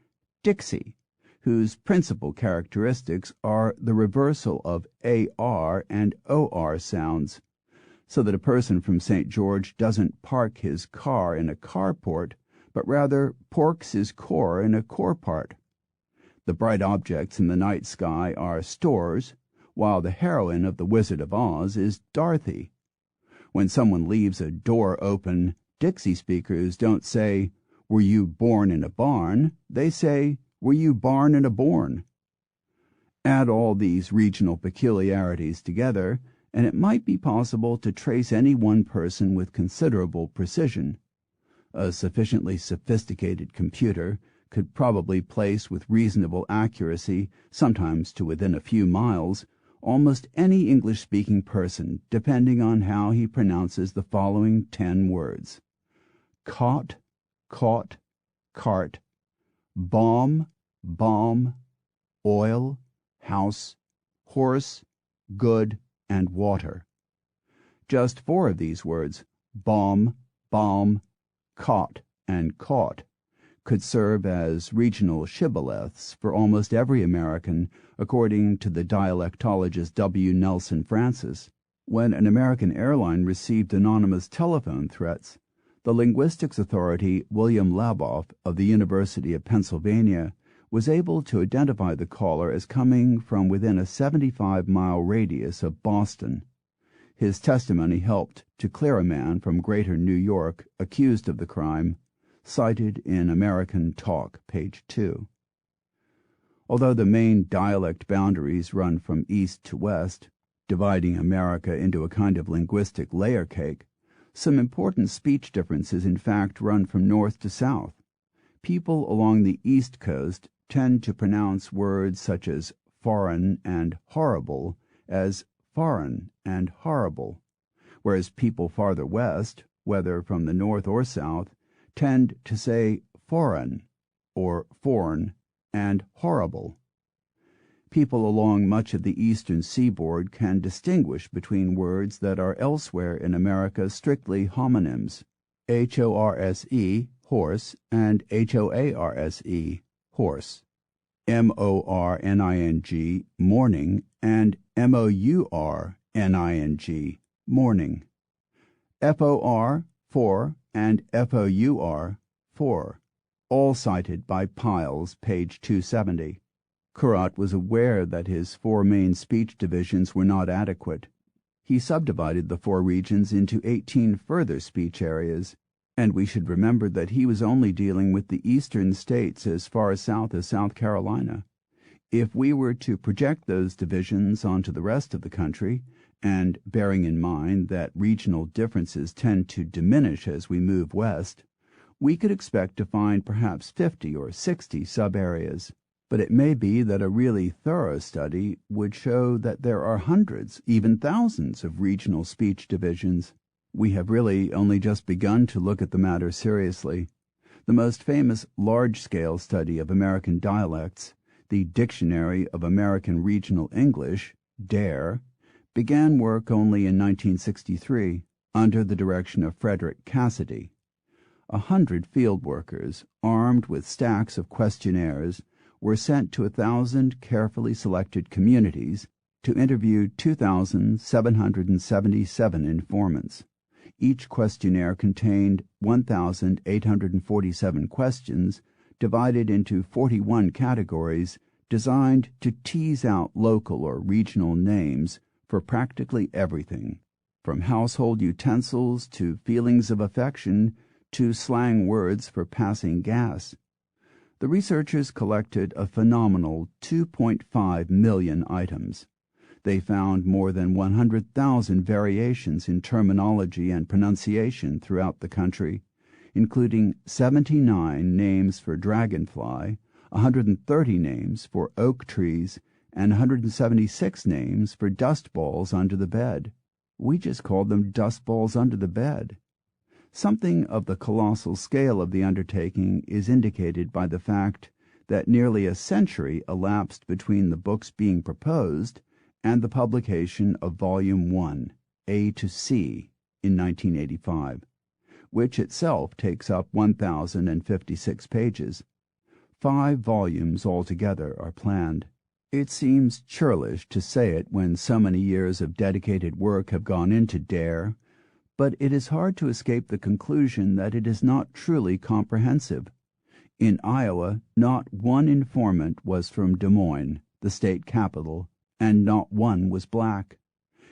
Speaker 1: Dixie, whose principal characteristics are the reversal of AR and OR sounds, so that a person from St. George doesn't park his car in a carport, but rather porks his core in a corepart. The bright objects in the night sky are stores, while the heroine of The Wizard of Oz is Dorothy. When someone leaves a door open, Dixie speakers don't say, "Were you born in a barn?" They say, "Were you barn in a born?" Add all these regional peculiarities together, and it might be possible to trace any one person with considerable precision. A sufficiently sophisticated computer could probably place with reasonable accuracy, sometimes to within a few miles, almost any English-speaking person, depending on how he pronounces the following 10 words: caught, cart, bomb, oil, house, horse, good, and water. Just 4 of these words, bomb, caught, and caught, could serve as regional shibboleths for almost every American, according to the dialectologist W. Nelson Francis. When an American airline received anonymous telephone threats, the linguistics authority William Laboff of the University of Pennsylvania was able to identify the caller as coming from within a 75-mile radius of Boston. His testimony helped to clear a man from Greater New York accused of the crime, cited in American Talk, page 2. Although the main dialect boundaries run from east to west, dividing America into a kind of linguistic layer cake, some important speech differences in fact run from north to south. People along the east coast tend to pronounce words such as foreign and horrible as foreign and horrible, whereas people farther west, whether from the north or south, tend to say foreign or foreign and horrible. People along much of the eastern seaboard can distinguish between words that are elsewhere in America strictly homonyms, horse, horse, and hoarse, horse, morning, morning, and mourning, morning, for, and for, all cited by Piles, page 270. Currat was aware that his 4 main speech divisions were not adequate. He subdivided the 4 regions into 18 further speech areas, and we should remember that he was only dealing with the eastern states as far south as South Carolina. If we were to project those divisions onto the rest of the country, and bearing in mind that regional differences tend to diminish as we move west, we could expect to find perhaps 50 or 60 sub-areas. But it may be that a really thorough study would show that there are hundreds, even thousands of regional speech divisions. We have really only just begun to look at the matter seriously. The most famous large-scale study of American dialects, the Dictionary of American Regional English, DARE, began work only in 1963 under the direction of Frederick Cassidy. 100 field workers, armed with stacks of questionnaires, were sent to 1,000 carefully selected communities to interview 2,777 informants. Each questionnaire contained 1,847 questions divided into 41 categories designed to tease out local or regional names for practically everything, from household utensils to feelings of affection to slang words for passing gas. The researchers collected a phenomenal 2.5 million items. They found more than 100,000 variations in terminology and pronunciation throughout the country, including 79 names for dragonfly, 130 names for oak trees, and 176 names for dust balls under the bed. We just called them dust balls under the bed. Something of the colossal scale of the undertaking is indicated by the fact that nearly a century elapsed between the books being proposed and the publication of Volume 1, A to C, in 1985, which itself takes up 1,056 pages. 5 volumes altogether are planned. It seems churlish to say it when so many years of dedicated work have gone into Dare, but it is hard to escape the conclusion that it is not truly comprehensive. In Iowa, not one informant was from Des Moines, the state capital, and not one was black.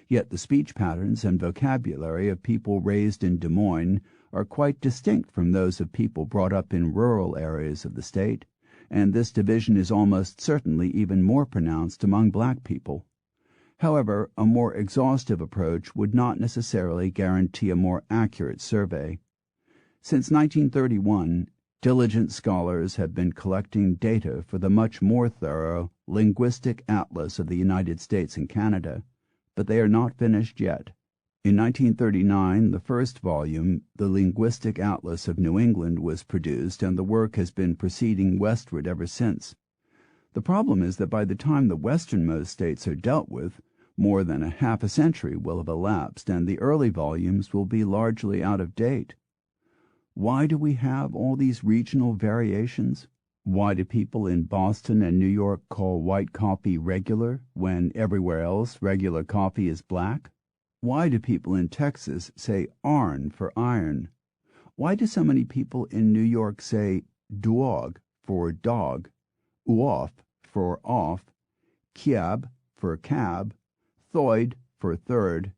Speaker 1: Yet the speech patterns and vocabulary of people raised in Des Moines are quite distinct from those of people brought up in rural areas of the state, and this division is almost certainly even more pronounced among black people. However, a more exhaustive approach would not necessarily guarantee a more accurate survey. Since 1931, diligent scholars have been collecting data for the much more thorough Linguistic Atlas of the United States and Canada, but they are not finished yet. In 1939, the first volume, the Linguistic Atlas of New England, was produced, and the work has been proceeding westward ever since. The problem is that by the time the westernmost states are dealt with, more than a half a century will have elapsed, and the early volumes will be largely out of date. Why do we have all these regional variations? Why do people in Boston and New York call white coffee regular when everywhere else regular coffee is black? Why do people in Texas say arn for iron? Why do so many people in New York say dog for dog, uoff for off, kiab for cab, thoid for third,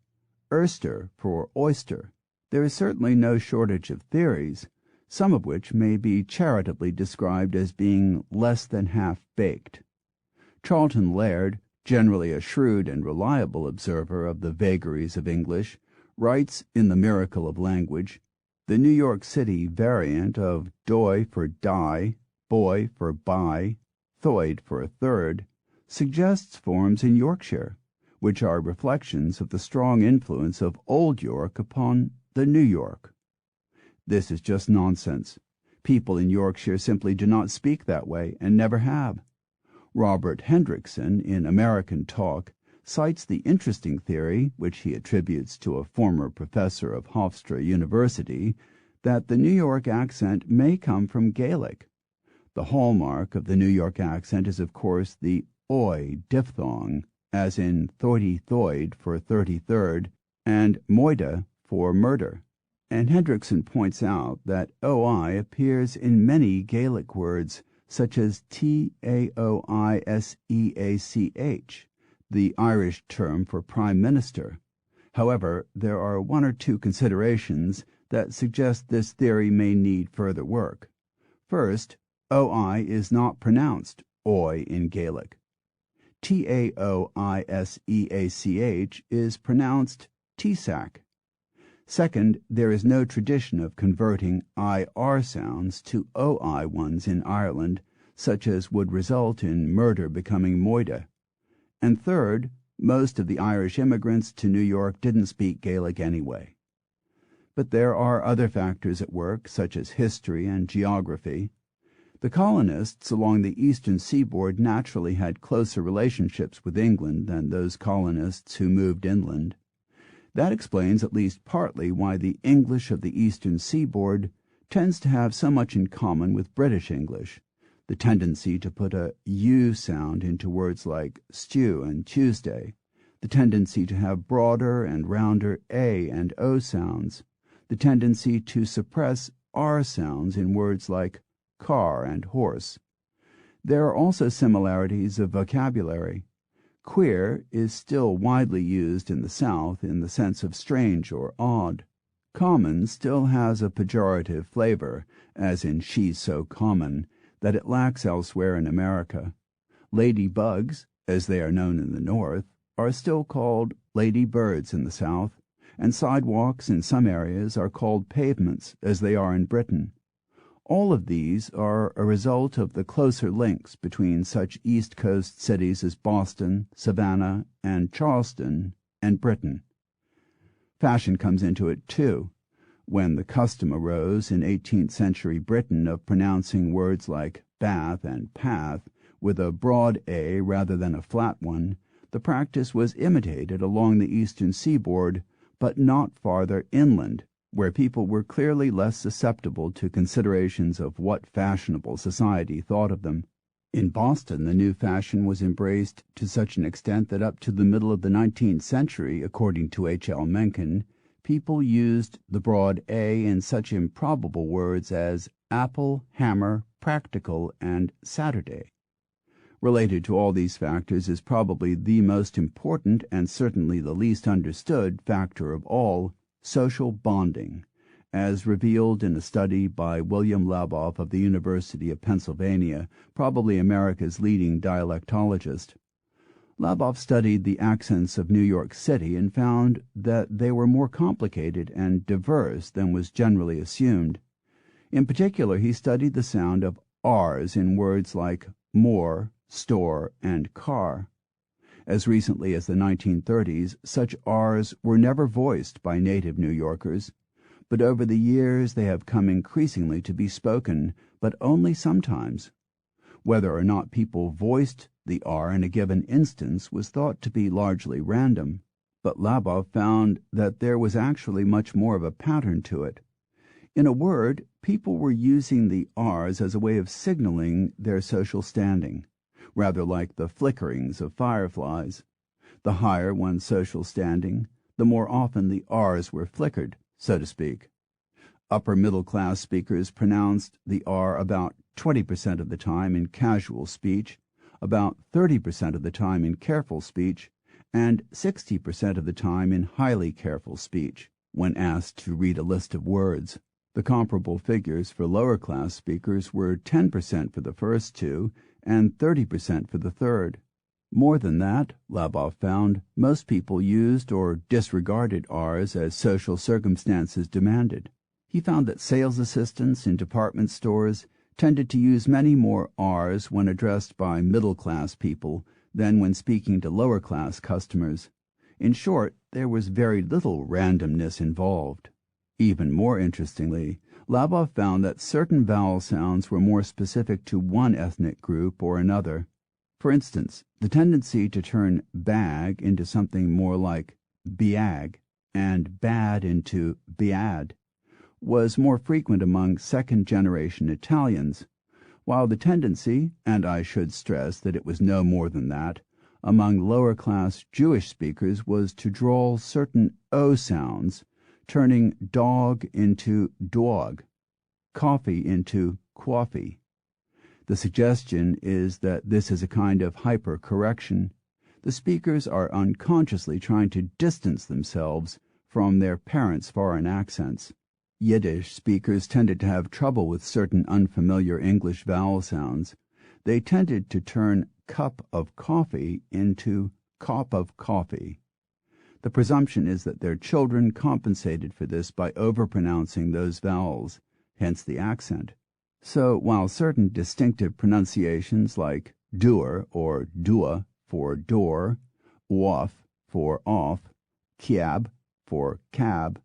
Speaker 1: erster for oyster? There is certainly no shortage of theories, some of which may be charitably described as being less than half-baked. Charlton Laird, generally a shrewd and reliable observer of the vagaries of English, writes in The Miracle of Language, the New York City variant of doy for die, boy for buy, thoid for a third, suggests forms in Yorkshire, which are reflections of the strong influence of Old York upon the New York. This is just nonsense. People in Yorkshire simply do not speak that way and never have. Robert Hendrickson, in American Talk, cites the interesting theory, which he attributes to a former professor of Hofstra University, that the New York accent may come from Gaelic. The hallmark of the New York accent is, of course, the oi diphthong, as in thoity-thoid for 33rd and moida for murder. And Hendrickson points out that oi appears in many Gaelic words, such as taoiseach, the Irish term for prime minister. However, there are one or two considerations that suggest this theory may need further work. First, oi is not pronounced oi in Gaelic. Taoiseach is pronounced tisac. Second, there is no tradition of converting IR sounds to OI ones in Ireland, such as would result in murder becoming moida. And third, most of the Irish immigrants to New York didn't speak Gaelic anyway. But there are other factors at work, such as history and geography. The colonists along the eastern seaboard naturally had closer relationships with England than those colonists who moved inland. That explains at least partly why the English of the eastern seaboard tends to have so much in common with British English, the tendency to put a U sound into words like stew and Tuesday, the tendency to have broader and rounder A and O sounds, the tendency to suppress R sounds in words like car and horse. There are also similarities of vocabulary. Queer is still widely used in the South in the sense of strange or odd. Common still has a pejorative flavor, as in she's so common, that it lacks elsewhere in America. Ladybugs, as they are known in the North, are still called ladybirds in the South, and sidewalks in some areas are called pavements, as they are in Britain. All of these are a result of the closer links between such East Coast cities as Boston, Savannah, and Charleston, and Britain. Fashion comes into it, too. When the custom arose in 18th century Britain of pronouncing words like bath and path with a broad A rather than a flat one, the practice was imitated along the eastern seaboard, but not farther inland, where people were clearly less susceptible to considerations of what fashionable society thought of them. In Boston, the new fashion was embraced to such an extent that up to the middle of the 19th century, according to H.L. Mencken, people used the broad A in such improbable words as apple, hammer, practical, and Saturday. Related to all these factors is probably the most important and certainly the least understood factor of all, social bonding, as revealed in a study by William Laboff of the University of Pennsylvania, probably America's leading dialectologist. Laboff studied the accents of New York City and found that they were more complicated and diverse than was generally assumed. In particular, he studied the sound of R's in words like more, store, and car. As recently as the 1930s, such R's were never voiced by native New Yorkers, but over the years they have come increasingly to be spoken, but only sometimes. Whether or not people voiced the R in a given instance was thought to be largely random, but Laboff found that there was actually much more of a pattern to it. In a word, people were using the R's as a way of signaling their social standing, rather like the flickerings of fireflies. The higher one's social standing, the more often the R's were flickered, so to speak. Upper middle class speakers pronounced the R about 20% of the time in casual speech, about 30% of the time in careful speech, and 60% of the time in highly careful speech, when asked to read a list of words. The comparable figures for lower class speakers were 10% for the first two and 30% for the third. More than that, Laboff found, most people used or disregarded R's as social circumstances demanded. He found that sales assistants in department stores tended to use many more R's when addressed by middle-class people than when speaking to lower-class customers. In short, there was very little randomness involved. Even more interestingly, Laboff found that certain vowel sounds were more specific to one ethnic group or another. For instance, the tendency to turn bag into something more like biag and bad into biad was more frequent among second-generation Italians, while the tendency, and I should stress that it was no more than that, among lower-class Jewish speakers was to drawl certain O sounds, turning dog into dog, coffee into coffee. The suggestion is that this is a kind of hyper-correction. The speakers are unconsciously trying to distance themselves from their parents' foreign accents. Yiddish speakers tended to have trouble with certain unfamiliar English vowel sounds. They tended to turn cup of coffee into cop of coffee. The presumption is that their children compensated for this by overpronouncing those vowels, hence the accent. So while certain distinctive pronunciations like doer or dua for door, off for off, kiab for cab,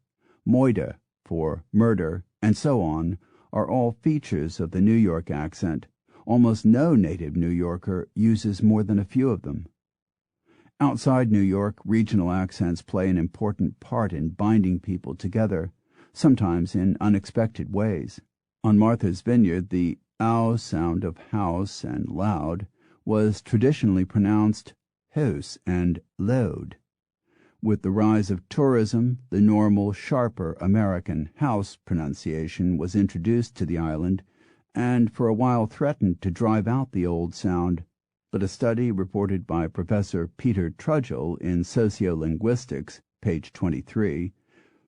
Speaker 1: moida for murder, and so on, are all features of the New York accent, almost no native New Yorker uses more than a few of them. Outside New York, regional accents play an important part in binding people together, sometimes in unexpected ways. On Martha's Vineyard, the ow sound of house and loud was traditionally pronounced house and loud. With the rise of tourism, the normal, sharper American house pronunciation was introduced to the island, and for a while threatened to drive out the old sound. but a study reported by Professor Peter Trudgill in Sociolinguistics, page 23,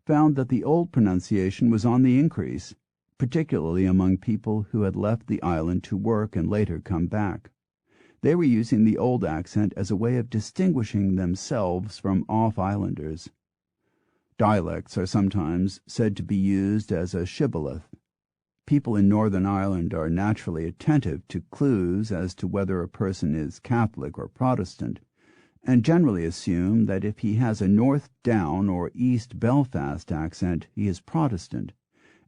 Speaker 1: found that the old pronunciation was on the increase, particularly among people who had left the island to work and later come back. They were using the old accent as a way of distinguishing themselves from off-islanders. Dialects are sometimes said to be used as a shibboleth. People in Northern Ireland are naturally attentive to clues as to whether a person is Catholic or Protestant, and generally assume that if he has a North Down or East Belfast accent, he is Protestant,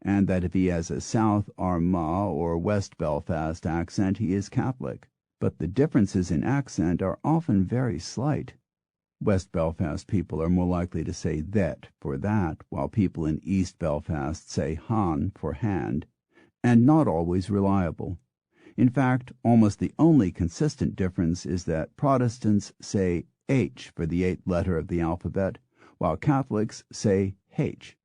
Speaker 1: and that if he has a South Armagh or West Belfast accent, he is Catholic. But the differences in accent are often very slight. West Belfast people are more likely to say that for that, while people in East Belfast say han for hand, and not always reliable. In fact, almost the only consistent difference is that Protestants say H for the 8th letter of the alphabet, while Catholics say H.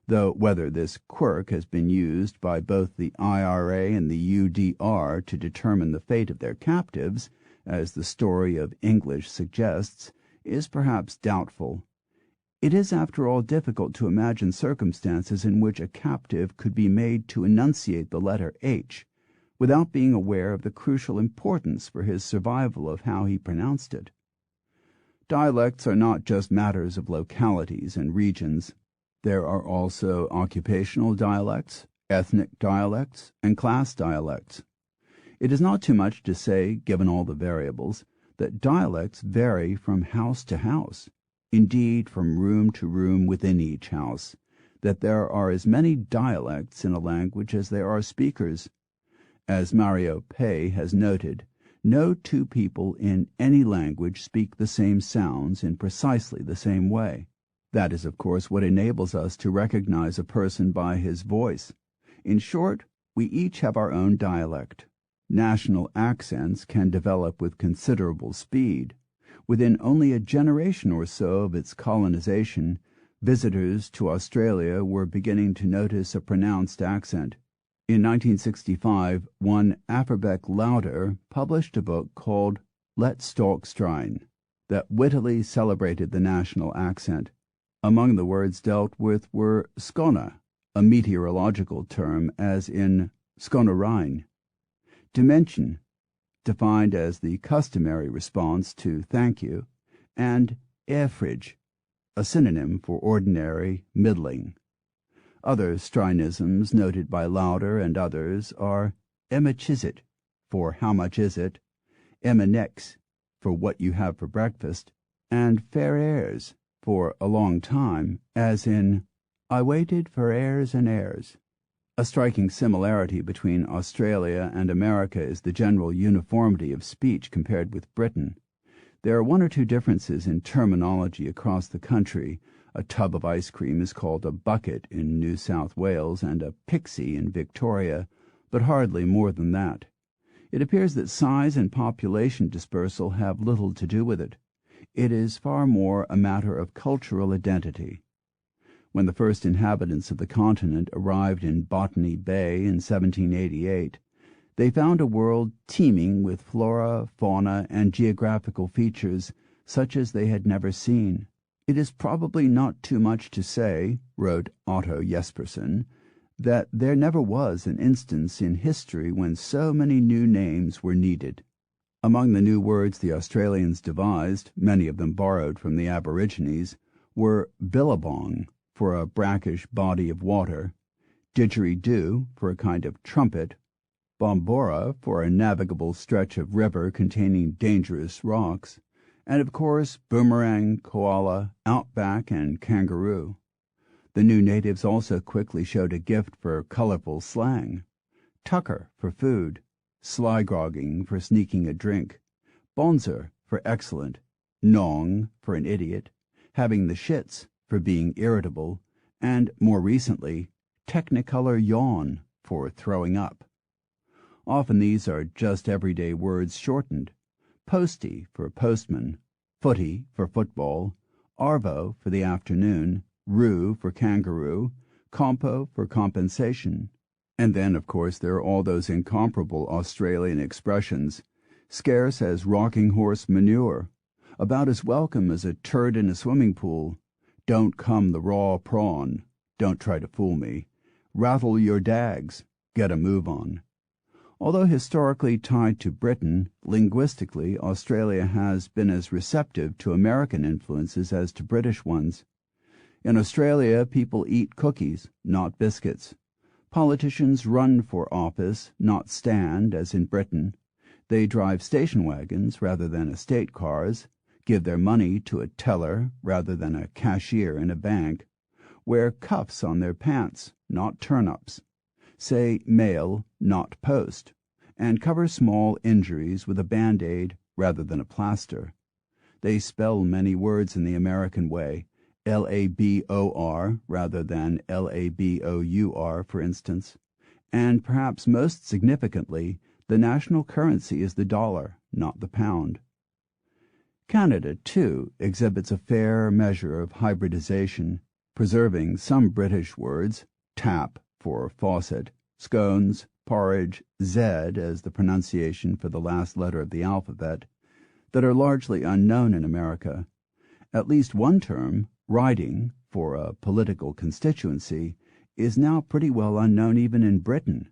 Speaker 1: Though whether this quirk has been used by both the IRA and the UDR to determine the fate of their captives, as the story of English suggests, is perhaps doubtful. It is, after all, difficult to imagine circumstances in which a captive could be made to enunciate the letter H without being aware of the crucial importance for his survival of how he pronounced it. Dialects are not just matters of localities and regions. There are also occupational dialects, ethnic dialects, and class dialects. It is not too much to say, given all the variables, that dialects vary from house to house, indeed from room to room within each house, that there are as many dialects in a language as there are speakers. As Mario Pei has noted, no two people in any language speak the same sounds in precisely the same way. That is, of course, what enables us to recognize a person by his voice. In short, we each have our own dialect. National accents can develop with considerable speed. Within only a generation or so of its colonization, visitors to Australia were beginning to notice a pronounced accent. In 1965, one Paperback Lauder published a book called Let's Talk Strine that wittily celebrated the national accent. Among the words dealt with were skona, a meteorological term, as in skonarine. Dimension, defined as the customary response to thank you, and airfridge, a synonym for ordinary, middling. Other strinisms noted by Lauder and others are emmachizit, for how much is it, emmanex, for what you have for breakfast, and fair airs, for a long time, as in I waited for heirs and heirs. A striking similarity between Australia and America is the general uniformity of speech compared with Britain. There are one or two differences in terminology across the country. A tub of ice cream is called a bucket in New South Wales and a pixie in Victoria, but hardly more than that. It appears that size and population dispersal have little to do with it. It is far more a matter of cultural identity. When the first inhabitants of the continent arrived in Botany Bay in 1788, they found a world teeming with flora, fauna, and geographical features such as they had never seen. It is probably not too much to say, wrote Otto Jespersen, that there never was an instance in history when so many new names were needed. Among the new words the Australians devised, many of them borrowed from the Aborigines, were billabong, for a brackish body of water, didgeridoo, for a kind of trumpet, bombora, for a navigable stretch of river containing dangerous rocks, and of course boomerang, koala, outback, and kangaroo. The new natives also quickly showed a gift for colorful slang. Tucker for food, slygrogging for sneaking a drink, bonzer for excellent, nong for an idiot, having the shits for being irritable, and, more recently, technicolor yawn for throwing up. Often these are just everyday words shortened. Postie for postman, footy for football, arvo for the afternoon, roo for kangaroo, compo for compensation. And then, of course, there are all those incomparable Australian expressions, scarce as rocking horse manure, about as welcome as a turd in a swimming pool. Don't come the raw prawn. Don't try to fool me. Rattle your dags. Get a move on. Although historically tied to Britain, linguistically Australia has been as receptive to American influences as to British ones. In Australia, people eat cookies, not biscuits. Politicians run for office, not stand, as in Britain. They drive station wagons rather than estate cars, give their money to a teller rather than a cashier in a bank, wear cuffs on their pants, not turn-ups, say mail, not post, and cover small injuries with a Band-Aid rather than a plaster. They spell many words in the American way, L-A-B-O-R rather than L-A-B-O-U-R, for instance, and perhaps most significantly, the national currency is the dollar, not the pound. Canada, too, exhibits a fair measure of hybridization, preserving some British words, tap for faucet, scones, porridge, Zed as the pronunciation for the last letter of the alphabet, that are largely unknown in America. At least one term, riding, for a political constituency, is now pretty well unknown even in Britain.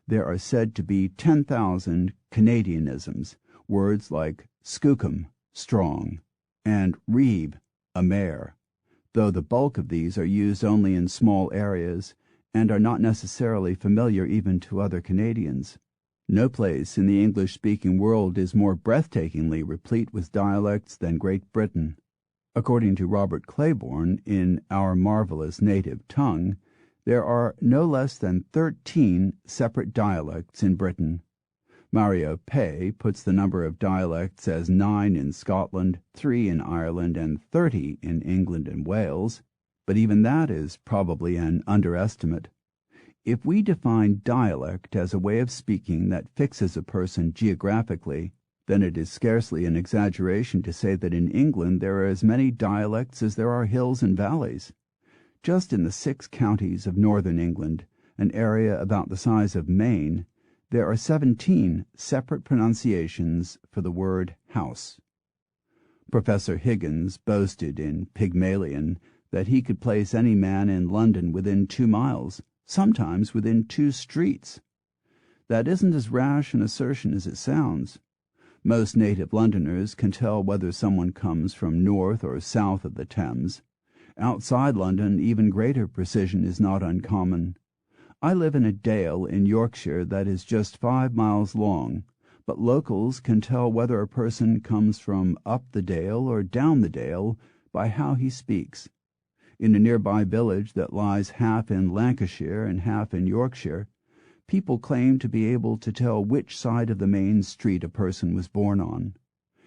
Speaker 1: There are said to be 10,000 Canadianisms, words like skookum, strong, and reeb, a mare, though the bulk of these are used only in small areas and are not necessarily familiar even to other Canadians. No place in the English-speaking world is more breathtakingly replete with dialects than Great Britain. According to Robert Claiborne, in Our Marvelous Native Tongue, there are no less than 13 separate dialects in Britain. Mario Pei puts the number of dialects as 9 in Scotland, 3 in Ireland, and 30 in England and Wales, but even that is probably an underestimate. If we define dialect as a way of speaking that fixes a person geographically, then it is scarcely an exaggeration to say that in England there are as many dialects as there are hills and valleys. Just in the 6 counties of northern England, an area about the size of Maine, there are 17 separate pronunciations for the word house. Professor Higgins boasted in Pygmalion that he could place any man in London within 2 miles, sometimes within 2 streets. That isn't as rash an assertion as it sounds. Most native Londoners can tell whether someone comes from north or south of the Thames. Outside London, even greater precision is not uncommon. I live in a dale in Yorkshire that is just 5 miles long, but locals can tell whether a person comes from up the dale or down the dale by how he speaks. In a nearby village that lies half in Lancashire and half in Yorkshire, people claim to be able to tell which side of the main street a person was born on.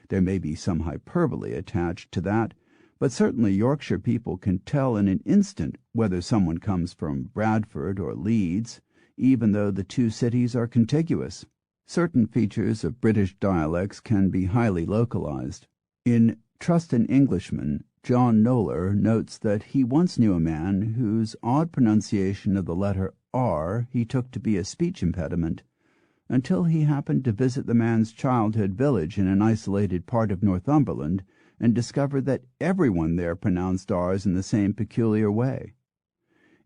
Speaker 1: There may be some hyperbole attached to that, but certainly Yorkshire people can tell in an instant whether someone comes from Bradford or Leeds, even though the 2 cities are contiguous. Certain features of British dialects can be highly localized. In Trust an Englishman, John Noller notes that he once knew a man whose odd pronunciation of the letter R he took to be a speech impediment, until he happened to visit the man's childhood village in an isolated part of Northumberland and discovered that everyone there pronounced R's in the same peculiar way.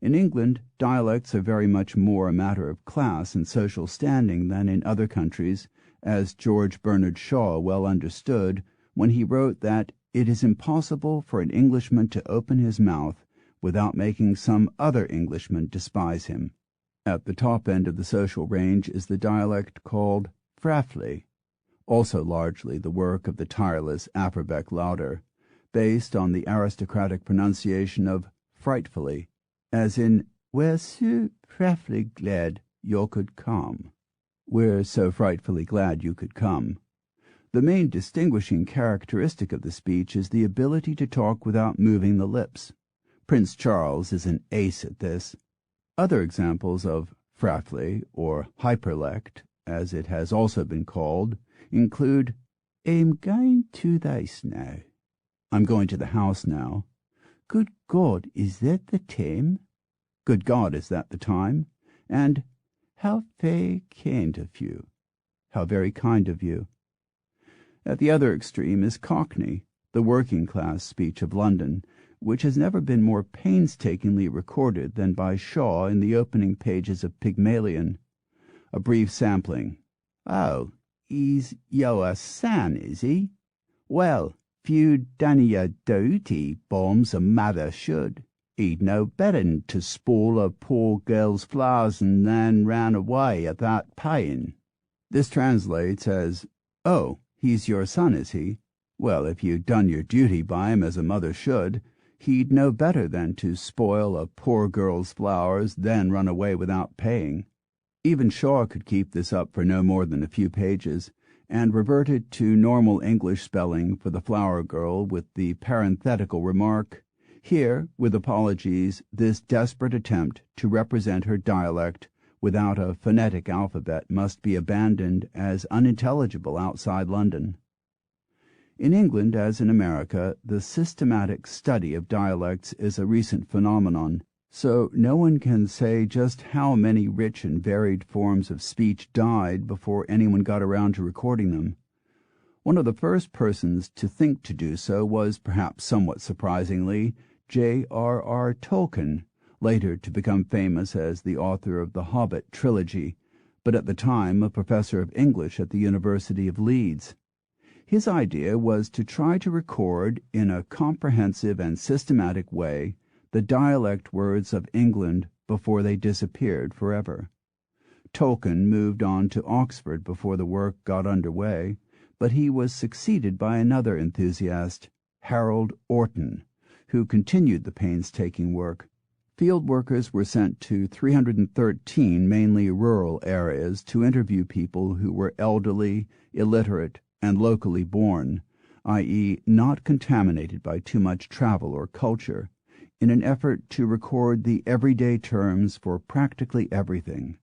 Speaker 1: In England, dialects are very much more a matter of class and social standing than in other countries, as George Bernard Shaw well understood when he wrote that it is impossible for an Englishman to open his mouth without making some other Englishman despise him. At the top end of the social range is the dialect called Frafley, also largely the work of the tireless Paperback Lauder, based on the aristocratic pronunciation of frightfully, as in "We're so frightfully glad you could come." We're so frightfully glad you could come. The main distinguishing characteristic of the speech is the ability to talk without moving the lips. Prince Charles is an ace at this. Other examples of frafley, or hyperlect, as it has also been called, include "I'm going to the house now." I'm going to the house now. Good God, is that the time? Good God, is that the time? And how very kind of you. How very kind of you. At the other extreme is Cockney, the working-class speech of London, which has never been more painstakingly recorded than by Shaw in the opening pages of Pygmalion. A brief sampling. "Oh, he's your son, is he? Well, if you done your duty, bombs a mother should. He'd know better'n to spoil a poor girl's flowers and then ran away without paying." This translates as, "Oh, he's your son, is he? Well, if you'd done your duty by him as a mother should, he'd know better than to spoil a poor girl's flowers, then run away without paying." Even Shaw could keep this up for no more than a few pages, and reverted to normal English spelling for the flower girl with the parenthetical remark, "Here, with apologies, this desperate attempt to represent her dialect without a phonetic alphabet must be abandoned as unintelligible outside London." In England, as in America, the systematic study of dialects is a recent phenomenon, so no one can say just how many rich and varied forms of speech died before anyone got around to recording them. One of the first persons to think to do so was, perhaps somewhat surprisingly, J.R.R. Tolkien, later to become famous as the author of the Hobbit trilogy, but at the time a professor of English at the University of Leeds. His idea was to try to record, in a comprehensive and systematic way, the dialect words of England before they disappeared forever. Tolkien moved on to Oxford before the work got under way, but he was succeeded by another enthusiast, Harold Orton, who continued the painstaking work. Field workers were sent to 313 mainly rural areas to interview people who were elderly, illiterate, and locally born, i.e., not contaminated by too much travel or culture, in an effort to record the everyday terms for practically everything.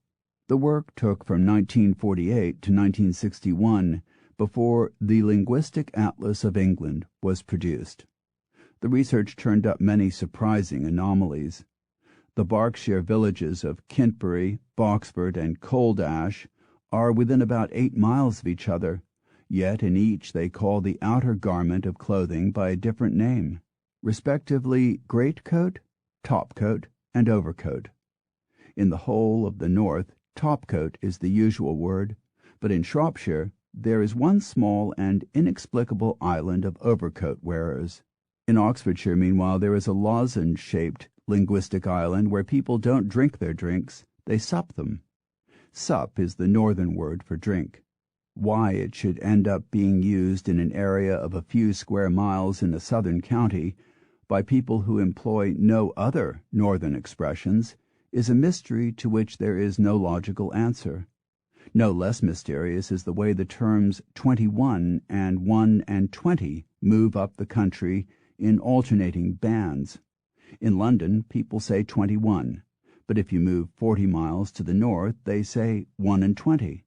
Speaker 1: The work took from 1948 to 1961 before the Linguistic Atlas of England was produced. The research turned up many surprising anomalies. The Berkshire villages of Kintbury, Boxford, and Coldash are within about 8 miles of each other, yet in each they call the outer garment of clothing by a different name, respectively greatcoat, topcoat, and overcoat. In the whole of the north, topcoat is the usual word, but in Shropshire there is one small and inexplicable island of overcoat wearers. In Oxfordshire, meanwhile, there is a lozenge-shaped linguistic island where people don't drink their drinks, they sup them. Sup is the northern word for drink. Why it should end up being used in an area of a few square miles in a southern county by people who employ no other northern expressions is a mystery to which there is no logical answer. No less mysterious is the way the terms 21 and 1 and 20 move up the country in alternating bands. In London, people say 21, but if you move 40 miles to the north, they say 1 and 20.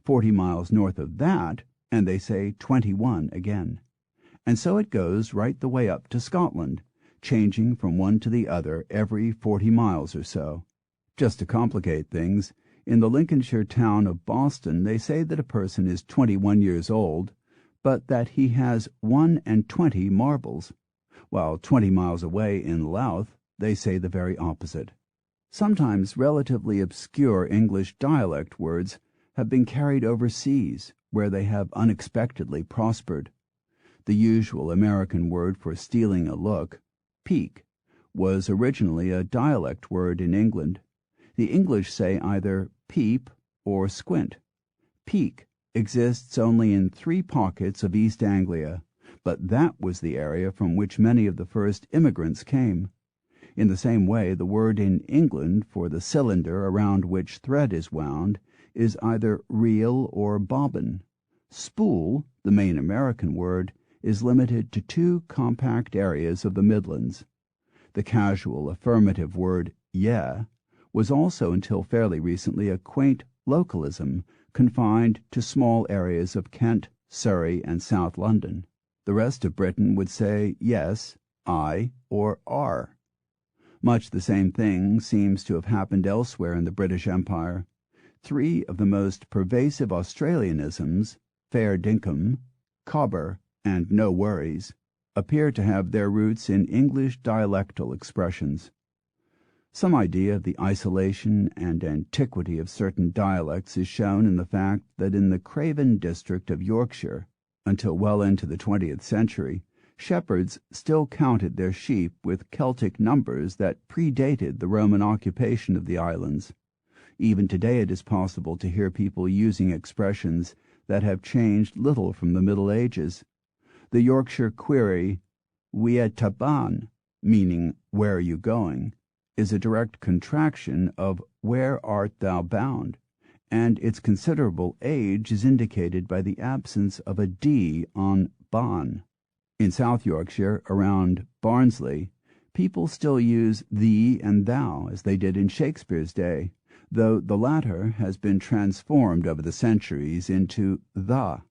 Speaker 1: 40 miles north of that, and they say 21 again. And so it goes right the way up to Scotland, changing from one to the other every 40 miles or so. Just to complicate things, in the Lincolnshire town of Boston they say that a person is 21 years old, but that he has 1 and 20 marbles, while 20 miles away in Louth they say the very opposite. Sometimes relatively obscure English dialect words have been carried overseas, where they have unexpectedly prospered. The usual American word for stealing a look, peek, was originally a dialect word in England. The English say either peep or squint. Peek exists only in 3 pockets of East Anglia, but that was the area from which many of the first immigrants came. In the same way, the word in England for the cylinder around which thread is wound is either reel or bobbin. Spool, the main American word, is limited to 2 compact areas of the Midlands. The casual affirmative word yeah was also until fairly recently a quaint localism confined to small areas of Kent, Surrey, and South London. The rest of Britain would say yes, I, or are. Much the same thing seems to have happened elsewhere in the British Empire. 3 of the most pervasive Australianisms, fair dinkum, cobber, and no worries, appear to have their roots in English dialectal expressions. Some idea of the isolation and antiquity of certain dialects is shown in the fact that in the Craven district of Yorkshire, until well into the 20th century, shepherds still counted their sheep with Celtic numbers that predated the Roman occupation of the islands. Even today it is possible to hear people using expressions that have changed little from the Middle Ages. The Yorkshire query, "Wie taban," meaning "where are you going?" is a direct contraction of "where art thou bound?" and its considerable age is indicated by the absence of a D on ban. In South Yorkshire, around Barnsley, people still use thee and thou as they did in Shakespeare's day, though the latter has been transformed over the centuries into the.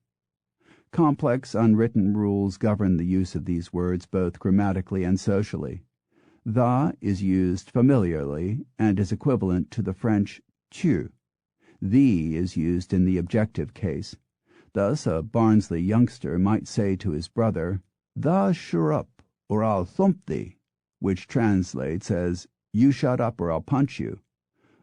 Speaker 1: Complex unwritten rules govern the use of these words both grammatically and socially. The is used familiarly and is equivalent to the French tu. The is used in the objective case. Thus a Barnsley youngster might say to his brother, "Thou sure up, or I'll thump thee," which translates as, "You shut up or I'll punch you."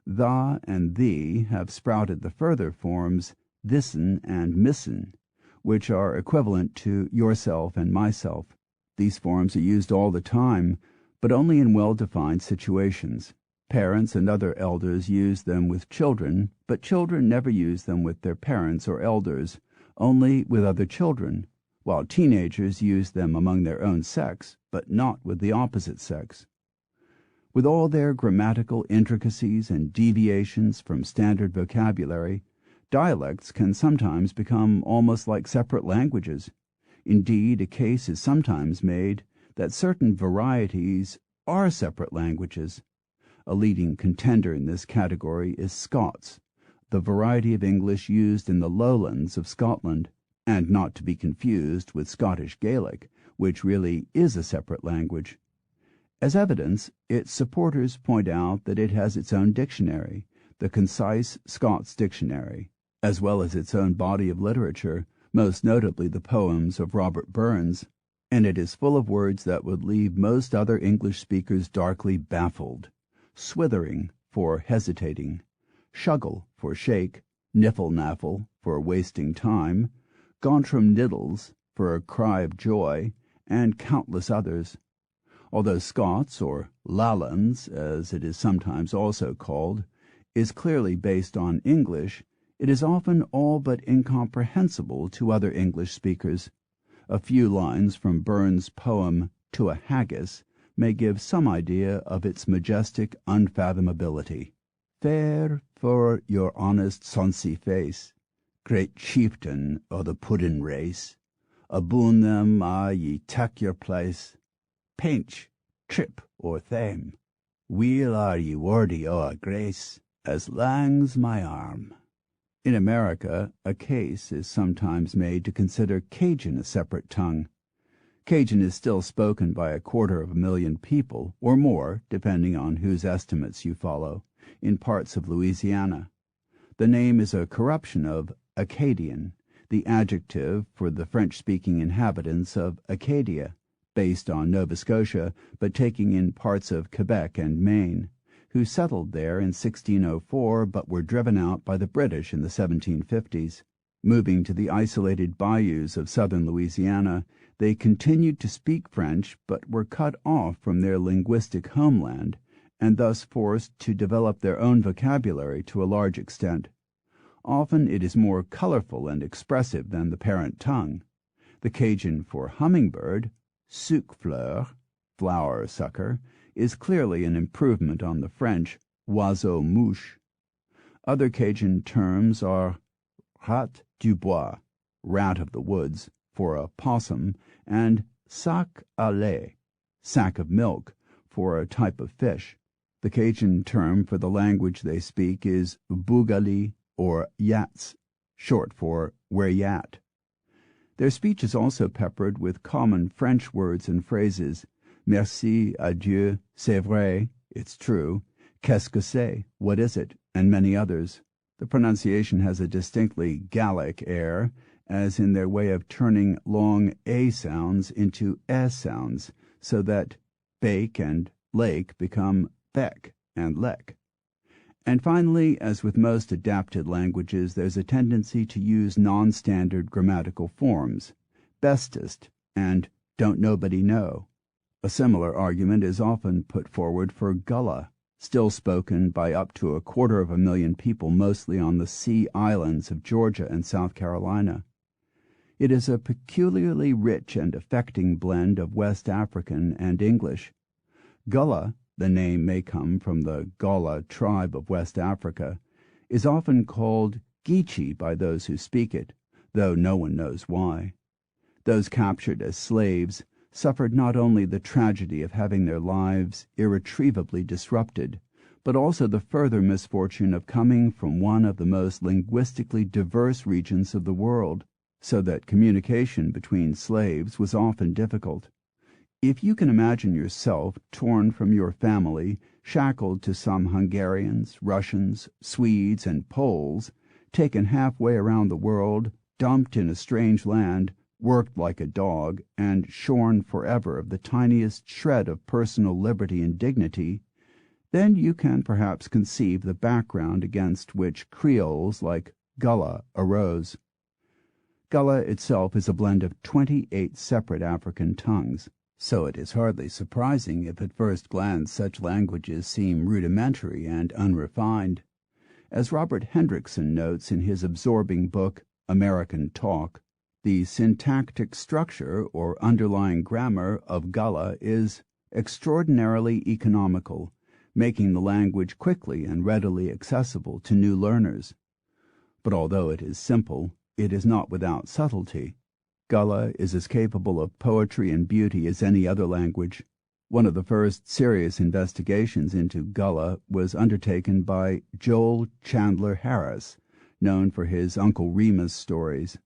Speaker 1: The and thee have sprouted the further forms this'n and mis'n, which are equivalent to yourself and myself. These forms are used all the time, but only in well-defined situations. Parents and other elders use them with children, but children never use them with their parents or elders, only with other children, while teenagers use them among their own sex, but not with the opposite sex. With all their grammatical intricacies and deviations from standard vocabulary, dialects can sometimes become almost like separate languages. Indeed, a case is sometimes made that certain varieties are separate languages. A leading contender in this category is Scots, the variety of English used in the lowlands of Scotland, and not to be confused with Scottish Gaelic, which really is a separate language. As evidence, its supporters point out that it has its own dictionary, the Concise Scots Dictionary, as well as its own body of literature, most notably the poems of Robert Burns, and it is full of words that would leave most other English speakers darkly baffled. Swithering for hesitating, shuggle for shake, niffle-naffle for wasting time, gontram niddles for a cry of joy, and countless others. Although Scots, or Lowlands, as it is sometimes also called, is clearly based on English, it is often all but incomprehensible to other English speakers. A few lines from Burns' poem To a Haggis may give some idea of its majestic unfathomability. Fair for your honest sonsy face, great chieftain o' the puddin' race, aboon them ye tak your place, painch, trip, or thame, weel are ye worthy o' a grace, as lang's my arm. In America, a case is sometimes made to consider Cajun a separate tongue. Cajun is still spoken by 250,000 people, or more, depending on whose estimates you follow, in parts of Louisiana. The name is a corruption of Acadian, the adjective for the French-speaking inhabitants of Acadia, based on Nova Scotia, but taking in parts of Quebec and Maine, who settled there in 1604 but were driven out by the British in the 1750s. Moving to the isolated bayous of southern Louisiana, they continued to speak French but were cut off from their linguistic homeland and thus forced to develop their own vocabulary to a large extent. Often it is more colorful and expressive than the parent tongue. The Cajun for hummingbird, sucfleur, flower sucker, is clearly an improvement on the French oiseau-mouche. Other Cajun terms are rat du bois, rat of the woods, for a possum, and sac à lait, sack of milk, for a type of fish. The Cajun term for the language they speak is bougali or yats, short for where yat. Their speech is also peppered with common French words and phrases: merci, adieu, c'est vrai, it's true, qu'est-ce que c'est, what is it, and many others. The pronunciation has a distinctly Gallic air, as in their way of turning long A sounds into S sounds, so that bake and lake become beck and lek. And finally, as with most adapted languages, there's a tendency to use non-standard grammatical forms, bestest and don't nobody know. A similar argument is often put forward for gullah, still spoken by up to 250,000 people, mostly on the Sea Islands of Georgia and South Carolina. It is a peculiarly rich and affecting blend of West African and English. Gullah, the name may come from the Gullah tribe of West Africa, is often called Geechee by those who speak it, though no one knows why. Those captured as slaves suffered not only the tragedy of having their lives irretrievably disrupted, but also the further misfortune of coming from one of the most linguistically diverse regions of the world, so that communication between slaves was often difficult. If you can imagine yourself torn from your family, shackled to some Hungarians, Russians, Swedes, and Poles, taken halfway around the world, dumped in a strange land, worked like a dog, and shorn forever of the tiniest shred of personal liberty and dignity, then you can perhaps conceive the background against which Creoles like Gullah arose. Gullah itself is a blend of 28 separate African tongues, so it is hardly surprising if at first glance such languages seem rudimentary and unrefined. As Robert Hendrickson notes in his absorbing book, American Talk, the syntactic structure or underlying grammar of Gullah is extraordinarily economical, making the language quickly and readily accessible to new learners. But although it is simple, it is not without subtlety. Gullah is as capable of poetry and beauty as any other language. One of the first serious investigations into Gullah was undertaken by Joel Chandler Harris, known for his Uncle Remus stories.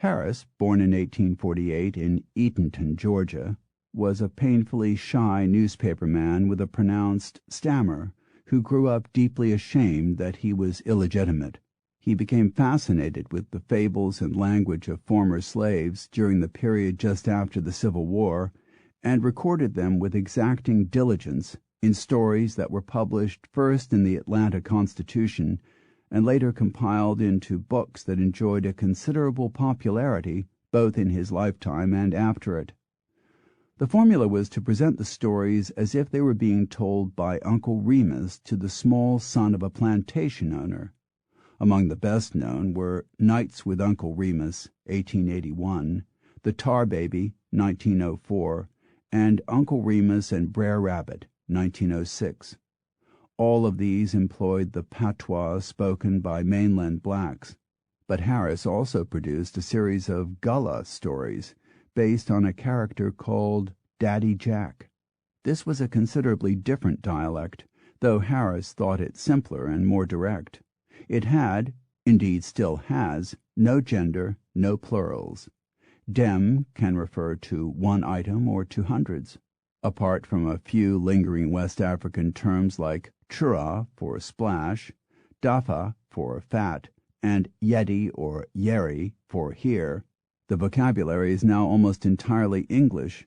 Speaker 1: Harris, born in 1848 in Eatonton, Georgia, was a painfully shy newspaperman with a pronounced stammer who grew up deeply ashamed that he was illegitimate. He became fascinated with the fables and language of former slaves during the period just after the Civil War, and recorded them with exacting diligence in stories that were published first in the Atlanta Constitution and later compiled into books that enjoyed a considerable popularity both in his lifetime and after it. The formula was to present the stories as if they were being told by Uncle Remus to the small son of a plantation owner. Among the best known were Nights with Uncle Remus, 1881, The Tar Baby, 1904, and Uncle Remus and Brer Rabbit, 1906. All of these employed the patois spoken by mainland blacks, but Harris also produced a series of Gullah stories based on a character called Daddy Jack. This was a considerably different dialect, though Harris thought it simpler and more direct. It had, indeed still has, no gender, no plurals. Dem can refer to one item or to hundreds. Apart from a few lingering West African terms like chura for splash, dafa for fat, and yeti or yeri for here, the vocabulary is now almost entirely English,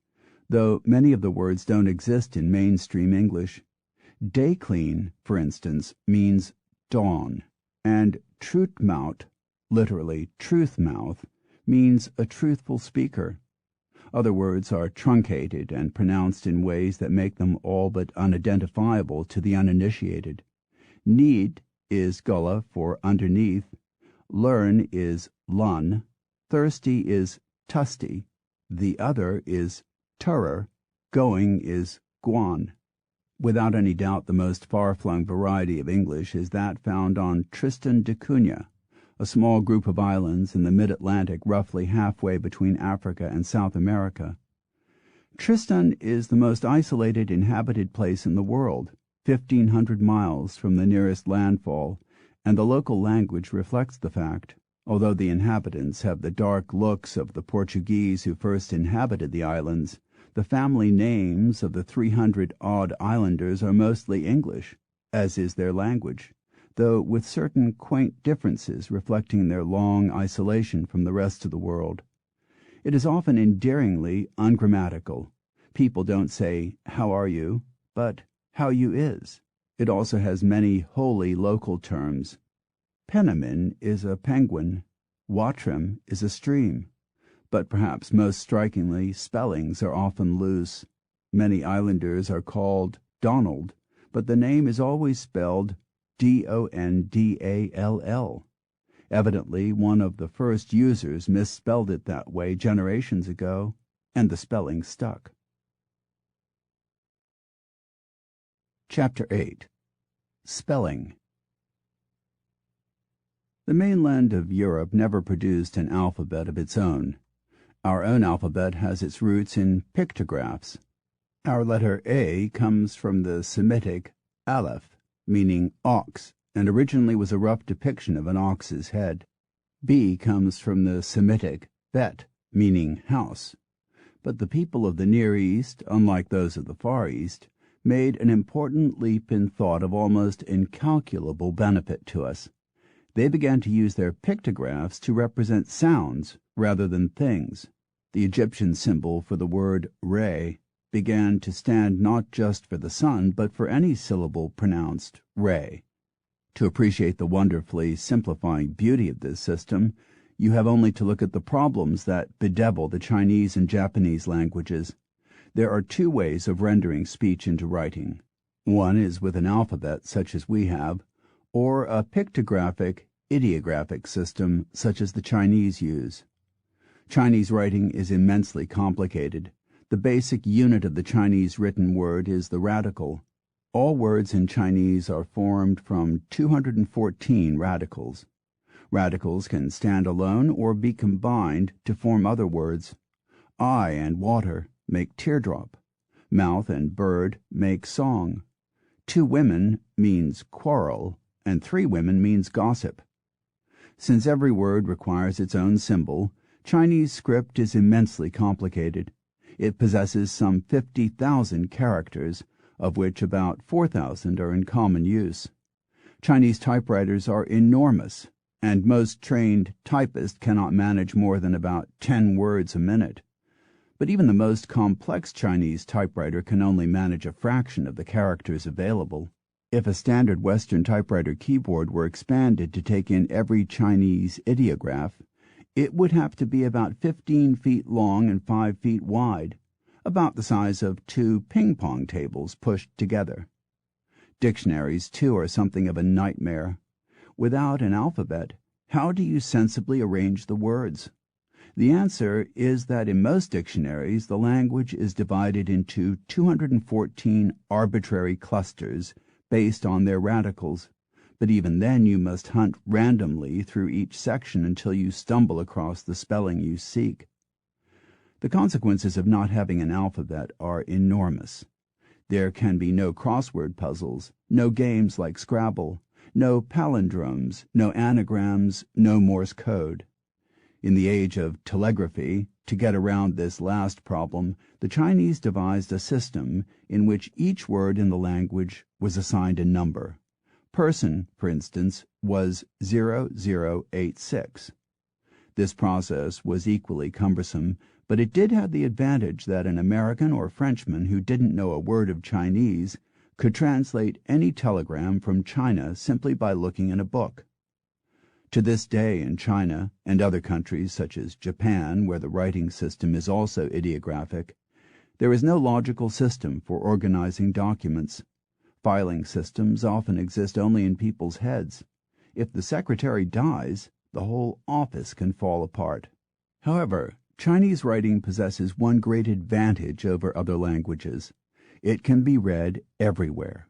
Speaker 1: though many of the words don't exist in mainstream English. Day clean, for instance, means dawn, and truthmout, literally truth mouth, means a truthful speaker. Other words are truncated and pronounced in ways that make them all but unidentifiable to the uninitiated. Need is Gullah for underneath, learn is lun, thirsty is tusty, the other is turer, going is guan. Without any doubt the most far-flung variety of English is that found on Tristan da Cunha, a small group of islands in the mid-Atlantic roughly halfway between Africa and South America. Tristan is the most isolated inhabited place in the world, 1,500 miles from the nearest landfall, and the local language reflects the fact, although the inhabitants have the dark looks of the Portuguese who first inhabited the islands. The family names of the 300-odd islanders are mostly English, as is their language. though with certain quaint differences reflecting their long isolation from the rest of the world. It is often endearingly ungrammatical. People don't say, "How are you?" but "How you is." It also has many wholly local terms. Penniman is a penguin. Watram is a stream. But perhaps most strikingly, spellings are often loose. Many islanders are called Donald, but the name is always spelled Dondall. Evidently, one of the first users misspelled it that way generations ago, and the spelling stuck. Chapter 8. Spelling. The mainland of Europe never produced an alphabet of its own. Our own alphabet has its roots in pictographs. Our letter A comes from the Semitic aleph, meaning ox, and originally was a rough depiction of an ox's head. B comes from the Semitic bet, meaning house. But the people of the Near East, unlike those of the Far East, made an important leap in thought of almost incalculable benefit to us. They began to use their pictographs to represent sounds rather than things. The Egyptian symbol for the word re began to stand not just for the sun, but for any syllable pronounced re. To appreciate the wonderfully simplifying beauty of this system, you have only to look at the problems that bedevil the Chinese and Japanese languages. There are two ways of rendering speech into writing. One is with an alphabet such as we have, or a pictographic, ideographic system such as the Chinese use. Chinese writing is immensely complicated. The basic unit of the Chinese written word is the radical. All words in Chinese are formed from 214 radicals. Radicals can stand alone or be combined to form other words. Eye and water make teardrop. Mouth and bird make song. 2 women means quarrel, and 3 women means gossip. Since every word requires its own symbol, Chinese script is immensely complicated. It possesses some 50,000 characters, of which about 4,000 are in common use. Chinese typewriters are enormous, and most trained typists cannot manage more than about 10 words a minute. But even the most complex Chinese typewriter can only manage a fraction of the characters available. If a standard Western typewriter keyboard were expanded to take in every Chinese ideograph, it would have to be about 15 feet long and 5 feet wide, about the size of 2 ping-pong tables pushed together. Dictionaries, too, are something of a nightmare. Without an alphabet, how do you sensibly arrange the words? The answer is that in most dictionaries the language is divided into 214 arbitrary clusters based on their radicals, but even then you must hunt randomly through each section until you stumble across the spelling you seek. The consequences of not having an alphabet are enormous. There can be no crossword puzzles, no games like Scrabble, no palindromes, no anagrams, no Morse code. In the age of telegraphy, to get around this last problem, the Chinese devised a system in which each word in the language was assigned a number. Person, for instance, was 0086. This process was equally cumbersome, but it did have the advantage that an American or Frenchman who didn't know a word of Chinese could translate any telegram from China simply by looking in a book. To this day in China and other countries such as Japan, where the writing system is also ideographic, there is no logical system for organizing documents. Filing systems often exist only in people's heads. If the secretary dies, the whole office can fall apart. However, Chinese writing possesses one great advantage over other languages. It can be read everywhere.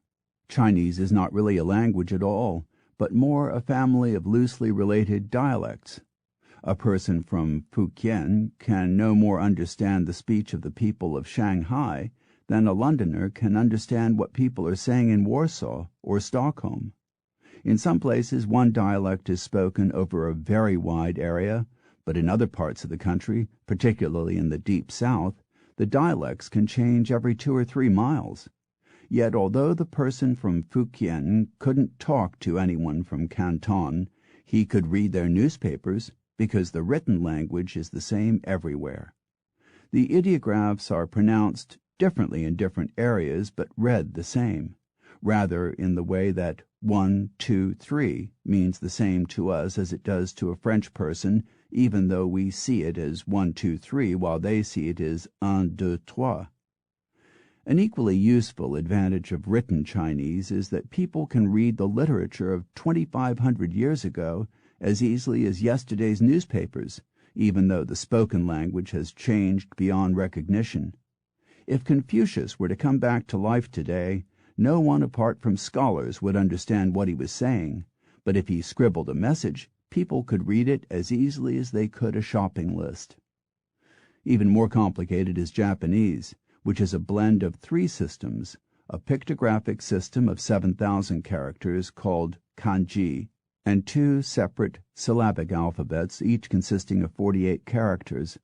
Speaker 1: Chinese is not really a language at all, but more a family of loosely related dialects. A person from Fujian can no more understand the speech of the people of Shanghai than a Londoner can understand what people are saying in Warsaw or Stockholm. In some places one dialect is spoken over a very wide area, but in other parts of the country, particularly in the deep south, the dialects can change every 2 or 3 miles. Yet although the person from Fujian couldn't talk to anyone from Canton, he could read their newspapers because the written language is the same everywhere. The ideographs are pronounced differently in different areas but read the same, rather in the way that 1, 2, 3 means the same to us as it does to a French person, even though we see it as 1, 2, 3 while they see it as 1, 2, 3. An equally useful advantage of written Chinese is that people can read the literature of 2,500 years ago as easily as yesterday's newspapers, even though the spoken language has changed beyond recognition. If Confucius were to come back to life today, no one apart from scholars would understand what he was saying, but if he scribbled a message, people could read it as easily as they could a shopping list. Even more complicated is Japanese, which is a blend of 3 systems, a pictographic system of 7,000 characters called kanji, and 2 separate syllabic alphabets, each consisting of 48 characters.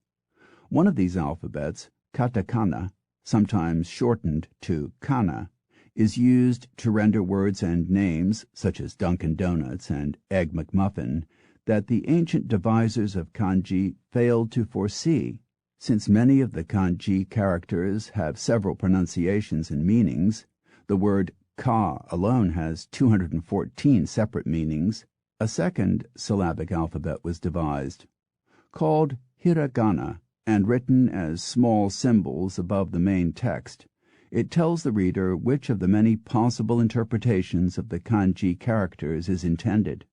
Speaker 1: One of these alphabets, katakana, sometimes shortened to kana, is used to render words and names, such as Dunkin' Donuts and Egg McMuffin, that the ancient devisers of kanji failed to foresee. Since many of the kanji characters have several pronunciations and meanings, the word ka alone has 214 separate meanings, a second syllabic alphabet was devised. Called hiragana and written as small symbols above the main text, it tells the reader which of the many possible interpretations of the kanji characters is intended.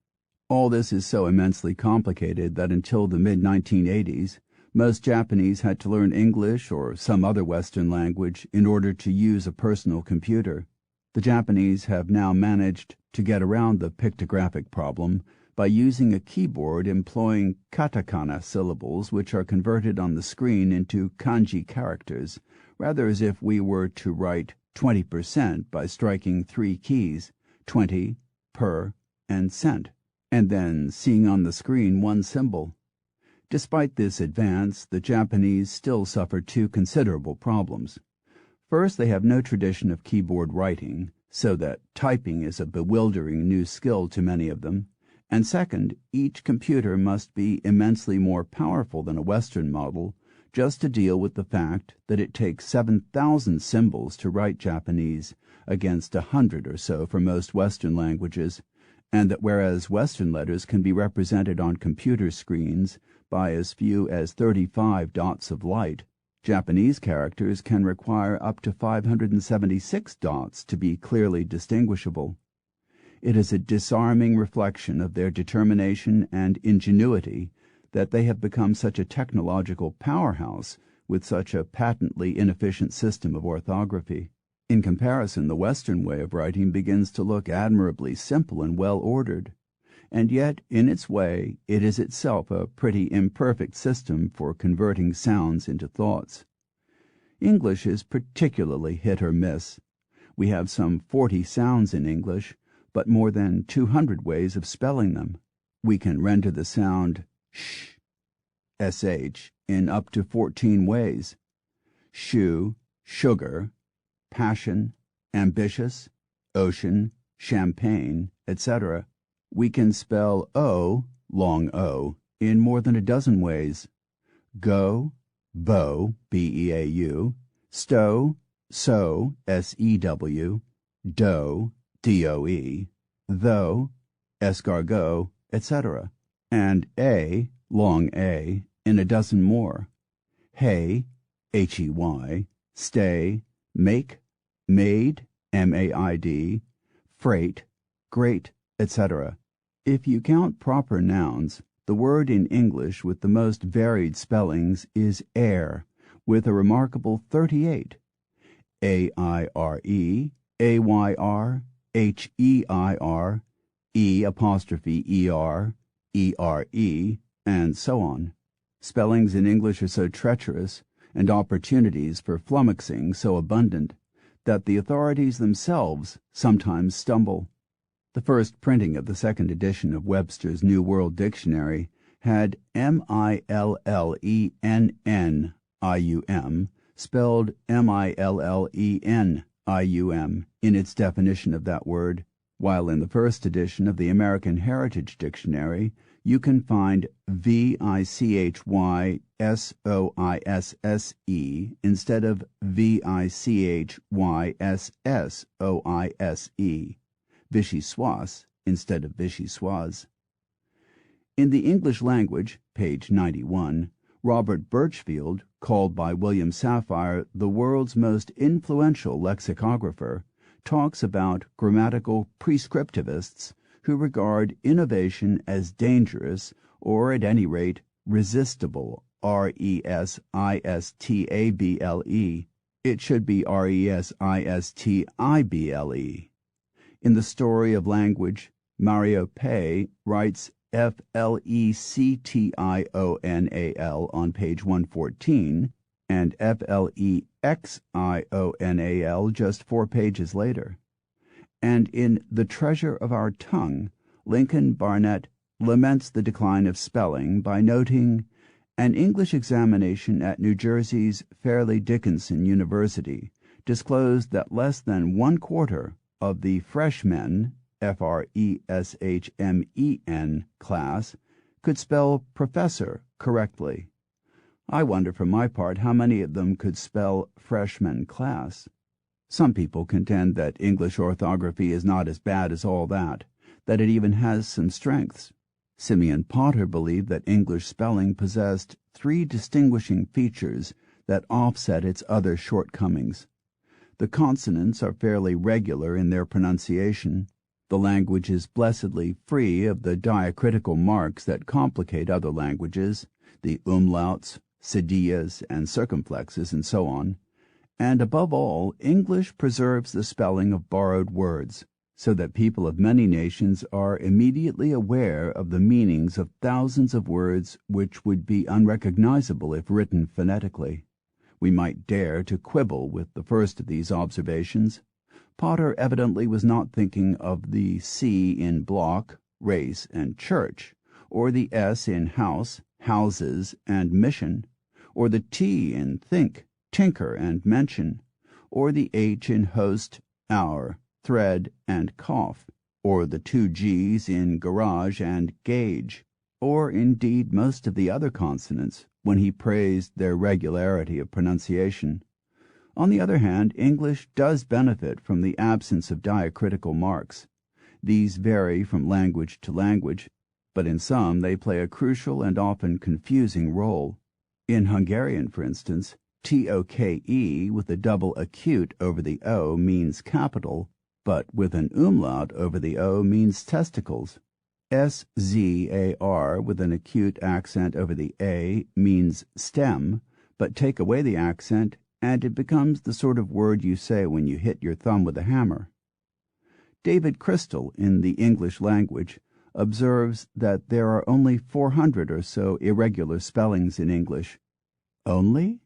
Speaker 1: All this is so immensely complicated that until the mid-1980s, most Japanese had to learn English or some other Western language in order to use a personal computer. The Japanese have now managed to get around the pictographic problem by using a keyboard employing katakana syllables which are converted on the screen into kanji characters, rather as if we were to write 20% by striking 3 keys, 20, per, and cent, and then seeing on the screen one symbol. Despite this advance, the Japanese still suffer 2 considerable problems. First, they have no tradition of keyboard writing, so that typing is a bewildering new skill to many of them. And second, each computer must be immensely more powerful than a Western model just to deal with the fact that it takes 7,000 symbols to write Japanese against 100 or so for most Western languages, and that whereas Western letters can be represented on computer screens by as few as 35 dots of light, Japanese characters can require up to 576 dots to be clearly distinguishable. It is a disarming reflection of their determination and ingenuity that they have become such a technological powerhouse with such a patently inefficient system of orthography. In comparison, the Western way of writing begins to look admirably simple and well-ordered, and yet, in its way, it is itself a pretty imperfect system for converting sounds into thoughts. English is particularly hit or miss. We have some 40 sounds in English, but more than 200 ways of spelling them. We can render the sound sh, in up to 14 ways. Shoe, sugar, passion, ambitious, ocean, champagne, etc. We can spell O, long O, in more than a dozen ways. Go, bow, B-E-A-U, stow, sew, S-E-W, dough, D-O-E, though, escargot, etc., and A, long A, in a dozen more. Hay, H-E-Y, stay, make, made, M-A-I-D, freight, great, etc. If you count proper nouns, the word in English with the most varied spellings is air, with a remarkable 38. A-I-R-E, A-Y-R, H-E-I-R, E'-E-R, E-R-E, and so on. Spellings in English are so treacherous, and opportunities for flummoxing so abundant, that the authorities themselves sometimes stumble. The first printing of the second edition of Webster's New World Dictionary had M-I-L-L-E-N-N-I-U-M spelled M-I-L-L-E-N IUM, in its definition of that word, while in the first edition of the American Heritage Dictionary you can find VICHYSOISSE instead of VICHYSSOISE, vichyssoise instead of vichyssoise. In the English language, page 91, Robert Birchfield, called by William Safire the world's most influential lexicographer, talks about grammatical prescriptivists who regard innovation as dangerous or at any rate resistible, R-E-S-I-S-T-A-B-L-E. It should be R-E-S-I-S-T-I-B-L-E. In The Story of Language, Mario Pei writes F-L-E-C-T-I-O-N-A-L on page 114 and F-L-E-X-I-O-N-A-L just 4 pages later. And in The Treasure of Our Tongue, Lincoln Barnett laments the decline of spelling by noting, an English examination at New Jersey's Fairleigh Dickinson University disclosed that less than 1/4 of the freshmen, F-R-E-S-H-M-E-N class, could spell professor correctly. I wonder for my part how many of them could spell freshman class. Some people contend that English orthography is not as bad as all that it even has some strengths. Simeon Potter believed that English spelling possessed 3 distinguishing features that offset its other shortcomings. The consonants are fairly regular in their pronunciation. The language is blessedly free of the diacritical marks that complicate other languages, the umlauts, cedillas, and circumflexes, and so on. And above all, English preserves the spelling of borrowed words, so that people of many nations are immediately aware of the meanings of thousands of words which would be unrecognizable if written phonetically. We might dare to quibble with the first of these observations. Potter evidently was not thinking of the C in block, race, and church, or the S in house, houses, and mission, or the T in think, tinker, and mention, or the H in host, hour, thread, and cough, or the 2 G's in garage and gauge, or indeed most of the other consonants, when he praised their regularity of pronunciation. On the other hand, English does benefit from the absence of diacritical marks. These vary from language to language, but in some they play a crucial and often confusing role. In Hungarian, for instance, TOKE with a double acute over the O means capital, but with an umlaut over the O means testicles. SZAR with an acute accent over the A means stem, but take away the accent and it becomes the sort of word you say when you hit your thumb with a hammer. David Crystal, in the English language, observes that there are only 400 or so irregular spellings in English. Only?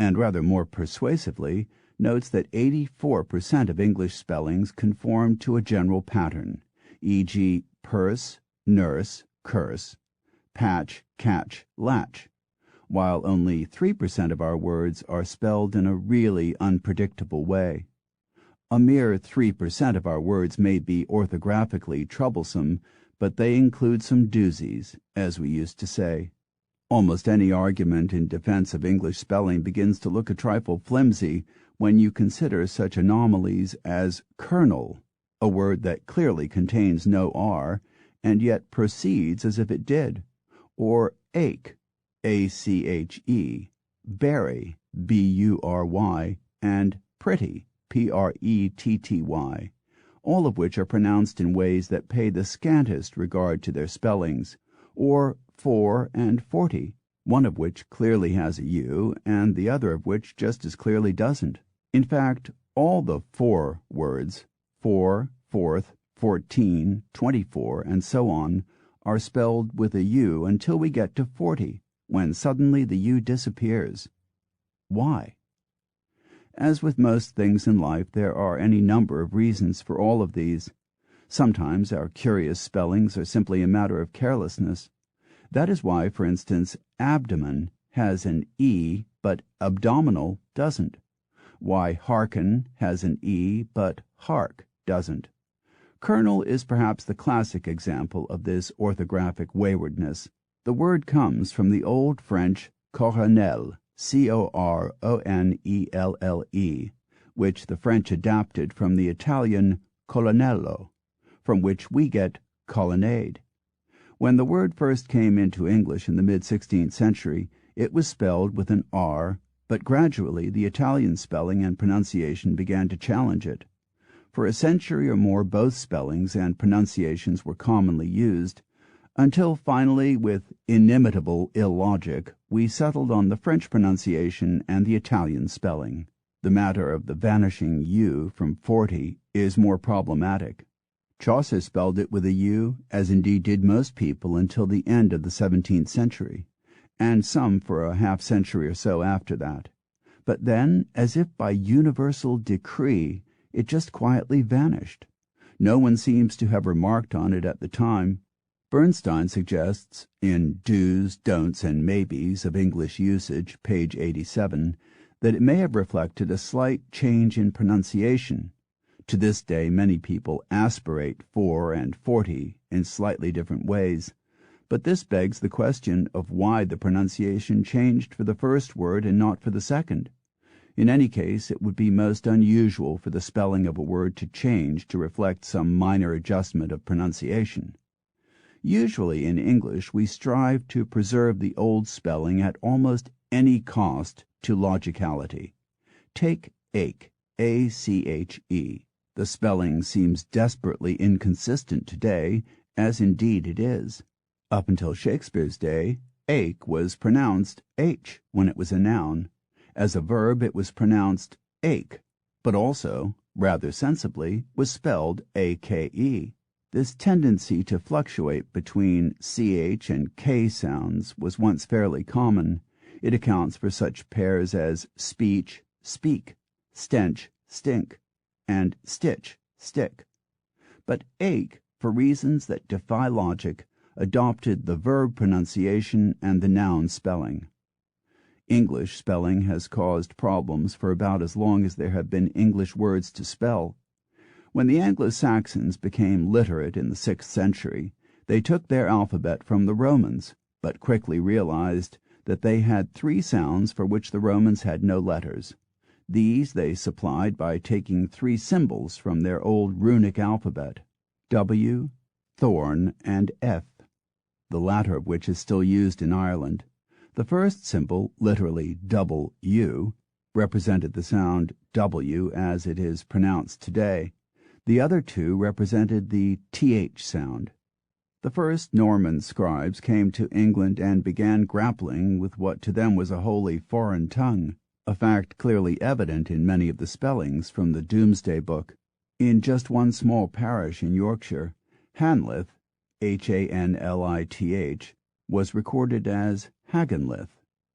Speaker 1: And rather more persuasively, notes that 84% of English spellings conform to a general pattern, e.g. purse, nurse, curse, patch, catch, latch, while only 3% of our words are spelled in a really unpredictable way. A mere 3% of our words may be orthographically troublesome, but they include some doozies, as we used to say. Almost any argument in defense of English spelling begins to look a trifle flimsy when you consider such anomalies as kernel, a word that clearly contains no R, and yet proceeds as if it did, or ache, A-C-H-E, bury, B-U-R-Y, and pretty, P-R-E-T-T-Y, all of which are pronounced in ways that pay the scantest regard to their spellings, or 4 and 40, one of which clearly has a U, and the other of which just as clearly doesn't. In fact, all the 4 words, 4, 4th, 14, 24, and so on, are spelled with a U until we get to 40, when suddenly the U disappears. Why? As with most things in life, there are any number of reasons for all of these. Sometimes our curious spellings are simply a matter of carelessness. That is why, for instance, abdomen has an E, but abdominal doesn't. why hearken has an E but hark doesn't. Colonel is perhaps the classic example of this orthographic waywardness. The word comes from the Old French coronel, C-O-R-O-N-E-L-L-E, which the French adapted from the Italian colonnello, from which we get colonnade. When the word first came into English in the mid-16th century, it was spelled with an R, but gradually the Italian spelling and pronunciation began to challenge it. For a century or more both spellings and pronunciations were commonly used, until finally, with inimitable illogic, we settled on the French pronunciation and the Italian spelling. The matter of the vanishing U from 40 is more problematic. Chaucer spelled it with a U, as indeed did most people until the end of the 17th century, and some for a half-century or so after that. But then, as if by universal decree, it just quietly vanished. No one seems to have remarked on it at the time. Bernstein suggests, in Do's, Don'ts, and Maybes of English Usage, page 87, that it may have reflected a slight change in pronunciation. To this day many people aspirate 4 and 40 in slightly different ways, but this begs the question of why the pronunciation changed for the first word and not for the second. In any case, it would be most unusual for the spelling of a word to change to reflect some minor adjustment of pronunciation. Usually in English we strive to preserve the old spelling at almost any cost to logicality. Take ache, A-C-H-E. The spelling seems desperately inconsistent today, as indeed it is. Up until Shakespeare's day, ache was pronounced H when it was a noun. As a verb it was pronounced ache, but also, rather sensibly, was spelled A-K-E. This tendency to fluctuate between CH and K sounds was once fairly common. It accounts for such pairs as speech, speak, stench, stink, and stitch, stick. But ache, for reasons that defy logic, adopted the verb pronunciation and the noun spelling. English spelling has caused problems for about as long as there have been English words to spell. When the Anglo-Saxons became literate in the 6th century, they took their alphabet from the Romans, but quickly realized that they had 3 sounds for which the Romans had no letters. These they supplied by taking 3 symbols from their old runic alphabet, W, thorn, and F, the latter of which is still used in Ireland. The first symbol, literally double U, represented the sound W as it is pronounced today. The other 2 represented the TH sound. The first Norman scribes came to England and began grappling with what to them was a wholly foreign tongue, a fact clearly evident in many of the spellings from the Domesday Book. In just one small parish in Yorkshire, Hanlith, Hanlith, was recorded as Hagenlith,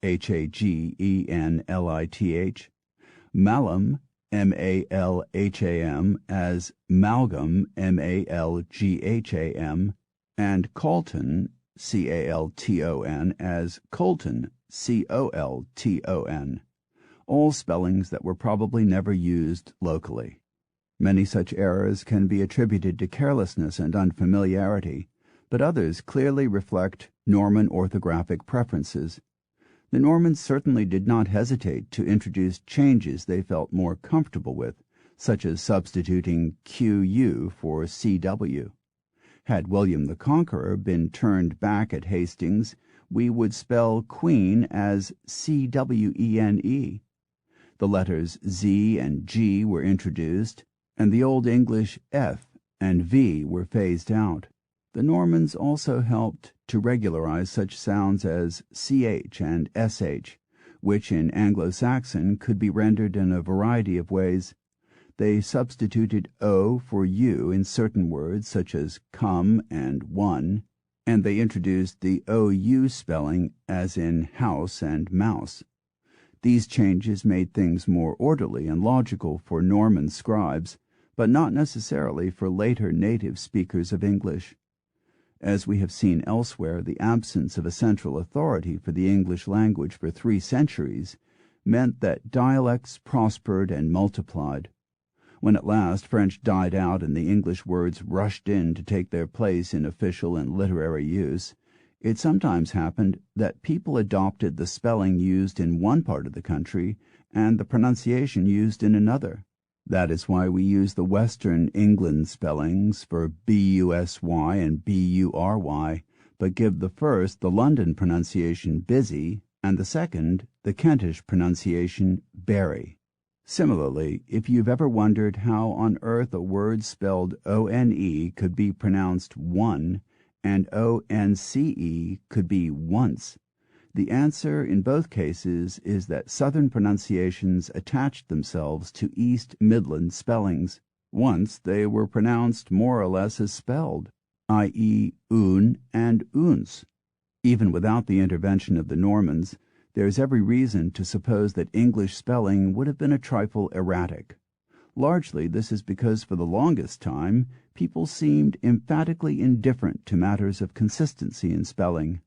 Speaker 1: Hagenlith, Malham, Malham, as Malgham, Malgham, and Colton, Calton, as Colton, Colton, all spellings that were probably never used locally. Many such errors can be attributed to carelessness and unfamiliarity, but others clearly reflect Norman orthographic preferences. The Normans certainly did not hesitate to introduce changes they felt more comfortable with, such as substituting QU for CW. Had William the Conqueror been turned back at Hastings, we would spell Queen as CWENE. The letters Z and G were introduced, and the Old English F and V were phased out. The Normans also helped to regularize such sounds as CH and SH, which in Anglo-Saxon could be rendered in a variety of ways. They substituted O for U in certain words such as come and one, and they introduced the OU spelling as in house and mouse. These changes made things more orderly and logical for Norman scribes, but not necessarily for later native speakers of English. As we have seen elsewhere, the absence of a central authority for the English language for 3 centuries meant that dialects prospered and multiplied. When at last French died out and the English words rushed in to take their place in official and literary use, it sometimes happened that people adopted the spelling used in one part of the country and the pronunciation used in another. That is why we use the Western England spellings for busy and bury, but give the first the London pronunciation busy and the second the Kentish pronunciation berry. Similarly, if you've ever wondered how on earth a word spelled O-N-E could be pronounced one and O-N-C-E could be once, the answer in both cases is that Southern pronunciations attached themselves to East Midland spellings. Once they were pronounced more or less as spelled, i.e. un and uns. Even without the intervention of the Normans, there is every reason to suppose that English spelling would have been a trifle erratic. Largely this is because for the longest time people seemed emphatically indifferent to matters of consistency in spelling.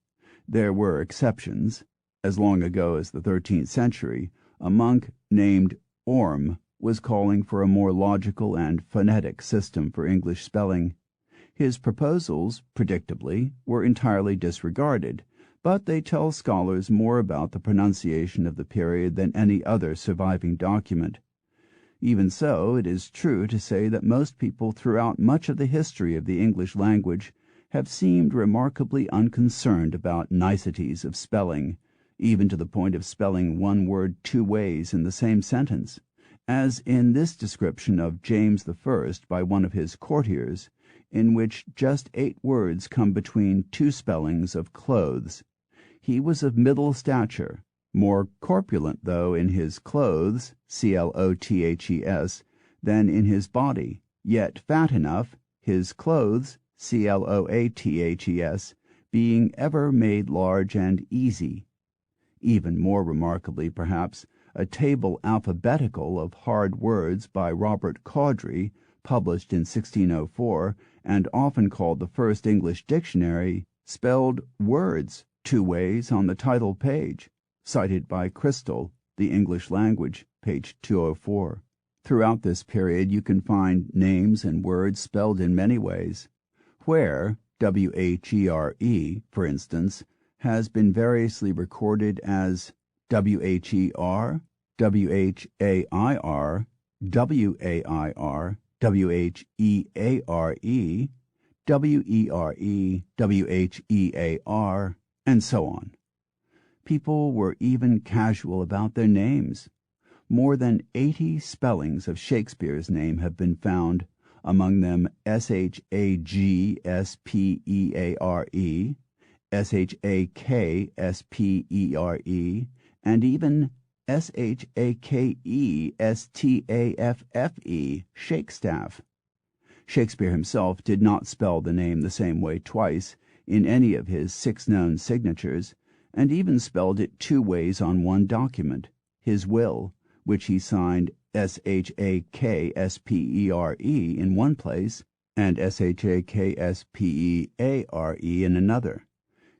Speaker 1: There were exceptions. As long ago as the 13th century, a monk named Orm was calling for a more logical and phonetic system for English spelling. His proposals, predictably, were entirely disregarded, but they tell scholars more about the pronunciation of the period than any other surviving document. Even so, it is true to say that most people throughout much of the history of the English language have seemed remarkably unconcerned about niceties of spelling, even to the point of spelling one word two ways in the same sentence, as in this description of James I by one of his courtiers, in which just 8 words come between 2 spellings of clothes. He was of middle stature, more corpulent, though, in his clothes, clothes, than in his body, yet fat enough, his clothes, cloathes, being ever made large and easy. Even more remarkably, perhaps, a table alphabetical of hard words by Robert Cawdry, published in 1604, and often called the first English dictionary, spelled words 2 ways on the title page, cited by Crystal, The English Language, page 204. Throughout this period you can find names and words spelled in many ways. Where, W-H-E-R-E, for instance, has been variously recorded as W-H-E-R, W-H-A-I-R, W-A-I-R, W-H-E-A-R-E, W-E-R-E, W-H-E-A-R, and so on. People were even casual about their names. More than 80 spellings of Shakespeare's name have been found, among them S-H-A-G-S-P-E-A-R-E, S-H-A-K-S-P-E-R-E, and even S-H-A-K-E-S-T-A-F-F-E, Shakestaff. Shakespeare himself did not spell the name the same way twice in any of his 6 known signatures, and even spelled it 2 ways on one document, his will, which he signed S-H-A-K-S-P-E-R-E in one place and S-H-A-K-S-P-E-A-R-E in another.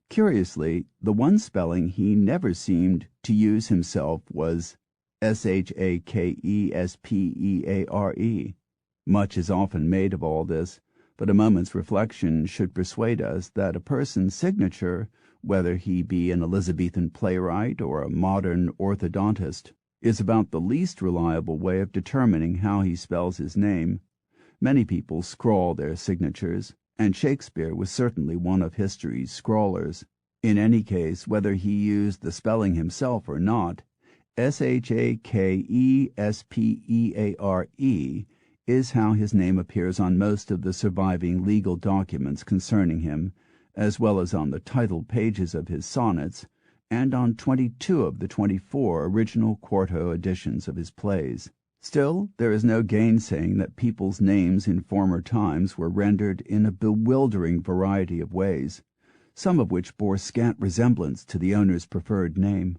Speaker 1: Curiously, the one spelling he never seemed to use himself was S-H-A-K-E-S-P-E-A-R-E. Much is often made of all this, but a moment's reflection should persuade us that a person's signature, whether he be an Elizabethan playwright or a modern orthodontist, is about the least reliable way of determining how he spells his name. Many people scrawl their signatures, and Shakespeare was certainly one of history's scrawlers. In any case, whether he used the spelling himself or not, S-H-A-K-E-S-P-E-A-R-E is how his name appears on most of the surviving legal documents concerning him, as well as on the title pages of his sonnets, and on 22 of the 24 original quarto editions of his plays. Still, there is no gainsaying that people's names in former times were rendered in a bewildering variety of ways, some of which bore scant resemblance to the owner's preferred name.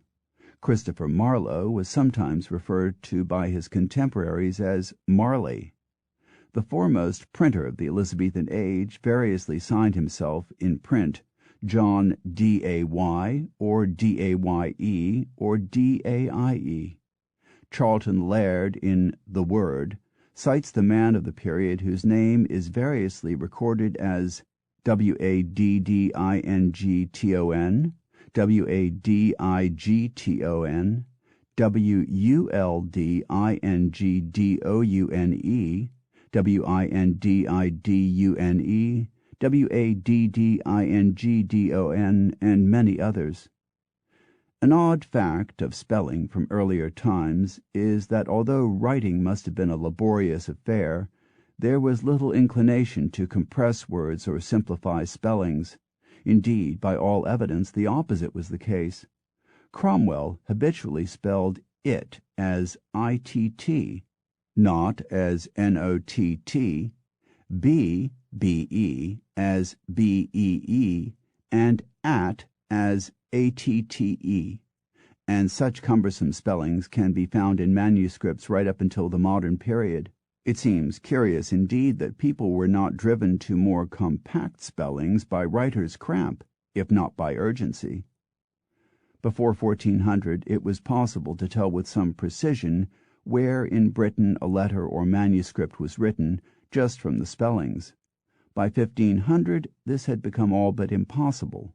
Speaker 1: Christopher Marlowe was sometimes referred to by his contemporaries as Marley. The foremost printer of the Elizabethan age variously signed himself in print John D-A-Y or D-A-Y-E or D-A-I-E. Charlton Laird in The Word cites the man of the period whose name is variously recorded as Waddington, Wadigton, Wuldingdoune, Windidune, Waddingdon, and many others. An odd fact of spelling from earlier times is that although writing must have been a laborious affair, there was little inclination to compress words or simplify spellings. Indeed, by all evidence, the opposite was the case. Cromwell habitually spelled it as I-T-T, not as N-O-T-T, B-E as B-E-E, and at as A-T-T-E, and such cumbersome spellings can be found in manuscripts right up until the modern period. It seems curious indeed that people were not driven to more compact spellings by writer's cramp, if not by urgency. Before 1400 it was possible to tell with some precision where in Britain a letter or manuscript was written just from the spellings. By 1500 this had become all but impossible.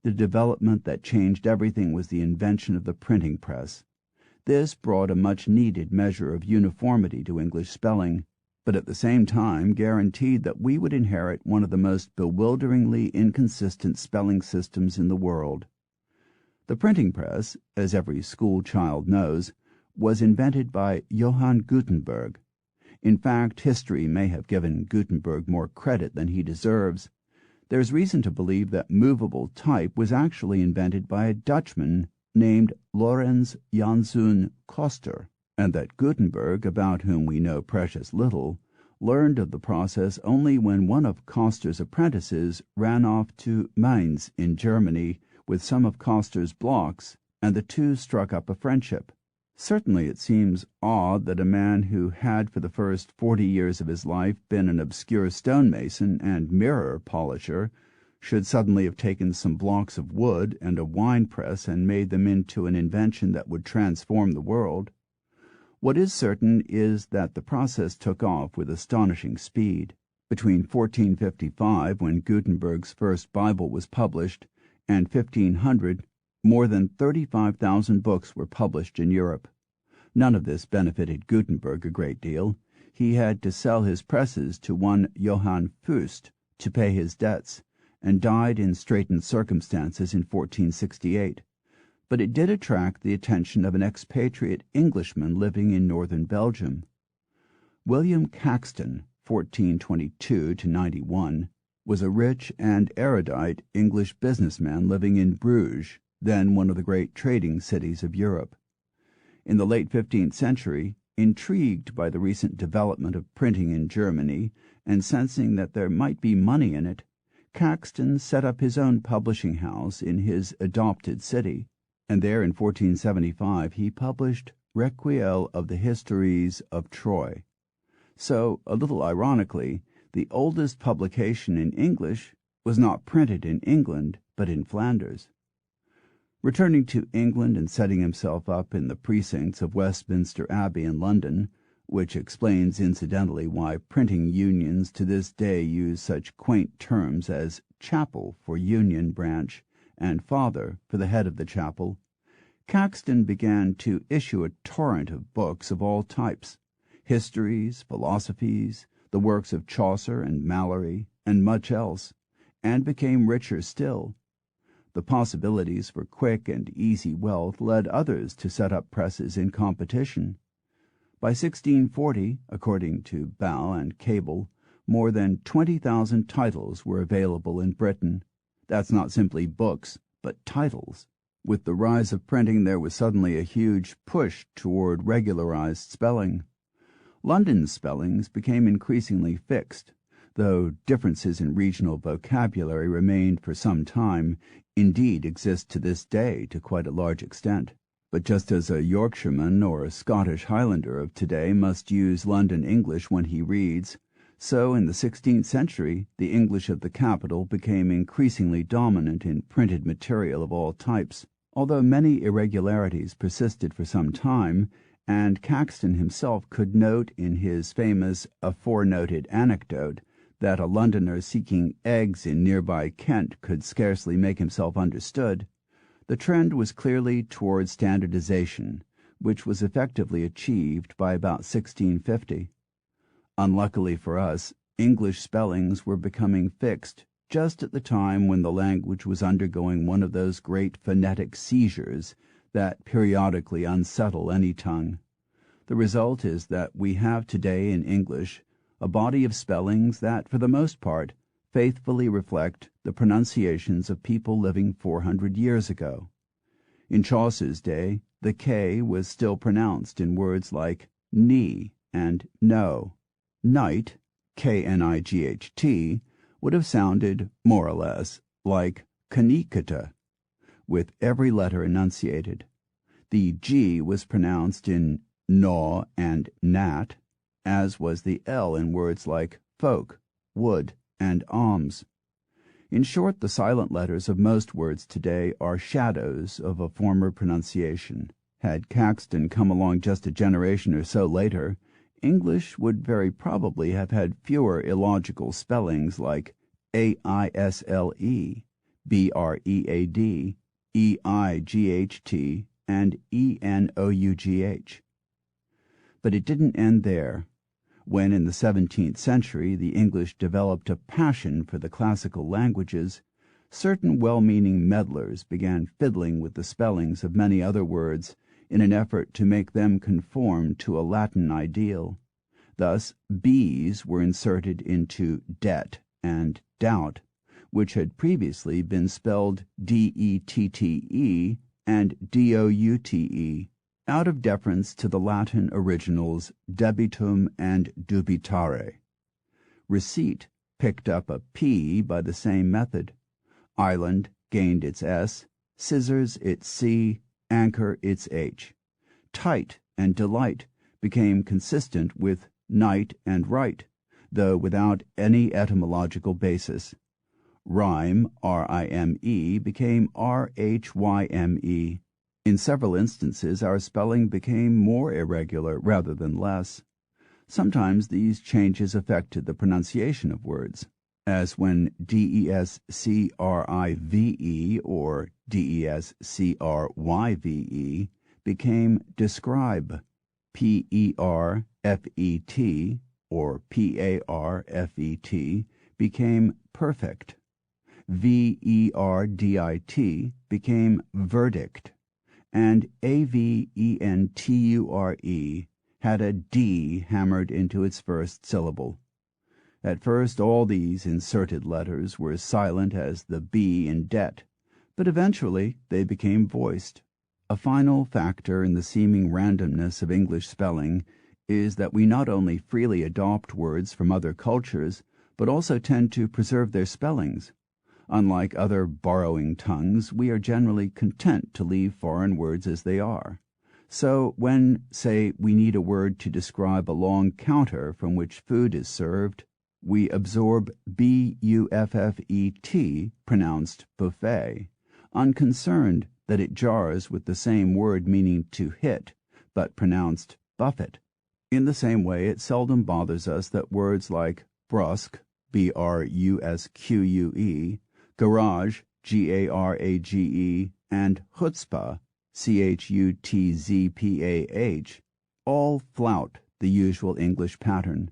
Speaker 1: The development that changed everything was the invention of the printing press. This brought a much-needed measure of uniformity to English spelling, but at the same time guaranteed that we would inherit one of the most bewilderingly inconsistent spelling systems in the world. The printing press, as every school child knows, was invented by Johann Gutenberg. In fact, history may have given Gutenberg more credit than he deserves. There's reason to believe that movable type was actually invented by a Dutchman named Lorenz Janszoon Koster, and that Gutenberg, about whom we know precious little, learned of the process only when one of Koster's apprentices ran off to Mainz in Germany with some of Koster's blocks, and the two struck up a friendship. Certainly it seems odd that a man who had for the first 40 years of his life been an obscure stonemason and mirror polisher should suddenly have taken some blocks of wood and a wine press and made them into an invention that would transform the world. What is certain is that the process took off with astonishing speed. Between 1455, when Gutenberg's first Bible was published, and 1500, more than 35,000 books were published in Europe. None of this benefited Gutenberg a great deal. He had to sell his presses to one Johann Fust to pay his debts, and died in straitened circumstances in 1468. But it did attract the attention of an expatriate Englishman living in northern Belgium. William Caxton, 1422–91, was a rich and erudite English businessman living in Bruges, then one of the great trading cities of Europe. In the late 15th century, intrigued by the recent development of printing in Germany, and sensing that there might be money in it, Caxton set up his own publishing house in his adopted city, and there in 1475 he published Recueil of the Histories of Troy. So, a little ironically, the oldest publication in English was not printed in England, but in Flanders. Returning to England and setting himself up in the precincts of Westminster Abbey in London, which explains incidentally why printing unions to this day use such quaint terms as chapel for union branch and father for the head of the chapel, Caxton began to issue a torrent of books of all types, histories, philosophies, the works of Chaucer and Malory, and much else, and became richer still. The possibilities for quick and easy wealth led others to set up presses in competition. By 1640, according to Bow and Cable, more than 20,000 titles were available in Britain. That's not simply books, but titles. With the rise of printing, there was suddenly a huge push toward regularized spelling. London's spellings became increasingly fixed, though differences in regional vocabulary remained for some time, indeed exist to this day to quite a large extent. But just as a Yorkshireman or a Scottish Highlander of today must use London English when he reads, So in the 16th century, the English of the capital became increasingly dominant in printed material of all types, although many irregularities persisted for some time, and Caxton himself could note in his famous aforenoted anecdote that a Londoner seeking eggs in nearby Kent could scarcely make himself understood. The trend was clearly toward standardization, which was effectively achieved by about 1650. Unluckily for us, English spellings were becoming fixed just at the time when the language was undergoing one of those great phonetic seizures that periodically unsettle any tongue. The result is that we have today in English a body of spellings that, for the most part, faithfully reflect the pronunciations of people living 400 years ago. In Chaucer's day, the K was still pronounced in words like knee and no. Knight, Knight, would have sounded, more or less, like Kanikata, with every letter enunciated. The G was pronounced in naw and nat, as was the L in words like folk, wood, and alms. In short, the silent letters of most words today are shadows of a former pronunciation. Had Caxton come along just a generation or so later, English would very probably have had fewer illogical spellings like AISLE, BREAD, EIGHT, and ENOUGH. But it didn't end there. When in the 17th century the English developed a passion for the classical languages, certain well-meaning meddlers began fiddling with the spellings of many other words in an effort to make them conform to a Latin ideal. Thus, B's were inserted into det and doubt, which had previously been spelled DETTE and DOUTE, out of deference to the Latin originals debitum and dubitare. Receipt picked up a P by the same method. Island gained its S, scissors its C, anchor its H. Tight and delight became consistent with night and right, though without any etymological basis. Rhyme, R-I-M-E, became R-H-Y-M-E. In several instances, our spelling became more irregular rather than less. Sometimes these changes affected the pronunciation of words, as when DESCRIVE or DESCRYVE became describe, PERFET or PARFET became perfect, VERDIT became verdict, and AVENTURE had a D hammered into its first syllable. At first all these inserted letters were silent as the B in det, but eventually they became voiced. A final factor in the seeming randomness of English spelling is that we not only freely adopt words from other cultures, but also tend to preserve their spellings. Unlike other borrowing tongues, we are generally content to leave foreign words as they are. So when, say, we need a word to describe a long counter from which food is served, we absorb BUFFET, pronounced buffet, unconcerned that it jars with the same word meaning to hit, but pronounced buffet. In the same way, it seldom bothers us that words like brusque, BRUSQUE, garage, GARAGE, and chutzpah, CHUTZPAH, all flout the usual English pattern.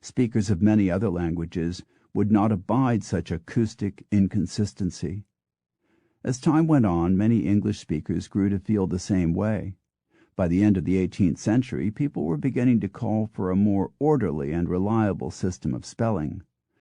Speaker 1: Speakers of many other languages would not abide such acoustic inconsistency. As time went on, many English speakers grew to feel the same way. By the end of the 18th century, people were beginning to call for a more orderly and reliable system of spelling.